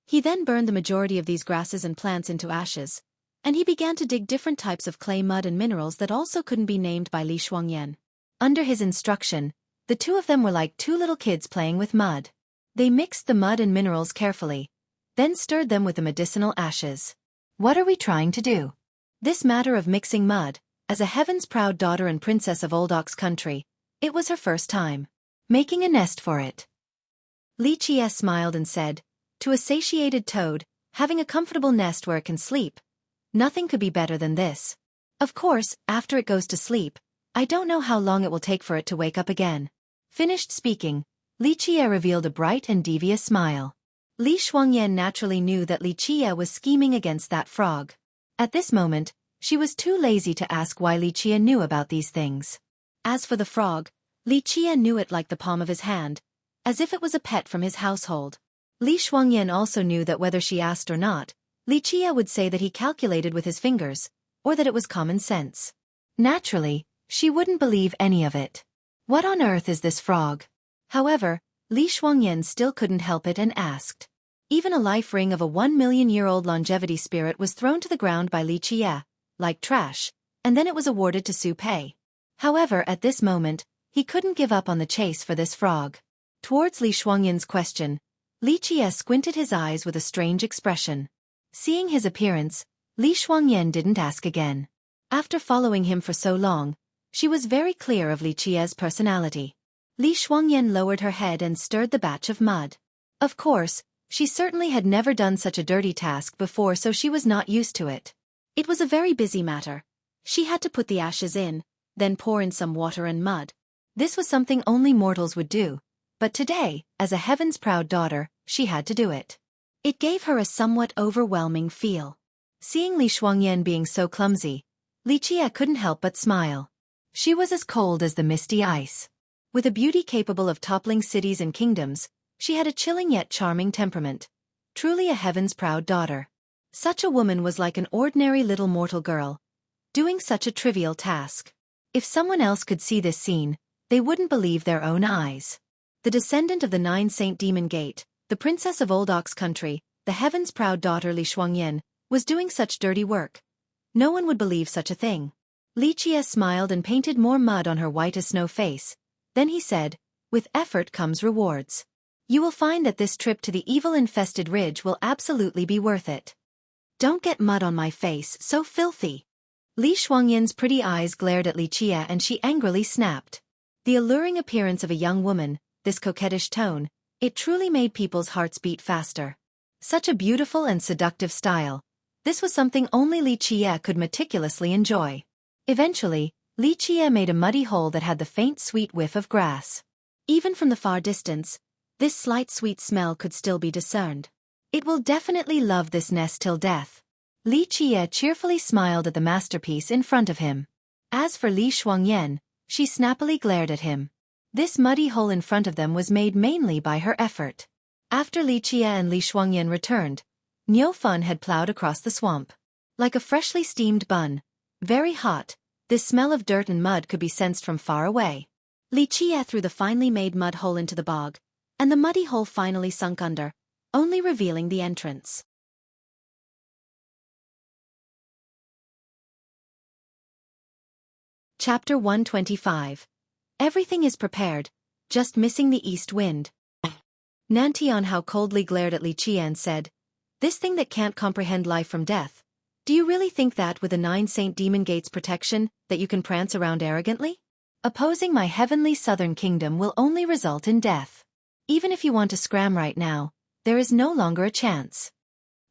He then burned the majority of these grasses and plants into ashes, and he began to dig different types of clay, mud and minerals that also couldn't be named by Li Shuangyan. Under his instruction, the two of them were like two little kids playing with mud. They mixed the mud and minerals carefully, then stirred them with the medicinal ashes. What are we trying to do? This matter of mixing mud, as a heaven's proud daughter and princess of Old Ox country, it was her first time. Making a nest for it. Li Qie smiled and said, "To a satiated toad, having a comfortable nest where it can sleep. Nothing could be better than this. Of course, after it goes to sleep, I don't know how long it will take for it to wake up again." Finished speaking, Li Qie revealed a bright and devious smile. Li Shuangyan naturally knew that Li Qie was scheming against that frog. At this moment, she was too lazy to ask why Li Qie knew about these things. As for the frog, Li Qie knew it like the palm of his hand, as if it was a pet from his household. Li Shuangyan also knew that whether she asked or not, Li Qie would say that he calculated with his fingers, or that it was common sense. Naturally, she wouldn't believe any of it. What on earth is this frog? However, Li Shuangyan still couldn't help it and asked. Even a life ring of a 1 million-year-old longevity spirit was thrown to the ground by Li Qie, like trash, and then it was awarded to Su Pei. However, at this moment, he couldn't give up on the chase for this frog. Towards Li Shuangyan's question, Li Qie squinted his eyes with a strange expression. Seeing his appearance, Li Shuangyan didn't ask again. After following him for so long, she was very clear of Li Qie's personality. Li Shuangyan lowered her head and stirred the batch of mud. Of course, she certainly had never done such a dirty task before, so she was not used to it. It was a very busy matter. She had to put the ashes in, then pour in some water and mud. This was something only mortals would do, but today, as a heaven's proud daughter, she had to do it. It gave her a somewhat overwhelming feel. Seeing Li Shuangyan being so clumsy, Li Qie couldn't help but smile. She was as cold as the misty ice. With a beauty capable of toppling cities and kingdoms, she had a chilling yet charming temperament. Truly a heaven's proud daughter. Such a woman was like an ordinary little mortal girl, doing such a trivial task. If someone else could see this scene, they wouldn't believe their own eyes. The descendant of the 9 Saint Demon Gate, the princess of Old Ox country, the heaven's proud daughter Li Shuangyan, was doing such dirty work. No one would believe such a thing. Li Qie smiled and painted more mud on her white as snow face. Then he said, "With effort comes rewards. You will find that this trip to the evil-infested ridge will absolutely be worth it. Don't get mud on my face, so filthy." Li Shuangyan's pretty eyes glared at Li Qie and she angrily snapped. The alluring appearance of a young woman, this coquettish tone, it truly made people's hearts beat faster. Such a beautiful and seductive style. This was something only Li Qie could meticulously enjoy. Eventually, Li Qie made a muddy hole that had the faint sweet whiff of grass. Even from the far distance, this slight sweet smell could still be discerned. It will definitely love this nest till death. Li Qie cheerfully smiled at the masterpiece in front of him. As for Li Shuangyan, she snappily glared at him. This muddy hole in front of them was made mainly by her effort. After Li Qie and Li Shuangyan returned, Niu Fun had plowed across the swamp. Like a freshly steamed bun, very hot, this smell of dirt and mud could be sensed from far away. Li Qie threw the finely made mud hole into the bog, and the muddy hole finally sunk under, only revealing the entrance. Chapter 125. Everything is prepared, just missing the east wind. Nantianhao coldly glared at Li Qie and said, "This thing that can't comprehend life from death. Do you really think that with the 9 Saint Demon Gates protection, that you can prance around arrogantly? Opposing my heavenly southern kingdom will only result in death. Even if you want to scram right now, there is no longer a chance."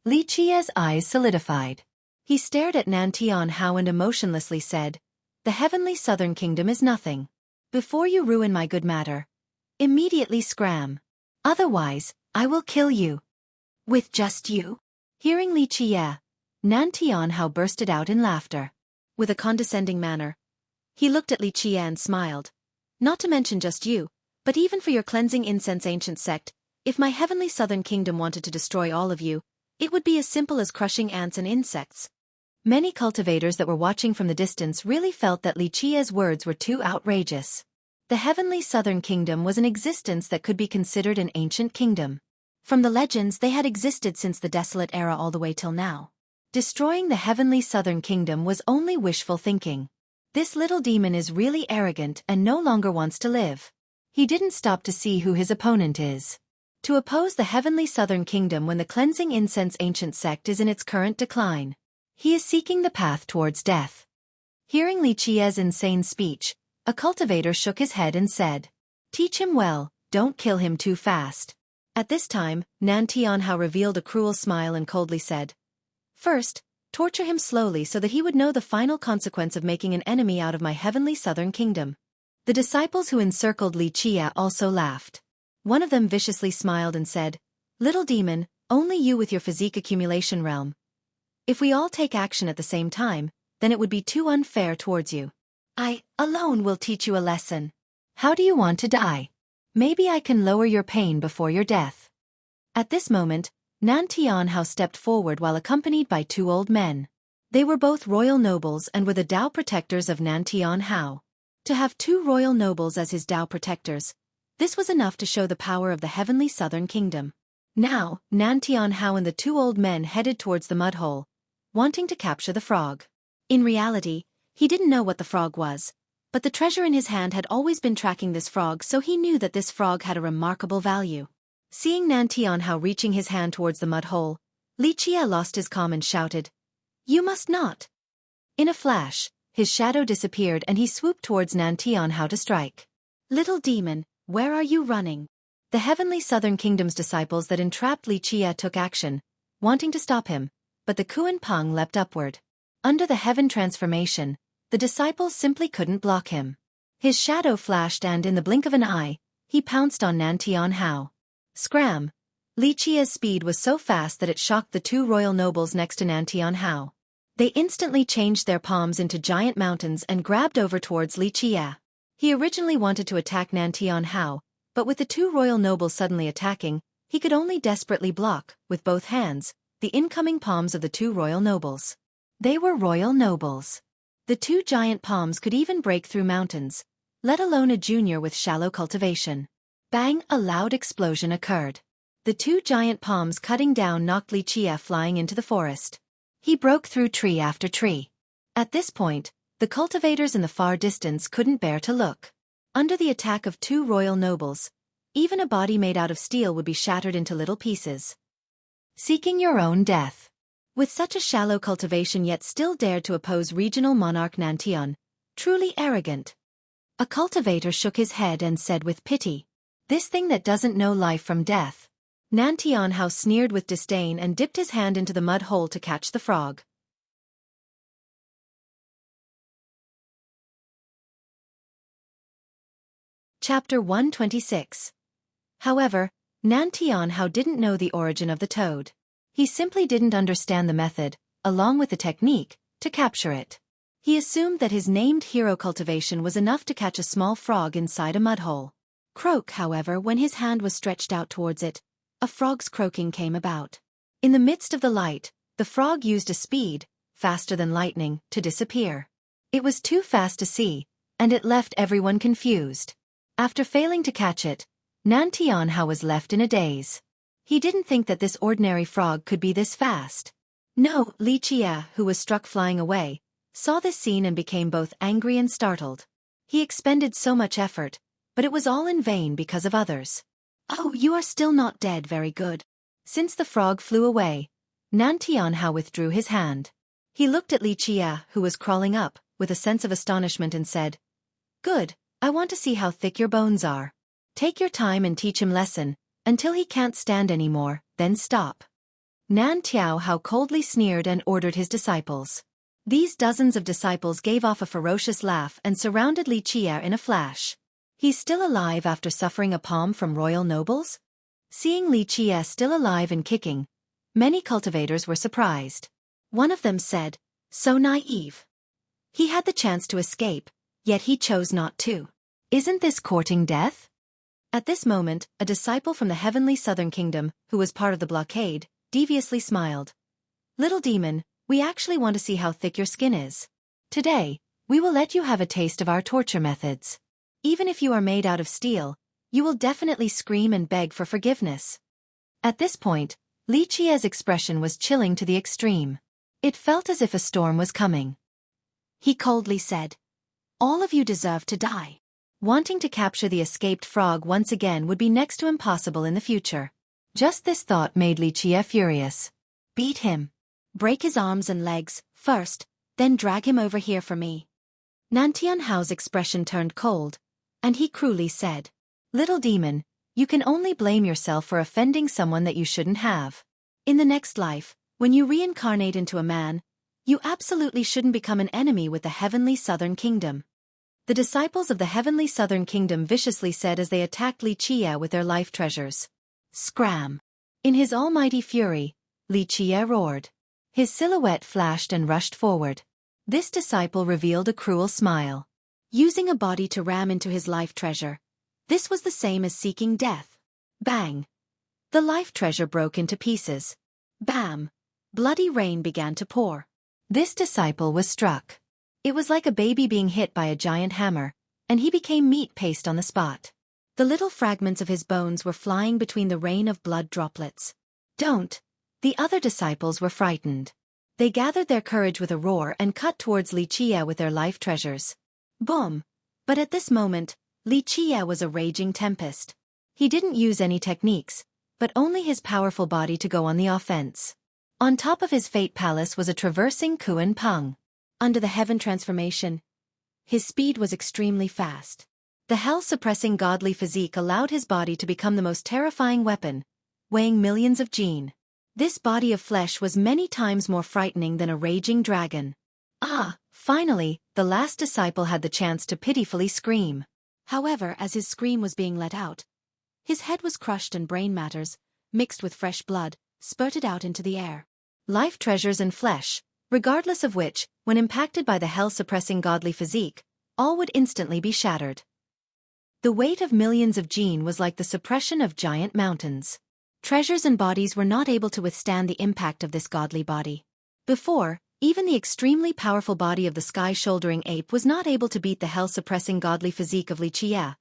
Li Qie's eyes solidified. He stared at Nantianhao and emotionlessly said, "The heavenly southern kingdom is nothing. Before you ruin my good matter, immediately scram. Otherwise, I will kill you." "With just you?" Hearing Li Qie, Nantianhao bursted out in laughter. With a condescending manner, he looked at Li Qie and smiled. "Not to mention just you, but even for your cleansing incense ancient sect, if my heavenly southern kingdom wanted to destroy all of you, it would be as simple as crushing ants and insects." Many cultivators that were watching from the distance really felt that Li Qie's words were too outrageous. The heavenly southern kingdom was an existence that could be considered an ancient kingdom. From the legends, they had existed since the desolate era all the way till now. Destroying the heavenly southern kingdom was only wishful thinking. This little demon is really arrogant and no longer wants to live. He didn't stop to see who his opponent is. To oppose the heavenly southern kingdom when the cleansing incense ancient sect is in its current decline. He is seeking the path towards death. Hearing Li Qie's insane speech, a cultivator shook his head and said, "Teach him well, don't kill him too fast." At this time, Nantianhao revealed a cruel smile and coldly said, "First, torture him slowly so that he would know the final consequence of making an enemy out of my heavenly southern kingdom." The disciples who encircled Li Qie also laughed. One of them viciously smiled and said, "Little demon, only you with your physique accumulation realm. If we all take action at the same time, then it would be too unfair towards you. I, alone, will teach you a lesson. How do you want to die? Maybe I can lower your pain before your death." At this moment, Nantianhao stepped forward while accompanied by 2 old men. They were both royal nobles and were the Dao protectors of Nantianhao. To have 2 royal nobles as his Dao protectors, this was enough to show the power of the heavenly southern kingdom. Now, Nantianhao and the 2 old men headed towards the mud hole, wanting to capture the frog. In reality, he didn't know what the frog was, but the treasure in his hand had always been tracking this frog, so he knew that this frog had a remarkable value. Seeing Nantianhao reaching his hand towards the mud hole, Li Qie lost his calm and shouted, "You must not!" In a flash, his shadow disappeared and he swooped towards Nantianhao to strike. "Little demon, where are you running?" The heavenly southern kingdom's disciples that entrapped Li Qie took action, wanting to stop him, but the Kuan Peng leapt upward. Under the heaven transformation, the disciples simply couldn't block him. His shadow flashed and in the blink of an eye, he pounced on Nantianhao. Scram! Li Qie's speed was so fast that it shocked the 2 royal nobles next to Nantianhao. They instantly changed their palms into giant mountains and grabbed over towards Li Qie. He originally wanted to attack Nantianhao, but with the 2 royal nobles suddenly attacking, he could only desperately block, with both hands, the incoming palms of the 2 royal nobles. They were royal nobles. The 2 giant palms could even break through mountains, let alone a junior with shallow cultivation. Bang! A loud explosion occurred. The 2 giant palms cutting down knocked Li Qie flying into the forest. He broke through tree after tree. At this point, the cultivators in the far distance couldn't bear to look. Under the attack of 2 royal nobles, even a body made out of steel would be shattered into little pieces. Seeking your own death. With such a shallow cultivation yet still dared to oppose regional monarch Nantian. Truly arrogant. A cultivator shook his head and said with pity, "This thing that doesn't know life from death." Nantianhao sneered with disdain and dipped his hand into the mud hole to catch the frog. Chapter 126. However, Nan Tianhao didn't know the origin of the toad. He simply didn't understand the method, along with the technique, to capture it. He assumed that his named hero cultivation was enough to catch a small frog inside a mudhole. Croak, however, when his hand was stretched out towards it, a frog's croaking came about. In the midst of the light, the frog used a speed, faster than lightning, to disappear. It was too fast to see, and it left everyone confused. After failing to catch it, Nan Tianhao was left in a daze. He didn't think that this ordinary frog could be this fast. No, Li Qie, who was struck flying away, saw this scene and became both angry and startled. He expended so much effort, but it was all in vain because of others. Oh, you are still not dead, very good. Since the frog flew away, Nan Tianhao withdrew his hand. He looked at Li Qie, who was crawling up, with a sense of astonishment and said, "Good, I want to see how thick your bones are. Take your time and teach him lesson, until he can't stand anymore, then stop." Nan Tianhao coldly sneered and ordered his disciples. These dozens of disciples gave off a ferocious laugh and surrounded Li Qie in a flash. He's still alive after suffering a palm from royal nobles? Seeing Li Qie still alive and kicking, many cultivators were surprised. One of them said, "So naive. He had the chance to escape, yet he chose not to. Isn't this courting death?" At this moment, a disciple from the heavenly southern kingdom, who was part of the blockade, deviously smiled. "Little demon, we actually want to see how thick your skin is. Today, we will let you have a taste of our torture methods. Even if you are made out of steel, you will definitely scream and beg for forgiveness." At this point, Li Qie's expression was chilling to the extreme. It felt as if a storm was coming. He coldly said, "All of you deserve to die." Wanting to capture the escaped frog once again would be next to impossible in the future. Just this thought made Li Qie furious. "Beat him. Break his arms and legs, first, then drag him over here for me." Nan Tianhao's expression turned cold, and he cruelly said, "Little demon, you can only blame yourself for offending someone that you shouldn't have. In the next life, when you reincarnate into a man, you absolutely shouldn't become an enemy with the heavenly southern kingdom." The disciples of the heavenly southern kingdom viciously said as they attacked Li Qie with their life treasures. Scram! In his almighty fury, Li Qie roared. His silhouette flashed and rushed forward. This disciple revealed a cruel smile. Using a body to ram into his life treasure, this was the same as seeking death. Bang! The life treasure broke into pieces. Bam! Bloody rain began to pour. This disciple was struck. It was like a baby being hit by a giant hammer, and he became meat paste on the spot. The little fragments of his bones were flying between the rain of blood droplets. "Don't!" The other disciples were frightened. They gathered their courage with a roar and cut towards Li Qie with their life treasures. Boom! But at this moment, Li Qie was a raging tempest. He didn't use any techniques, but only his powerful body to go on the offense. On top of his fate palace was a traversing Kuan Peng. Under the heaven transformation, his speed was extremely fast. The hell-suppressing godly physique allowed his body to become the most terrifying weapon, weighing millions of jin. This body of flesh was many times more frightening than a raging dragon. Finally, the last disciple had the chance to pitifully scream. However, as his scream was being let out, his head was crushed and brain matters, mixed with fresh blood, spurted out into the air. Life treasures and flesh, regardless of which, when impacted by the hell-suppressing godly physique, all would instantly be shattered. The weight of millions of jin was like the suppression of giant mountains. Treasures and bodies were not able to withstand the impact of this godly body. Before, even the extremely powerful body of the sky-shouldering ape was not able to beat the hell-suppressing godly physique of Li Qie,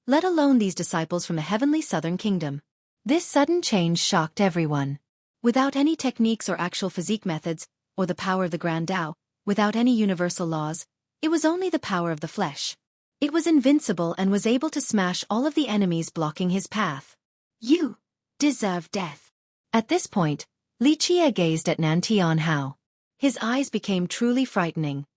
let alone these disciples from the heavenly southern kingdom. This sudden change shocked everyone. Without any techniques or actual physique methods, or the power of the Grand Tao, without any universal laws, it was only the power of the flesh. It was invincible and was able to smash all of the enemies blocking his path. "You deserve death." At this point, Li Qie gazed at Nan Tianhao. His eyes became truly frightening.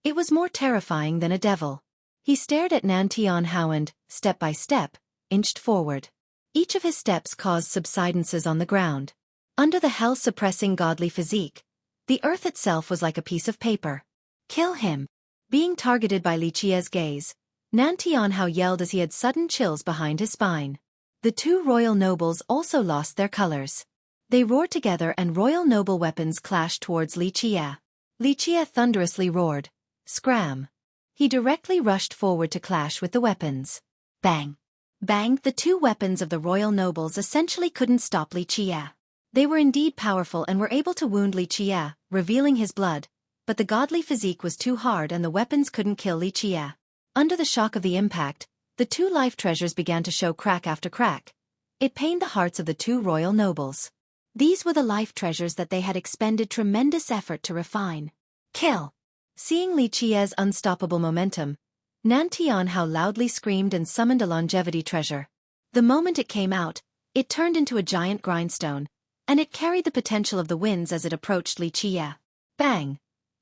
It was more terrifying than a devil. He stared at Nan Tianhao and, step by step, inched forward. Each of his steps caused subsidences on the ground. Under the hell-suppressing godly physique, the earth itself was like a piece of paper. "Kill him." Being targeted by Li Qie's gaze, Nan Tianhao yelled as he had sudden chills behind his spine. The two royal nobles also lost their colors. They roared together and royal noble weapons clashed towards Li Qie. Li Qie thunderously roared, "Scram!" He directly rushed forward to clash with the weapons. Bang! Bang! The two weapons of the royal nobles essentially couldn't stop Li Qie. They were indeed powerful and were able to wound Li Qie, revealing his blood, but the godly physique was too hard and the weapons couldn't kill Li Qie. Under the shock of the impact, the two life treasures began to show crack after crack. It pained the hearts of the two royal nobles. These were the life treasures that they had expended tremendous effort to refine. Kill! Seeing Li Qie's unstoppable momentum, Nan Tianhao loudly screamed and summoned a longevity treasure. The moment it came out, it turned into a giant grindstone, and it carried the potential of the winds as it approached Li Qie. Bang!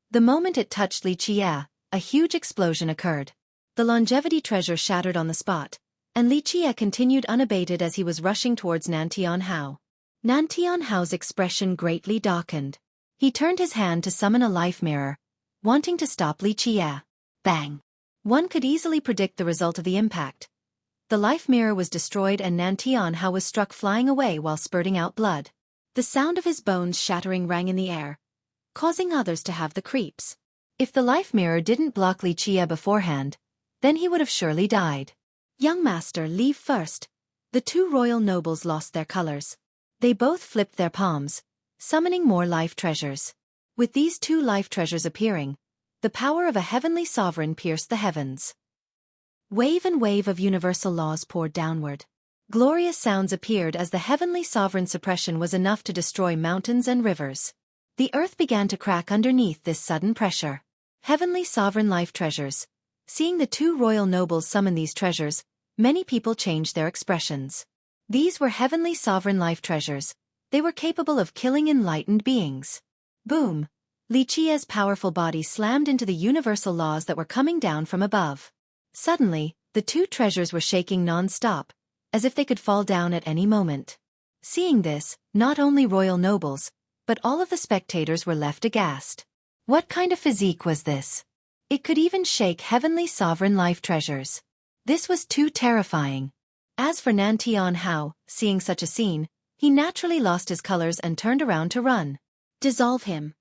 The moment it touched Li Qie, a huge explosion occurred. The longevity treasure shattered on the spot, and Li Qie continued unabated as he was rushing towards Nan Tianhao. Nan Tianhao's expression greatly darkened. He turned his hand to summon a life mirror, wanting to stop Li Qie. Bang! One could easily predict the result of the impact. The life mirror was destroyed and Nan Tianhao was struck flying away while spurting out blood. The sound of his bones shattering rang in the air, causing others to have the creeps. If the life mirror didn't block Li Qie beforehand, then he would have surely died. Young master, leave first. The two royal nobles lost their colors. They both flipped their palms, summoning more life treasures. With these two life treasures appearing, the power of a heavenly sovereign pierced the heavens. Wave and wave of universal laws poured downward. Glorious sounds appeared as the heavenly sovereign suppression was enough to destroy mountains and rivers. The earth began to crack underneath this sudden pressure. Heavenly sovereign life treasures. Seeing the two royal nobles summon these treasures, many people changed their expressions. These were heavenly sovereign life treasures. They were capable of killing enlightened beings. Boom! Li Qie's powerful body slammed into the universal laws that were coming down from above. Suddenly, the two treasures were shaking non-stop, as if they could fall down at any moment. Seeing this, not only royal nobles, but all of the spectators were left aghast. What kind of physique was this? It could even shake heavenly sovereign life treasures. This was too terrifying. As for Nan Tianhao, seeing such a scene, he naturally lost his colors and turned around to run. Dissolve him.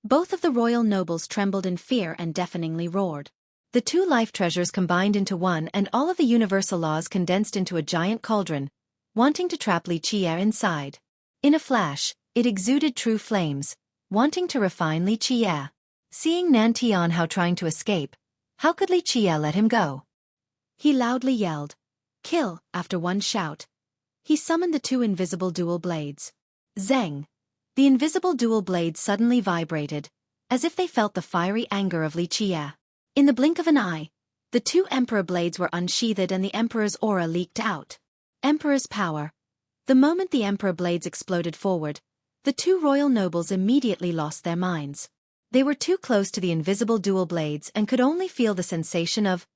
Both of the royal nobles trembled in fear and deafeningly roared. The two life treasures combined into one and all of the universal laws condensed into a giant cauldron, wanting to trap Li Qie inside. In a flash, it exuded true flames, wanting to refine Li Qie. Seeing Nan Tianhao trying to escape, how could Li Qie let him go? He loudly yelled, "Kill!" After one shout, he summoned the two invisible dual blades. Zeng! The invisible dual blades suddenly vibrated, as if they felt the fiery anger of Li Qie. In the blink of an eye, the two emperor blades were unsheathed and the emperor's aura leaked out. Emperor's power. The moment the emperor blades exploded forward, the two royal nobles immediately lost their minds. They were too close to the invisible dual blades and could only feel the sensation of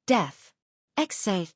death. Exit.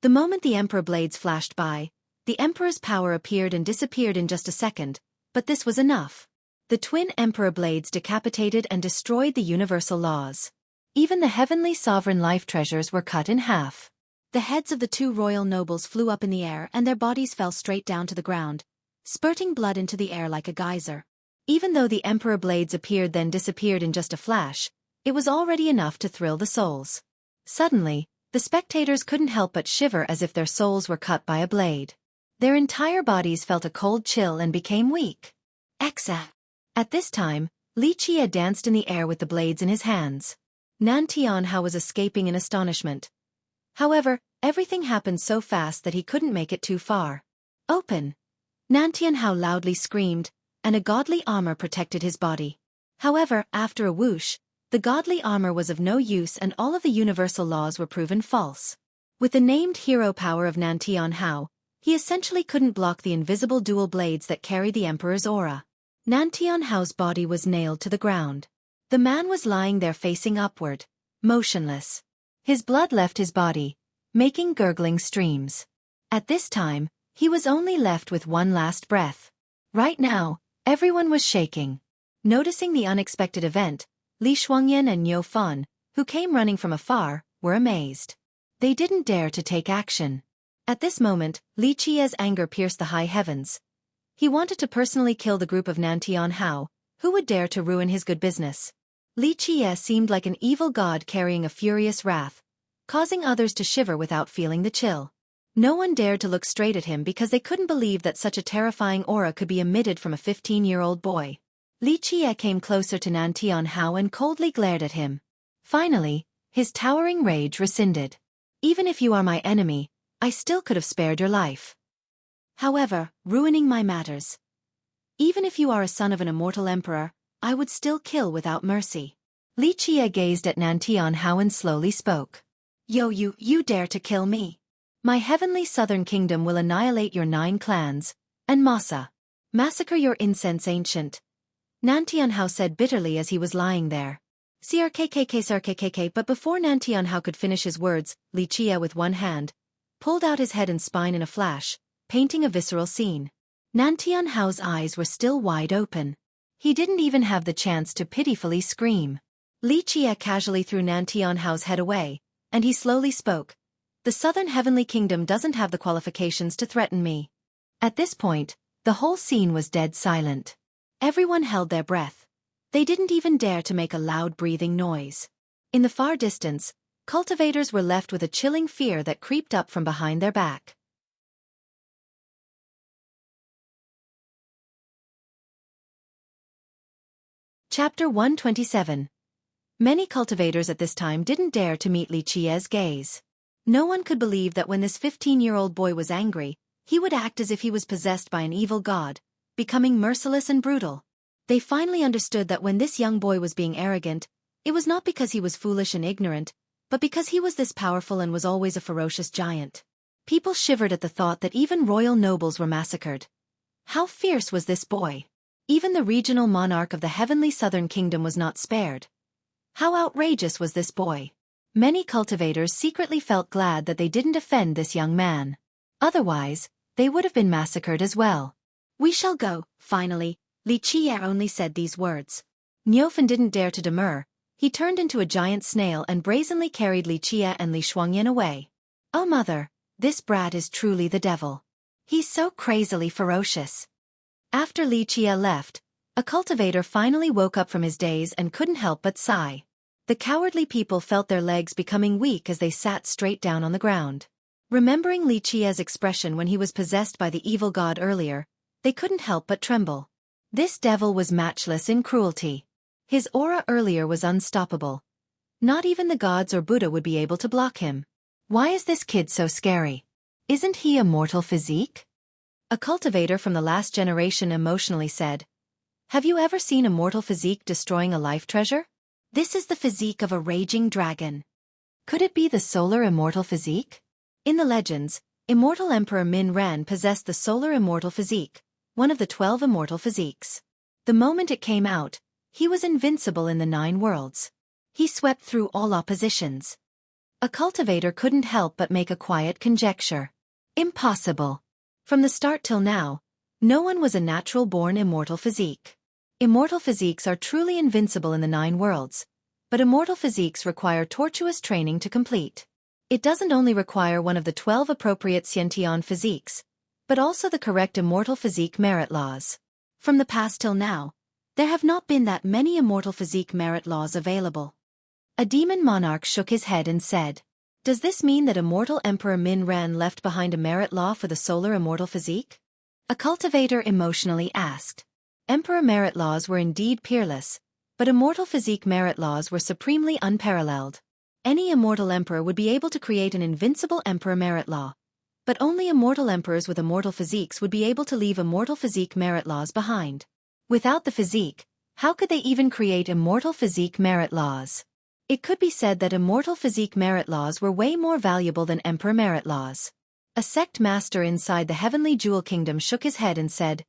The moment the emperor blades flashed by, the emperor's power appeared and disappeared in just a second, but this was enough. The twin emperor blades decapitated and destroyed the universal laws. Even the heavenly sovereign life treasures were cut in half. The heads of the two royal nobles flew up in the air and their bodies fell straight down to the ground, spurting blood into the air like a geyser. Even though the emperor blades appeared then disappeared in just a flash, it was already enough to thrill the souls. Suddenly, the spectators couldn't help but shiver as if their souls were cut by a blade. Their entire bodies felt a cold chill and became weak. Exa! At this time, Li Qie danced in the air with the blades in his hands. Nan Tianhao was escaping in astonishment. However, everything happened so fast that he couldn't make it too far. Open! Nan Tianhao loudly screamed, and a godly armor protected his body. However, after a whoosh, the godly armor was of no use and all of the universal laws were proven false. With the named hero power of Nan Tianhao, he essentially couldn't block the invisible dual blades that carried the emperor's aura. Nan Tianhao's body was nailed to the ground. The man was lying there facing upward, motionless. His blood left his body, making gurgling streams. At this time, he was only left with one last breath. Right now, everyone was shaking. Noticing the unexpected event, Li Shuangyan and Niu Fan, who came running from afar, were amazed. They didn't dare to take action. At this moment, Li Qiye's anger pierced the high heavens. He wanted to personally kill the group of Nantian Hao, who would dare to ruin his good business. Li Qiye seemed like an evil god carrying a furious wrath, causing others to shiver without feeling the chill. No one dared to look straight at him because they couldn't believe that such a terrifying aura could be emitted from a 15-year-old boy. Li Qiye came closer to Nantian Hao and coldly glared at him. Finally, his towering rage rescinded. Even if you are my enemy, I still could have spared your life. However, ruining my matters. Even if you are a son of an immortal emperor, I would still kill without mercy. Li Qiye gazed at Nantian Hao and slowly spoke. You dare to kill me? My heavenly southern kingdom will annihilate your 9 clans, and massacre your incense ancient. Nantian Hao said bitterly as he was lying there. Crkkk, but before Nantian Hao could finish his words, Li Qiye with one hand pulled out his head and spine in a flash, painting a visceral scene. Nantian Hao's eyes were still wide open. He didn't even have the chance to pitifully scream. Li Qiye casually threw Nantian Hao's head away, and he slowly spoke. The Southern Heavenly Kingdom doesn't have the qualifications to threaten me. At this point, the whole scene was dead silent. Everyone held their breath. They didn't even dare to make a loud breathing noise. In the far distance, cultivators were left with a chilling fear that creeped up from behind their back. Chapter 127. Many cultivators at this time didn't dare to meet Li Qiye's gaze. No one could believe that when this 15-year-old boy was angry, he would act as if he was possessed by an evil god, becoming merciless and brutal. They finally understood that when this young boy was being arrogant, it was not because he was foolish and ignorant, but because he was this powerful and was always a ferocious giant. People shivered at the thought that even royal nobles were massacred. How fierce was this boy? Even the regional monarch of the heavenly southern kingdom was not spared. How outrageous was this boy? Many cultivators secretly felt glad that they didn't offend this young man. Otherwise, they would have been massacred as well. We shall go, finally. Li Qiye only said these words. Niufen didn't dare to demur. He turned into a giant snail and brazenly carried Li Qiye and Li Shuangyan away. Oh mother, this brat is truly the devil. He's so crazily ferocious. After Li Qiye left, a cultivator finally woke up from his daze and couldn't help but sigh. The cowardly people felt their legs becoming weak as they sat straight down on the ground. Remembering Li Qiye's expression when he was possessed by the evil god earlier, they couldn't help but tremble. This devil was matchless in cruelty. His aura earlier was unstoppable. Not even the gods or Buddha would be able to block him. Why is this kid so scary? Isn't he a mortal physique? A cultivator from the last generation emotionally said. Have you ever seen a mortal physique destroying a life treasure? This is the physique of a raging dragon. Could it be the solar immortal physique? In the legends, Immortal Emperor Min Ran possessed the solar immortal physique, one of the 12 immortal physiques. The moment it came out, he was invincible in the 9 worlds. He swept through all oppositions. A cultivator couldn't help but make a quiet conjecture. Impossible. From the start till now, no one was a natural-born immortal physique. Immortal physiques are truly invincible in the 9 worlds, but immortal physiques require tortuous training to complete. It doesn't only require one of the 12 appropriate Xiantian physiques, but also the correct immortal physique merit laws. From the past till now, there have not been that many immortal physique merit laws available. A demon monarch shook his head and said, Does this mean that Immortal Emperor Min Ran left behind a merit law for the solar immortal physique? A cultivator emotionally asked. Emperor merit laws were indeed peerless, but immortal physique merit laws were supremely unparalleled. Any immortal emperor would be able to create an invincible emperor merit law, but only immortal emperors with immortal physiques would be able to leave immortal physique merit laws behind. Without the physique, how could they even create immortal physique merit laws? It could be said that immortal physique merit laws were way more valuable than emperor merit laws. A sect master inside the Heavenly Jewel Kingdom shook his head and said,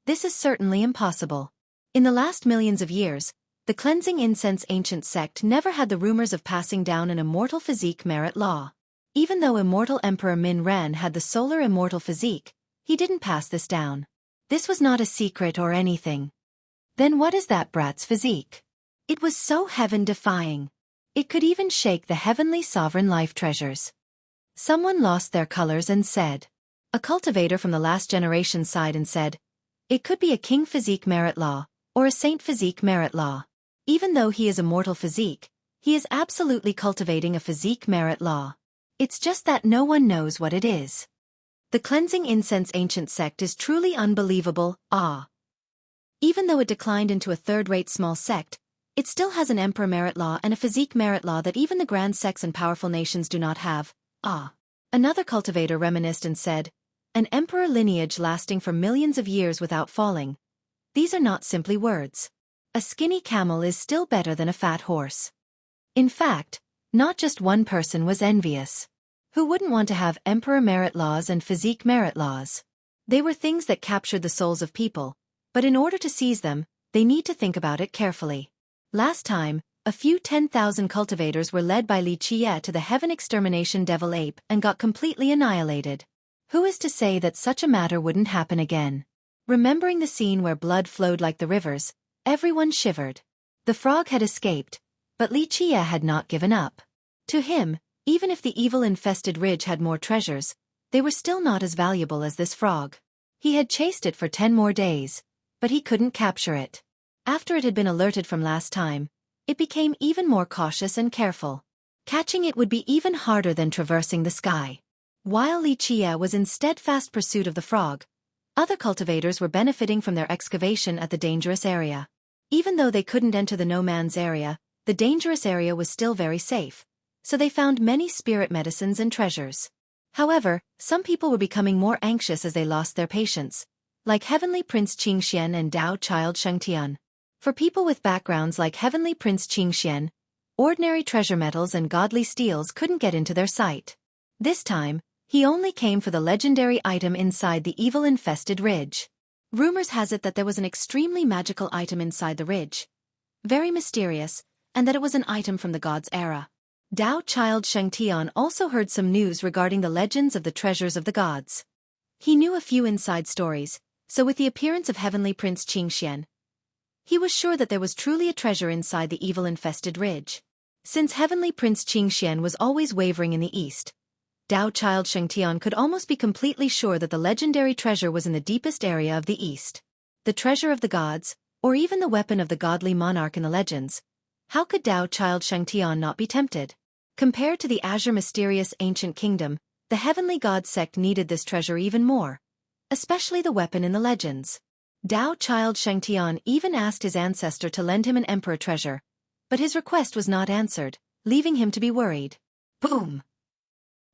This is certainly impossible. In the last millions of years, the Cleansing Incense Ancient Sect never had the rumors of passing down an immortal physique merit law. Even though Immortal Emperor Min Ran had the solar immortal physique, he didn't pass this down. This was not a secret or anything. Then what is that brat's physique? It was so heaven-defying. It could even shake the heavenly sovereign life treasures. Someone lost their colors and said. A cultivator from the last generation sighed and said, it could be a king physique merit law, or a saint physique merit law. Even though he is a mortal physique, he is absolutely cultivating a physique merit law. It's just that no one knows what it is. The cleansing incense ancient sect is truly unbelievable, ah. Even though it declined into a third-rate small sect, it still has an emperor merit law and a physique merit law that even the grand sects and powerful nations do not have, ah. Another cultivator reminisced and said, an emperor lineage lasting for millions of years without falling. These are not simply words. A skinny camel is still better than a fat horse. In fact, not just one person was envious. Who wouldn't want to have emperor merit laws and physique merit laws? They were things that captured the souls of people, but in order to seize them, they need to think about it carefully. Last time, a few 10,000 cultivators were led by Xueqi to the heaven extermination devil ape and got completely annihilated. Who is to say that such a matter wouldn't happen again? Remembering the scene where blood flowed like the rivers, everyone shivered. The frog had escaped, but Xueqi had not given up. To him, even if the evil-infested ridge had more treasures, they were still not as valuable as this frog. He had chased it for 10 more days, but he couldn't capture it. After it had been alerted from last time, it became even more cautious and careful. Catching it would be even harder than traversing the sky. While Xueqi was in steadfast pursuit of the frog, other cultivators were benefiting from their excavation at the dangerous area. Even though they couldn't enter the no-man's area, the dangerous area was still very safe, so they found many spirit medicines and treasures. However, some people were becoming more anxious as they lost their patience, like Heavenly Prince Qingxian and Tao Child Shengtian. For people with backgrounds like Heavenly Prince Qingxian, ordinary treasure metals and godly steels couldn't get into their sight. This time, he only came for the legendary item inside the evil-infested ridge. Rumors has it that there was an extremely magical item inside the ridge, very mysterious, and that it was an item from the gods' era. Tao Child Shengtian also heard some news regarding the legends of the treasures of the gods. He knew a few inside stories, so with the appearance of Heavenly Prince Qingxian, he was sure that there was truly a treasure inside the evil-infested ridge. Since Heavenly Prince Qingxian was always wavering in the east, Tao Child Shengtian could almost be completely sure that the legendary treasure was in the deepest area of the east. The treasure of the gods, or even the weapon of the godly monarch in the legends. How could Tao Child Shengtian not be tempted? Compared to the azure mysterious ancient kingdom, the heavenly god sect needed this treasure even more, especially the weapon in the legends. Tao Child Shengtian even asked his ancestor to lend him an emperor treasure, but his request was not answered, leaving him to be worried. Boom!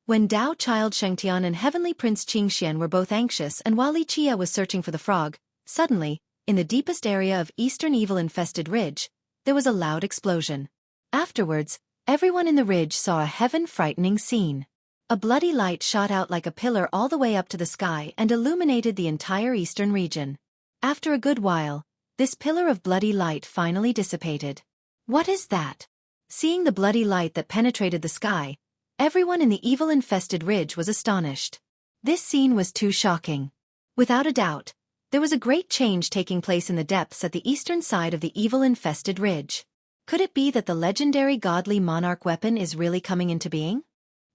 When Tao Child Shengtian and Heavenly Prince Qingxian were both anxious and while Xueqi was searching for the frog, suddenly, in the deepest area of eastern evil-infested ridge, there was a loud explosion. Afterwards, everyone in the ridge saw a heaven-frightening scene. A bloody light shot out like a pillar all the way up to the sky and illuminated the entire eastern region. After a good while, this pillar of bloody light finally dissipated. What is that? Seeing the bloody light that penetrated the sky, everyone in the evil-infested ridge was astonished. This scene was too shocking. Without a doubt, there was a great change taking place in the depths at the eastern side of the evil-infested ridge. Could it be that the legendary godly monarch weapon is really coming into being?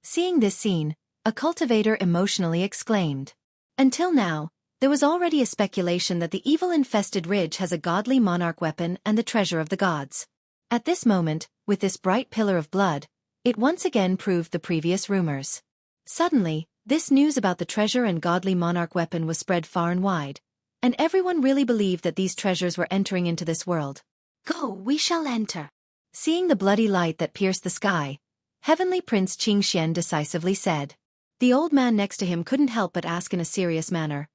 Seeing this scene, a cultivator emotionally exclaimed. Until now, there was already a speculation that the evil-infested ridge has a godly monarch weapon and the treasure of the gods. At this moment, with this bright pillar of blood, it once again proved the previous rumors. Suddenly, this news about the treasure and godly monarch weapon was spread far and wide, and everyone really believed that these treasures were entering into this world. Go, we shall enter. Seeing the bloody light that pierced the sky, Heavenly Prince Qingxian decisively said. The old man next to him couldn't help but ask in a serious manner.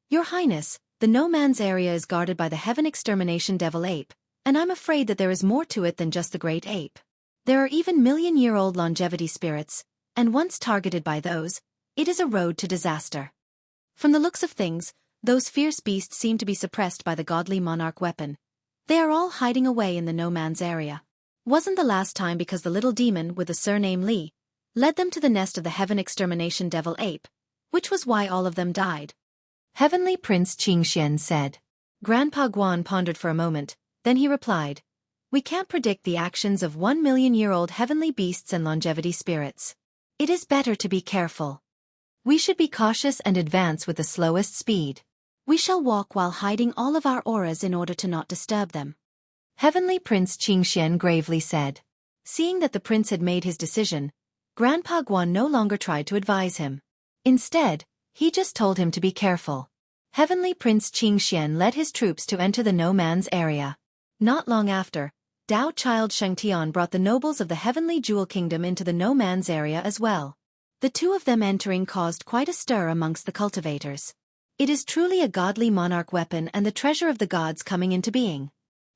Your Highness, the no-man's area is guarded by the heaven extermination devil ape, and I'm afraid that there is more to it than just the great ape. There are even million-year-old longevity spirits, and once targeted by those, it is a road to disaster. From the looks of things, those fierce beasts seem to be suppressed by the godly monarch weapon. They are all hiding away in the no-man's area. Wasn't the last time because the little demon with the surname Li led them to the nest of the heaven extermination devil ape, which was why all of them died. Heavenly Prince Qingxian said. Grandpa Guan pondered for a moment, then he replied, We can't predict the actions of 1 million-year-old heavenly beasts and longevity spirits. It is better to be careful. We should be cautious and advance with the slowest speed. We shall walk while hiding all of our auras in order to not disturb them. Heavenly Prince Qingxian gravely said. Seeing that the prince had made his decision, Grandpa Guan no longer tried to advise him. Instead, he just told him to be careful. Heavenly Prince Qingxian led his troops to enter the no-man's area. Not long after, Dao Child Shengtian brought the nobles of the Heavenly Jewel Kingdom into the no-man's area as well. The two of them entering caused quite a stir amongst the cultivators. It is truly a godly monarch weapon and the treasure of the gods coming into being.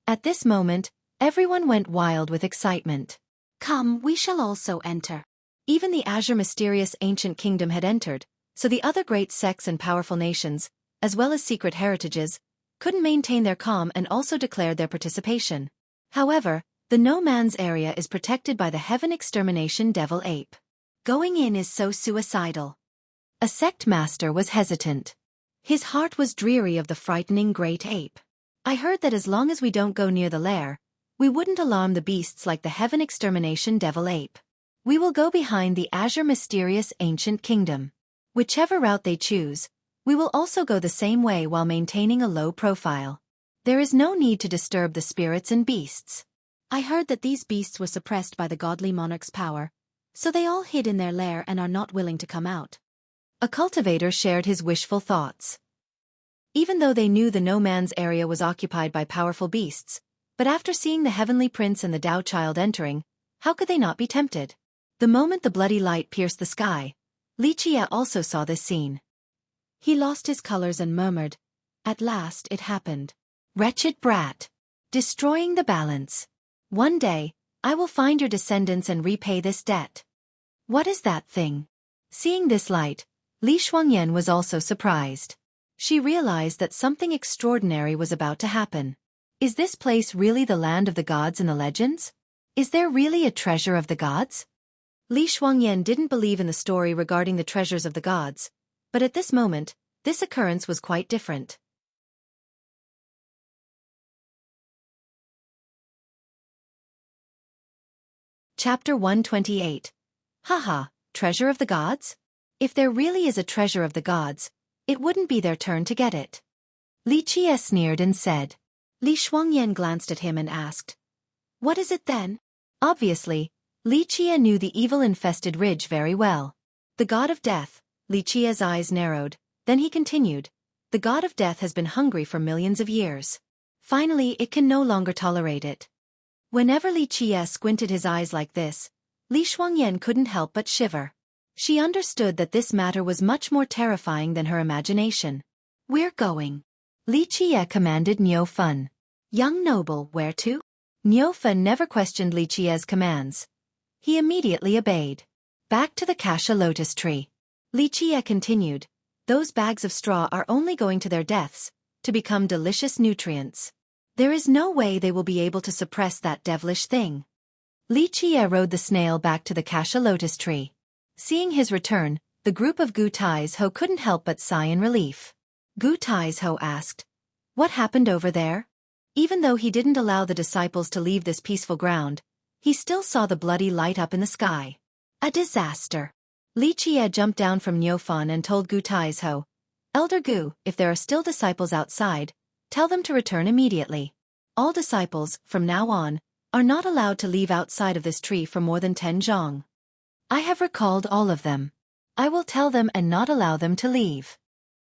At this moment, everyone went wild with excitement. Come, we shall also enter. Even the Azure Mysterious Ancient Kingdom had entered, so the other great sects and powerful nations, as well as secret heritages, couldn't maintain their calm and also declared their participation. However, the no-man's area is protected by the Heaven Extermination Devil Ape. Going in is so suicidal. A sect master was hesitant. His heart was dreary of the frightening great ape. I heard that as long as we don't go near the lair, we wouldn't alarm the beasts like the Heaven Extermination Devil Ape. We will go behind the Azure Mysterious Ancient Kingdom. Whichever route they choose, we will also go the same way while maintaining a low profile. There is no need to disturb the spirits and beasts. I heard that these beasts were suppressed by the godly monarch's power, so they all hid in their lair and are not willing to come out. A cultivator shared his wishful thoughts. Even though they knew the no-man's area was occupied by powerful beasts, but after seeing the Heavenly Prince and the Tao Child entering, how could they not be tempted? The moment the bloody light pierced the sky, Li Qie also saw this scene. He lost his colors and murmured, "At last it happened. Wretched brat. Destroying the balance. One day, I will find your descendants and repay this debt." What is that thing? Seeing this light, Li Shuangyan was also surprised. She realized that something extraordinary was about to happen. Is this place really the land of the gods in the legends? Is there really a treasure of the gods? Li Shuangyan didn't believe in the story regarding the treasures of the gods, but at this moment, this occurrence was quite different. Chapter 128. Haha, treasure of the gods? If there really is a treasure of the gods, it wouldn't be their turn to get it. Li Qie sneered and said. Li Shuangyan glanced at him and asked, "What is it then?" Obviously, Li Qie knew the evil-infested ridge very well. The god of death. Li Qie's eyes narrowed, then he continued, "The god of death has been hungry for millions of years. Finally, it can no longer tolerate it." Whenever Li Qie squinted his eyes like this, Li Shuangyan couldn't help but shiver. She understood that this matter was much more terrifying than her imagination. "We're going." Li Qie commanded Niu Fen. "Young noble, where to?" Niu Fen never questioned Li Qie's commands. He immediately obeyed. "Back to the Kasha lotus tree." Li Qie continued, "Those bags of straw are only going to their deaths, to become delicious nutrients. There is no way they will be able to suppress that devilish thing." Li Qie rode the snail back to the Kasha lotus tree. Seeing his return, the group of Gu Tai's Ho couldn't help but sigh in relief. Gu Tai's Ho asked, "What happened over there?" Even though he didn't allow the disciples to leave this peaceful ground, he still saw the bloody light up in the sky. A disaster. Li Qie jumped down from Niu Fen and told Gu Tai's Ho, "Elder Gu, if there are still disciples outside, tell them to return immediately. All disciples, from now on, are not allowed to leave outside of this tree for more than 10 zhang. I have recalled all of them. I will tell them and not allow them to leave."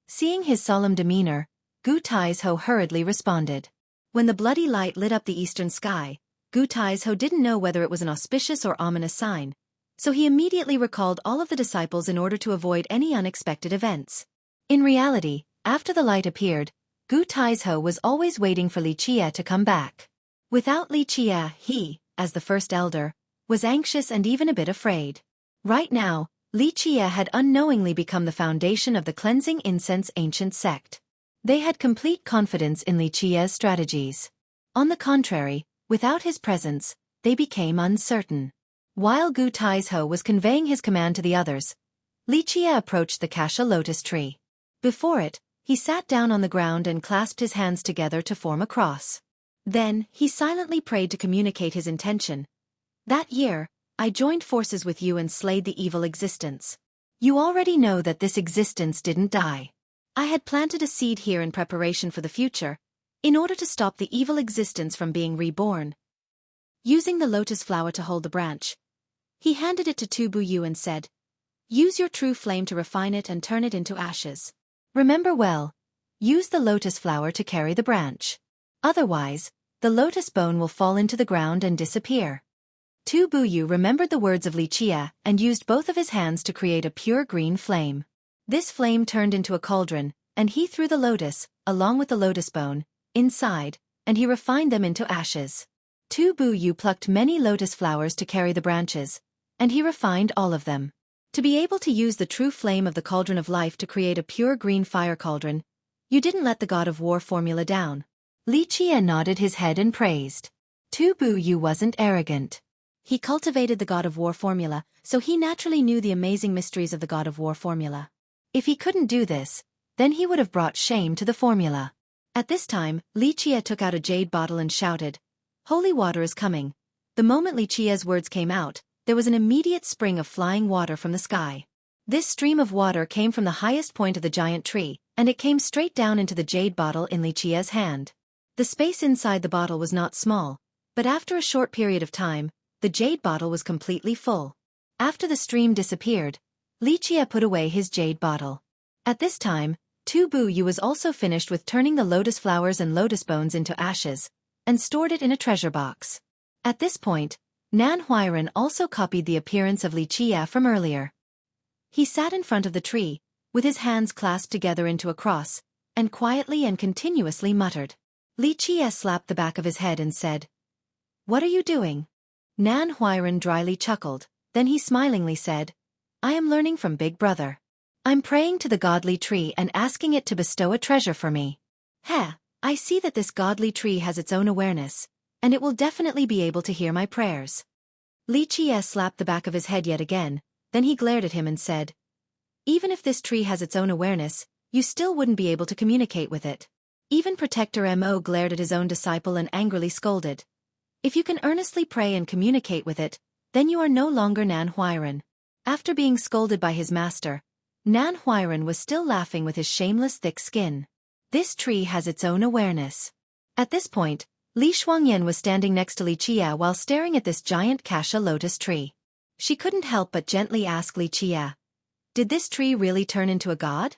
Seeing his solemn demeanor, Gu Tai's Ho hurriedly responded. When the bloody light lit up the eastern sky, Gu Tai's Ho didn't know whether it was an auspicious or ominous sign, so he immediately recalled all of the disciples in order to avoid any unexpected events. In reality, after the light appeared, Gu Tai's Ho was always waiting for Li Qie to come back. Without Li Qie, he, as the first elder, was anxious and even a bit afraid. Right now, Li Qie had unknowingly become the foundation of the Cleansing Incense Ancient Sect. They had complete confidence in Li Qie's strategies. On the contrary, without his presence, they became uncertain. While Gu Tai's Ho was conveying his command to the others, Li Qie approached the Kasha lotus tree. Before it, he sat down on the ground and clasped his hands together to form a cross. Then, he silently prayed to communicate his intention. That year, I joined forces with you and slayed the evil existence. You already know that this existence didn't die. I had planted a seed here in preparation for the future, in order to stop the evil existence from being reborn. Using the lotus flower to hold the branch, he handed it to Tu Buyu and said, use your true flame to refine it and turn it into ashes. Remember well, use the lotus flower to carry the branch. Otherwise, the lotus bone will fall into the ground and disappear. Tu Buyu remembered the words of Li Chia and used both of his hands to create a pure green flame. This flame turned into a cauldron, and he threw the lotus, along with the lotus bone, inside, and he refined them into ashes. Tu Buyu plucked many lotus flowers to carry the branches, and he refined all of them. To be able to use the true flame of the cauldron of life to create a pure green fire cauldron, you didn't let the god of war formula down. Li Chia nodded his head and praised. Tu Buyu wasn't arrogant. He cultivated the god of war formula, so he naturally knew the amazing mysteries of the god of war formula. If he couldn't do this, then he would have brought shame to the formula. At this time, Li Chia took out a jade bottle and shouted, "Holy water is coming." The moment Li Chia's words came out, there was an immediate spring of flying water from the sky. This stream of water came from the highest point of the giant tree, and it came straight down into the jade bottle in Li Chia's hand. The space inside the bottle was not small, but after a short period of time, the jade bottle was completely full. After the stream disappeared, Li Chia put away his jade bottle. At this time, Tu Buyu was also finished with turning the lotus flowers and lotus bones into ashes, and stored it in a treasure box. At this point, Nan Huairan also copied the appearance of Li Chia from earlier. He sat in front of the tree, with his hands clasped together into a cross, and quietly and continuously muttered. Li Chia slapped the back of his head and said, "What are you doing?" Nan Huairan dryly chuckled, then he smilingly said, "I am learning from Big Brother. I'm praying to the godly tree and asking it to bestow a treasure for me. I see that this godly tree has its own awareness, and it will definitely be able to hear my prayers." Li Chia slapped the back of his head yet again, then he glared at him and said, "Even if this tree has its own awareness, you still wouldn't be able to communicate with it." Even Protector Mo glared at his own disciple and angrily scolded. "If you can earnestly pray and communicate with it, then you are no longer Nan Huairan." After being scolded by his master, Nan Huairan was still laughing with his shameless thick skin. This tree has its own awareness. At this point, Li Shuangyan was standing next to Li Chia while staring at this giant cassia lotus tree. She couldn't help but gently ask Li Chia, "Did this tree really turn into a god?"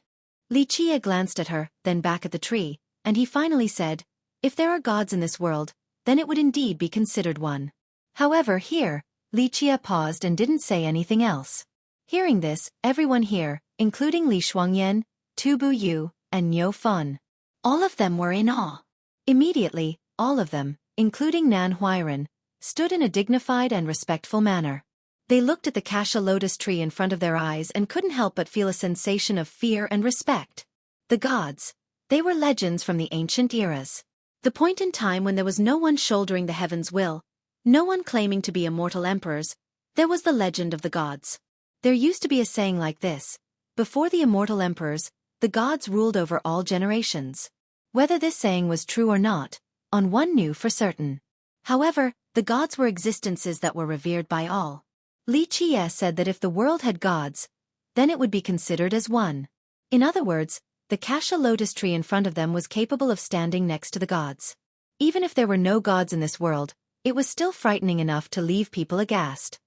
Li Chia glanced at her, then back at the tree, and he finally said, "If there are gods in this world, then it would indeed be considered one." However, here, Li Chia paused and didn't say anything else. Hearing this, everyone here, including Li Shuangyan, Tu Buyu, and Niu Fun, all of them were in awe. Immediately, all of them, including Nan Huairan, stood in a dignified and respectful manner. They looked at the cassia lotus tree in front of their eyes and couldn't help but feel a sensation of fear and respect. The gods. They were legends from the ancient eras. The point in time when there was no one shouldering the heaven's will, no one claiming to be immortal emperors, there was the legend of the gods. There used to be a saying like this: before the immortal emperors, the gods ruled over all generations. Whether this saying was true or not, on one knew for certain. However, the gods were existences that were revered by all. Li Chia said that if the world had gods, then it would be considered as one. In other words, the cassia lotus tree in front of them was capable of standing next to the gods. Even if there were no gods in this world, it was still frightening enough to leave people aghast.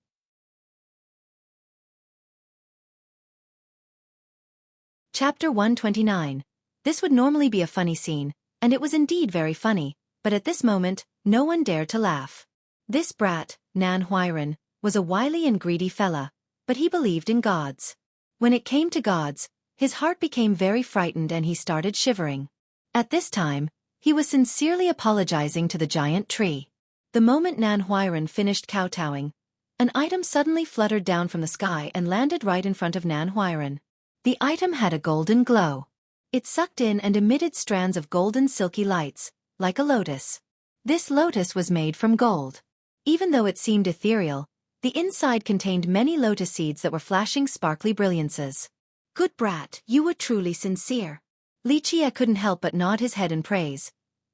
Chapter 129. This would normally be a funny scene, and it was indeed very funny, but at this moment, no one dared to laugh. This brat, Nan Huairan, was a wily and greedy fella, but he believed in gods. When it came to gods, his heart became very frightened and he started shivering. At this time, he was sincerely apologizing to the giant tree. The moment Nan Huairan finished kowtowing, an item suddenly fluttered down from the sky and landed right in front of Nan Huairan. The item had a golden glow. It sucked in and emitted strands of golden silky lights, like a lotus. This lotus was made from gold. Even though it seemed ethereal, the inside contained many lotus seeds that were flashing sparkly brilliances. "Good brat, you were truly sincere." Li Chia couldn't help but nod his head in praise.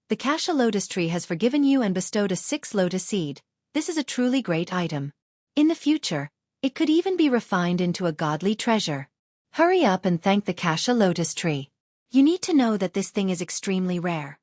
The Kasha lotus tree has forgiven you and bestowed a 6 lotus seed. This is a truly great item. In the future, it could even be refined into a godly treasure. Hurry up and thank the Kasha lotus tree. You need to know that this thing is extremely rare.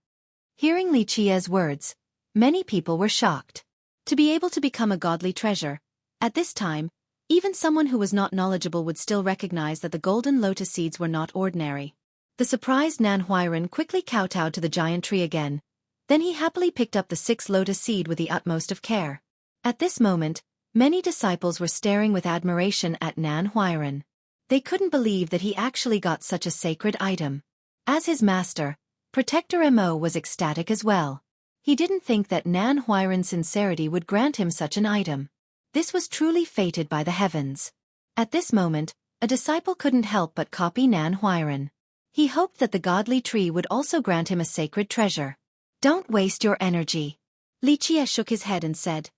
Hearing Li Qia's words, many people were shocked. To be able to become a godly treasure, at this time, even someone who was not knowledgeable would still recognize that the golden lotus seeds were not ordinary. The surprised Nan Huairan quickly kowtowed to the giant tree again. Then he happily picked up the 6 lotus seed with the utmost of care. At this moment, many disciples were staring with admiration at Nan Huairan. They couldn't believe that he actually got such a sacred item. As his master, Protector Mo was ecstatic as well. He didn't think that Nan Huairan's sincerity would grant him such an item. This was truly fated by the heavens. At this moment, a disciple couldn't help but copy Nan Huairan. He hoped that the godly tree would also grant him a sacred treasure. Don't waste your energy. Li Qia shook his head and said,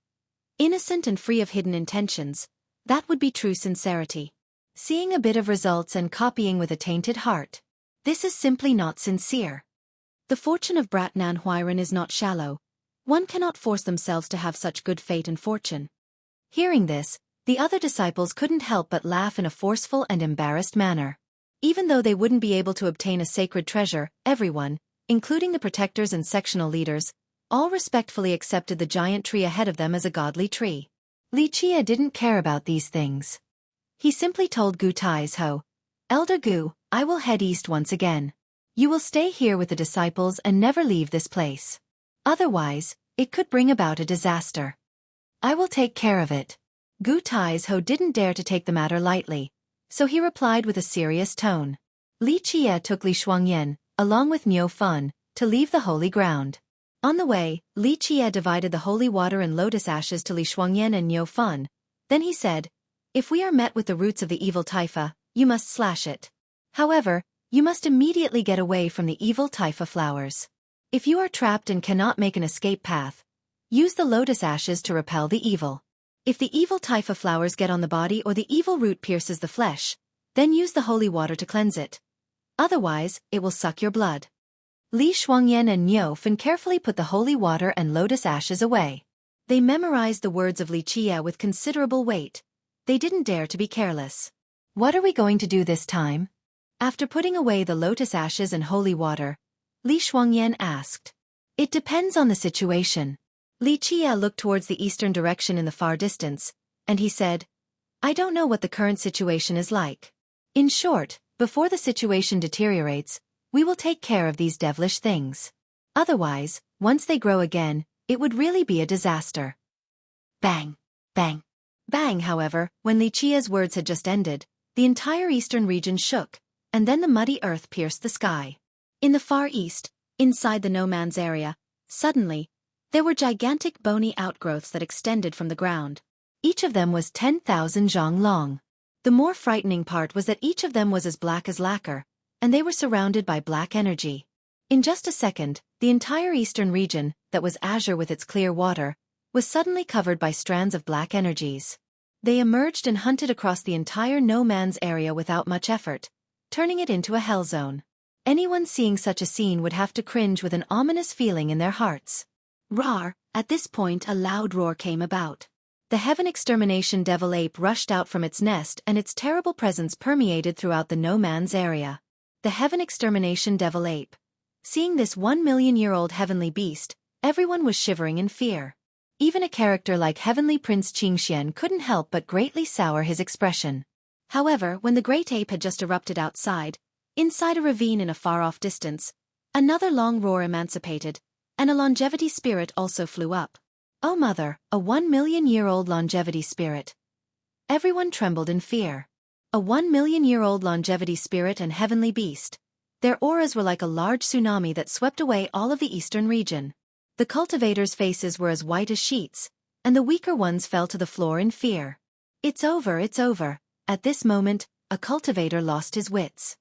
innocent and free of hidden intentions, that would be true sincerity. Seeing a bit of results and copying with a tainted heart, this is simply not sincere. The fortune of brat Nan Huairan is not shallow. One cannot force themselves to have such good fate and fortune. Hearing this, the other disciples couldn't help but laugh in a forceful and embarrassed manner. Even though they wouldn't be able to obtain a sacred treasure, everyone, including the protectors and sectional leaders, all respectfully accepted the giant tree ahead of them as a godly tree. Li Qia didn't care about these things. He simply told Gu Taizhou, Elder Gu, I will head east once again. You will stay here with the disciples and never leave this place. Otherwise, it could bring about a disaster. I will take care of it. Gu Taizhou didn't dare to take the matter lightly, so he replied with a serious tone. Li Qia took Li Shuangyan, along with Niu Fan, to leave the holy ground. On the way, Li Qia divided the holy water and lotus ashes to Li Shuangyan and Niu Fan. Then he said, if we are met with the roots of the evil taifa, you must slash it. However, you must immediately get away from the evil taifa flowers. If you are trapped and cannot make an escape path, use the lotus ashes to repel the evil. If the evil taifa flowers get on the body or the evil root pierces the flesh, then use the holy water to cleanse it. Otherwise, it will suck your blood. Li Shuangyan and Niu Fan carefully put the holy water and lotus ashes away. They memorized the words of Li Qia with considerable weight. They didn't dare to be careless. What are we going to do this time? After putting away the lotus ashes and holy water, Li Shuangyan asked. It depends on the situation. Li Qia looked towards the eastern direction in the far distance, and he said, I don't know what the current situation is like. In short, before the situation deteriorates, we will take care of these devilish things. Otherwise, once they grow again, it would really be a disaster. Bang! Bang! Bang! However, when Li Qia's words had just ended, the entire eastern region shook, and then the muddy earth pierced the sky. In the far east, inside the no man's area, suddenly, there were gigantic bony outgrowths that extended from the ground. Each of them was 10,000 zhang long. The more frightening part was that each of them was as black as lacquer, and they were surrounded by black energy. In just a second, the entire eastern region, that was azure with its clear water, was suddenly covered by strands of black energies. They emerged and hunted across the entire no man's area without much effort, turning it into a hell zone. Anyone seeing such a scene would have to cringe with an ominous feeling in their hearts. Roar! At this point a loud roar came about. The heaven extermination devil ape rushed out from its nest and its terrible presence permeated throughout the no man's area. The heaven extermination devil ape. Seeing this 1,000,000-year-old heavenly beast, everyone was shivering in fear. Even a character like Heavenly Prince Qingxian couldn't help but greatly sour his expression. However, when the great ape had just erupted outside, inside a ravine in a far-off distance, another long roar emancipated, and a longevity spirit also flew up. Oh mother, a 1,000,000-year-old longevity spirit. Everyone trembled in fear. A 1,000,000-year-old longevity spirit and heavenly beast. Their auras were like a large tsunami that swept away all of the eastern region. The cultivators' faces were as white as sheets, and the weaker ones fell to the floor in fear. It's over, it's over. At this moment, a cultivator lost his wits.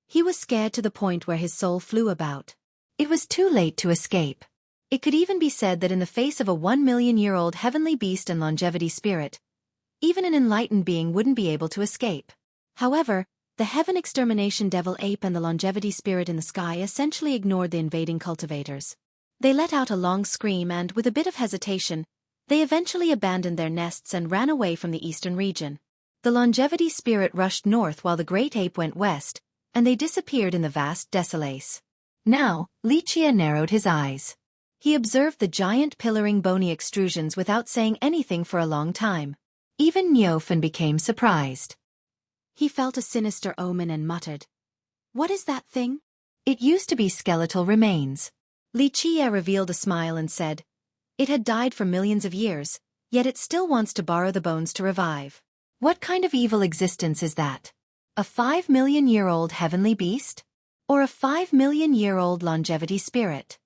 He was scared to the point where his soul flew about. It was too late to escape. It could even be said that in the face of a 1,000,000-year-old heavenly beast and longevity spirit, even an enlightened being wouldn't be able to escape. However, the heaven extermination devil ape and the longevity spirit in the sky essentially ignored the invading cultivators. They let out a long scream and, with a bit of hesitation, they eventually abandoned their nests and ran away from the eastern region. The longevity spirit rushed north while the great ape went west, and they disappeared in the vast desolace. Now, Lichia narrowed his eyes. He observed the giant pillaring bony extrusions without saying anything for a long time. Even Nyofen became surprised. He felt a sinister omen and muttered, "What is that thing?" It used to be skeletal remains. Lichia revealed a smile and said, "It had died for millions of years, yet it still wants to borrow the bones to revive." What kind of evil existence is that? A 5 million-year-old heavenly beast? Or a 5 million-year-old longevity spirit?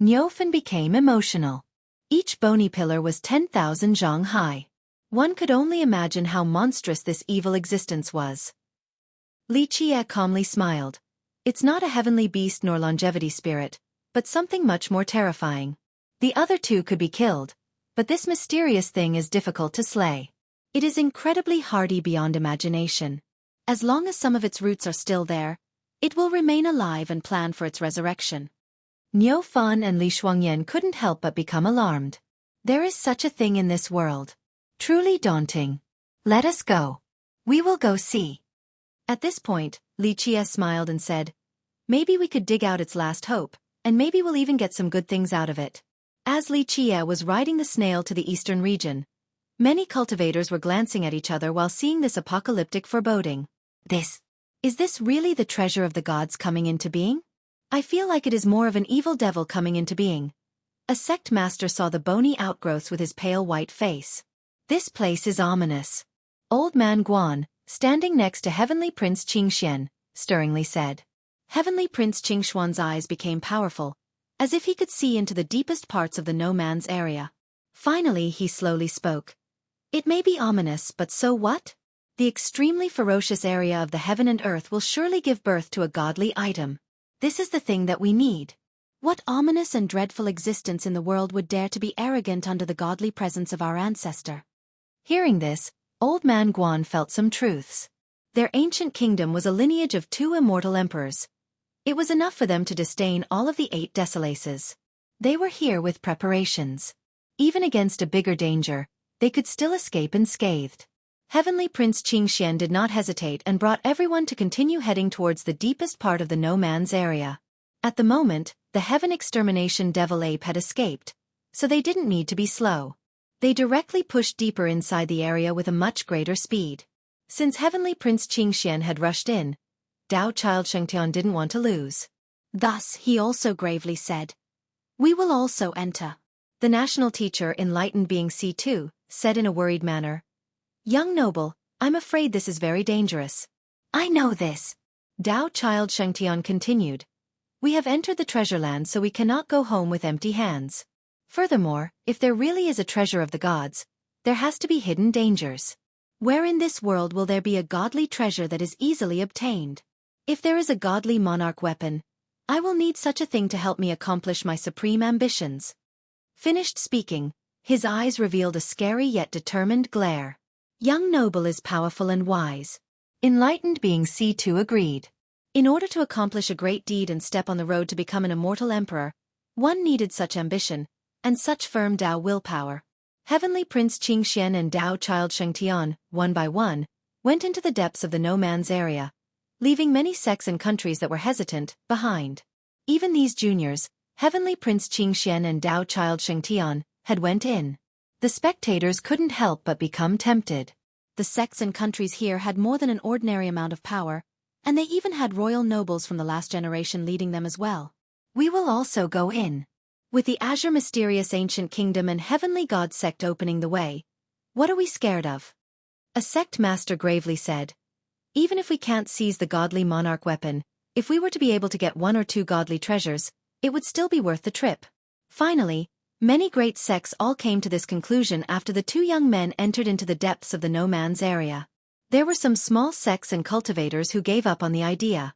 Nyofen became emotional. Each bony pillar was 10,000 zhang high. One could only imagine how monstrous this evil existence was. Lichia calmly smiled. "It's not a heavenly beast nor longevity spirit, but something much more terrifying. The other two could be killed, but this mysterious thing is difficult to slay. It is incredibly hardy beyond imagination. As long as some of its roots are still there, it will remain alive and plan for its resurrection." Nyofen and Li Shuangyan couldn't help but become alarmed. There is such a thing in this world. Truly daunting. Let us go. We will go see. At this point, Lichia smiled and said, "Maybe we could dig out its last hope, and maybe we'll even get some good things out of it." As Lichia was riding the snail to the eastern region, many cultivators were glancing at each other while seeing this apocalyptic foreboding. Is this really the treasure of the gods coming into being? "I feel like it is more of an evil devil coming into being." A sect master saw the bony outgrowths with his pale white face. "This place is ominous." Old Man Guan, standing next to Heavenly Prince Qingxian, stirringly said. Heavenly Prince Qingxuan's eyes became powerful, as if he could see into the deepest parts of the no man's area. Finally he slowly spoke. "It may be ominous, but so what? The extremely ferocious area of the heaven and earth will surely give birth to a godly item. This is the thing that we need. What ominous and dreadful existence in the world would dare to be arrogant under the godly presence of our ancestor?" Hearing this, Old Man Guan felt some truths. Their ancient kingdom was a lineage of 2 immortal emperors. It was enough for them to disdain all of the 8 desolaces. They were here with preparations. Even against a bigger danger, they could still escape unscathed. Heavenly Prince Qingxian did not hesitate and brought everyone to continue heading towards the deepest part of the no man's area. At the moment, the heaven extermination devil ape had escaped, so they didn't need to be slow. They directly pushed deeper inside the area with a much greater speed. Since Heavenly Prince Qingxian had rushed in, Dao Child Shengtian didn't want to lose. Thus, he also gravely said, "We will also enter." The national teacher, enlightened being C2, said in a worried manner, "Young noble, I'm afraid this is very dangerous." "I know this," Dao Child Shengtian continued. "We have entered the treasure land, so we cannot go home with empty hands. Furthermore, if there really is a treasure of the gods, there has to be hidden dangers. Where in this world will there be a godly treasure that is easily obtained? If there is a godly monarch weapon, I will need such a thing to help me accomplish my supreme ambitions." Finished speaking, his eyes revealed a scary yet determined glare. "Young noble is powerful and wise." Enlightened being C2 agreed. In order to accomplish a great deed and step on the road to become an immortal emperor, one needed such ambition, and such firm Dao willpower. Heavenly Prince Qingxian and Dao Child Shengtian, one by one, went into the depths of the no man's area, leaving many sects and countries that were hesitant behind. Even these juniors, Heavenly Prince Qingxian and Dao Child Shengtian, had went in. The spectators couldn't help but become tempted. The sects and countries here had more than an ordinary amount of power, and they even had royal nobles from the last generation leading them as well. "We will also go in." With the Azure Mysterious Ancient Kingdom and Heavenly God sect opening the way, what are we scared of? A sect master gravely said, "Even if we can't seize the godly monarch weapon, if we were to be able to get 1 or 2 godly treasures, it would still be worth the trip." Finally, many great sects all came to this conclusion after the 2 young men entered into the depths of the no man's area. There were some small sects and cultivators who gave up on the idea.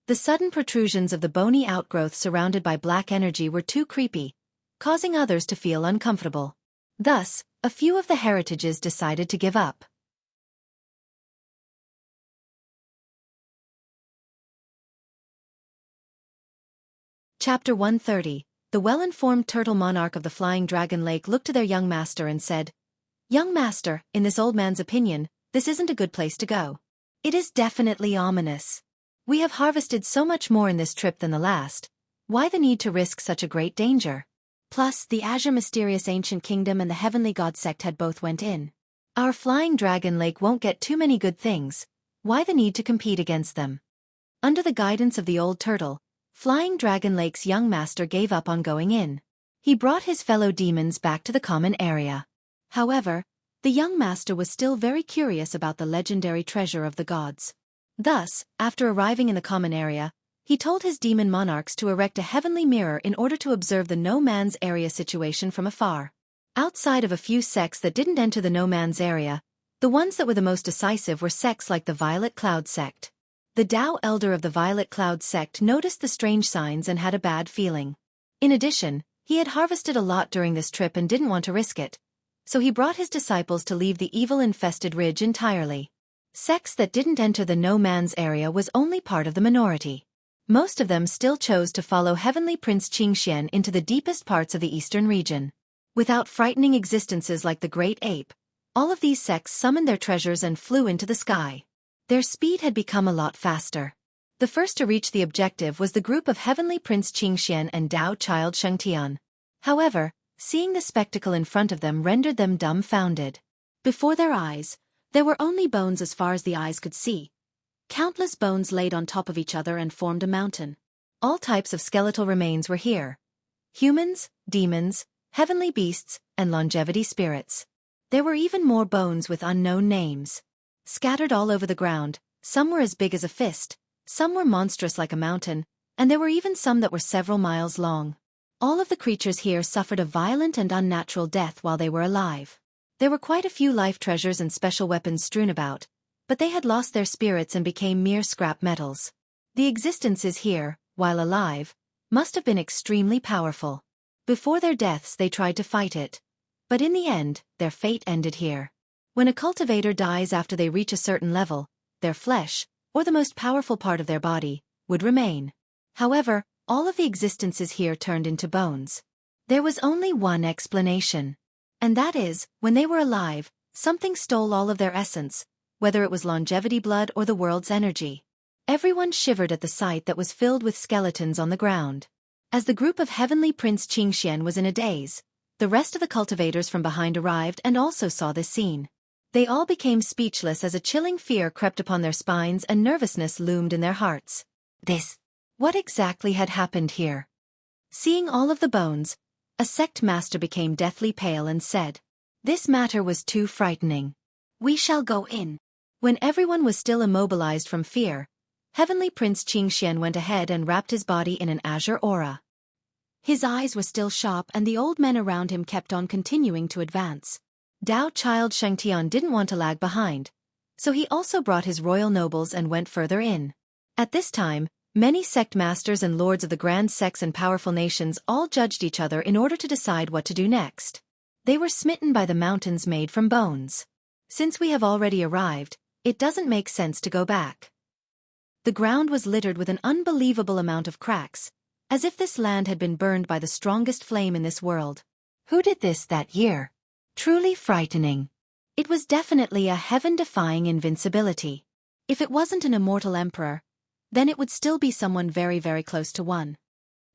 The sudden protrusions of the bony outgrowth surrounded by black energy were too creepy, causing others to feel uncomfortable. Thus, a few of the heritages decided to give up. Chapter 130, the well-informed turtle monarch of the Flying Dragon Lake looked to their young master and said, "Young master, in this old man's opinion, this isn't a good place to go. It is definitely ominous. We have harvested so much more in this trip than the last. Why the need to risk such a great danger? Plus, the Azure Mysterious Ancient Kingdom and the Heavenly God Sect had both went in. Our Flying Dragon Lake won't get too many good things. Why the need to compete against them?" Under the guidance of the old turtle, Flying Dragon Lake's young master gave up on going in. He brought his fellow demons back to the common area. However, the young master was still very curious about the legendary treasure of the gods. Thus, after arriving in the common area, he told his demon monarchs to erect a heavenly mirror in order to observe the no man's area situation from afar. Outside of a few sects that didn't enter the no man's area, the ones that were the most decisive were sects like the Violet Cloud sect. The Tao elder of the Violet Cloud sect noticed the strange signs and had a bad feeling. In addition, he had harvested a lot during this trip and didn't want to risk it, so he brought his disciples to leave the evil-infested ridge entirely. Sects that didn't enter the no man's area was only part of the minority. Most of them still chose to follow Heavenly Prince Qingxian into the deepest parts of the eastern region. Without frightening existences like the Great Ape, all of these sects summoned their treasures and flew into the sky. Their speed had become a lot faster. The first to reach the objective was the group of Heavenly Prince Qingxian and Tao Child Shengtian. However, seeing the spectacle in front of them rendered them dumbfounded. Before their eyes, there were only bones as far as the eyes could see. Countless bones laid on top of each other and formed a mountain. All types of skeletal remains were here. Humans, demons, heavenly beasts, and longevity spirits. There were even more bones with unknown names. Scattered all over the ground, some were as big as a fist, some were monstrous like a mountain, and there were even some that were several miles long. All of the creatures here suffered a violent and unnatural death while they were alive. There were quite a few life treasures and special weapons strewn about, but they had lost their spirits and became mere scrap metals. The existences here, while alive, must have been extremely powerful. Before their deaths they tried to fight it, but in the end, their fate ended here. When a cultivator dies after they reach a certain level, their flesh, or the most powerful part of their body, would remain. However, all of the existences here turned into bones. There was only one explanation. And that is, when they were alive, something stole all of their essence, whether it was longevity blood or the world's energy. Everyone shivered at the sight that was filled with skeletons on the ground. As the group of Heavenly Prince Qingxian was in a daze, the rest of the cultivators from behind arrived and also saw this scene. They all became speechless as a chilling fear crept upon their spines and nervousness loomed in their hearts. What exactly had happened here? Seeing all of the bones, a sect master became deathly pale and said, "This matter was too frightening. We shall go in." When everyone was still immobilized from fear, Heavenly Prince Qingxian went ahead and wrapped his body in an azure aura. His eyes were still sharp and the old men around him kept on continuing to advance. Tao Child Shengtian didn't want to lag behind, so he also brought his royal nobles and went further in. At this time, many sect masters and lords of the grand sects and powerful nations all judged each other in order to decide what to do next. They were smitten by the mountains made from bones. Since we have already arrived, it doesn't make sense to go back. The ground was littered with an unbelievable amount of cracks, as if this land had been burned by the strongest flame in this world. Who did this that year? Truly frightening. It was definitely a heaven-defying invincibility. If it wasn't an immortal emperor, then it would still be someone very, very close to one.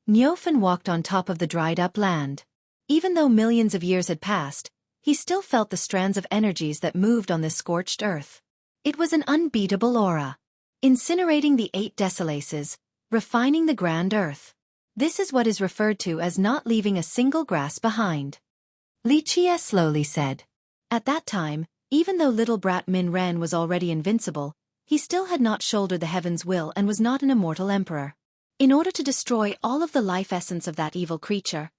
Nyofen walked on top of the dried-up land. Even though millions of years had passed, he still felt the strands of energies that moved on this scorched earth. It was an unbeatable aura. Incinerating the 8 desolaces, refining the grand earth. This is what is referred to as not leaving a single grass behind. Li Chia slowly said. At that time, even though little brat Min Ren was already invincible, he still had not shouldered the heaven's will and was not an immortal emperor. In order to destroy all of the life essence of that evil creature,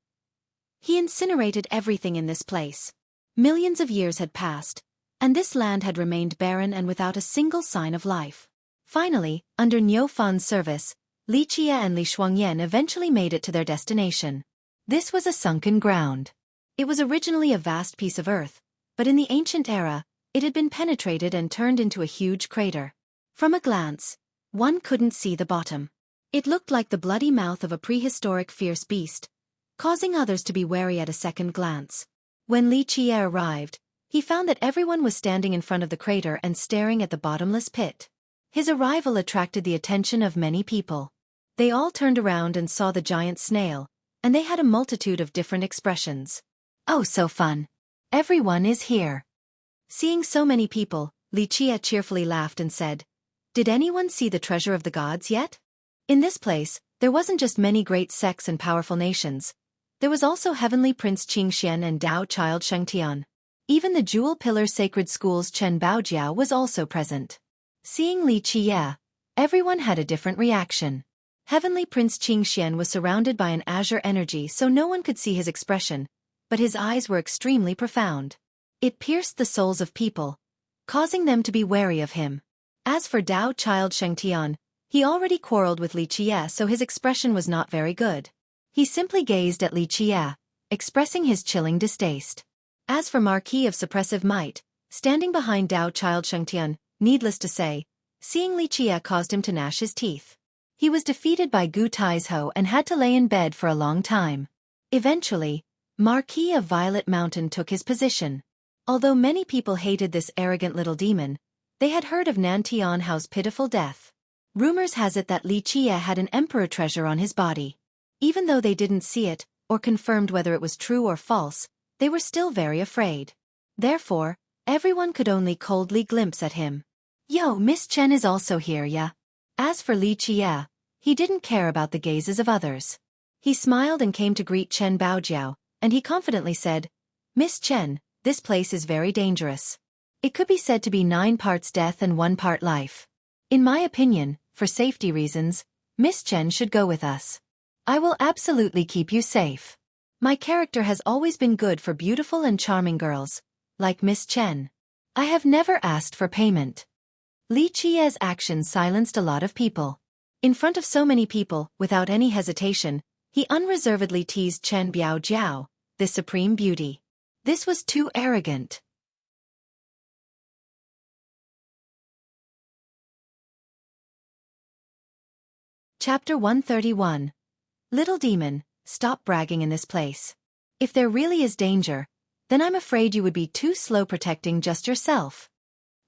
he incinerated everything in this place. Millions of years had passed, and this land had remained barren and without a single sign of life. Finally, under Niu Fan's service, Li Chia and Li Shuangyan eventually made it to their destination. This was a sunken ground. It was originally a vast piece of earth, but in the ancient era, it had been penetrated and turned into a huge crater. From a glance, one couldn't see the bottom. It looked like the bloody mouth of a prehistoric fierce beast, causing others to be wary at a second glance. When Li Qie arrived, he found that everyone was standing in front of the crater and staring at the bottomless pit. His arrival attracted the attention of many people. They all turned around and saw the giant snail, and they had a multitude of different expressions. Oh, so fun. Everyone is here. Seeing so many people, Li Qie cheerfully laughed and said, "Did anyone see the treasure of the gods yet?" In this place, there wasn't just many great sects and powerful nations. There was also Heavenly Prince Qingxian and Tao Child Shengtian. Even the Jewel Pillar Sacred School's Chen Baojiao was also present. Seeing Li Qie, everyone had a different reaction. Heavenly Prince Qingxian was surrounded by an azure energy so no one could see his expression, but his eyes were extremely profound. It pierced the souls of people, causing them to be wary of him. As for Tao Child Shengtian, he already quarreled with Li Qie, so his expression was not very good. He simply gazed at Li Qie, expressing his chilling distaste. As for Marquis of Suppressive Might, standing behind Tao Child Shengtian, needless to say, seeing Li Qie caused him to gnash his teeth. He was defeated by Gu Taizhou and had to lay in bed for a long time. Eventually, Marquis of Violet Mountain took his position. Although many people hated this arrogant little demon, they had heard of Nan Tianhao's pitiful death. Rumors has it that Li Qie had an emperor treasure on his body. Even though they didn't see it, or confirmed whether it was true or false, they were still very afraid. Therefore, everyone could only coldly glimpse at him. Yo, Miss Chen is also here, ya. As for Li Qie, he didn't care about the gazes of others. He smiled and came to greet Chen Baojiao, and he confidently said, "Miss Chen, this place is very dangerous. It could be said to be 9 parts death and 1 part life. In my opinion, for safety reasons, Miss Chen should go with us. I will absolutely keep you safe. My character has always been good for beautiful and charming girls, like Miss Chen. I have never asked for payment." Li Qie's actions silenced a lot of people. In front of so many people, without any hesitation, he unreservedly teased Chen Baojiao, the supreme beauty. This was too arrogant. Chapter 131. Little demon, stop bragging in this place. If there really is danger, then I'm afraid you would be too slow protecting just yourself.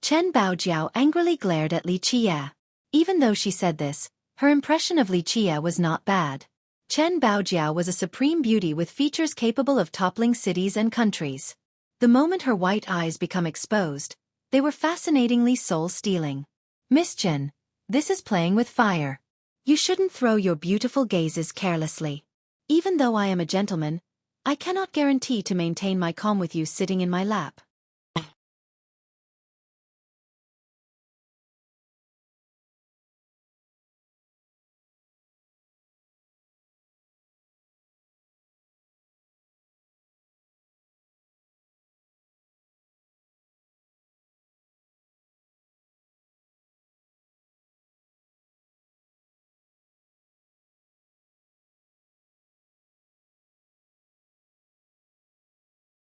Chen Baojiao angrily glared at Li Qie. Even though she said this, her impression of Li Qie was not bad. Chen Baojiao was a supreme beauty with features capable of toppling cities and countries. The moment her white eyes become exposed, they were fascinatingly soul-stealing. "Miss Chen, this is playing with fire. You shouldn't throw your beautiful gazes carelessly. Even though I am a gentleman, I cannot guarantee to maintain my calm with you sitting in my lap.